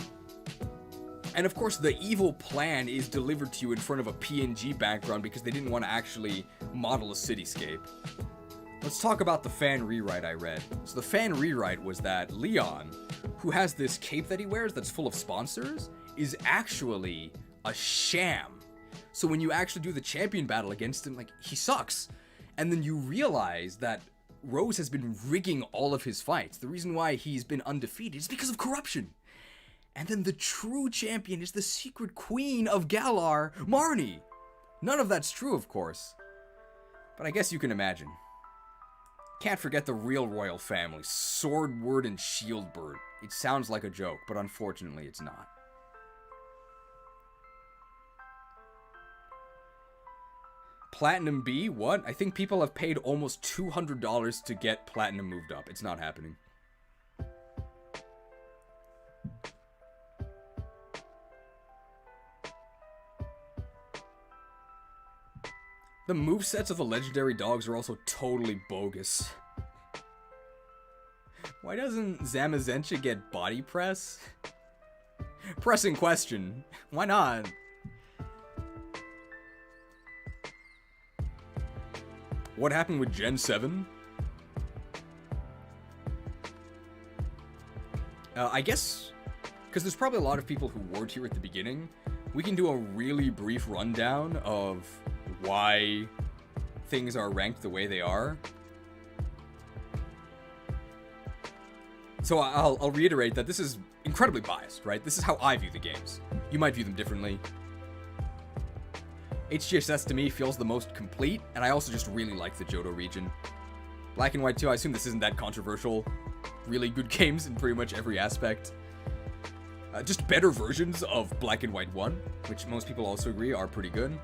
And of course, the evil plan is delivered to you in front of a PNG background because they didn't want to actually model a cityscape. Let's talk about the fan rewrite I read. So the fan rewrite was that Leon, who has this cape that he wears that's full of sponsors, is actually a sham. So when you actually do the champion battle against him, like, he sucks. And then you realize that Rose has been rigging all of his fights. The reason why he's been undefeated is because of corruption. And then the true champion is the secret queen of Galar, Marnie. None of that's true, of course. But I guess you can imagine. Can't forget the real royal family, Swordward and Shieldbird. It sounds like a joke, but unfortunately it's not. Platinum B? What? I think people have paid almost $200 to get Platinum moved up. It's not happening. The movesets of the legendary dogs are also totally bogus. Why doesn't Zamazenta get body press? Pressing question. Why not? What happened with Gen 7? I guess, because there's probably a lot of people who weren't here at the beginning, we can do a really brief rundown of why things are ranked the way they are. So I'll reiterate that this is incredibly biased, right? This is how I view the games. You might view them differently. HGSS to me feels the most complete, and I also just really like the Johto region. Black and White 2, I assume this isn't that controversial. Really good games in pretty much every aspect. Just better versions of Black and White 1, which most people also agree are pretty good.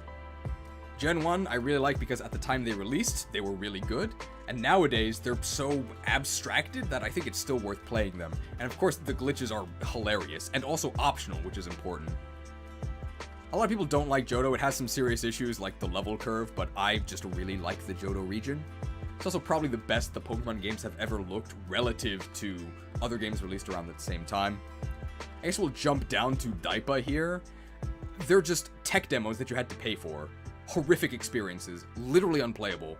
Gen 1, I really like because at the time they released, they were really good. And nowadays, they're so abstracted that I think it's still worth playing them. And of course, the glitches are hilarious, and also optional, which is important. A lot of people don't like Johto. It has some serious issues like the level curve, but I just really like the Johto region. It's also probably the best the Pokemon games have ever looked relative to other games released around the same time. I guess we'll jump down to Daipa here. They're just tech demos that you had to pay for. Horrific experiences. Literally unplayable.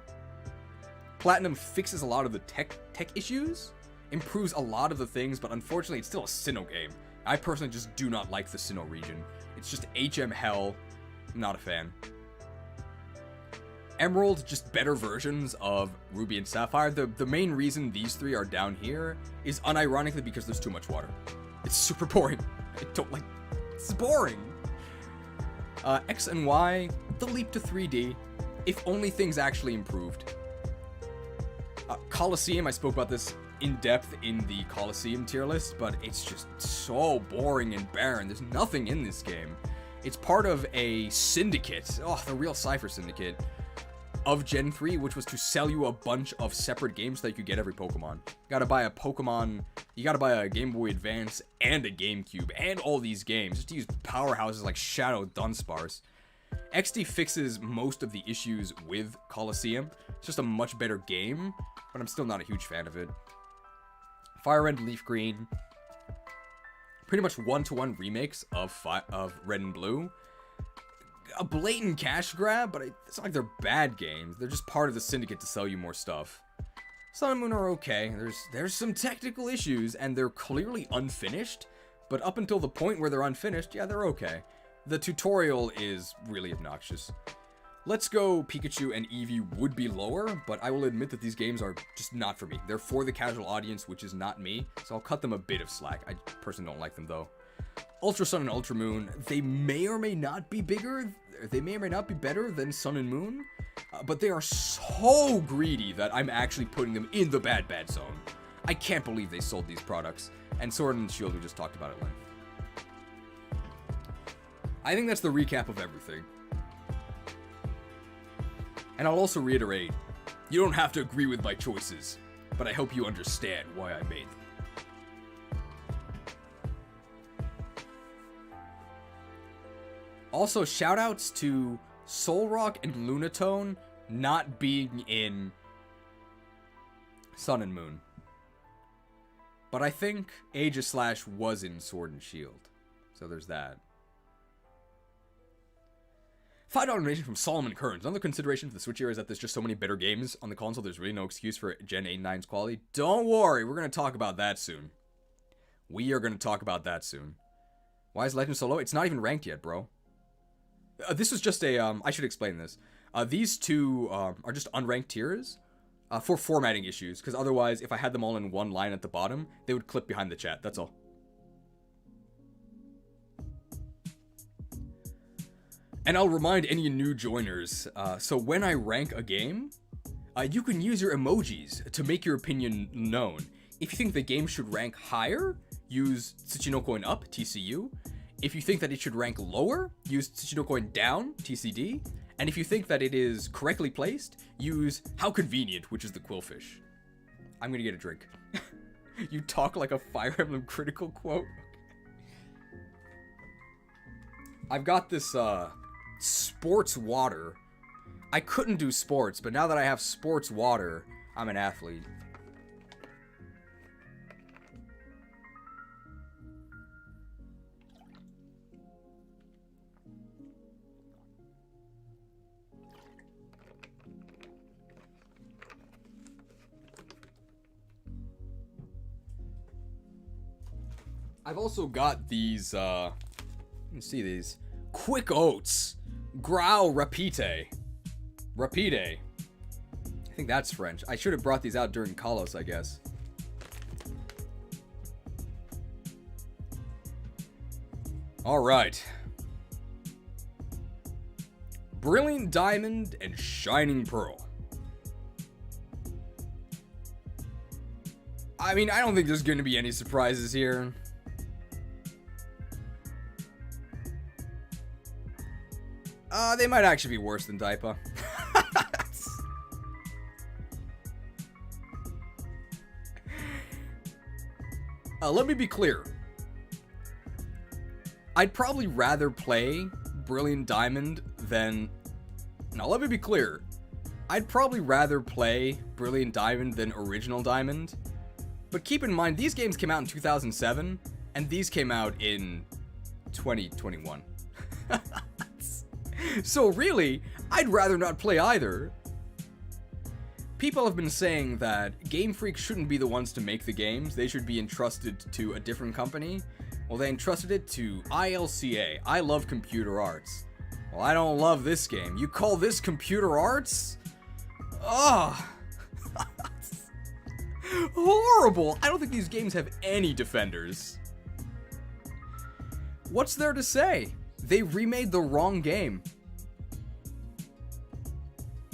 Platinum fixes a lot of the tech issues, improves a lot of the things, but unfortunately it's still a Sinnoh game. I personally just do not like the Sinnoh region. It's just HM hell. Not a fan. Emerald, just better versions of Ruby and Sapphire. The main reason these three are down here is unironically because there's too much water. It's super boring. I don't like... It's boring. X and Y, the leap to 3D, if only things actually improved. Colosseum, I spoke about this in depth in the Colosseum tier list, but it's just so boring and barren. There's nothing in this game. It's part of a syndicate, the real Cypher syndicate, of Gen 3, which was to sell you a bunch of separate games that you could get every Pokemon. You gotta buy a Game Boy Advance and a GameCube and all these games just to use powerhouses like Shadow Dunsparce. XD fixes most of the issues with Colosseum. It's just a much better game, but I'm still not a huge fan of it. FireRed and LeafGreen, pretty much one-to-one remakes of Red and Blue. A blatant cash grab, but it's not like they're bad games. They're just part of the syndicate to sell you more stuff. Sun and Moon are okay. There's some technical issues, and they're clearly unfinished, but up until the point where they're unfinished, yeah, they're okay. The tutorial is really obnoxious. Let's Go Pikachu and Eevee would be lower, but I will admit that these games are just not for me. They're for the casual audience, which is not me, so I'll cut them a bit of slack. I personally don't like them, though. Ultra Sun and Ultra Moon, they may or may not be bigger, they may or may not be better than Sun and Moon, but they are so greedy that I'm actually putting them in the bad zone. I can't believe they sold these products, and Sword and Shield we just talked about at length. I think that's the recap of everything. And I'll also reiterate, you don't have to agree with my choices, but I hope you understand why I made them. Also, shoutouts to Solrock and Lunatone not being in Sun and Moon. But I think Aegislash was in Sword and Shield. So there's that. $5 donation from Solomon Kearns. Another consideration for the Switch era is that there's just so many better games on the console, there's really no excuse for Gen 8 and 9's quality. Don't worry, we're going to talk about that soon. We are going to talk about that soon. Why is Legend so low? It's not even ranked yet, bro. This was just a, I should explain this. These two are just unranked tiers for formatting issues, because otherwise, if I had them all in one line at the bottom, they would clip behind the chat, that's all. And I'll remind any new joiners, so when I rank a game, You can use your emojis to make your opinion known. If you think the game should rank higher, use Tsuchino-coin up, TCU. If you think that it should rank lower, use Tsuchino-coin down, TCD. And if you think that it is correctly placed, use How Convenient, which is the Quillfish. I'm gonna get a drink. You talk like a Fire Emblem critical quote. I've got this, sports water. I couldn't do sports, but now that I have sports water, I'm an athlete. I've also got these, let me see these. Quick Oats. Grau Rapide. Rapide. I think that's French. I should have brought these out during Kalos, I guess. Alright. Brilliant Diamond and Shining Pearl. I mean, I don't think there's going to be any surprises here. They might actually be worse than Daipa. Let me be clear. I'd probably rather play Brilliant Diamond than... Now, let me be clear. I'd probably rather play Brilliant Diamond than Original Diamond. But keep in mind, these games came out in 2007, and these came out in 2021. So really, I'd rather not play either. People have been saying that Game Freak shouldn't be the ones to make the games. They should be entrusted to a different company. Well, they entrusted it to ILCA. I Love Computer Arts. Well, I don't love this game. You call this computer arts? Ugh. Horrible. I don't think these games have any defenders. What's there to say? They remade the wrong game.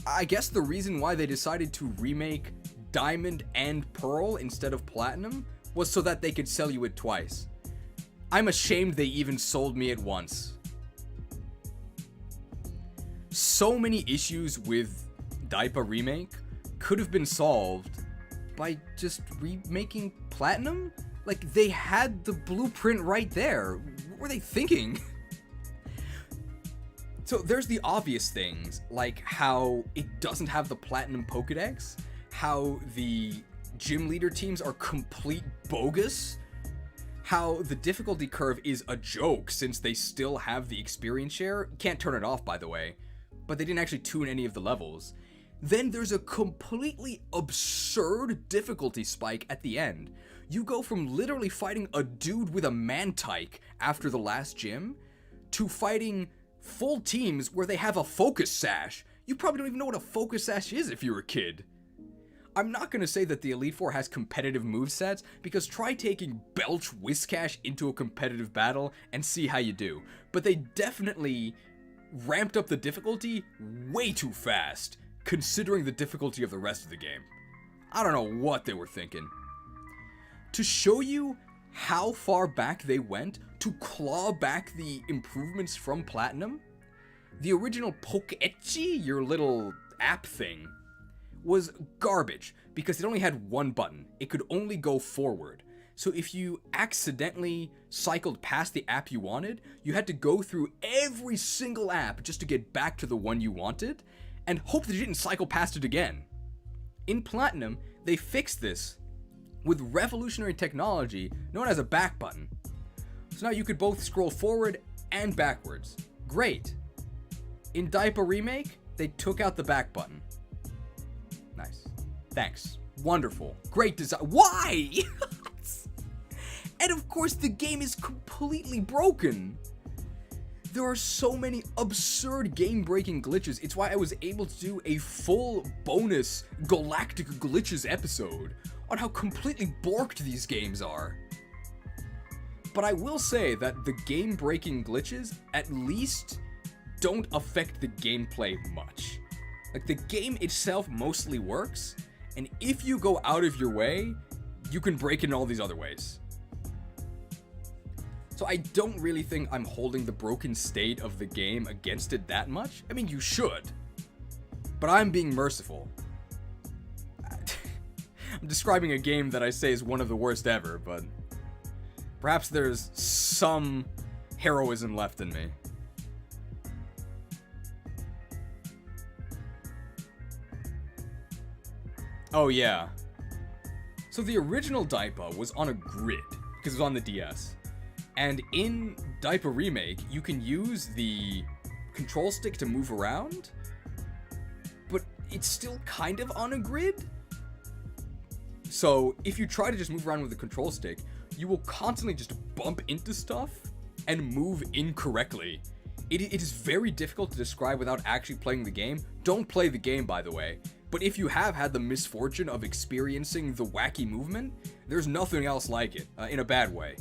I guess the reason why they decided to remake Diamond and Pearl instead of Platinum was so that they could sell you it twice. I'm ashamed they even sold me it once. So many issues with Daipa Remake could have been solved by just remaking Platinum? Like, they had the blueprint right there. What were they thinking? So there's the obvious things, like how it doesn't have the Platinum Pokédex, how the gym leader teams are complete bogus, how the difficulty curve is a joke since they still have the experience share. Can't turn it off, by the way, but they didn't actually tune any of the levels. Then there's a completely absurd difficulty spike at the end. You go from literally fighting a dude with a Mantike after the last gym to fighting full teams where they have a focus sash. You probably don't even know what a focus sash is if you're a kid. I'm not going to say that the Elite Four has competitive movesets, because try taking Belch Whiscash into a competitive battle and see how you do. But they definitely ramped up the difficulty way too fast, considering the difficulty of the rest of the game. I don't know what they were thinking. To show you how far back they went to claw back the improvements from Platinum, the original Pokechi, your little app thing, was garbage because it only had one button. It could only go forward. So if you accidentally cycled past the app you wanted, you had to go through every single app just to get back to the one you wanted and hope that you didn't cycle past it again. In Platinum, they fixed this with revolutionary technology known as a back button. So now you could both scroll forward and backwards. Great. In Daipa Remake, they took out the back button. Nice. Thanks. Wonderful. Great design. Why? And of course, the game is completely broken. There are so many absurd game-breaking glitches. It's why I was able to do a full bonus Galactic Glitches episode on how completely borked these games are. But I will say that the game-breaking glitches at least don't affect the gameplay much. Like, the game itself mostly works, and if you go out of your way, you can break it in all these other ways. So I don't really think I'm holding the broken state of the game against it that much. I mean, you should, but I'm being merciful. I'm describing a game that I say is one of the worst ever, but perhaps there's some heroism left in me. Oh yeah. So the original Daipa was on a grid, because it was on the DS. And in Daipa Remake, you can use the control stick to move around, but it's still kind of on a grid. So if you try to just move around with the control stick, you will constantly just bump into stuff and move incorrectly. It is very difficult to describe without actually playing the game. Don't play the game, by the way. But if you have had the misfortune of experiencing the wacky movement, there's nothing else like it, in a bad way.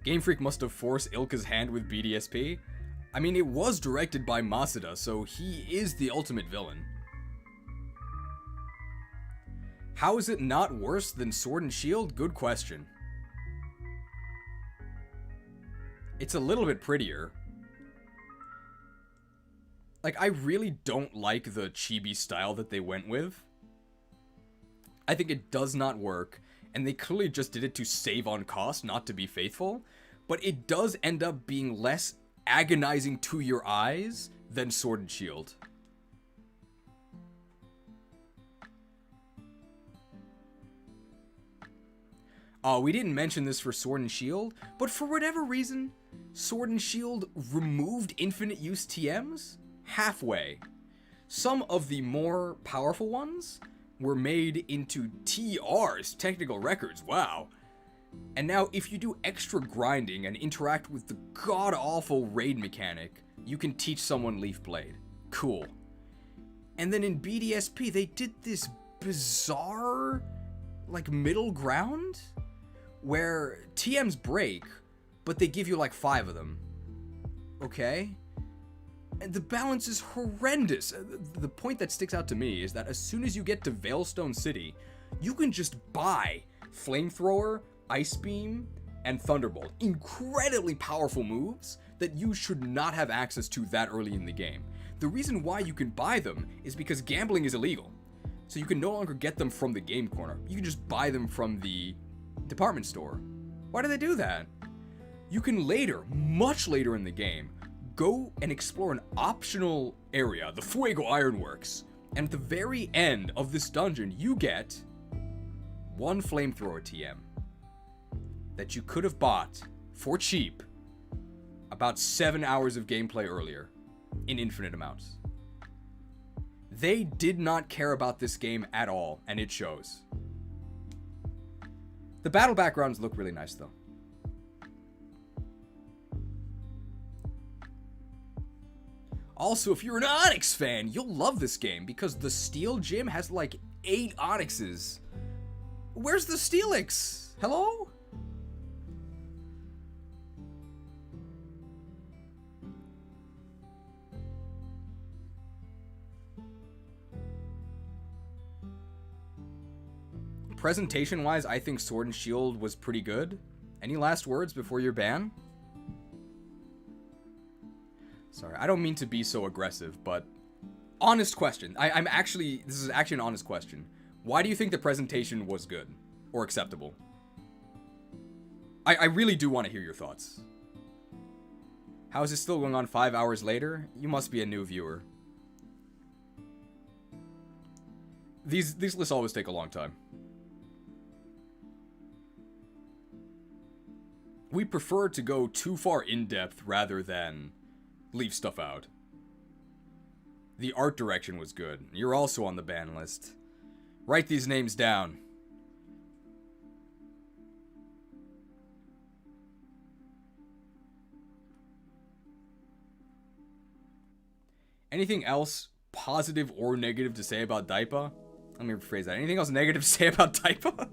Game Freak must have forced Ilka's hand with BDSP. I mean, it was directed by Masuda, so he is the ultimate villain. How is it not worse than Sword and Shield? Good question. It's a little bit prettier. Like, I really don't like the chibi style that they went with. I think it does not work, and they clearly just did it to save on cost, not to be faithful, but it does end up being less agonizing to your eyes than Sword and Shield. We didn't mention this for Sword and Shield, but for whatever reason, Sword and Shield removed infinite use TMs halfway. Some of the more powerful ones were made into TRs, technical records, wow. And now if you do extra grinding and interact with the god-awful raid mechanic, you can teach someone Leaf Blade. Cool. And then in BDSP, they did this bizarre, like, middle ground where TMs break, but they give you like 5 of them. Okay? And the balance is horrendous. The point that sticks out to me is that as soon as you get to Veilstone City, you can just buy Flamethrower, Ice Beam, and Thunderbolt. Incredibly powerful moves that you should not have access to that early in the game. The reason why you can buy them is because gambling is illegal. So you can no longer get them from the game corner. You can just buy them from the department store. Why do they do that? You can later, much later in the game, go and explore an optional area, the Fuego Ironworks. And at the very end of this dungeon, you get one Flamethrower TM that you could have bought for cheap about 7 hours of gameplay earlier in infinite amounts. They did not care about this game at all, and it shows. The battle backgrounds look really nice, though. Also, if you're an Onyx fan, you'll love this game, because the Steel Gym has like 8 Onyxes. Where's the Steelix? Hello? Presentation-wise, I think Sword and Shield was pretty good. Any last words before your ban? Sorry, I don't mean to be so aggressive, but honest question. This is actually an honest question. Why do you think the presentation was good or acceptable? I really do want to hear your thoughts. How is it still going on 5 hours later? You must be a new viewer. These lists always take a long time. We prefer to go too far in depth rather than leave stuff out. The art direction was good. You're also on the ban list. Write these names down. Anything else positive or negative to say about Daipa? Let me rephrase that. Anything else negative to say about Daipa?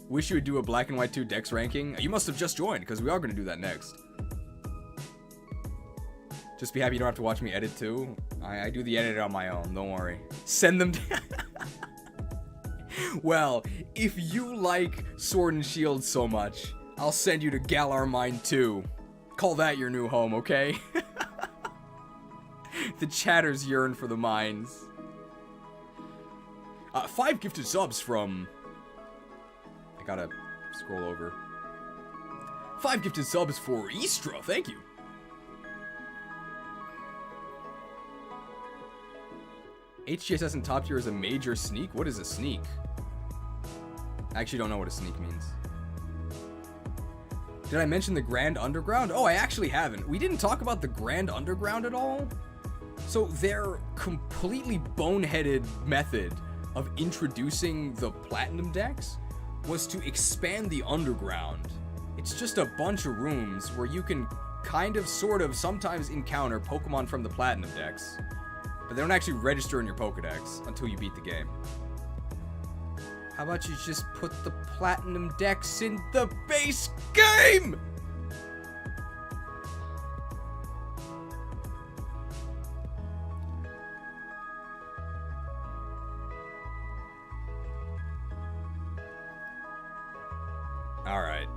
Wish you would do a Black and White 2 Dex ranking. You must have just joined, because we are going to do that next. Just be happy you don't have to watch me edit too. I do the edit on my own, don't worry. Send them to... Well, if you like Sword and Shield so much, I'll send you to Galar Mine 2. Call that your new home, okay? The chatters yearn for the mines. 5 gifted subs from... I gotta scroll over. 5 gifted subs for Eastra, thank you. HGSS in top tier is a major sneak? What is a sneak? I actually don't know what a sneak means. Did I mention the Grand Underground? Oh, I actually haven't. We didn't talk about the Grand Underground at all. So their completely boneheaded method of introducing the Platinum decks was to expand the Underground. It's just a bunch of rooms where you can kind of, sort of, sometimes encounter Pokemon from the Platinum decks. But they don't actually register in your Pokedex until you beat the game. How about you just put the Platinum decks in the base game? Alright.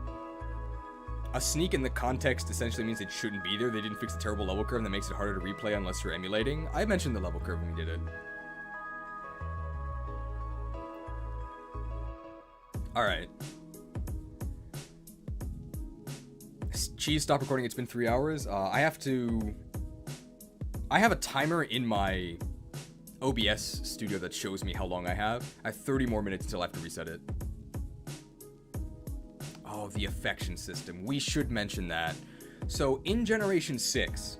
A sneak in the context essentially means it shouldn't be there. They didn't fix the terrible level curve that makes it harder to replay unless you're emulating. I mentioned the level curve when we did it. Alright. Cheese, stop recording. It's been 3 hours. I have a timer in my OBS studio that shows me how long I have. I have 30 more minutes until I have to reset it. Oh, the affection system. We should mention that. So, in Generation 6,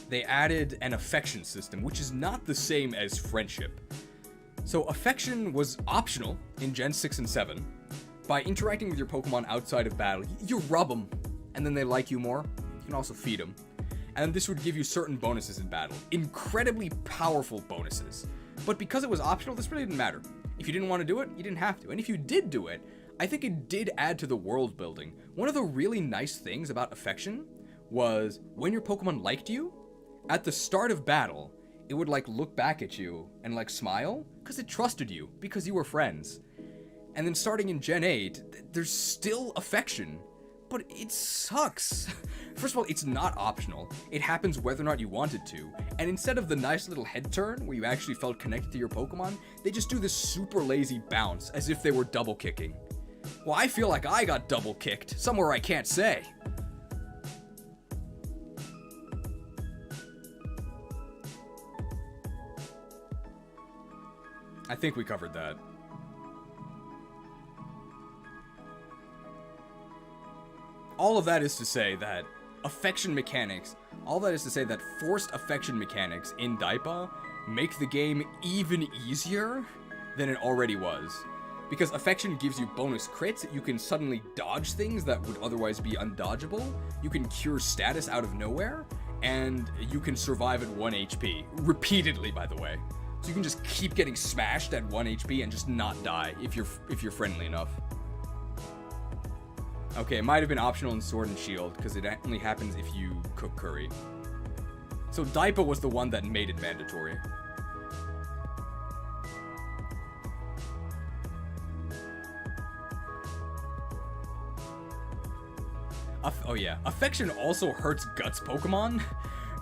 they added an affection system, which is not the same as friendship. So, affection was optional in Gen 6 and 7. By interacting with your Pokemon outside of battle, you rub them, and then they like you more. You can also feed them. And this would give you certain bonuses in battle. Incredibly powerful bonuses. But because it was optional, this really didn't matter. If you didn't want to do it, you didn't have to. And if you did do it, I think it did add to the world building. One of the really nice things about affection was when your Pokemon liked you, at the start of battle, it would like look back at you and like smile because it trusted you because you were friends. And then starting in Gen 8, there's still affection, but it sucks. First of all, it's not optional. It happens whether or not you want it to. And instead of the nice little head turn where you actually felt connected to your Pokemon, they just do this super lazy bounce as if they were double kicking. Well, I feel like I got double kicked, somewhere I can't say. I think we covered that. All of that is to say that affection mechanics, all that is to say that forced affection mechanics in Daipa make the game even easier than it already was. Because affection gives you bonus crits, you can suddenly dodge things that would otherwise be undodgeable, you can cure status out of nowhere, and you can survive at 1 HP. Repeatedly, by the way. So you can just keep getting smashed at 1 HP and just not die if you're friendly enough. Okay, it might have been optional in Sword and Shield, because it only happens if you cook curry. So Daipa was the one that made it mandatory. Oh yeah, affection also hurts Guts Pokemon,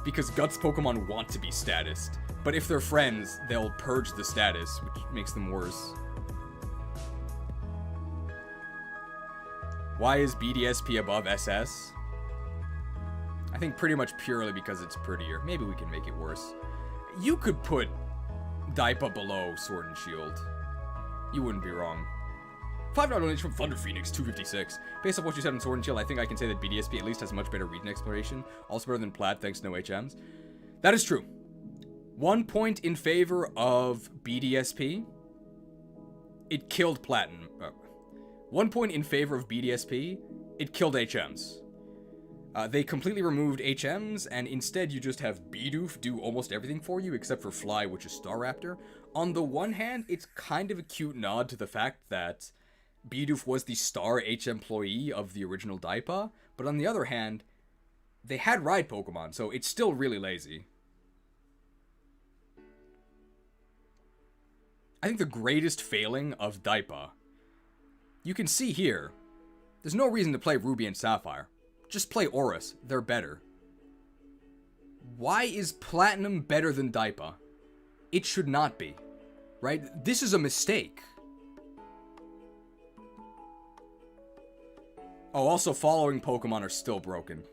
because Guts Pokemon want to be statused. But if they're friends, they'll purge the status, which makes them worse. Why is BDSP above SS? I think pretty much purely because it's prettier. Maybe we can make it worse. You could put Daipa below Sword and Shield. You wouldn't be wrong. $5 donation from Thunder Phoenix, 256. Based on what you said on Sword and Shield, I think I can say that BDSP at least has much better region exploration. Also better than Plat, thanks to no HMs. That is true. 1 point in favor of BDSP. It killed Platinum. 1 point in favor of BDSP. It killed HMs. They completely removed HMs, and instead you just have Bidoof do almost everything for you, except for Fly, which is Staraptor. On the one hand, it's kind of a cute nod to the fact that Bidoof was the star H employee of the original Daipa, but on the other hand, they had ride Pokemon, so it's still really lazy. I think the greatest failing of Daipa, you can see here, there's no reason to play Ruby and Sapphire. Just play Aurus, they're better. Why is Platinum better than Daipa? It should not be, right? This is a mistake. Oh, also following Pokemon are still broken.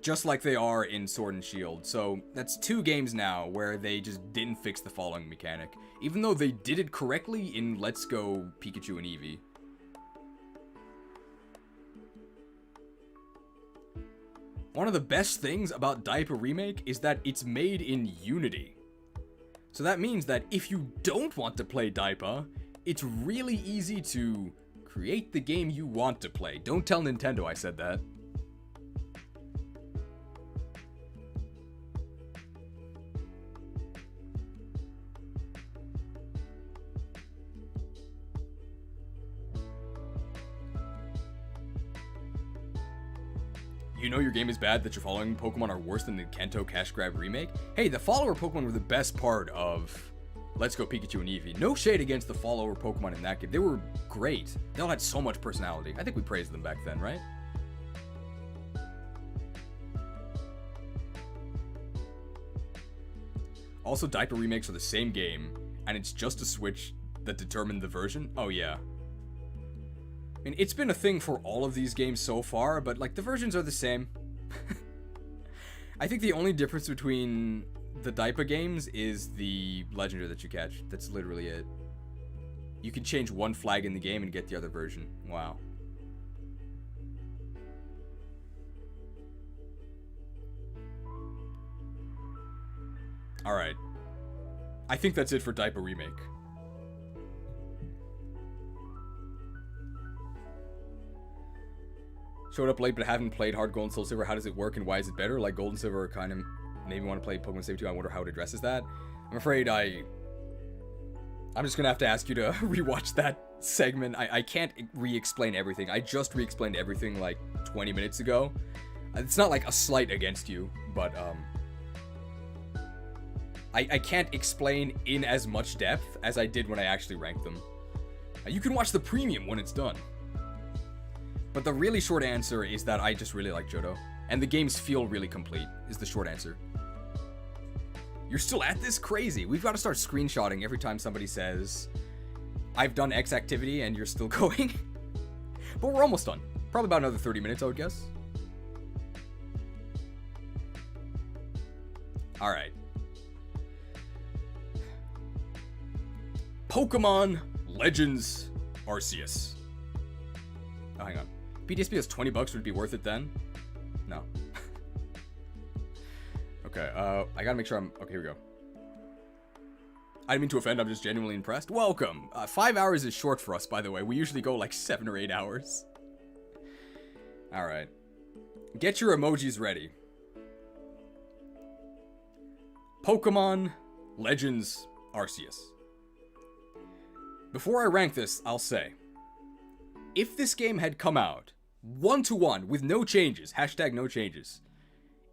Just like they are in Sword and Shield. So that's 2 games now where they just didn't fix the following mechanic. Even though they did it correctly in Let's Go Pikachu and Eevee. One of the best things about Daipa Remake is that it's made in Unity. So that means that if you don't want to play Daipa, it's really easy to create the game you want to play. Don't tell Nintendo I said that. You know your game is bad that your following Pokemon are worse than the Kanto Cash Grab remake? Hey, the follower Pokemon were the best part of Let's Go Pikachu and Eevee. No shade against the follower Pokemon in that game. They were great. They all had so much personality. I think we praised them back then, right? Also, Daipa remakes are the same game, and it's just a Switch that determined the version. Oh yeah. I mean, it's been a thing for all of these games so far, but, like, the versions are the same. I think the only difference between the Daipa games is the Legendary that you catch. That's literally it. You can change one flag in the game and get the other version. Wow. Alright. I think that's it for Daipa Remake. Showed up late but haven't played HeartGold and SoulSilver. How does it work and why is it better? Like Gold and Silver kind of made me want to play Pokemon Saber 2. I wonder how it addresses that. I'm afraid I'm just gonna have to ask you to rewatch that segment. I can't re-explain everything. I just re-explained everything like 20 minutes ago. It's not like a slight against you, but I can't explain in as much depth as I did when I actually ranked them. You can watch the premium when it's done. But the really short answer is that I just really like Johto. And the games feel really complete, is the short answer. You're still at this? Crazy. We've got to start screenshotting every time somebody says, I've done X activity and you're still going. But we're almost done. Probably about another 30 minutes, I would guess. Alright. Pokemon Legends Arceus. Oh, hang on. PTSP is $20. Would it be worth it then? No. Okay, I gotta make sure I'm... Okay, here we go. I didn't mean to offend, I'm just genuinely impressed. Welcome! 5 hours is short for us, by the way. We usually go like 7 or 8 hours. Alright. Get your emojis ready. Pokemon Legends Arceus. Before I rank this, I'll say, if this game had come out 1-to-1 with no changes, hashtag no changes,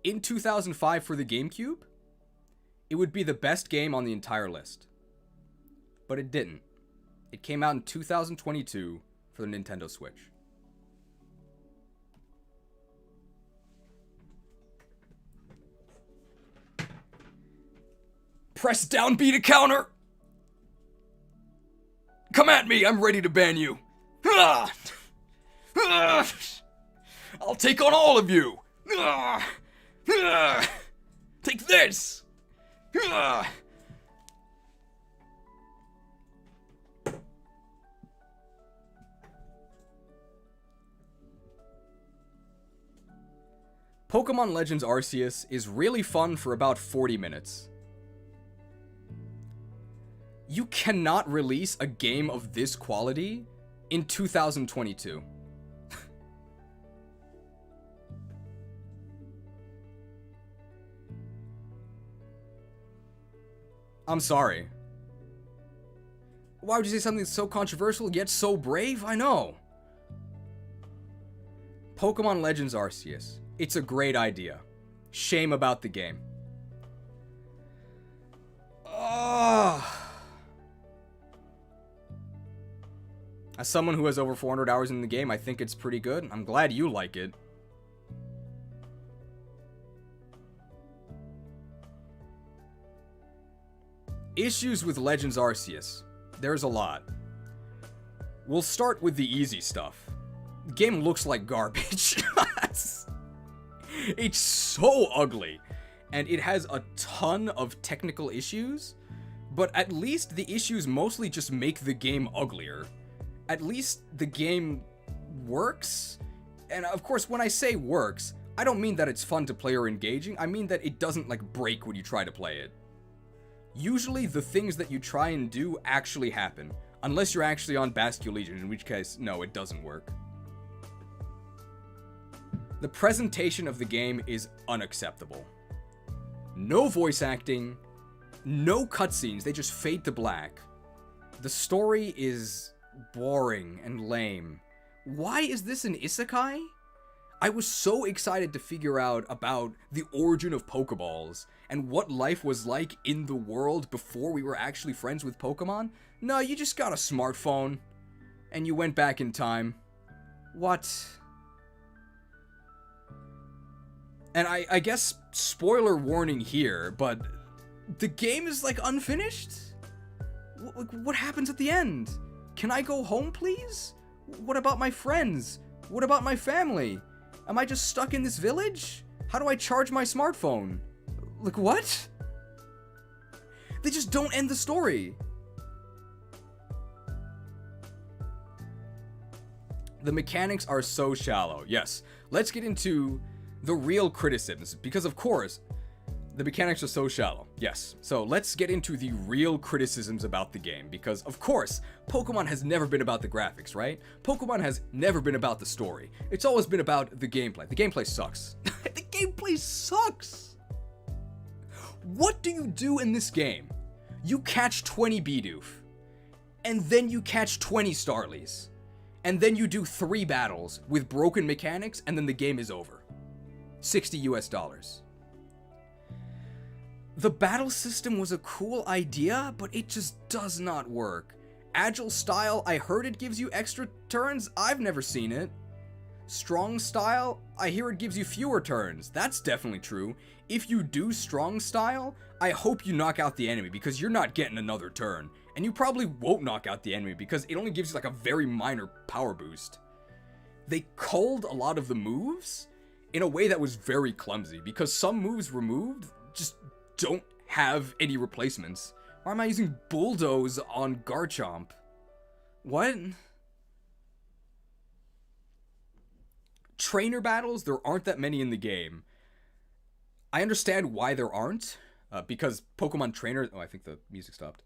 in 2005 for the GameCube, it would be the best game on the entire list. But it didn't. It came out in 2022 for the Nintendo Switch. Press down B to counter! Come at me, I'm ready to ban you! Ah! Ah! I'll take on all of you! Ah! Ah! Take this! Ah! Pokemon Legends Arceus is really fun for about 40 minutes. You cannot release a game of this quality in 2022. I'm sorry. Why would you say something so controversial yet so brave? I know. Pokemon Legends Arceus. It's a great idea. Shame about the game. Ugh. As someone who has over 400 hours in the game, I think it's pretty good. I'm glad you like it. Issues with Legends Arceus. There's a lot. We'll start with the easy stuff. The game looks like garbage. It's so ugly. And it has a ton of technical issues. But at least the issues mostly just make the game uglier. At least the game works. And of course, when I say works, I don't mean that it's fun to play or engaging. I mean that it doesn't like break when you try to play it. Usually the things that you try and do actually happen. Unless you're actually on Bascule Legion, in which case, no, it doesn't work. The presentation of the game is unacceptable. No voice acting, no cutscenes, they just fade to black. The story is boring and lame. Why is this an isekai? I was so excited to figure out about the origin of Pokeballs and what life was like in the world before we were actually friends with Pokemon. No, you just got a smartphone and you went back in time. What? And I guess spoiler warning here, but the game is like unfinished? What happens at the end? Can I go home, please? What about my friends? What about my family? Am I just stuck in this village? How do I charge my smartphone? Like, what? They just don't end the story. The mechanics are so shallow. Yes, let's get into the real criticisms, because of course, the mechanics are so shallow. Yes, so let's get into the real criticisms about the game, because of course, Pokemon has never been about the graphics, right? Pokemon has never been about the story. It's always been about the gameplay. The gameplay sucks. The gameplay sucks! What do you do in this game? You catch 20 Bidoof, and then you catch 20 Starlies, and then you do 3 battles with broken mechanics, and then the game is over. $60 US. The battle system was a cool idea, but it just does not work. Agile style, I heard it gives you extra turns. I've never seen it. Strong style, I hear it gives you fewer turns. That's definitely true. If you do strong style, I hope you knock out the enemy, because you're not getting another turn. And you probably won't knock out the enemy, because it only gives you like a very minor power boost. They culled a lot of the moves in a way that was very clumsy, because some moves removed just don't have any replacements. Why am I using Bulldoze on Garchomp? What? Trainer battles, there aren't that many in the game. I understand why there aren't, because Pokemon trainers... Oh, I think the music stopped.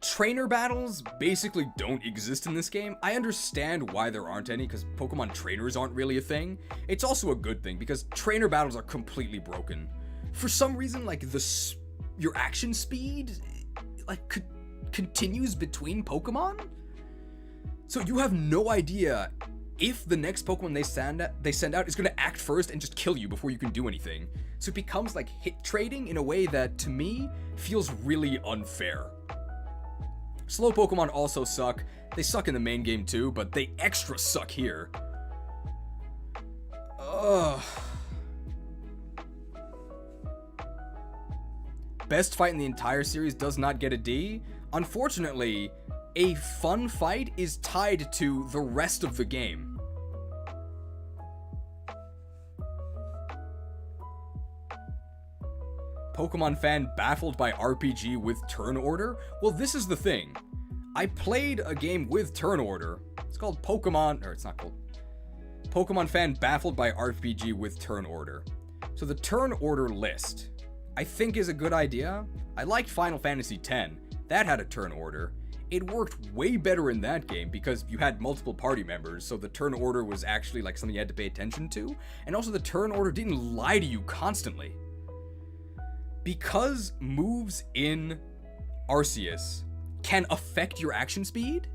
Trainer battles basically don't exist in this game. I understand why there aren't any, because Pokemon trainers aren't really a thing. It's also a good thing, because trainer battles are completely broken. For some reason, like, your action speed, like, continues between Pokemon? So you have no idea if the next Pokemon they send out is going to act first and just kill you before you can do anything. So it becomes like hit trading in a way that, to me, feels really unfair. Slow Pokemon also suck. They suck in the main game too, but they extra suck here. Ugh. Best fight in the entire series does not get a D. Unfortunately, a fun fight is tied to the rest of the game. Pokemon fan baffled by RPG with turn order? Well, this is the thing. I played a game with turn order. It's called Pokemon, or it's not called. Pokemon fan baffled by RPG with turn order. So the turn order list, I think, is a good idea. I liked Final Fantasy X. That had a turn order. It worked way better in that game because you had multiple party members, so the turn order was actually like something you had to pay attention to, and also the turn order didn't lie to you constantly. Because moves in Arceus can affect your action speed,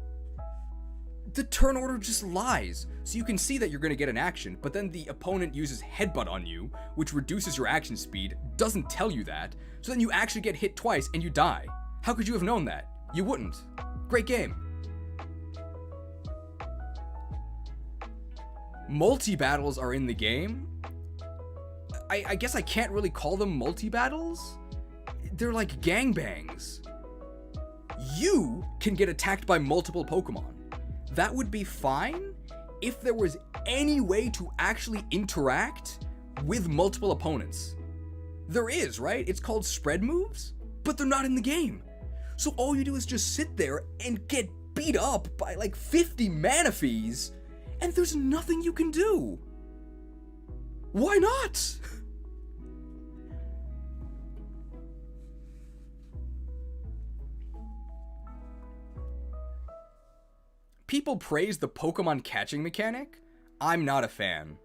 the turn order just lies. So you can see that you're going to get an action, but then the opponent uses headbutt on you, which reduces your action speed, doesn't tell you that, so then you actually get hit twice and you die. How could you have known that? You wouldn't. Great game. Multi-battles are in the game. I guess I can't really call them multi-battles. They're like gangbangs. You can get attacked by multiple Pokemon. That would be fine if there was any way to actually interact with multiple opponents. There is, right? It's called spread moves, but they're not in the game. So all you do is just sit there and get beat up by like 50 Manaphies, and there's nothing you can do. Why not? People praise the Pokemon catching mechanic. I'm not a fan.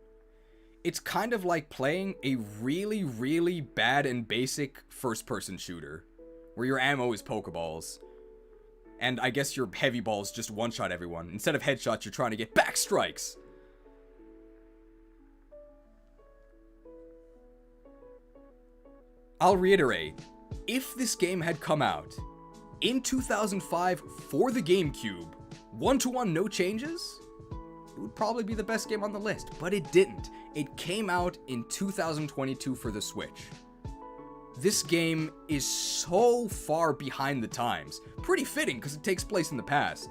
It's kind of like playing a really, really bad and basic first-person shooter, where your ammo is Pokeballs. And I guess your heavy balls just one-shot everyone. Instead of headshots, you're trying to get back strikes. I'll reiterate, if this game had come out in 2005 for the GameCube, one-to-one, no changes, it would probably be the best game on the list, but it didn't. It came out in 2022 for the Switch. This game is so far behind the times. Pretty fitting, because it takes place in the past.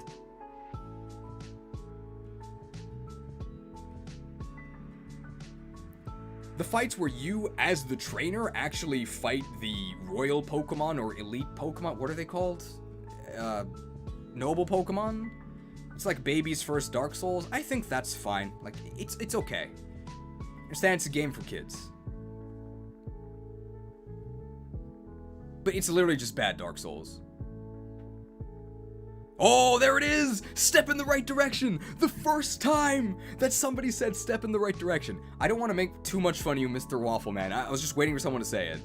The fights where you, as the trainer, actually fight the royal Pokemon or elite Pokemon, what are they called? Noble Pokemon? It's like baby's first Dark Souls. I think that's fine. Like, it's okay. I understand it's a game for kids. But it's literally just bad Dark Souls. Oh, there it is! Step in the right direction! The first time that somebody said step in the right direction. I don't want to make too much fun of you, Mr. Waffleman. I was just waiting for someone to say it.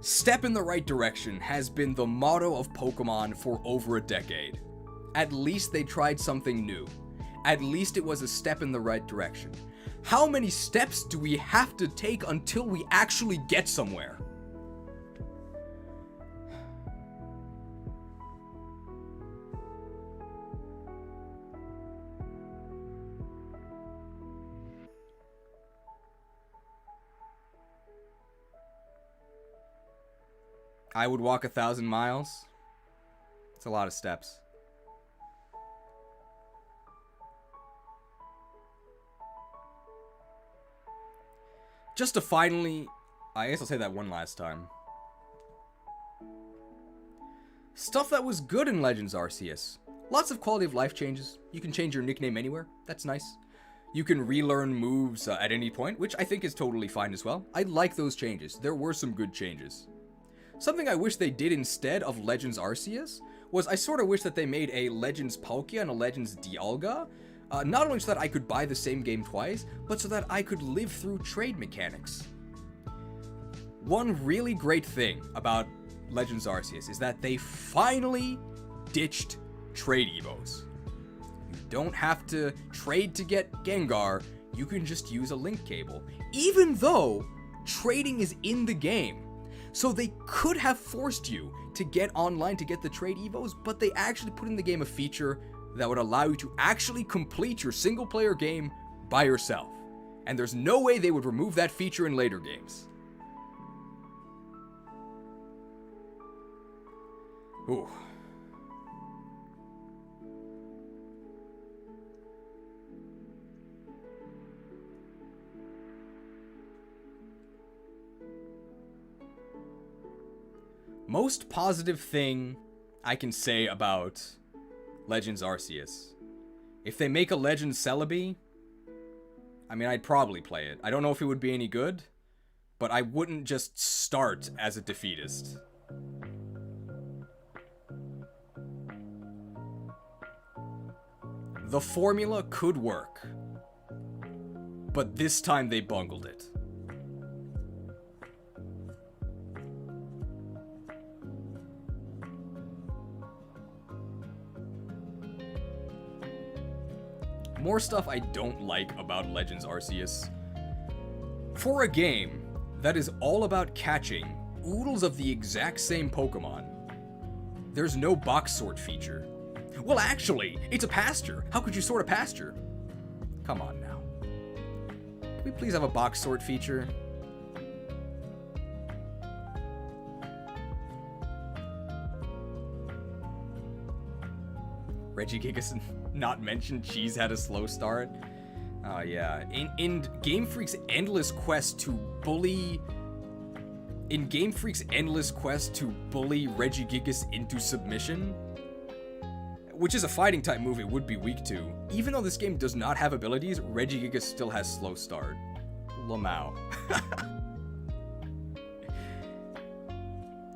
Step in the right direction has been the motto of Pokemon for over a decade. At least they tried something new. At least it was a step in the right direction. How many steps do we have to take until we actually get somewhere? I would walk 1,000 miles. It's a lot of steps. Just to finally... I guess I'll say that one last time. Stuff that was good in Legends Arceus. Lots of quality of life changes. You can change your nickname anywhere. That's nice. You can relearn moves at any point, which I think is totally fine as well. I like those changes. There were some good changes. Something I wish they did instead of Legends Arceus was I sort of wish that they made a Legends Palkia and a Legends Dialga, not only so that I could buy the same game twice, but so that I could live through trade mechanics. One really great thing about Legends Arceus is that they finally ditched trade Evos. You don't have to trade to get Gengar, you can just use a link cable, even though trading is in the game. So they could have forced you to get online to get the trade Evos, but they actually put in the game a feature that would allow you to actually complete your single player game by yourself. And there's no way they would remove that feature in later games. Ooh. Most positive thing I can say about Legends Arceus. If they make a Legends Celebi, I mean, I'd probably play it. I don't know if it would be any good, but I wouldn't just start as a defeatist. The formula could work. But this time they bungled it. More stuff I don't like about Legends Arceus. For a game that is all about catching oodles of the exact same Pokemon, there's no box sort feature. Well, actually, it's a pasture. How could you sort a pasture? Come on now. Can we please have a box sort feature? Regigigas not mentioned. Cheese had a slow start. Oh yeah. In Game Freak's endless quest to bully Regigigas into submission, which is a fighting type move it would be weak to, even though this game does not have abilities, Regigigas still has slow start. Lamau.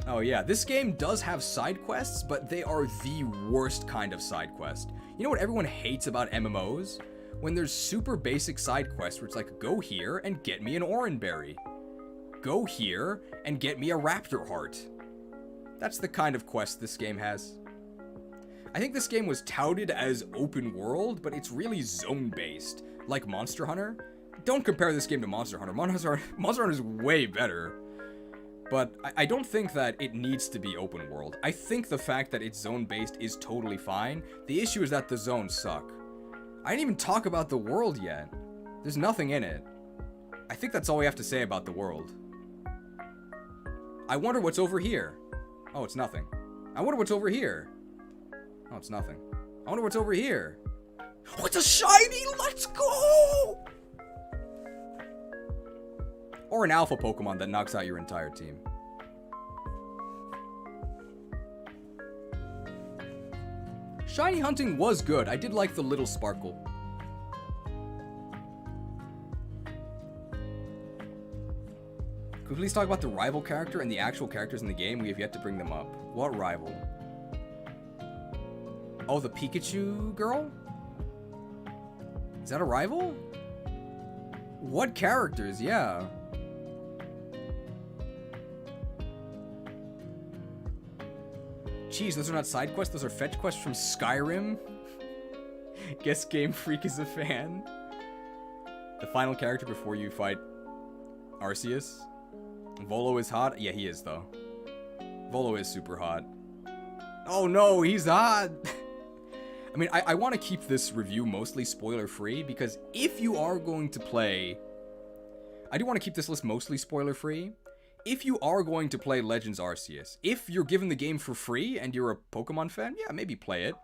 Oh yeah, this game does have side quests, but they are the worst kind of side quest. You know what everyone hates about MMOs? When there's super basic side quests where it's like, go here and get me an Oranberry. Go here and get me a Raptor Heart. That's the kind of quest this game has. I think this game was touted as open world, but it's really zone-based, like Monster Hunter. Don't compare this game to Monster Hunter. Monster Hunter is way better. But I don't think that it needs to be open world. I think the fact that it's zone-based is totally fine. The issue is that the zones suck. I didn't even talk about the world yet. There's nothing in it. I think that's all we have to say about the world. I wonder what's over here. Oh, it's nothing. I wonder what's over here. Oh, it's nothing. I wonder what's over here. Oh, it's a shiny! Let's go! Or an alpha Pokemon that knocks out your entire team. Shiny hunting was good. I did like the little sparkle. Could we please talk about the rival character and the actual characters in the game? We have yet to bring them up. What rival? Oh, the Pikachu girl? Is that a rival? What characters? Yeah. Jeez, those are not side quests, those are fetch quests from Skyrim. Guess Game Freak is a fan. The final character before you fight Arceus. Volo is hot? Yeah, he is, though. Volo is super hot. Oh no, he's hot! I mean, I want to keep this review mostly spoiler-free, because if you are going to play... I do want to keep this list mostly spoiler-free. If you are going to play Legends Arceus, if you're given the game for free and you're a Pokemon fan, yeah, maybe play it.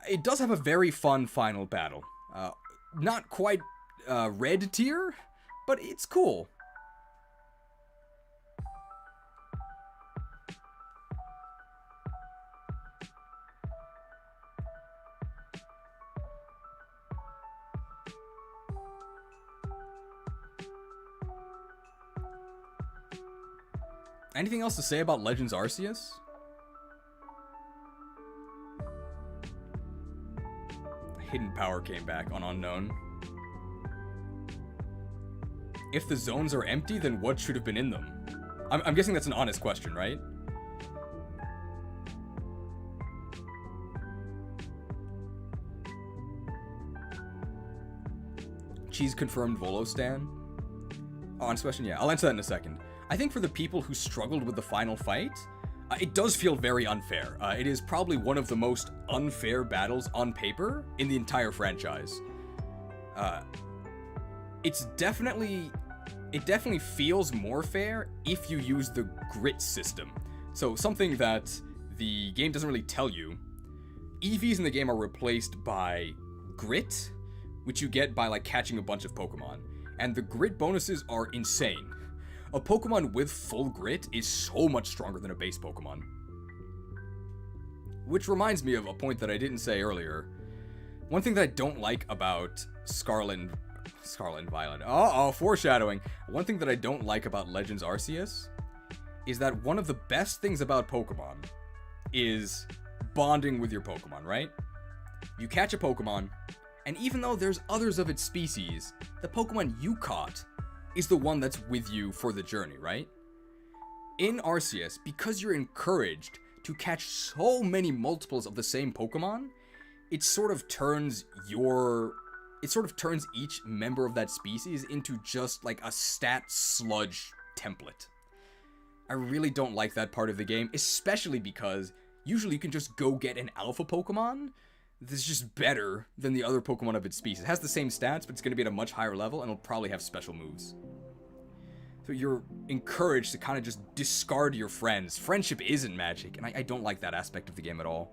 It does have a very fun final battle. Not quite red tier, but it's cool. Anything else to say about Legends Arceus? Hidden power came back on Unknown. If the zones are empty, then what should have been in them? I'm guessing that's an honest question, right? Cheese confirmed Volo Stan. Oh, honest question, yeah. I'll answer that in a second. I think for the people who struggled with the final fight, it does feel very unfair. It is probably one of the most unfair battles on paper in the entire franchise. It definitely feels more fair if you use the grit system. So something that the game doesn't really tell you. EVs in the game are replaced by grit, which you get by like catching a bunch of Pokemon. And the grit bonuses are insane. A Pokemon with full grit is so much stronger than a base Pokemon. Which reminds me of a point that I didn't say earlier. One thing that I don't like about Scarlet and Violet. Oh, foreshadowing. One thing that I don't like about Legends Arceus is that one of the best things about Pokemon is bonding with your Pokemon, right? You catch a Pokemon, and even though there's others of its species, the Pokemon you caught is the one that's with you for the journey, right? In Arceus, because you're encouraged to catch so many multiples of the same Pokemon, it sort of turns each member of that species into just like a stat sludge template. I really don't like that part of the game, especially because usually you can just go get an alpha Pokemon that's just better than the other Pokemon of its species. It has the same stats, but it's going to be at a much higher level, and it'll probably have special moves. So you're encouraged to kind of just discard your friends. Friendship isn't magic, and I don't like that aspect of the game at all.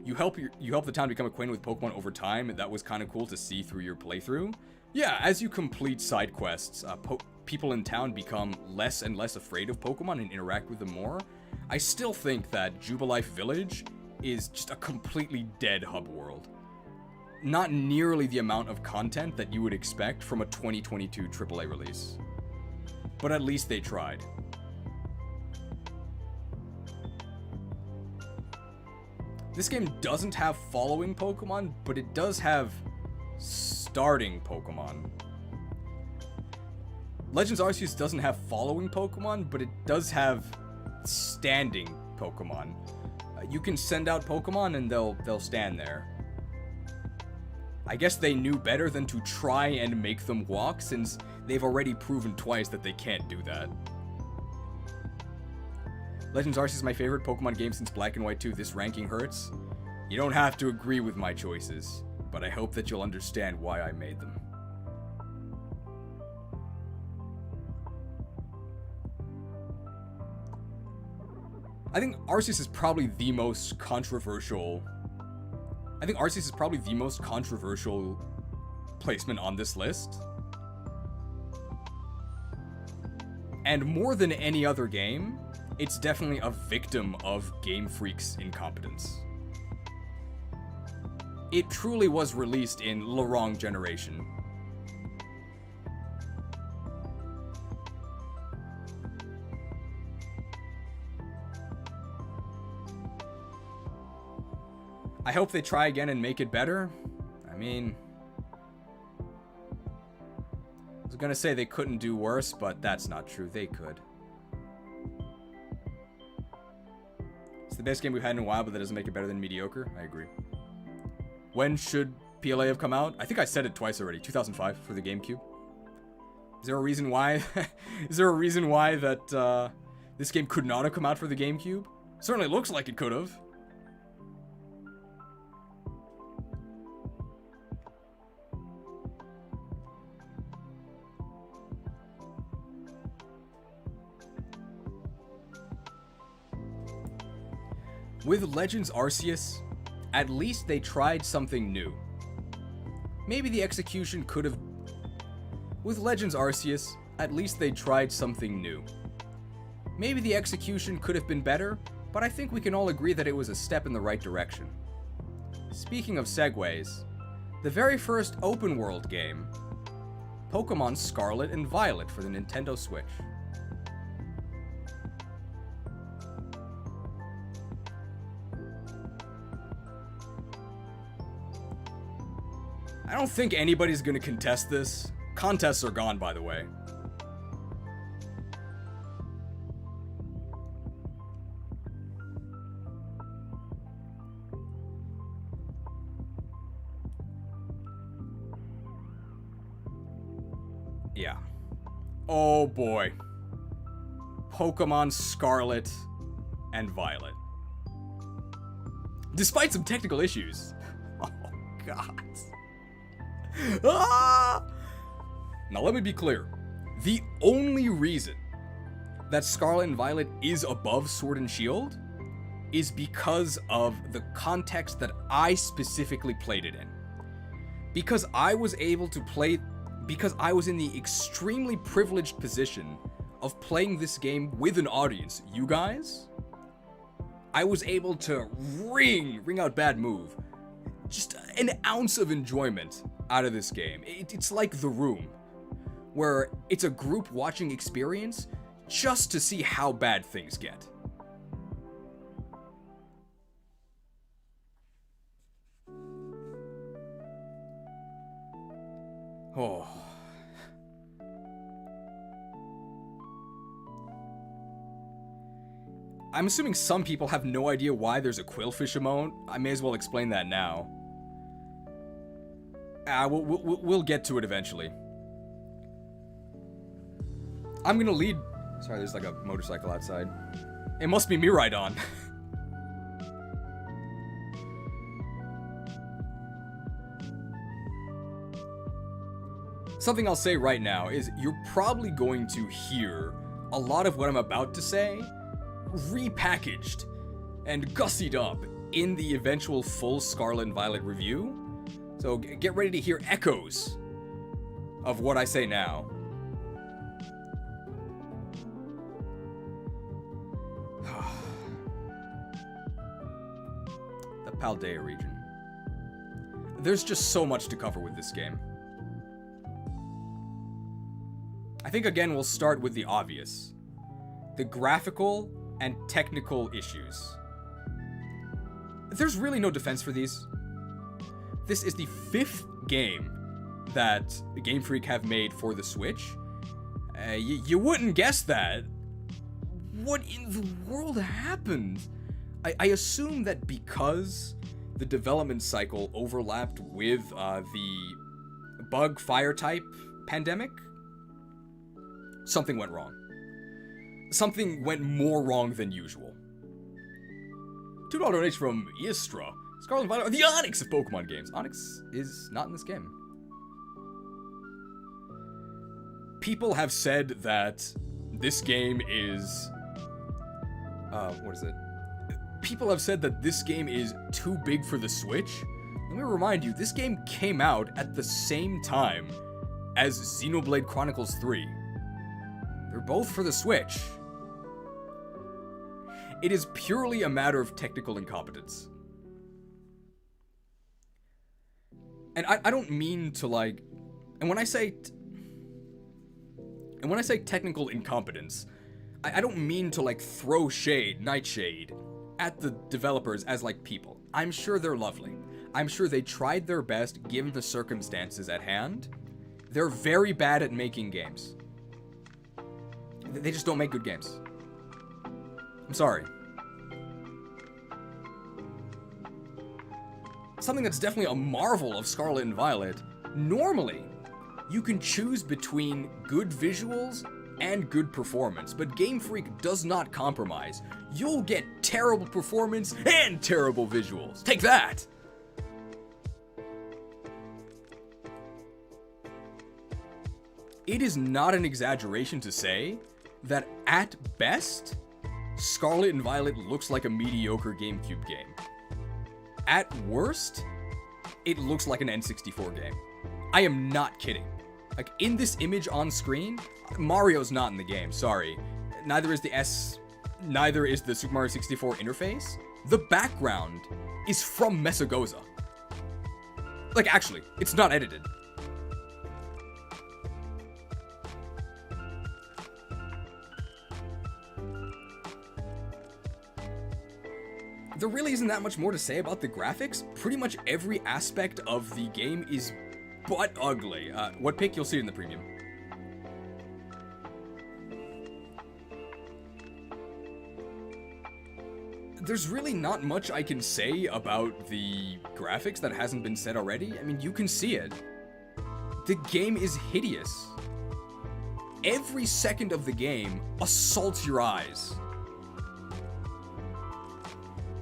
You help the town become acquainted with Pokemon over time, and that was kind of cool to see through your playthrough. Yeah, as you complete side quests, people in town become less and less afraid of Pokemon and interact with them more. I still think that Jubilife Village is just a completely dead hub world. Not nearly the amount of content that you would expect from a 2022 AAA release. But at least they tried. This game doesn't have following Pokemon, but it does have starting Pokemon. Legends Arceus doesn't have following Pokemon, but it does have standing Pokemon. You can send out Pokemon and they'll stand there. I guess they knew better than to try and make them walk, since they've already proven twice that they can't do that. Legends Arceus is my favorite Pokemon game since Black and White 2. This ranking hurts. You don't have to agree with my choices, but I hope that you'll understand why I made them. I think Arceus is probably the most controversial placement on this list. And more than any other game, it's definitely a victim of Game Freak's incompetence. It truly was released in the wrong generation. I hope they try again and make it better. I mean, I was gonna say they couldn't do worse, but that's not true. They could. It's the best game we've had in a while, but that doesn't make it better than mediocre. I agree. When should PLA have come out? I think I said it twice already. 2005 for the GameCube. Is there a reason why? Is there a reason why that this game could not have come out for the GameCube? Certainly looks like it could have. With Legends Arceus, at least they tried something new. Maybe the execution could have... With Legends Arceus, at least they tried something new. Maybe the execution could have been better, but I think we can all agree that it was a step in the right direction. Speaking of segues, the very first open world game, Pokemon Scarlet and Violet for the Nintendo Switch. I don't think anybody's gonna contest this. Contests are gone, by the way. Yeah. Oh boy. Pokemon Scarlet and Violet. Despite some technical issues. Oh god. Ah! Now let me be clear. The only reason that Scarlet and Violet is above Sword and Shield is because of the context that I specifically played it in. Because I was in the extremely privileged position of playing this game with an audience, you guys, I was able to ring out bad move, just an ounce of enjoyment out of this game. It's like The Room, where it's a group watching experience just to see how bad things get. Oh. I'm assuming some people have no idea why there's a Quillfish emote. I may as well explain that now. We'll get to it eventually. I'm gonna lead... Sorry, there's like a motorcycle outside. It must be me right on. Something I'll say right now is you're probably going to hear a lot of what I'm about to say repackaged and gussied up in the eventual full Scarlet and Violet review. So get ready to hear echoes of what I say now. The Paldea region. There's just so much to cover with this game. I think again we'll start with the obvious. The graphical and technical issues. There's really no defense for these. This is the 5th game that Game Freak have made for the Switch. You wouldn't guess that. What in the world happened? I assume that because the development cycle overlapped with the bug fire type pandemic, something went wrong. Something went more wrong than usual. $2 donation from Istra. Scarlet and Violet are the Onyx of Pokemon games. Onyx is not in this game. People have said that this game is... what is it? People have said that this game is too big for the Switch. Let me remind you, this game came out at the same time as Xenoblade Chronicles 3. They're both for the Switch. It is purely a matter of technical incompetence. And I don't mean to like... And when I say technical incompetence, I don't mean to like throw nightshade at the developers as like people. I'm sure they're lovely. I'm sure they tried their best given the circumstances at hand. They're very bad at making games. They just don't make good games. I'm sorry. Something that's definitely a marvel of Scarlet and Violet, normally, you can choose between good visuals and good performance, but Game Freak does not compromise. You'll get terrible performance and terrible visuals. Take that! It is not an exaggeration to say that at best, Scarlet and Violet looks like a mediocre GameCube game. At worst, it looks like an N64 game. I am not kidding. Like, in this image on screen, Mario's not in the game, sorry. Neither is the Super Mario 64 interface. The background is from Mesagoza. Like, actually, it's not edited. There really isn't that much more to say about the graphics. Pretty much every aspect of the game is butt ugly. What pick? You'll see it in the premium. There's really not much I can say about the graphics that hasn't been said already. I mean, you can see it. The game is hideous. Every second of the game assaults your eyes.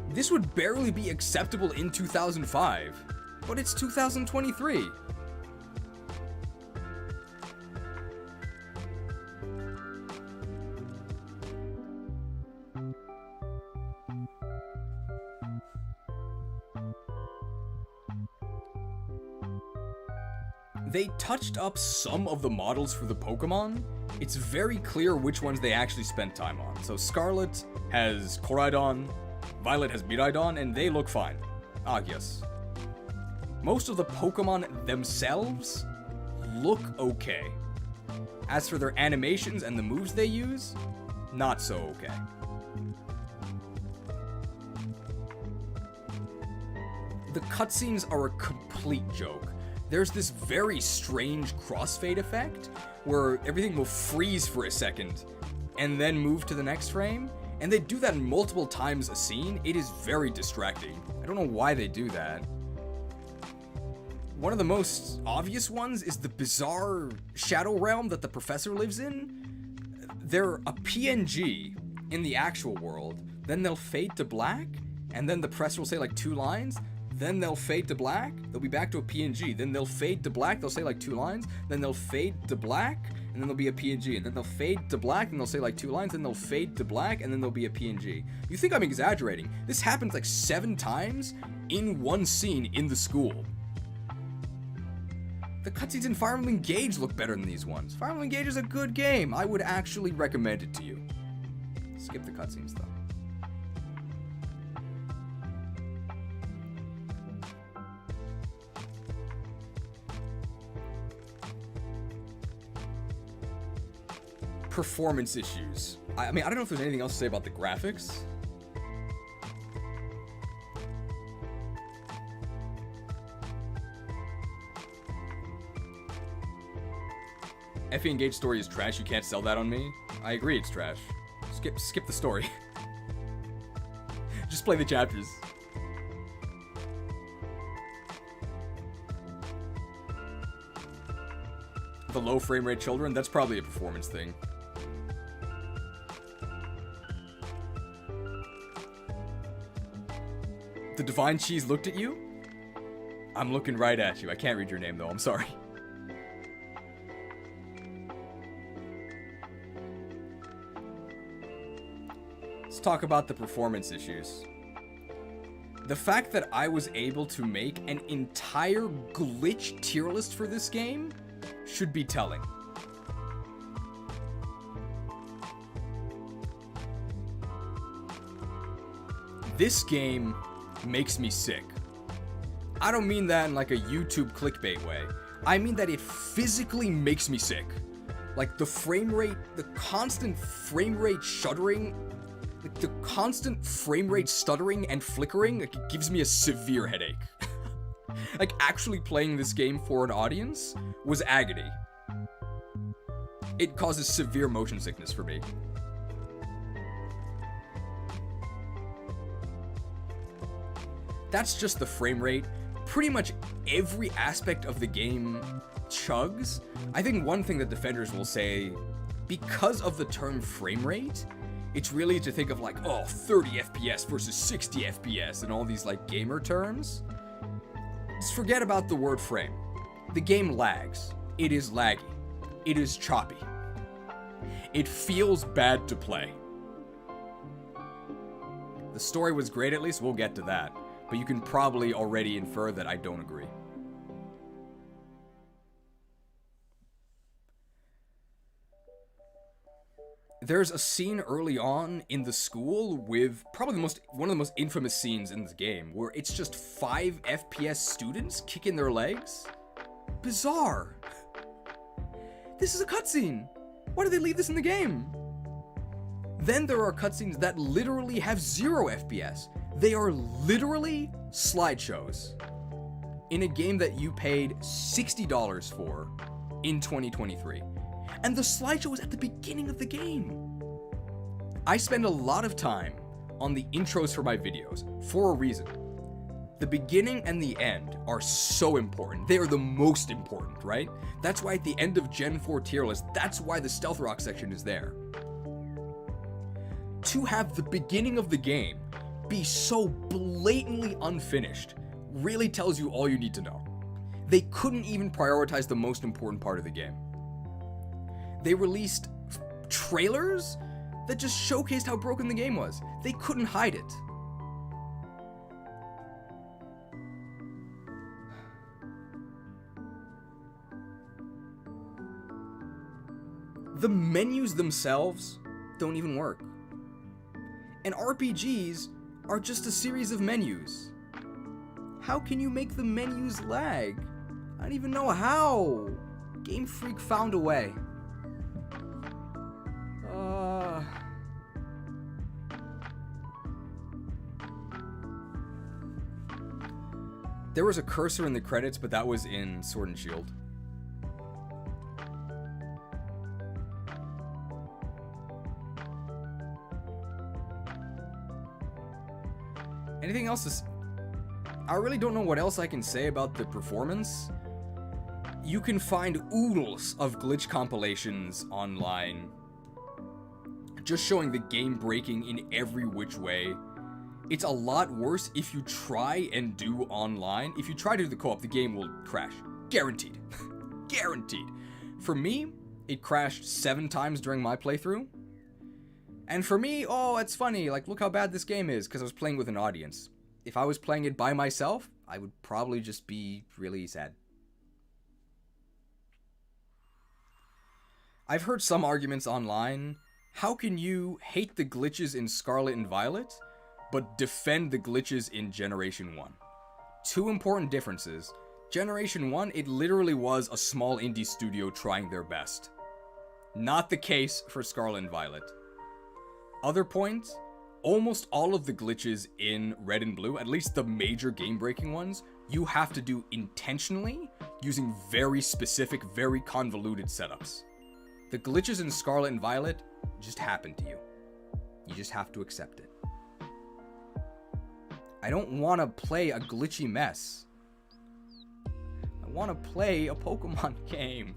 This would barely be acceptable in 2005, but it's 2023. They touched up some of the models for the Pokemon. It's very clear which ones they actually spent time on. So Scarlet has Koraidon, Violet has Miraidon, and they look fine. Arceus. Most of the Pokemon themselves look okay. As for their animations and the moves they use, not so okay. The cutscenes are a complete joke. there's this very strange crossfade effect where everything will freeze for a second and then move to the next frame. And they do that multiple times a scene. It is very distracting. I don't know why they do that. One of the most obvious ones is the bizarre shadow realm that the professor lives in. They're a PNG in the actual world. Then they'll fade to black. And then the professor will say like 2 lines. Then they'll fade to black. They'll be back to a PNG. Then they'll fade to black. They'll say like 2 lines. Then they'll fade to black. And then there'll be a PNG. And then they'll fade to black. And they'll say like 2 lines. Then they'll fade to black. And then there'll be a PNG. You think I'm exaggerating. This happens like 7 times in one scene in the school. The cutscenes in Fire Emblem Engage look better than these ones. Fire Emblem Engage is a good game. I would actually recommend it to you. Skip the cutscenes though. Performance issues. I mean, I don't know if there's anything else to say about the graphics. Effie Engage story is trash. You can't sell that on me. I agree, it's trash. Skip the story. Just play the chapters. The low frame rate children, that's probably a performance thing. The Divine Cheese looked at you? I'm looking right at you. I can't read your name though, I'm sorry. Let's talk about the performance issues. The fact that I was able to make an entire glitch tier list for this game should be telling. This game makes me sick. I don't mean that in like a YouTube clickbait way. I mean that it physically makes me sick. Like the frame rate, the constant frame rate shuddering, like the constant frame rate stuttering and flickering, like it gives me a severe headache. Like actually playing this game for an audience was agony. It causes severe motion sickness for me. That's just the frame rate. Pretty much every aspect of the game chugs. I think one thing that defenders will say, because of the term frame rate, it's really to think of like, oh, 30 FPS versus 60 FPS and all these like gamer terms. Just forget about the word frame. The game lags. It is laggy. It is choppy. It feels bad to play. The story was great, at least we'll get to that. But you can probably already infer that I don't agree. There's a scene early on in the school with probably one of the most infamous scenes in the game, where it's just 5 FPS students kicking their legs. Bizarre. This is a cutscene. Why did they leave this in the game? Then there are cutscenes that literally have 0 FPS. They are literally slideshows in a game that you paid $60 for in 2023. And the slideshow is at the beginning of the game. I spend a lot of time on the intros for my videos for a reason. The beginning and the end are so important. They are the most important, right? That's why at the end of Gen 4 tier list, that's why the Stealth Rock section is there. To have the beginning of the game be so blatantly unfinished really tells you all you need to know. They couldn't even prioritize the most important part of the game. They released trailers that just showcased how broken the game was. They couldn't hide it. The menus themselves don't even work. And RPGs are just a series of menus. How can you make the menus lag? I don't even know how. Game Freak found a way. There was a cursor in the credits, but that was in Sword and Shield. Anything else? I really don't know what else I can say about the performance. You can find oodles of glitch compilations online, just showing the game breaking in every which way. It's a lot worse if you try and do online. If you try to do the co-op, the game will crash. Guaranteed. Guaranteed. For me, it crashed 7 times during my playthrough. And for me, oh, it's funny, like, look how bad this game is, because I was playing with an audience. If I was playing it by myself, I would probably just be really sad. I've heard some arguments online. How can you hate the glitches in Scarlet and Violet, but defend the glitches in Generation 1? Two important differences. Generation 1, it literally was a small indie studio trying their best. Not the case for Scarlet and Violet. Other point, almost all of the glitches in Red and Blue, at least the major game-breaking ones, you have to do intentionally using very specific, very convoluted setups. The glitches in Scarlet and Violet just happen to you. You just have to accept it. I don't want to play a glitchy mess. I want to play a Pokemon game.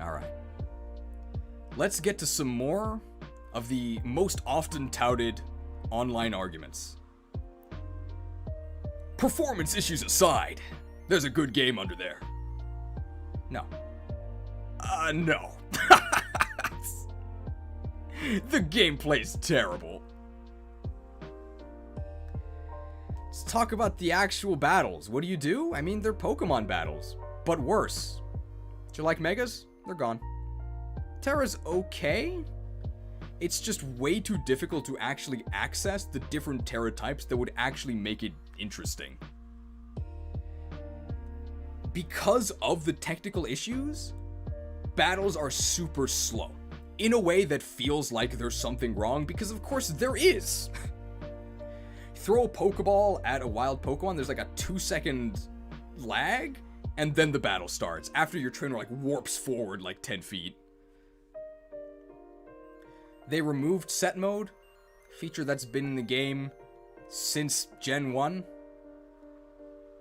Alright. Let's get to some more of the most often touted online arguments. Performance issues aside, there's a good game under there. No. No. The gameplay's terrible. Let's talk about the actual battles. What do? I mean, they're Pokemon battles, but worse. Do you like Megas? They're gone. Terra's okay. It's just way too difficult to actually access the different Terra types that would actually make it interesting. Because of the technical issues, battles are super slow. In a way that feels like there's something wrong, because of course there is. Throw a Pokeball at a wild Pokemon, there's like a 2-second lag, and then the battle starts, after your trainer like warps forward like 10 feet. They removed set mode, feature that's been in the game since Gen 1.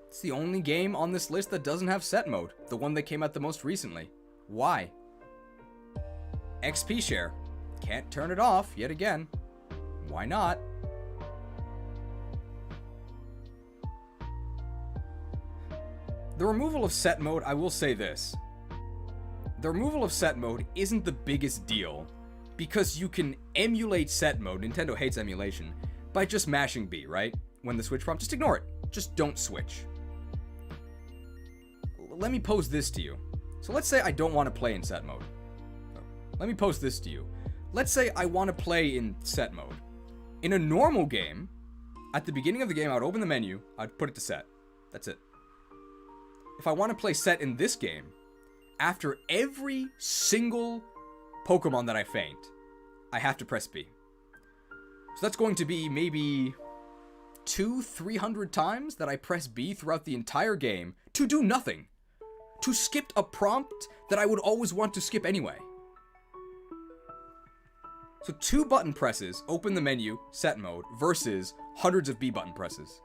It's the only game on this list that doesn't have set mode, the one that came out the most recently. Why? XP share. Can't turn it off yet again. Why not? The removal of set mode, I will say this. The removal of set mode isn't the biggest deal, because you can emulate set mode, Nintendo hates emulation, by just mashing B, right? When the switch prompt, just ignore it. Just don't switch. Let me pose this to you. So let's say I don't want to play in set mode. Let me pose this to you. Let's say I want to play in set mode. In a normal game, at the beginning of the game, I would open the menu, I'd put it to set. That's it. If I want to play set in this game, after every single Pokemon that I faint, I have to press B. So that's going to be maybe 200-300 times that I press B throughout the entire game to do nothing. To skip a prompt that I would always want to skip anyway. So 2 button presses, open the menu, set mode, versus hundreds of B button presses.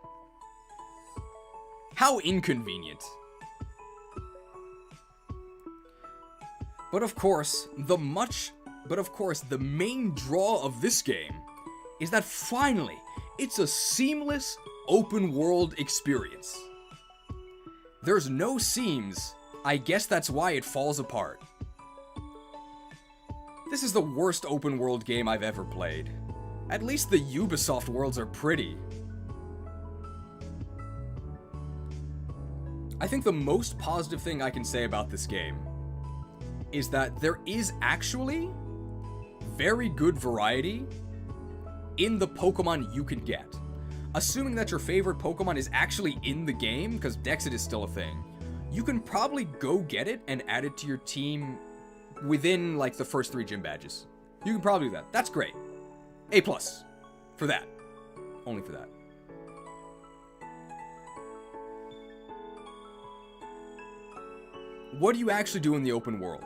How inconvenient. But of course, the main draw of this game is that finally, it's a seamless open world experience. There's no seams. I guess that's why it falls apart. This is the worst open world game I've ever played. At least the Ubisoft worlds are pretty. I think the most positive thing I can say about this game is that there is actually very good variety in the Pokemon you can get. Assuming that your favorite Pokemon is actually in the game, because Dexit is still a thing, you can probably go get it and add it to your team within, like, the first 3 gym badges. You can probably do that. That's great. A+. For that. Only for that. What do you actually do in the open world?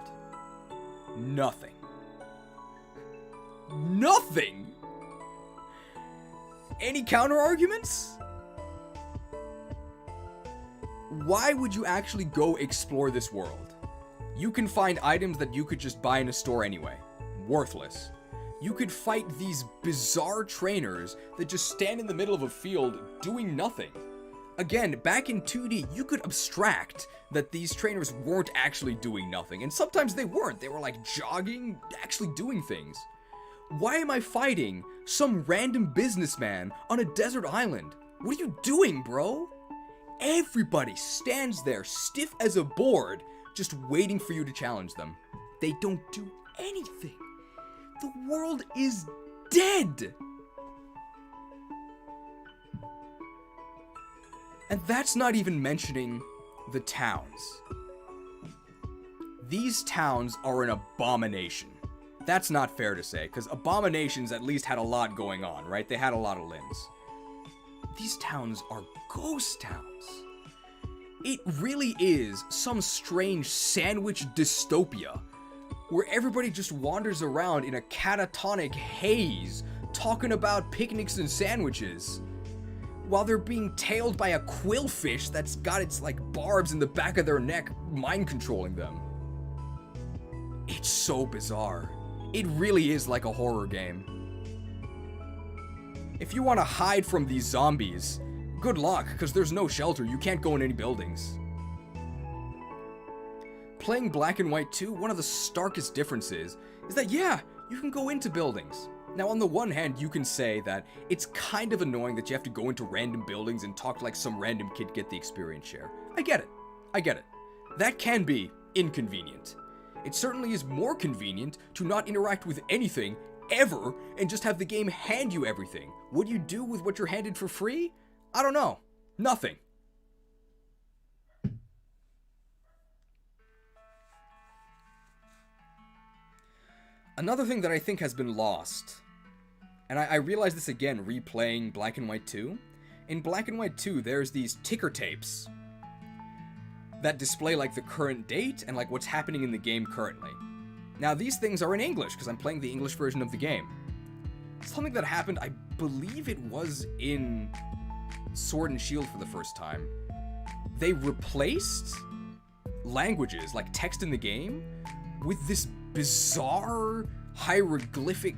Nothing. Nothing! Any counter-arguments? Why would you actually go explore this world? You can find items that you could just buy in a store anyway. Worthless. You could fight these bizarre trainers that just stand in the middle of a field doing nothing. Again, back in 2D, you could abstract that these trainers weren't actually doing nothing, and sometimes they weren't. They were like jogging, actually doing things. Why am I fighting some random businessman on a desert island? What are you doing, bro? Everybody stands there stiff as a board, just waiting for you to challenge them. They don't do anything. The world is dead. And that's not even mentioning the towns. These towns are an abomination. That's not fair to say, because abominations at least had a lot going on, right? They had a lot of limbs. These towns are ghost towns. It really is some strange sandwich dystopia where everybody just wanders around in a catatonic haze talking about picnics and sandwiches while they're being tailed by a quillfish that's got its like barbs in the back of their neck mind controlling them. It's so bizarre. It really is like a horror game. If you want to hide from these zombies, good luck, because there's no shelter. You can't go in any buildings. Playing Black and White 2, one of the starkest differences is that, yeah, you can go into buildings. Now, on the one hand, you can say that it's kind of annoying that you have to go into random buildings and talk like some random kid to get the experience share. I get it. I get it. That can be inconvenient. It certainly is more convenient to not interact with anything ever and just have the game hand you everything. What do you do with what you're handed for free? I don't know. Nothing. Another thing that I think has been lost, and I realized this again replaying Black and White 2. In Black and White 2, there's these ticker tapes that display like the current date and like what's happening in the game currently. Now these things are in English because I'm playing the English version of the game. Something that happened, I believe it was in Sword and Shield for the first time. They replaced languages, like text in the game, with this bizarre hieroglyphic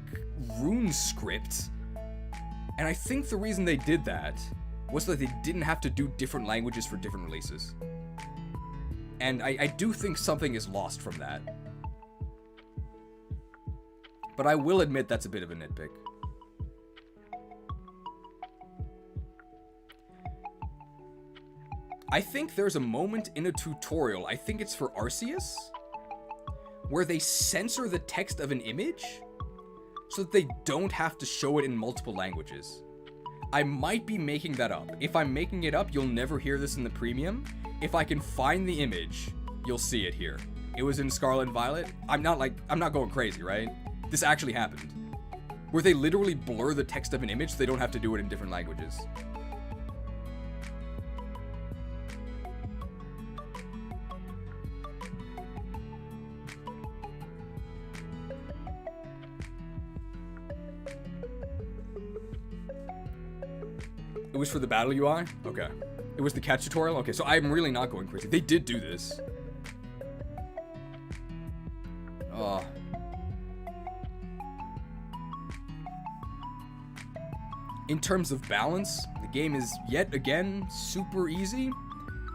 rune script. And I think the reason they did that was that they didn't have to do different languages for different releases. And I do think something is lost from that. But I will admit that's a bit of a nitpick. I think there's a moment in a tutorial, I think it's for Arceus, where they censor the text of an image so that they don't have to show it in multiple languages. I might be making that up. If I'm making it up, you'll never hear this in the premium. If I can find the image, you'll see it here. It was in Scarlet and Violet. I'm not going crazy, right? This actually happened. Where they literally blur the text of an image so they don't have to do it in different languages. It was for the battle UI? Okay. It was the catch tutorial? Okay, so I'm really not going crazy. They did do this. Oh. In terms of balance, the game is yet again super easy.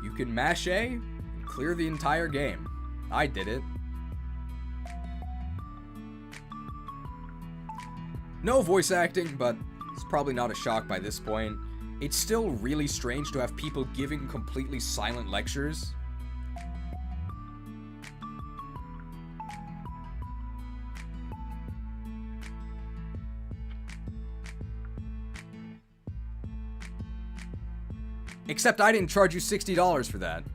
You can mash A and clear the entire game. I did it. No voice acting, but it's probably not a shock by this point. It's still really strange to have people giving completely silent lectures. Except I didn't charge you $60 for that.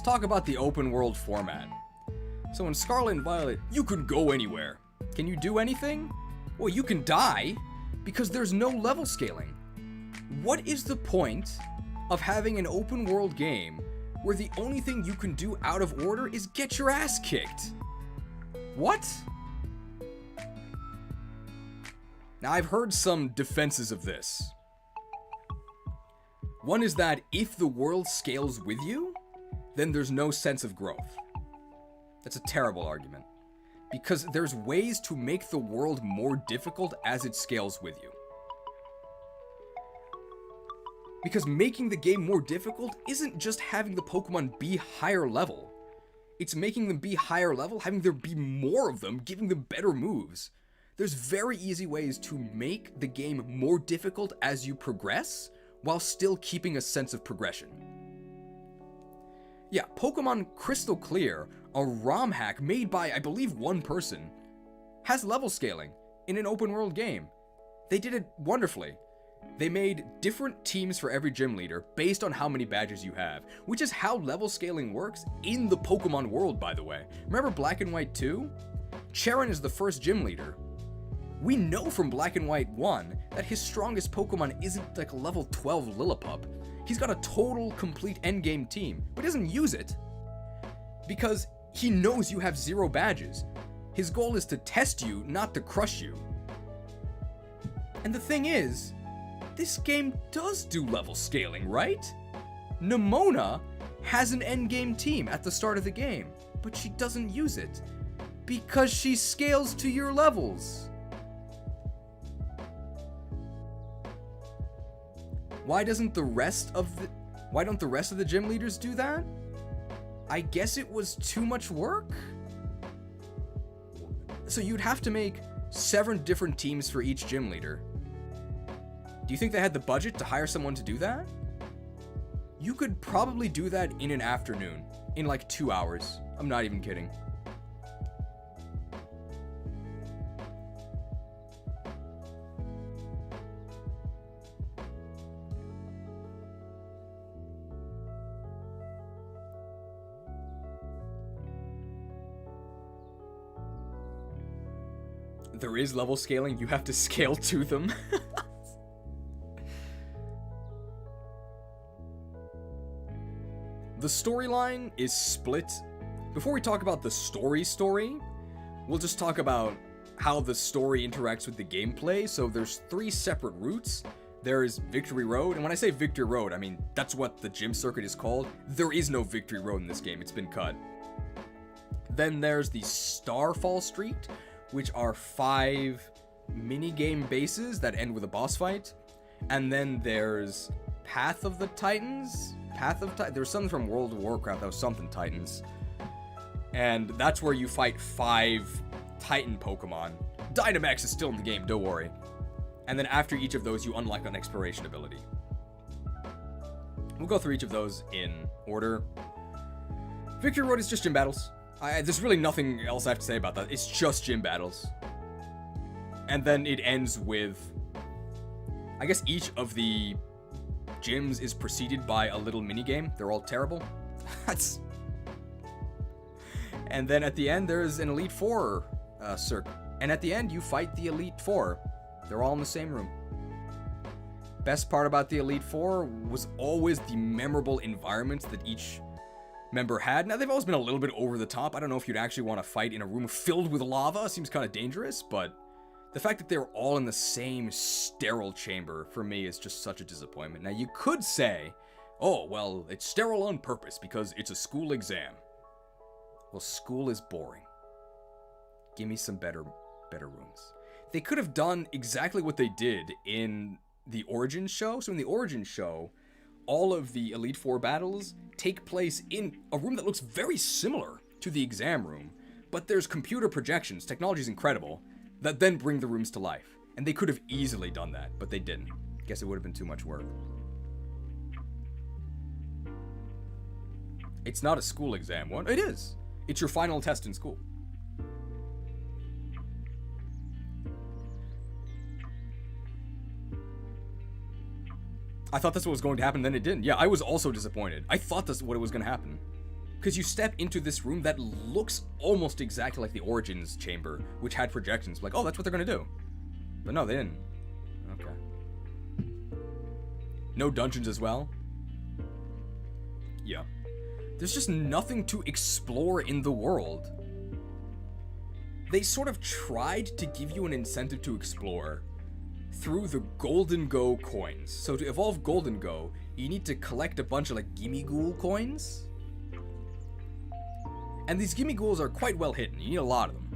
talk about the open world format. So in Scarlet and Violet, you can go anywhere. Can you do anything? Well, you can die, because there's no level scaling. What is the point of having an open world game where the only thing you can do out of order is get your ass kicked? What? Now, I've heard some defenses of this. One is that if the world scales with you, then there's no sense of growth. That's a terrible argument, because there's ways to make the world more difficult as it scales with you. Because making the game more difficult isn't just having the Pokemon be higher level. It's making them be higher level, having there be more of them, giving them better moves. There's very easy ways to make the game more difficult as you progress, while still keeping a sense of progression. Yeah, Pokemon Crystal Clear, a ROM hack made by, I believe, one person, has level scaling in an open world game. They did it wonderfully. They made different teams for every gym leader based on how many badges you have, which is how level scaling works in the Pokemon world, by the way. Remember Black and White 2? Charon is the first gym leader. We know from Black and White 1 that his strongest Pokemon isn't like a level 12 Lillipup. He's got a total, complete endgame team, but doesn't use it because he knows you have 0 badges. His goal is to test you, not to crush you. And the thing is, this game does do level scaling, right? Nemona has an endgame team at the start of the game, but she doesn't use it because she scales to your levels. Why don't the rest of the gym leaders do that? I guess it was too much work? So you'd have to make 7 different teams for each gym leader. Do you think they had the budget to hire someone to do that? You could probably do that in an afternoon, in like 2 hours. I'm not even kidding. There is level scaling, you have to scale to them. The storyline is split. Before we talk about the story, we'll just talk about how the story interacts with the gameplay. So there's 3 separate routes. There's Victory Road, and when I say Victory Road, I mean that's what the gym circuit is called. There is no Victory Road in this game, it's been cut. Then there's the Starfall Street, which are 5 minigame bases that end with a boss fight. And then there's Path of the Titans? There's something from World of Warcraft that was something Titans. And that's where you fight 5 Titan Pokemon. Dynamax is still in the game, don't worry. And then after each of those, you unlock an exploration ability. We'll go through each of those in order. Victory Road is just gym battles. There's really nothing else I have to say about that. It's just gym battles. And then it ends with, I guess each of the gyms is preceded by a little minigame. They're all terrible. And then at the end, there's an Elite Four circuit. And at the end, you fight the Elite Four. They're all in the same room. Best part about the Elite Four was always the memorable environments that each member had. Now, they've always been a little bit over the top. I don't know if you'd actually want to fight in a room filled with lava. Seems kind of dangerous, but the fact that they're all in the same sterile chamber, for me, is just such a disappointment. Now, you could say, oh, well, it's sterile on purpose because it's a school exam. Well, school is boring. Give me some better rooms. They could have done exactly what they did in the Origins show. So in the Origins show, all of the Elite Four battles take place in a room that looks very similar to the exam room, but there's computer projections, technology's incredible, that then bring the rooms to life. And they could have easily done that, but they didn't. Guess it would have been too much work. It's not a school exam one. It is. It's your final test in school. I thought that's what was going to happen, then it didn't. Yeah, I was also disappointed. I thought that's what was going to happen. Because you step into this room that looks almost exactly like the Origins chamber, which had projections. Like, oh, that's what they're gonna do. But no, they didn't. Okay. No dungeons as well? Yeah. There's just nothing to explore in the world. They sort of tried to give you an incentive to explore through the Golden Go coins. So to evolve Golden Go, you need to collect a bunch of like Gimme Ghoul coins. And these Gimme Ghouls are quite well hidden, you need a lot of them.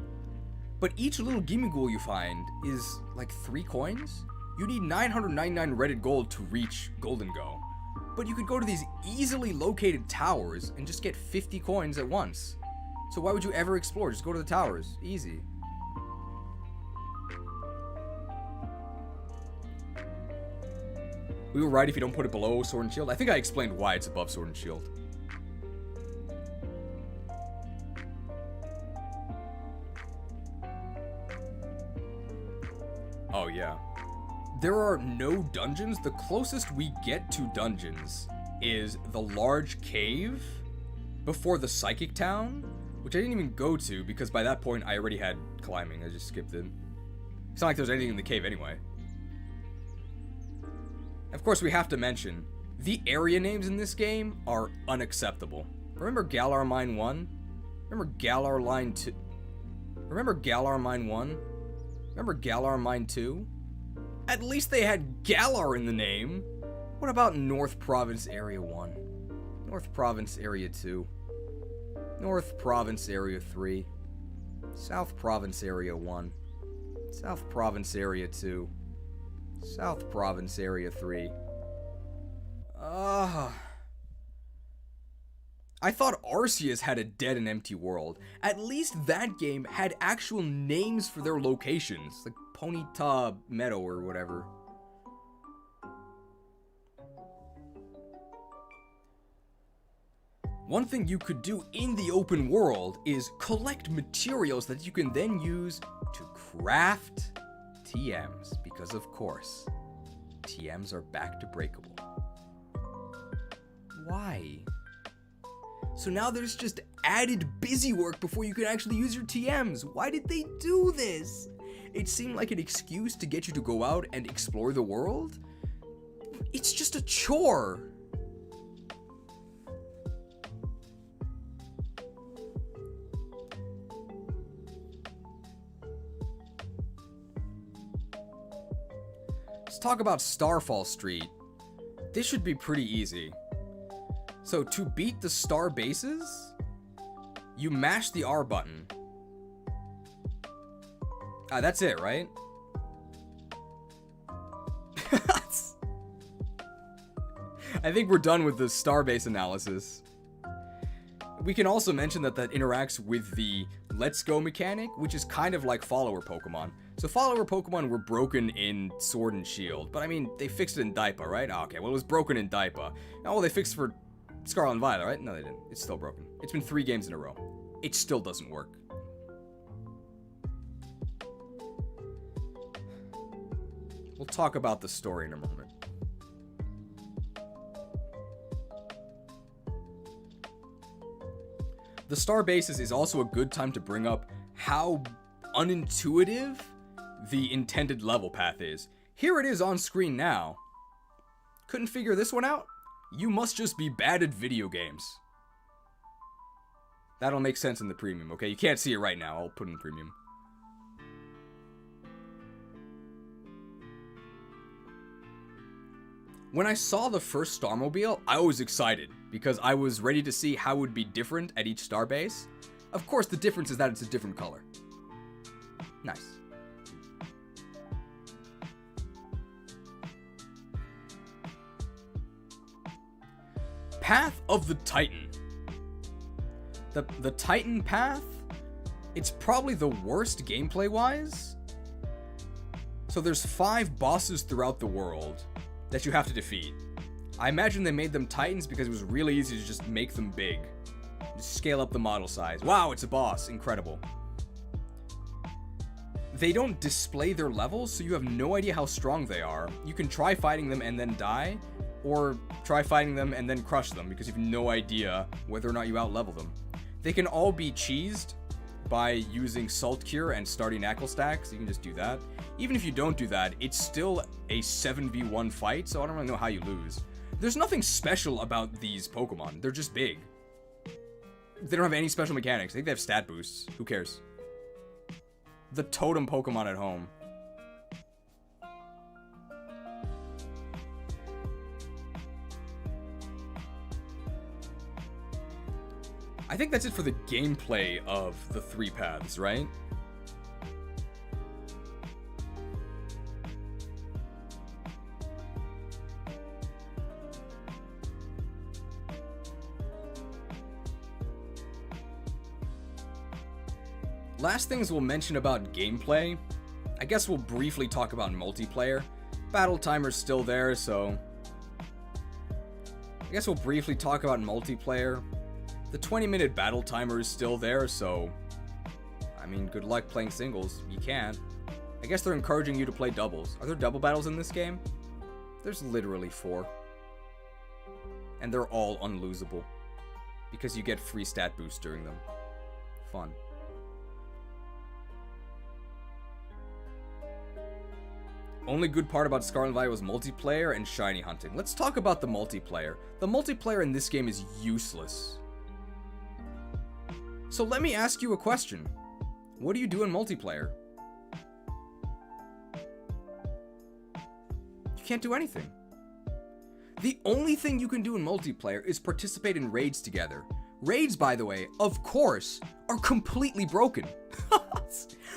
But each little Gimme Ghoul you find is like 3 coins. You need 999 Reddit gold to reach Golden Go. But you could go to these easily located towers and just get 50 coins at once. So why would you ever explore? Just go to the towers. Easy. We were right if you don't put it below Sword and Shield. I think I explained why it's above Sword and Shield. Oh yeah. There are no dungeons. The closest we get to dungeons is the large cave before the Psychic Town, which I didn't even go to because by that point I already had climbing. I just skipped it. It's not like there's anything in the cave anyway. Of course, we have to mention, the area names in this game are unacceptable. Remember Galar Mine 1? Remember Galar Line 2? Remember Galar Mine 1? Remember Galar Mine 2? At least they had Galar in the name. What about North Province Area 1? North Province Area 2? North Province Area 3? South Province Area 1? South Province Area 2? South Province Area 3. I thought Arceus had a dead and empty world. At least that game had actual names for their locations, like Ponyta Meadow or whatever. One thing you could do in the open world is collect materials that you can then use to craft TMs, because of course, TMs are back to breakable. Why? So now there's just added busy work before you can actually use your TMs. Why did they do this? It seemed like an excuse to get you to go out and explore the world. It's just a chore. Let's talk about Starfall Street. This should be pretty easy. So to beat the star bases, you mash the R button. That's it, right? I think we're done with the starbase analysis. We can also mention that interacts with the Let's Go mechanic, which is kind of like follower Pokemon. So follower Pokemon were broken in Sword and Shield, but I mean, they fixed it in Daipa, right? Oh, okay, well, it was broken in Daipa. Oh, well, they fixed it for Scarlet and Violet, right? No, they didn't. It's still broken. It's been 3 games in a row. It still doesn't work. We'll talk about the story in a moment. The star bases is also a good time to bring up how unintuitive the intended level path is. Here it is on screen now. Couldn't figure this one out? You must just be bad at video games. That'll make sense in the premium, okay? You can't see it right now. I'll put it in premium. When I saw the first Starmobile, I was excited because I was ready to see how it would be different at each star base. Of course, the difference is that it's a different color. Nice. Path of the Titan. The Titan path, it's probably the worst gameplay-wise. So there's 5 bosses throughout the world that you have to defeat. I imagine they made them Titans because it was really easy to just make them big. Just scale up the model size. Wow, it's a boss. Incredible. They don't display their levels, so you have no idea how strong they are. You can try fighting them and then die, or try fighting them and then crush them, because you have no idea whether or not you out-level them. They can all be cheesed by using Salt Cure and starting Knackle Stack, so you can just do that. Even if you don't do that, it's still a 7v1 fight, so I don't really know how you lose. There's nothing special about these Pokemon. They're just big. They don't have any special mechanics. I think they have stat boosts. Who cares? The totem Pokemon at home. I think that's it for the gameplay of the 3 paths, right? Last things we'll mention about gameplay, I guess we'll briefly talk about multiplayer. Battle timer's still there, so I guess we'll briefly talk about multiplayer. The 20-minute battle timer is still there, so I mean, good luck playing singles. You can't. I guess they're encouraging you to play doubles. Are there double battles in this game? There's literally 4. And they're all unlosable, because you get free stat boosts during them. Fun. Only good part about Scarlet and Violet was multiplayer and shiny hunting. Let's talk about the multiplayer. The multiplayer in this game is useless. So let me ask you a question. What do you do in multiplayer? You can't do anything. The only thing you can do in multiplayer is participate in raids together. Raids, by the way, of course, are completely broken.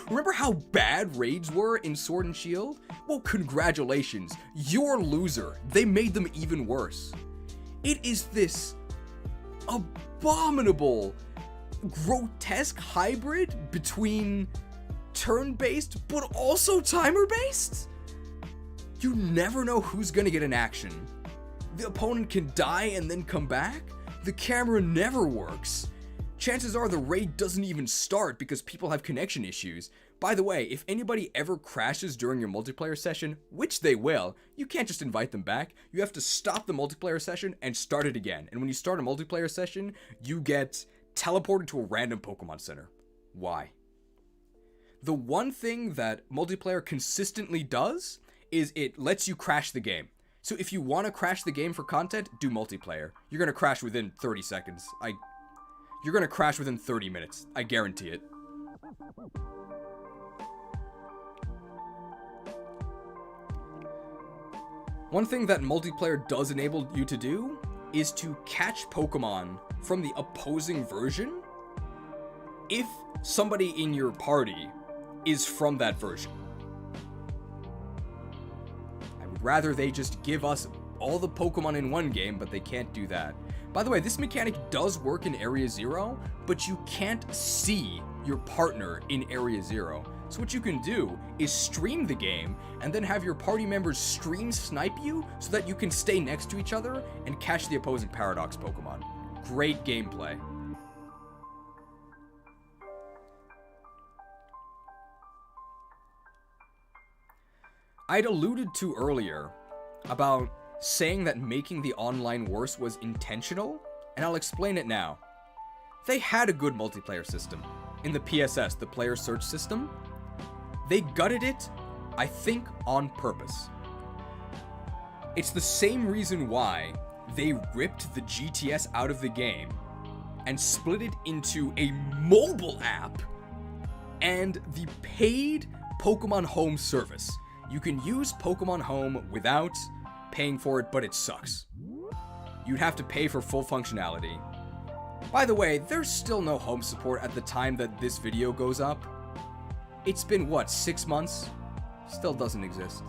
Remember how bad raids were in Sword and Shield? Well, congratulations, you're a loser. They made them even worse. It is this abominable, grotesque hybrid between turn-based but also timer-based? You never know who's gonna get an action. The opponent can die and then come back. The camera never works. Chances are the raid doesn't even start because people have connection issues. By the way, if anybody ever crashes during your multiplayer session, which they will, you can't just invite them back. You have to stop the multiplayer session and start it again. And when you start a multiplayer session, you get teleported to a random Pokemon Center. Why? The one thing that multiplayer consistently does is it lets you crash the game. So if you want to crash the game for content, do multiplayer. You're going to crash within 30 seconds. You're going to crash within 30 minutes. I guarantee it. One thing that multiplayer does enable you to do is to catch Pokemon from the opposing version if somebody in your party is from that version. I would rather they just give us all the Pokemon in one game, but they can't do that. By the way, this mechanic does work in Area 0, but you can't see your partner in Area 0. So what you can do is stream the game and then have your party members stream snipe you so that you can stay next to each other and catch the opposing Paradox Pokemon. Great gameplay. I'd alluded to earlier about saying that making the online worse was intentional, and I'll explain it now. They had a good multiplayer system. In the PSS, the player search system, they gutted it, I think, on purpose. It's the same reason why they ripped the GTS out of the game and split it into a mobile app and the paid Pokemon Home service. You can use Pokemon Home without paying for it, but it sucks. You'd have to pay for full functionality. By the way, there's still no home support at the time that this video goes up. It's been, what, 6 months? Still doesn't exist.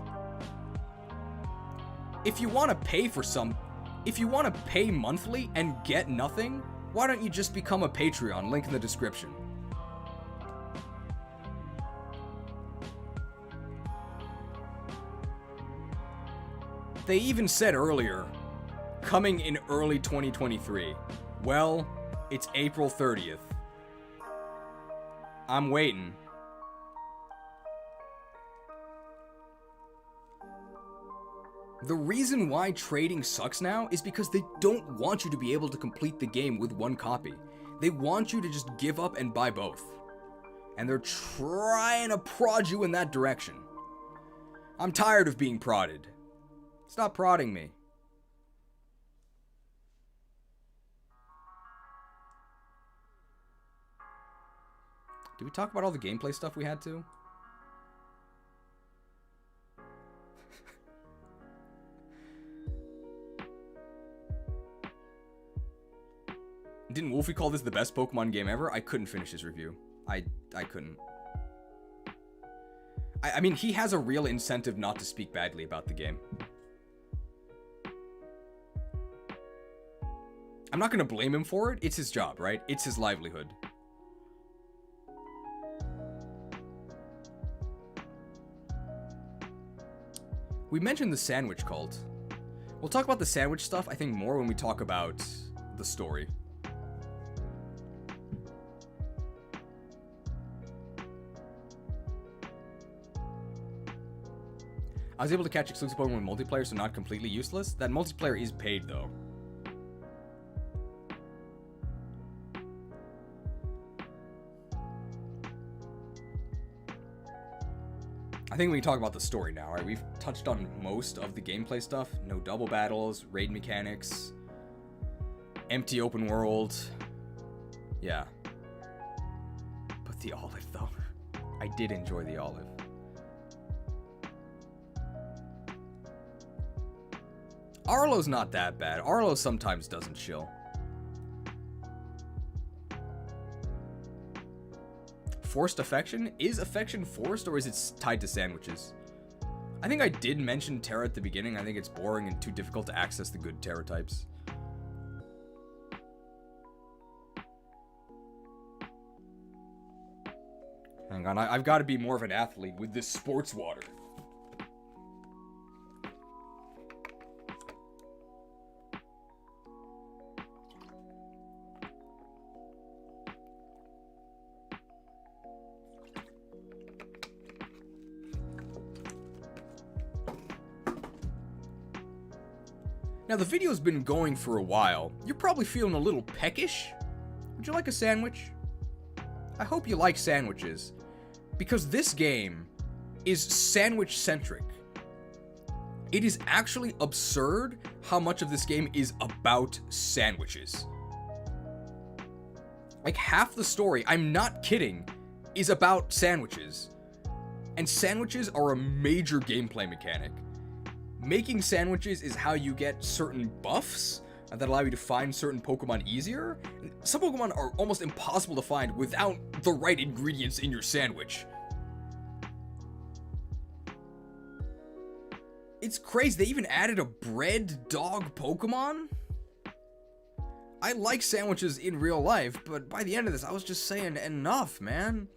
If you want to pay for if you want to pay monthly and get nothing, why don't you just become a Patreon? Link in the description. They even said earlier, coming in early 2023. Well, it's April 30th. I'm waiting. The reason why trading sucks now is because they don't want you to be able to complete the game with one copy. They want you to just give up and buy both. And they're trying to prod you in that direction. I'm tired of being prodded. Stop prodding me. Did we talk about all the gameplay stuff we had to? Didn't Wolfie call this the best Pokemon game ever? I couldn't finish his review. I couldn't. I mean, he has a real incentive not to speak badly about the game. I'm not going to blame him for it. It's his job, right? It's his livelihood. We mentioned the sandwich cult. We'll talk about the sandwich stuff, I think, more when we talk about the story. I was able to catch exclusive Pokemon with multiplayer, so not completely useless. That multiplayer is paid, though. I think we can talk about the story now, right? We've touched on most of the gameplay stuff. No double battles, raid mechanics, empty open world. Yeah. But the olive, though. I did enjoy the olive. Arlo's not that bad. Arlo sometimes doesn't chill. Forced affection? Is affection forced, or is it tied to sandwiches? I think I did mention Terra at the beginning. I think it's boring and too difficult to access the good Terra types. Hang on, I've got to be more of an athlete with this sports water. Now, the video's been going for a while. You're probably feeling a little peckish. Would you like a sandwich? I hope you like sandwiches, because this game is sandwich-centric. It is actually absurd how much of this game is about sandwiches. Like, half the story, I'm not kidding, is about sandwiches. And sandwiches are a major gameplay mechanic. Making sandwiches is how you get certain buffs that allow you to find certain Pokemon easier. Some Pokemon are almost impossible to find without the right ingredients in your sandwich. It's crazy. They even added a bread dog Pokemon? I like sandwiches in real life, but by the end of this, I was just saying, enough, man.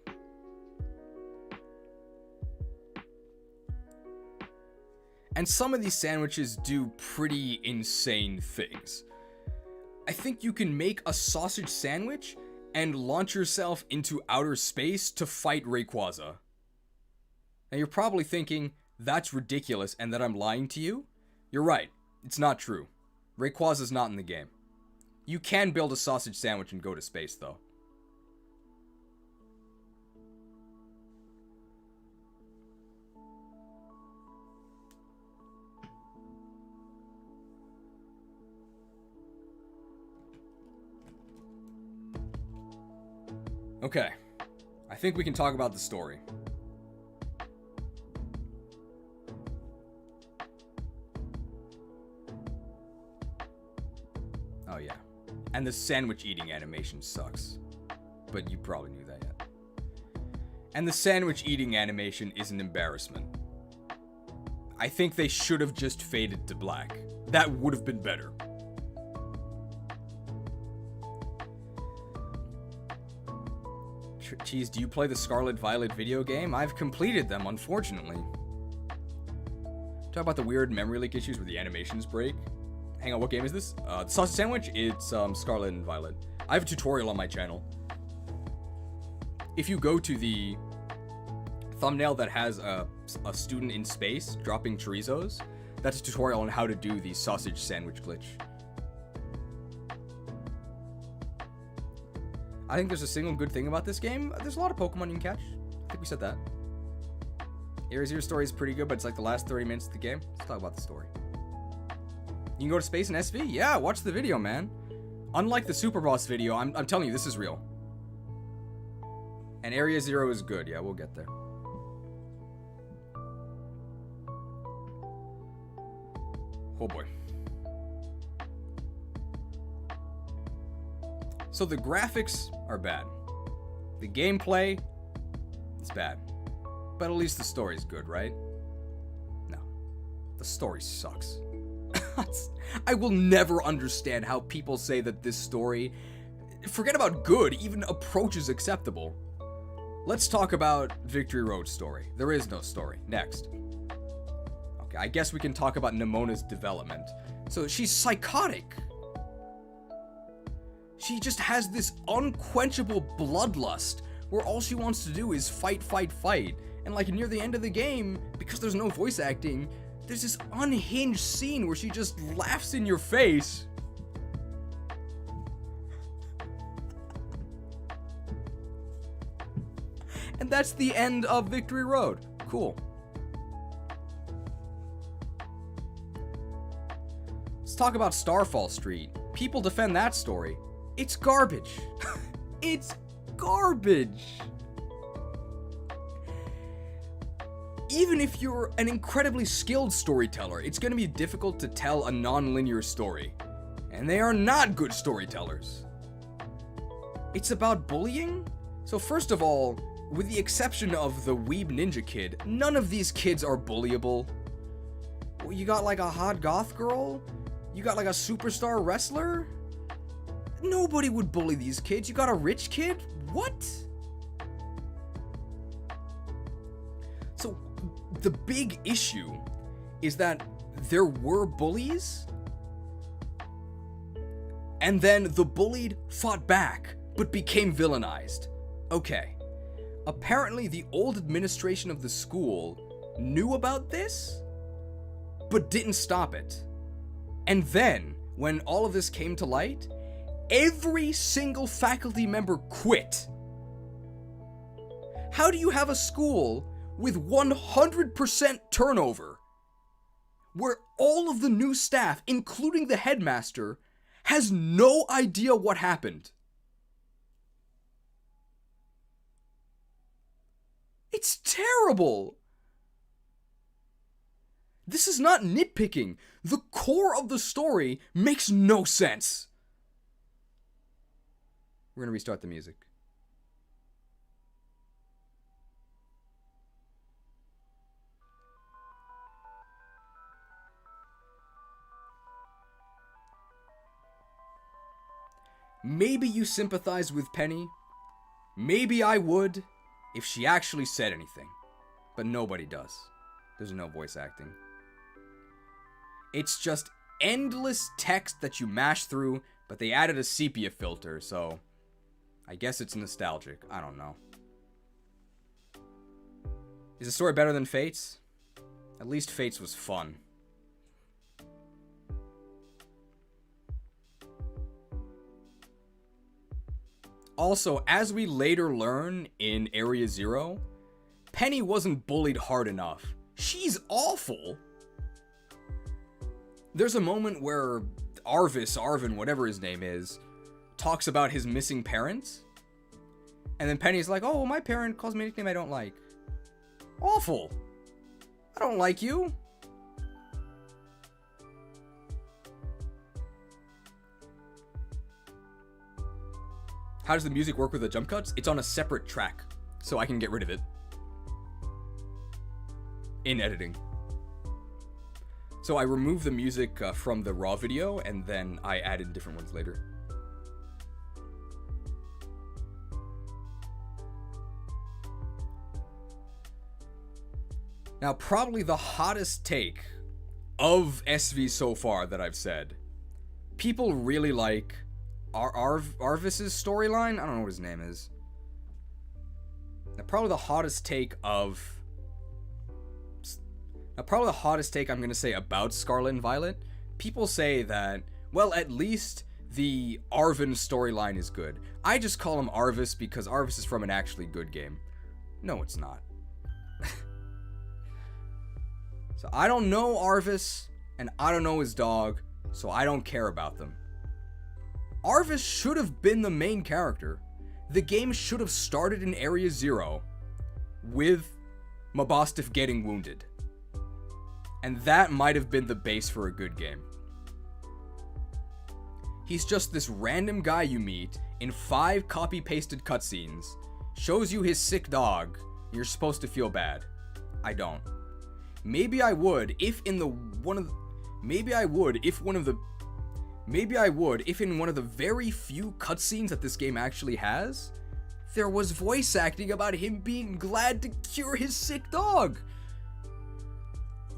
And some of these sandwiches do pretty insane things. I think you can make a sausage sandwich and launch yourself into outer space to fight Rayquaza. Now you're probably thinking, that's ridiculous and that I'm lying to you. You're right, it's not true. Rayquaza's not in the game. You can build a sausage sandwich and go to space, though. Okay, I think we can talk about the story. Oh yeah, and the sandwich eating animation sucks, but you probably knew that yet. And the sandwich eating animation is an embarrassment. I think they should have just faded to black. That would have been better. Cheese, do you play the Scarlet Violet video game? I've completed them, unfortunately. Talk about the weird memory leak issues where the animations break. Hang on, what game is this? The sausage sandwich? It's Scarlet and Violet. I have a tutorial on my channel. If you go to the thumbnail that has a student in space dropping chorizos, That's a tutorial on how to do the sausage sandwich glitch. I think there's a single good thing about this game. There's a lot of Pokemon you can catch. I think we said that. Area Zero story is pretty good, but it's like the last 30 minutes of the game. Let's talk about the story. You can go to space in SV? Yeah, watch the video, man. Unlike the Super Boss video, I'm telling you, this is real. And Area Zero is good. Yeah, we'll get there. Oh boy. So the graphics are bad. The gameplay is bad. But at least the story's good, right? No. The story sucks. I will never understand how people say that this story, forget about good, even approaches acceptable. Let's talk about Victory Road's story. There is no story. Next. Okay, I guess we can talk about Nemona's development. So she's psychotic. She just has this unquenchable bloodlust where all she wants to do is fight, fight, fight. And like near the end of the game, because there's no voice acting, there's this unhinged scene where she just laughs in your face. And that's the end of Victory Road. Cool. Let's talk about Starfall Street. People defend that story. It's garbage. It's garbage. Even if you're an incredibly skilled storyteller, it's going to be difficult to tell a non-linear story. And they are not good storytellers. It's about bullying? So first of all, with the exception of the weeb ninja kid, none of these kids are bullyable. Well, you got like a hot goth girl? You got like a superstar wrestler? Nobody would bully these kids. You got a rich kid? What? So the big issue is that there were bullies, and then the bullied fought back, but became villainized. Okay. Apparently the old administration of the school knew about this, but didn't stop it. And then, when all of this came to light, every single faculty member quit. How do you have a school with 100% turnover, where all of the new staff, including the headmaster, has no idea what happened? It's terrible! This is not nitpicking. The core of the story makes no sense. We're gonna restart the music. Maybe you sympathize with Penny. Maybe I would if she actually said anything. But nobody does. There's no voice acting. It's just endless text that you mash through, but they added a sepia filter, so I guess it's nostalgic. I don't know. Is the story better than Fate's? At least Fate's was fun. Also, as we later learn in Area Zero, Penny wasn't bullied hard enough. She's awful. There's a moment where Arvin, whatever his name is, talks about his missing parents. And then Penny's like, oh, well, my parent calls me a nickname I don't like. Awful. I don't like you. How does the music work with the jump cuts? It's on a separate track, so I can get rid of it in editing. So I remove the music from the raw video, and then I add in different ones later. Now, probably the hottest take of SV so far that I've said. People really like Arvis's storyline? I don't know what his name is. Now, probably the hottest take of probably the hottest take I'm going to say about Scarlet and Violet, people say that, well, at least the Arven storyline is good. I just call him Arvis because Arvis is from an actually good game. No, it's not. So I don't know Arvis, and I don't know his dog, so I don't care about them. Arvis should have been the main character. The game should have started in Area 0 with Mabosstiff getting wounded. And that might have been the base for a good game. He's just this random guy you meet in 5 copy-pasted cutscenes, shows you his sick dog, you're supposed to feel bad. I don't. Maybe I would if in one of the very few cutscenes that this game actually has, there was voice acting about him being glad to cure his sick dog.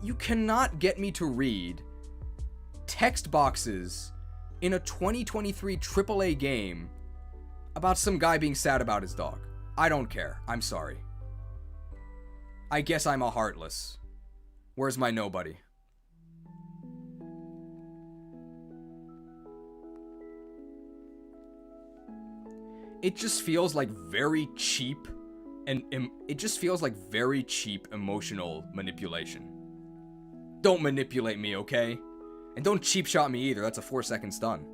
You cannot get me to read text boxes in a 2023 AAA game about some guy being sad about his dog. I don't care. I'm sorry. I guess I'm a heartless. Where's my nobody? It just feels like very cheap, and it just feels like very cheap emotional manipulation. Don't manipulate me, okay? And don't cheap shot me either. That's a 4-second stun.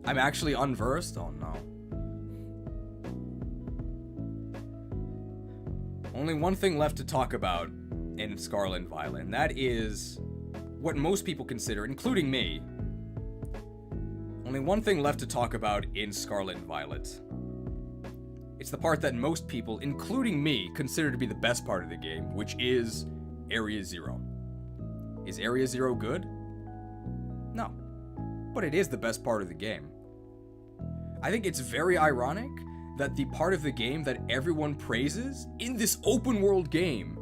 I'm actually unversed? Oh no. Only one thing left to talk about in Scarlet and Violet, and that is what most people consider, including me, only one thing left to talk about in Scarlet and Violet. It's the part that most people, including me, consider to be the best part of the game, which is Area 0. Is Area 0 good? No. But it is the best part of the game. I think it's very ironic that the part of the game that everyone praises in this open world game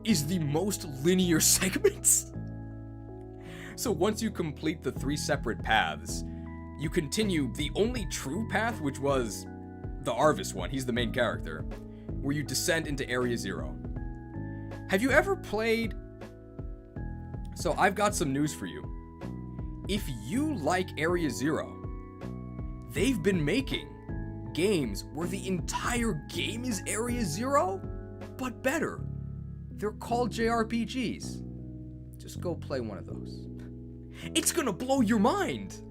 is the most linear segments. So once you complete the 3 separate paths, you continue the only true path, which was the Arvis one, he's the main character, where you descend into Area 0. Have you ever played... So I've got some news for you. If you like Area 0, they've been making games where the entire game is Area 0, but better. They're called JRPGs. Just go play one of those. It's gonna blow your mind!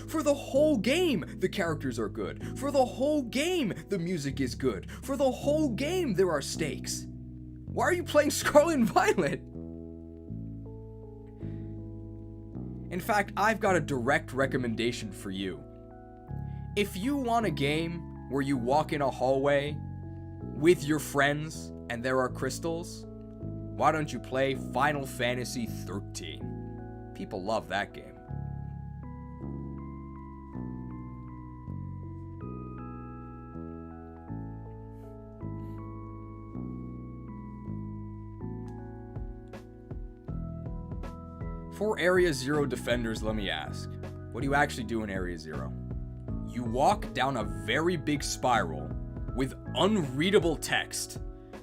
For the whole game, the characters are good. For the whole game, the music is good. For the whole game, there are stakes. Why are you playing Scarlet and Violet? In fact, I've got a direct recommendation for you. If you want a game where you walk in a hallway with your friends and there are crystals, why don't you play Final Fantasy XIII? People love that game. For Area 0 defenders, let me ask, what do you actually do in Area 0? You walk down a very big spiral with unreadable text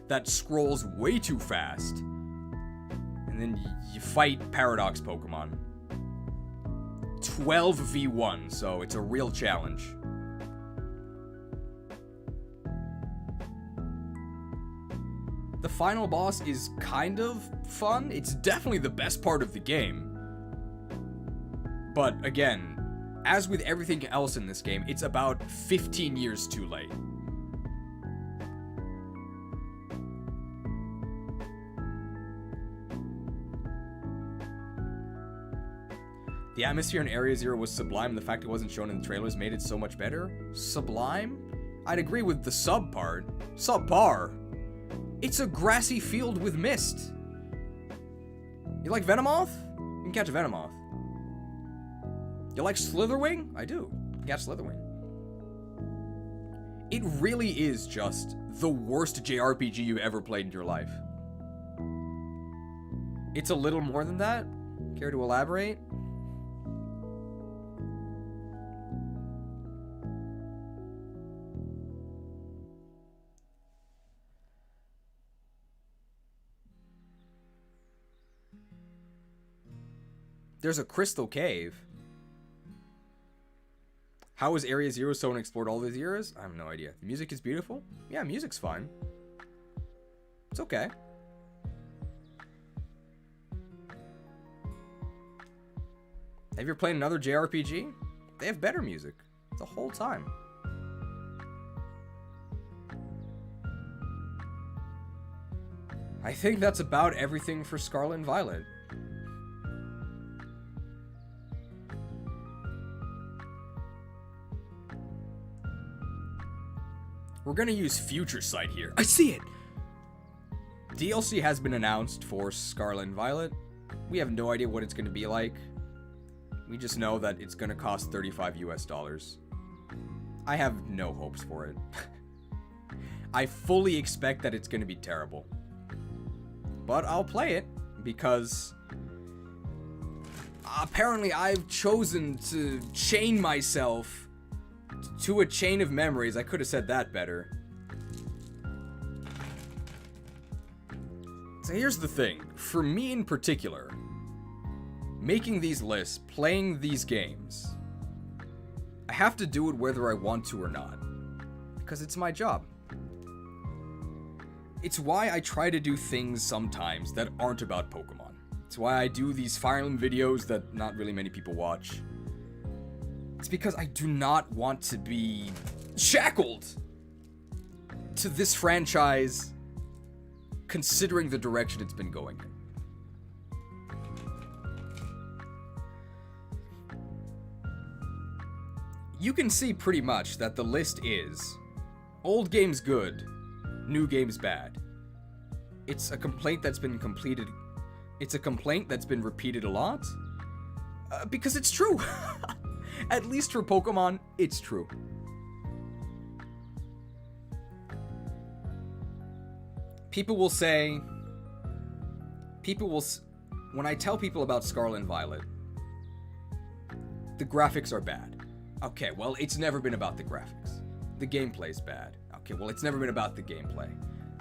that scrolls way too fast, and then you fight Paradox Pokemon. 12v1, so it's a real challenge. The final boss is kind of fun. It's definitely the best part of the game. But again, as with everything else in this game, it's about 15 years too late. The atmosphere in Area 0 was sublime, and the fact it wasn't shown in the trailers made it so much better. Sublime? I'd agree with the sub part. Subpar. It's a grassy field with mist. You like Venomoth? You can catch a Venomoth. You like Slitherwing? I do. You can catch Slitherwing. It really is just the worst JRPG you've ever played in your life. It's a little more than that. Care to elaborate? There's a crystal cave. How was Area Zero so unexplored all these years? I have no idea. The music is beautiful? Yeah, music's fine. It's okay. Have you ever played another JRPG? They have better music the whole time. I think that's about everything for Scarlet and Violet. We're gonna use Future Sight here. I see it! DLC has been announced for Scarlet and Violet. We have no idea what it's gonna be like. We just know that it's gonna cost $35 US. I have no hopes for it. I fully expect that it's gonna be terrible. But I'll play it, because apparently I've chosen to chain myself to a chain of memories. I could have said that better. So here's the thing. For me in particular, making these lists, playing these games, I have to do it whether I want to or not. Because it's my job. It's why I try to do things sometimes that aren't about Pokemon. It's why I do these Fire Emblem videos that not really many people watch. It's because I do not want to be shackled to this franchise, considering the direction it's been going in. You can see pretty much that the list is old games good, new games bad. It's a complaint that's been completed. It's a complaint that's been repeated a lot. Because it's true. At least for Pokemon, it's true. People will say... when I tell people about Scarlet and Violet, the graphics are bad. Okay, well, it's never been about the graphics. The gameplay's bad. Okay, well, it's never been about the gameplay.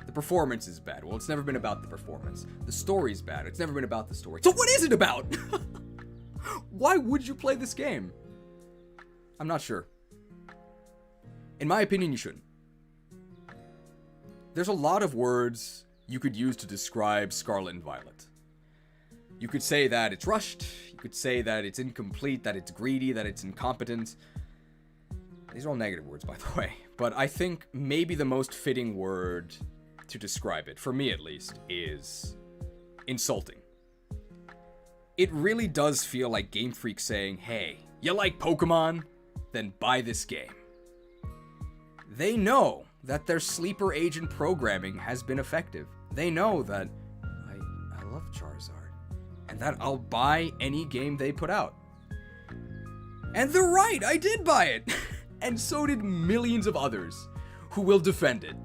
The performance is bad. Well, it's never been about the performance. The story's bad. It's never been about the story. So what is it about? Why would you play this game? I'm not sure. In my opinion, you shouldn't. There's a lot of words you could use to describe Scarlet and Violet. You could say that it's rushed. You could say that it's incomplete, that it's greedy, that it's incompetent. These are all negative words, by the way. But I think maybe the most fitting word to describe it, for me at least, is insulting. It really does feel like Game Freak saying, hey, you like Pokemon? Then buy this game. They know that their sleeper agent programming has been effective. They know that I love Charizard, and that I'll buy any game they put out. And they're right, I did buy it! And so did millions of others who will defend it.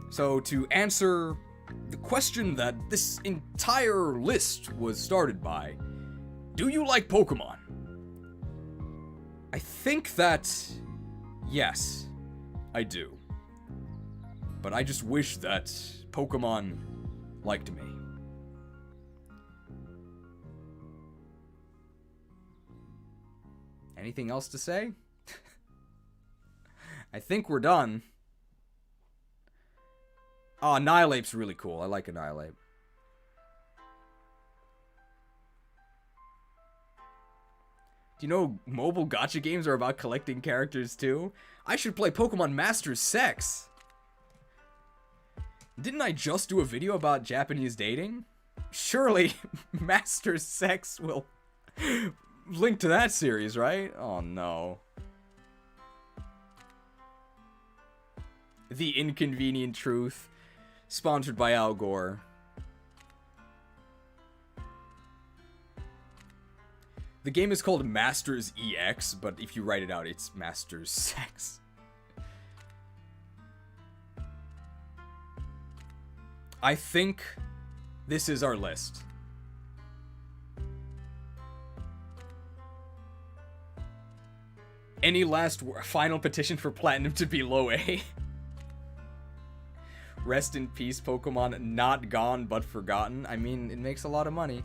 So to answer the question that this entire list was started by, do you like Pokemon? I think that, yes, I do. But I just wish that Pokemon liked me. Anything else to say? I think we're done. Oh, Annihilape's really cool. I like Annihilate. Do you know mobile gacha games are about collecting characters too? I should play Pokemon Masters Sex. Didn't I just do a video about Japanese dating? Surely Masters Sex will link to that series, right? Oh no. The Inconvenient Truth, sponsored by Al Gore. The game is called Masters EX, but if you write it out, it's Masters Sex. I think this is our list. Any last final petition for Platinum to be low A? Rest in peace, Pokemon. Not gone, but forgotten. I mean, it makes a lot of money.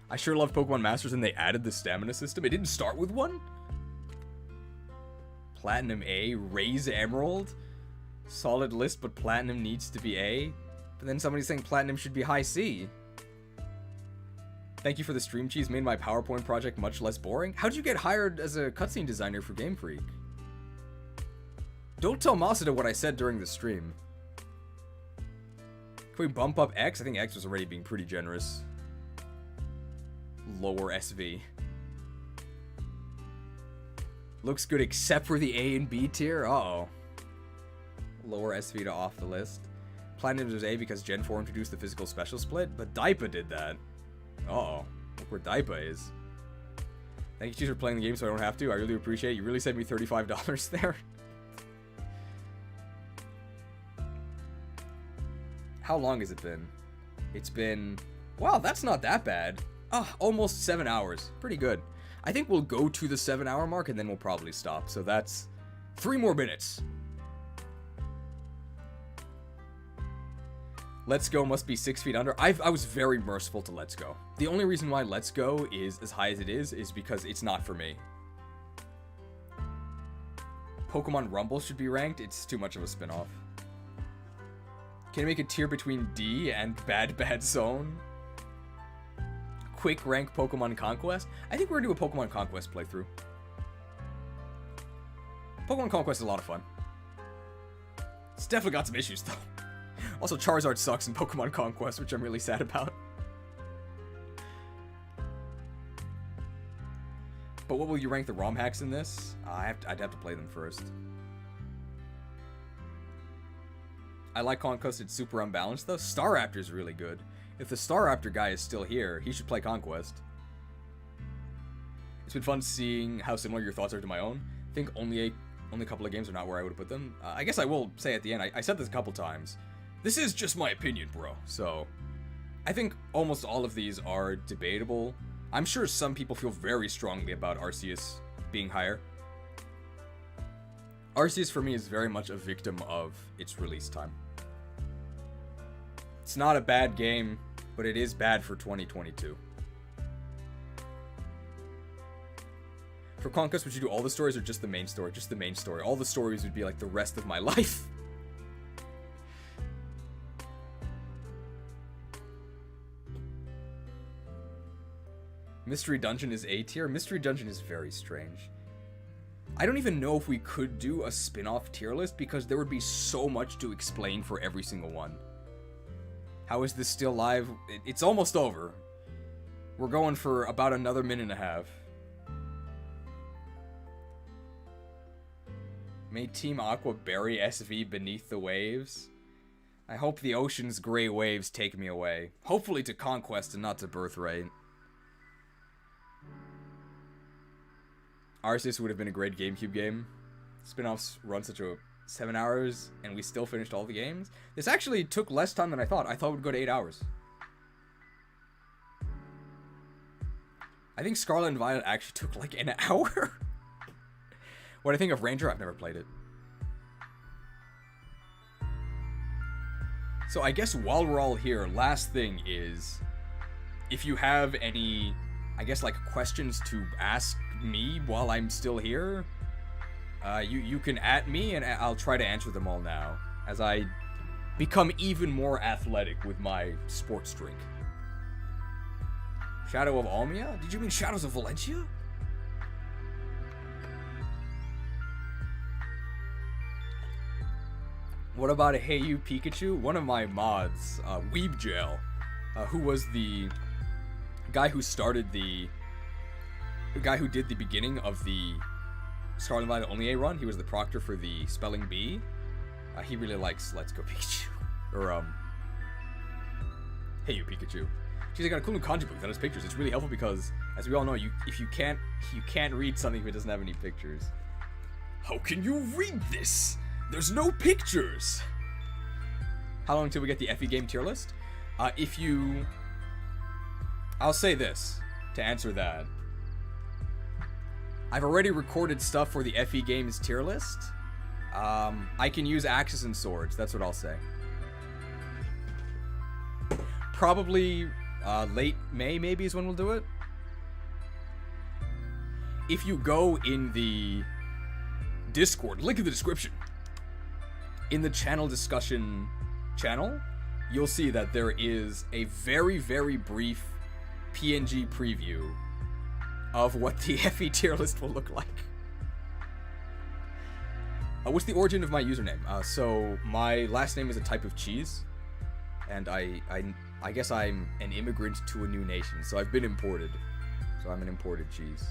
I sure love Pokemon Masters and they added the stamina system. It didn't start with one? Platinum A, Raise Emerald. Solid list, but Platinum needs to be A. But then somebody's saying Platinum should be high C. Thank you for the stream cheese. Made my PowerPoint project much less boring. How'd you get hired as a cutscene designer for Game Freak? Don't tell Masada what I said during the stream. Can we bump up X? I think X was already being pretty generous. Lower SV. Looks good except for the A and B tier? Uh-oh. Lower SV to off the list. Platinum was A because Gen 4 introduced the physical special split, but Daipa did that. Uh-oh. Look where Daipa is. Thank you for playing the game so I don't have to. I really appreciate it. You really saved me $35 there. How long has it been? It's been... Wow, that's not that bad. Almost 7 hours. Pretty good. I think we'll go to the 7-hour mark and then we'll probably stop. So that's 3 more minutes. Let's Go must be 6 feet under. I was very merciful to Let's Go. The only reason why Let's Go is as high as it is because it's not for me. Pokemon Rumble should be ranked. It's too much of a spin-off. Can you make a tier between D and Bad Zone? Quick rank Pokemon Conquest? I think we're gonna do a Pokemon Conquest playthrough. Pokemon Conquest is a lot of fun. It's definitely got some issues though. Also, Charizard sucks in Pokemon Conquest, which I'm really sad about. But what will you rank the ROM hacks in this? I'd have to play them first. I like Conquest, it's super unbalanced though. Staraptor's really good. If the Staraptor guy is still here, he should play Conquest. It's been fun seeing how similar your thoughts are to my own. I think only a couple of games are not where I would have put them. I guess I will say at the end, I said this a couple times. This is just my opinion, bro. So, I think almost all of these are debatable. I'm sure some people feel very strongly about Arceus being higher. Arceus for me is very much a victim of its release time. It's not a bad game, but it is bad for 2022. For Conquest, would you do all the stories or just the main story? Just the main story. All the stories would be like the rest of my life. Mystery Dungeon is A tier. Mystery Dungeon is very strange. I don't even know if we could do a spin-off tier list because there would be so much to explain for every single one. How is this still live? It's almost over. We're going for about another minute and a half. May Team Aqua bury SV beneath the waves? I hope the ocean's gray waves take me away. Hopefully to Conquest and not to Birthright. Arceus would have been a great GameCube game. Spin-offs run such a 7 hours, and we still finished all the games. This actually took less time than I thought. I thought it would go to 8 hours. I think Scarlet and Violet actually took like an hour. What do I think of Ranger? I've never played it. So I guess while we're all here, last thing is, if you have any, I guess like questions to ask me while I'm still here, you can @ me and I'll try to answer them all now as I become even more athletic with my sports drink. Shadow of Almia? Did you mean Shadows of Valencia? What about a Hey You Pikachu? One of my mods, Weebjail, who was the guy who started the guy who did the beginning of the Scarlet and Violet Only A run. He was the proctor for the Spelling Bee. He really likes Let's Go Pikachu. Or, Hey You Pikachu. She's got a cool new kanji book that has pictures. It's really helpful because, as we all know, you can't read something if it doesn't have any pictures. How can you read this? There's no pictures! How long until we get the FE game tier list? I'll say this, to answer that. I've already recorded stuff for the FE games tier list. I can use axes and swords. That's what I'll say. Probably late May, maybe, is when we'll do it. If you go in the Discord, link in the description, in the channel discussion channel, you'll see that there is a very, very brief PNG preview of what the FE tier list will look like. What's the origin of my username? So my last name is a type of cheese, and I guess I'm an immigrant to a new nation, so I've been imported. So I'm an imported cheese.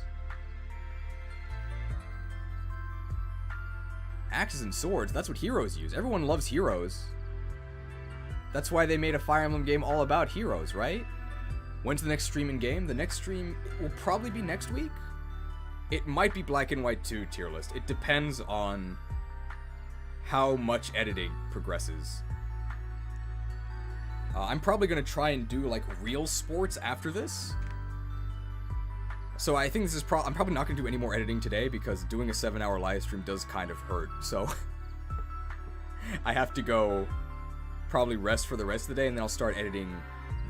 Axes and swords, that's what heroes use. Everyone loves heroes. That's why they made a Fire Emblem game all about heroes, right? When's the next stream in game? The next stream will probably be next week. It might be Black and White 2 tier list. It depends on how much editing progresses. I'm probably going to try and do, like, real sports after this. So I think this is I'm probably not going to do any more editing today because doing a 7-hour live stream does kind of hurt. So I have to go probably rest for the rest of the day, and then I'll start editing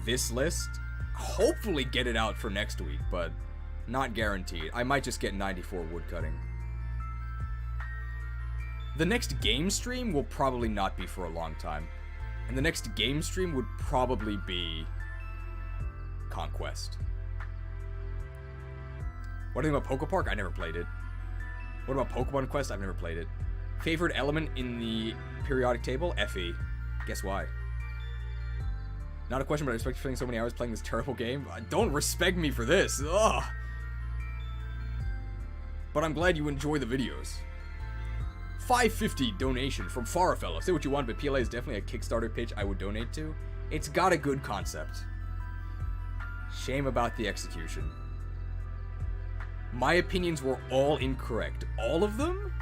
this list. Hopefully get it out for next week, but not guaranteed. I might just get 94 woodcutting. The next game stream will probably not be for a long time. And the next game stream would probably be Conquest. What do you think about Poke Park? I never played it. What about Pokemon Quest? I've never played it. Favorite element in the periodic table? FE. Guess why? Not a question, but I respect you spending so many hours playing this terrible game. Don't respect me for this. Ugh. But I'm glad you enjoy the videos. $5.50 donation from Farfellow. Say what you want, but PLA is definitely a Kickstarter pitch I would donate to. It's got a good concept. Shame about the execution. My opinions were all incorrect. All of them?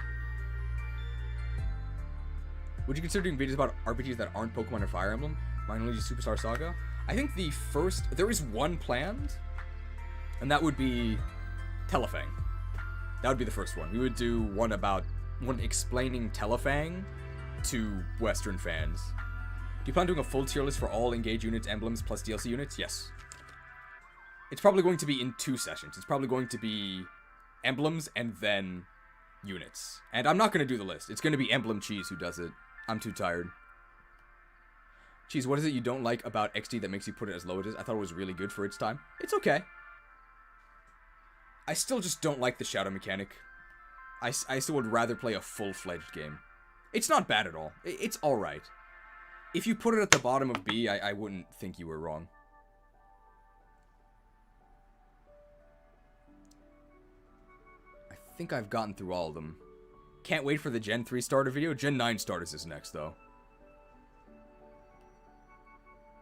Would you consider doing videos about RPGs that aren't Pokemon or Fire Emblem? Mine only just Superstar Saga? I think the first... There is one planned, and that would be Telefang. That would be the first one. We would do one explaining Telefang to Western fans. Do you plan on doing a full tier list for all Engage units, emblems, plus DLC units? Yes. It's probably going to be in 2 sessions. It's probably going to be emblems and then units. And I'm not going to do the list. It's going to be Emblem Cheese who does it. I'm too tired. Cheese, what is it you don't like about XD that makes you put it as low as it is? I thought it was really good for its time. It's okay. I still just don't like the shadow mechanic. I still would rather play a full-fledged game. It's not bad at all. It's alright. If you put it at the bottom of B, I wouldn't think you were wrong. I think I've gotten through all of them. Can't wait for the Gen 3 starter video. Gen 9 starters is next, though.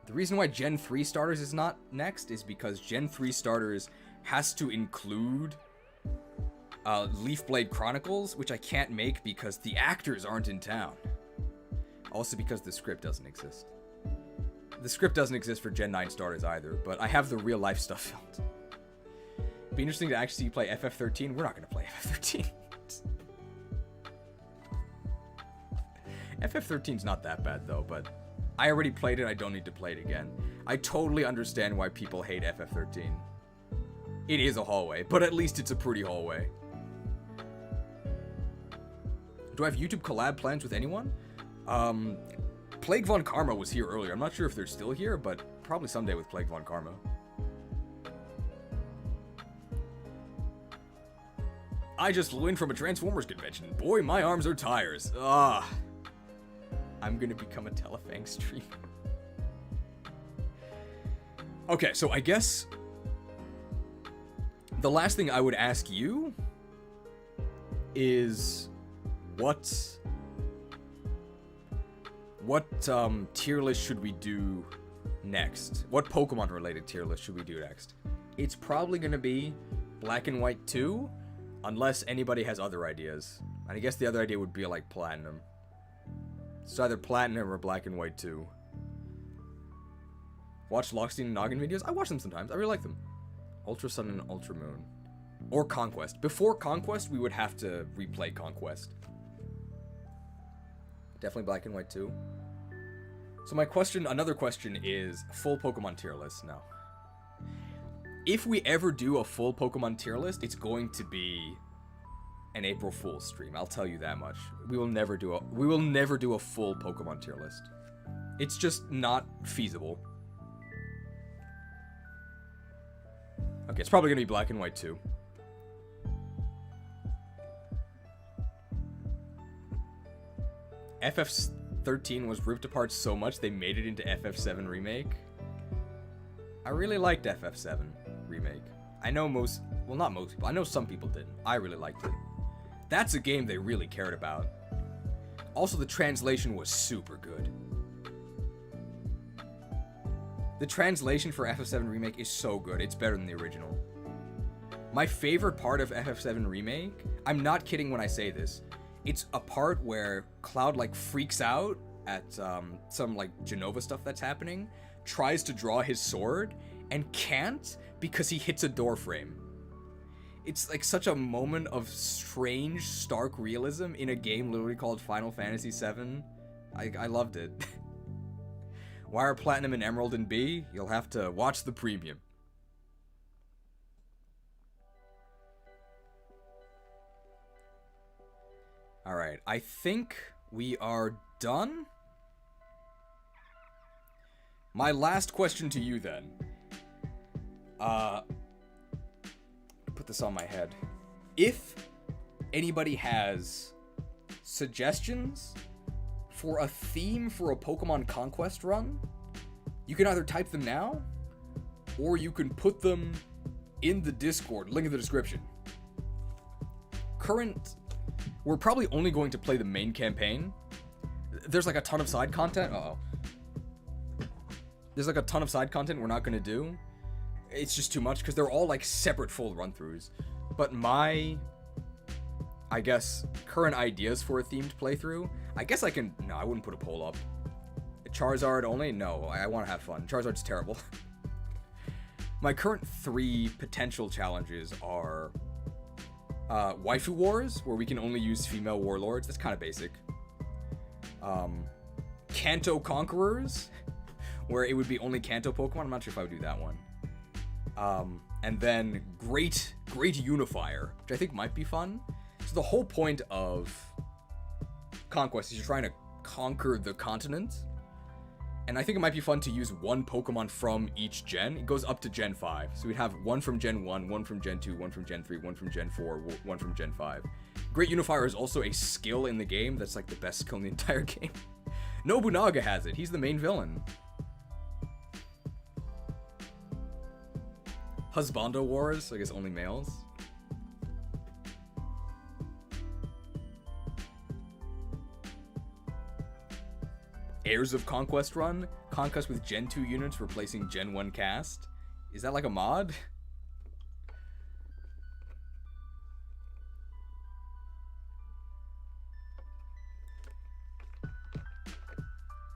The reason why Gen 3 starters is not next is because Gen 3 starters has to include Leafblade Chronicles, which I can't make because the actors aren't in town. Also because the script doesn't exist. The script doesn't exist for Gen 9 starters either, but I have the real life stuff filmed. Be interesting to actually see you play FF13. We're not going to play FF13. FF13's not that bad though, but I already played it. I don't need to play it again. I totally understand why people hate FF13. It is a hallway, but at least it's a pretty hallway. Do I have YouTube collab plans with anyone? Plague Von Karma was here earlier. I'm not sure if they're still here, but probably someday with Plague Von Karma. I just flew in from a Transformers convention. Boy, my arms are tires. Ah. I'm gonna become a Telefang streamer. Okay, so I guess the last thing I would ask you is what tier list should we do next? What Pokemon related tier list should we do next? It's probably gonna be Black and White 2, unless anybody has other ideas. And I guess the other idea would be like Platinum. It's either Platinum or Black and White 2. Watch Lockstein and Noggin videos? I watch them sometimes. I really like them. Ultra Sun and Ultra Moon. Or Conquest. Before Conquest, we would have to replay Conquest. Definitely Black and White 2. So my question, another question is full Pokemon tier list. No. If we ever do a full Pokemon tier list, it's going to be an April Fool's stream. I'll tell you that much. We will never do a full Pokemon tier list. It's just not feasible. Okay, it's probably gonna be Black and White 2. FF13 was ripped apart so much they made it into FF7 Remake. I really liked FF7 Remake. I know not most people, I know some people didn't. I really liked it. That's a game they really cared about. Also, the translation was super good. The translation for FF7 Remake is so good, it's better than the original. My favorite part of FF7 Remake, I'm not kidding when I say this, it's a part where Cloud, like, freaks out at some, like, Genova stuff that's happening, tries to draw his sword, and can't because he hits a door frame. It's, like, such a moment of strange, stark realism in a game literally called Final Fantasy VII. I loved it. Why are Platinum and Emerald and B? You'll have to watch the premium. Alright, I think we are done. My last question to you then. Put this on my head. If anybody has suggestions for a theme for a Pokemon Conquest run, you can either type them now, or you can put them in the Discord, link in the description. We're probably only going to play the main campaign. There's like a ton of side content. There's like a ton of side content we're not going to do. It's just too much because they're all like separate full run-throughs. But my, I guess, current ideas for a themed playthrough, I guess I can, no, I wouldn't put a poll up. Charizard only? No, I want to have fun. Charizard's terrible. My current 3 potential challenges are Waifu Wars, where we can only use female warlords. That's kind of basic. Kanto Conquerors, where it would be only Kanto Pokemon. I'm not sure if I would do that one. And then Great Unifier, which I think might be fun. So the whole point of Conquest is you're trying to conquer the continent. And I think it might be fun to use one Pokemon from each gen. It goes up to Gen 5. So we'd have one from Gen 1, one from Gen 2, one from Gen 3, one from Gen 4, one from Gen 5. Great Unifier is also a skill in the game that's like the best skill in the entire game. Nobunaga has it. He's the main villain. Husbando Wars, I guess only males. Heirs of Conquest run, Conquest with Gen 2 units replacing Gen 1 cast. Is that like a mod?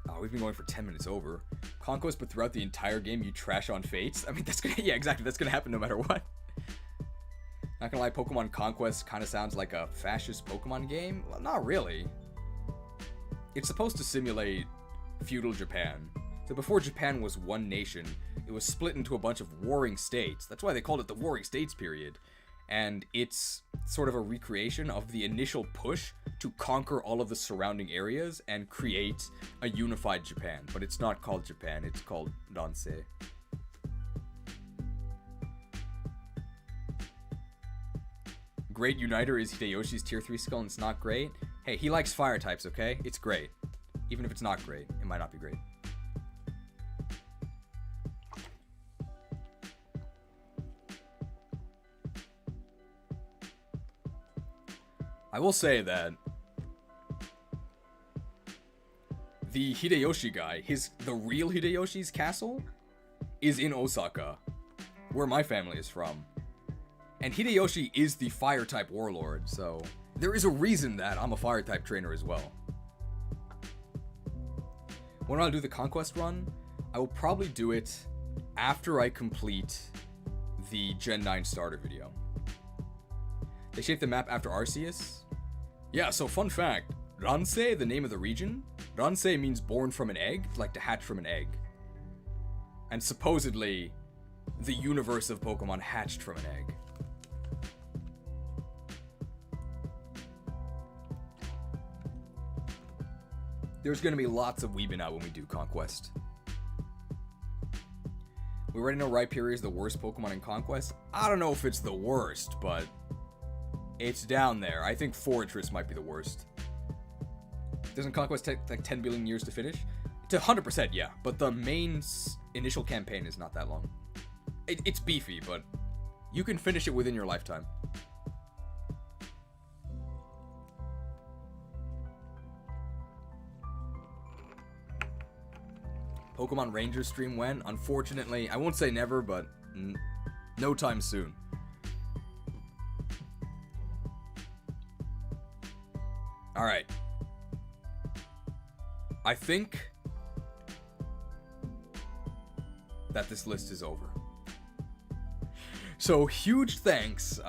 Oh, we've been going for 10 minutes over. Conquest, but throughout the entire game you trash on Fates? I mean, that's gonna, yeah, exactly, that's gonna happen no matter what. Not gonna lie, Pokemon Conquest kind of sounds like a fascist Pokemon game. Well, not really. It's supposed to simulate feudal Japan. So before Japan was one nation, it was split into a bunch of warring states. That's why they called it the Warring States period. And it's sort of a recreation of the initial push to conquer all of the surrounding areas and create a unified Japan. But it's not called Japan, it's called Dansei. Great Uniter is Hideyoshi's tier 3 skill and it's not great. Hey, he likes fire types, okay? It's great. Even if it's not great, it might not be great. I will say that the Hideyoshi guy, the real Hideyoshi's castle is in Osaka, where my family is from. And Hideyoshi is the fire type warlord, so there is a reason that I'm a fire type trainer as well. When I'll do the Conquest run, I will probably do it after I complete the Gen 9 starter video. They shaped the map after Arceus. Yeah, so fun fact, Ransei, the name of the region. Ransei means born from an egg, like to hatch from an egg. And supposedly, the universe of Pokemon hatched from an egg. There's gonna be lots of weebing out when we do Conquest. We already know Rhyperior is the worst Pokemon in Conquest. I don't know if it's the worst, but it's down there. I think Fortress might be the worst. Doesn't Conquest take like 10 billion years to finish? It's 100%, yeah. But the main initial campaign is not that long. It's beefy, but you can finish it within your lifetime. Pokemon Ranger stream when? Unfortunately, I won't say never, but no time soon. Alright. I think that this list is over. So, huge thanks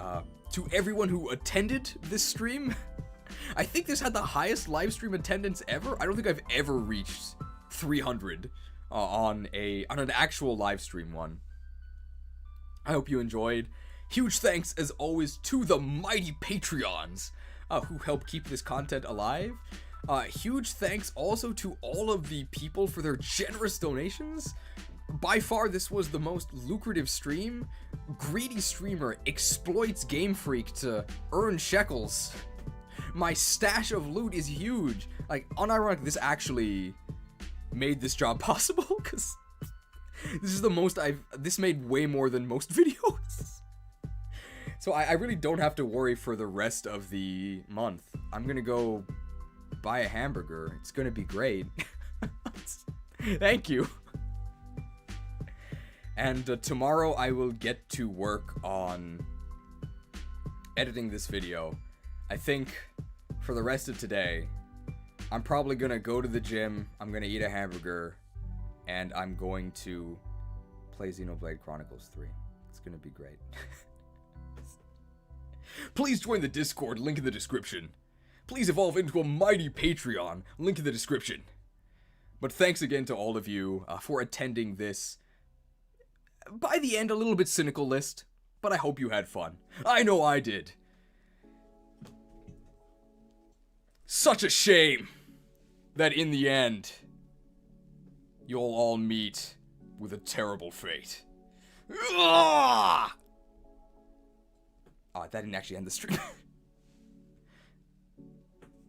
to everyone who attended this stream. I think this had the highest live stream attendance ever. I don't think I've ever reached 300 on an actual live stream one. I hope you enjoyed. Huge thanks, as always, to the mighty Patreons who help keep this content alive. Huge thanks also to all of the people for their generous donations. By far, this was the most lucrative stream. Greedy streamer exploits Game Freak to earn shekels. My stash of loot is huge. Like, unironic, this actually made this job possible, because this is the most this made way more than most videos. So I really don't have to worry for the rest of the month. I'm gonna go buy a hamburger. It's gonna be great. Thank you. And tomorrow I will get to work on editing this video. I think for the rest of today, I'm probably gonna go to the gym, I'm gonna eat a hamburger, and I'm going to play Xenoblade Chronicles 3. It's gonna be great. Please join the Discord, link in the description. Please evolve into a mighty Patreon, link in the description. But thanks again to all of you for attending this, by the end, a little bit cynical list, but I hope you had fun. I know I did. Such a shame that in the end, you'll all meet with a terrible fate. That didn't actually end the stream.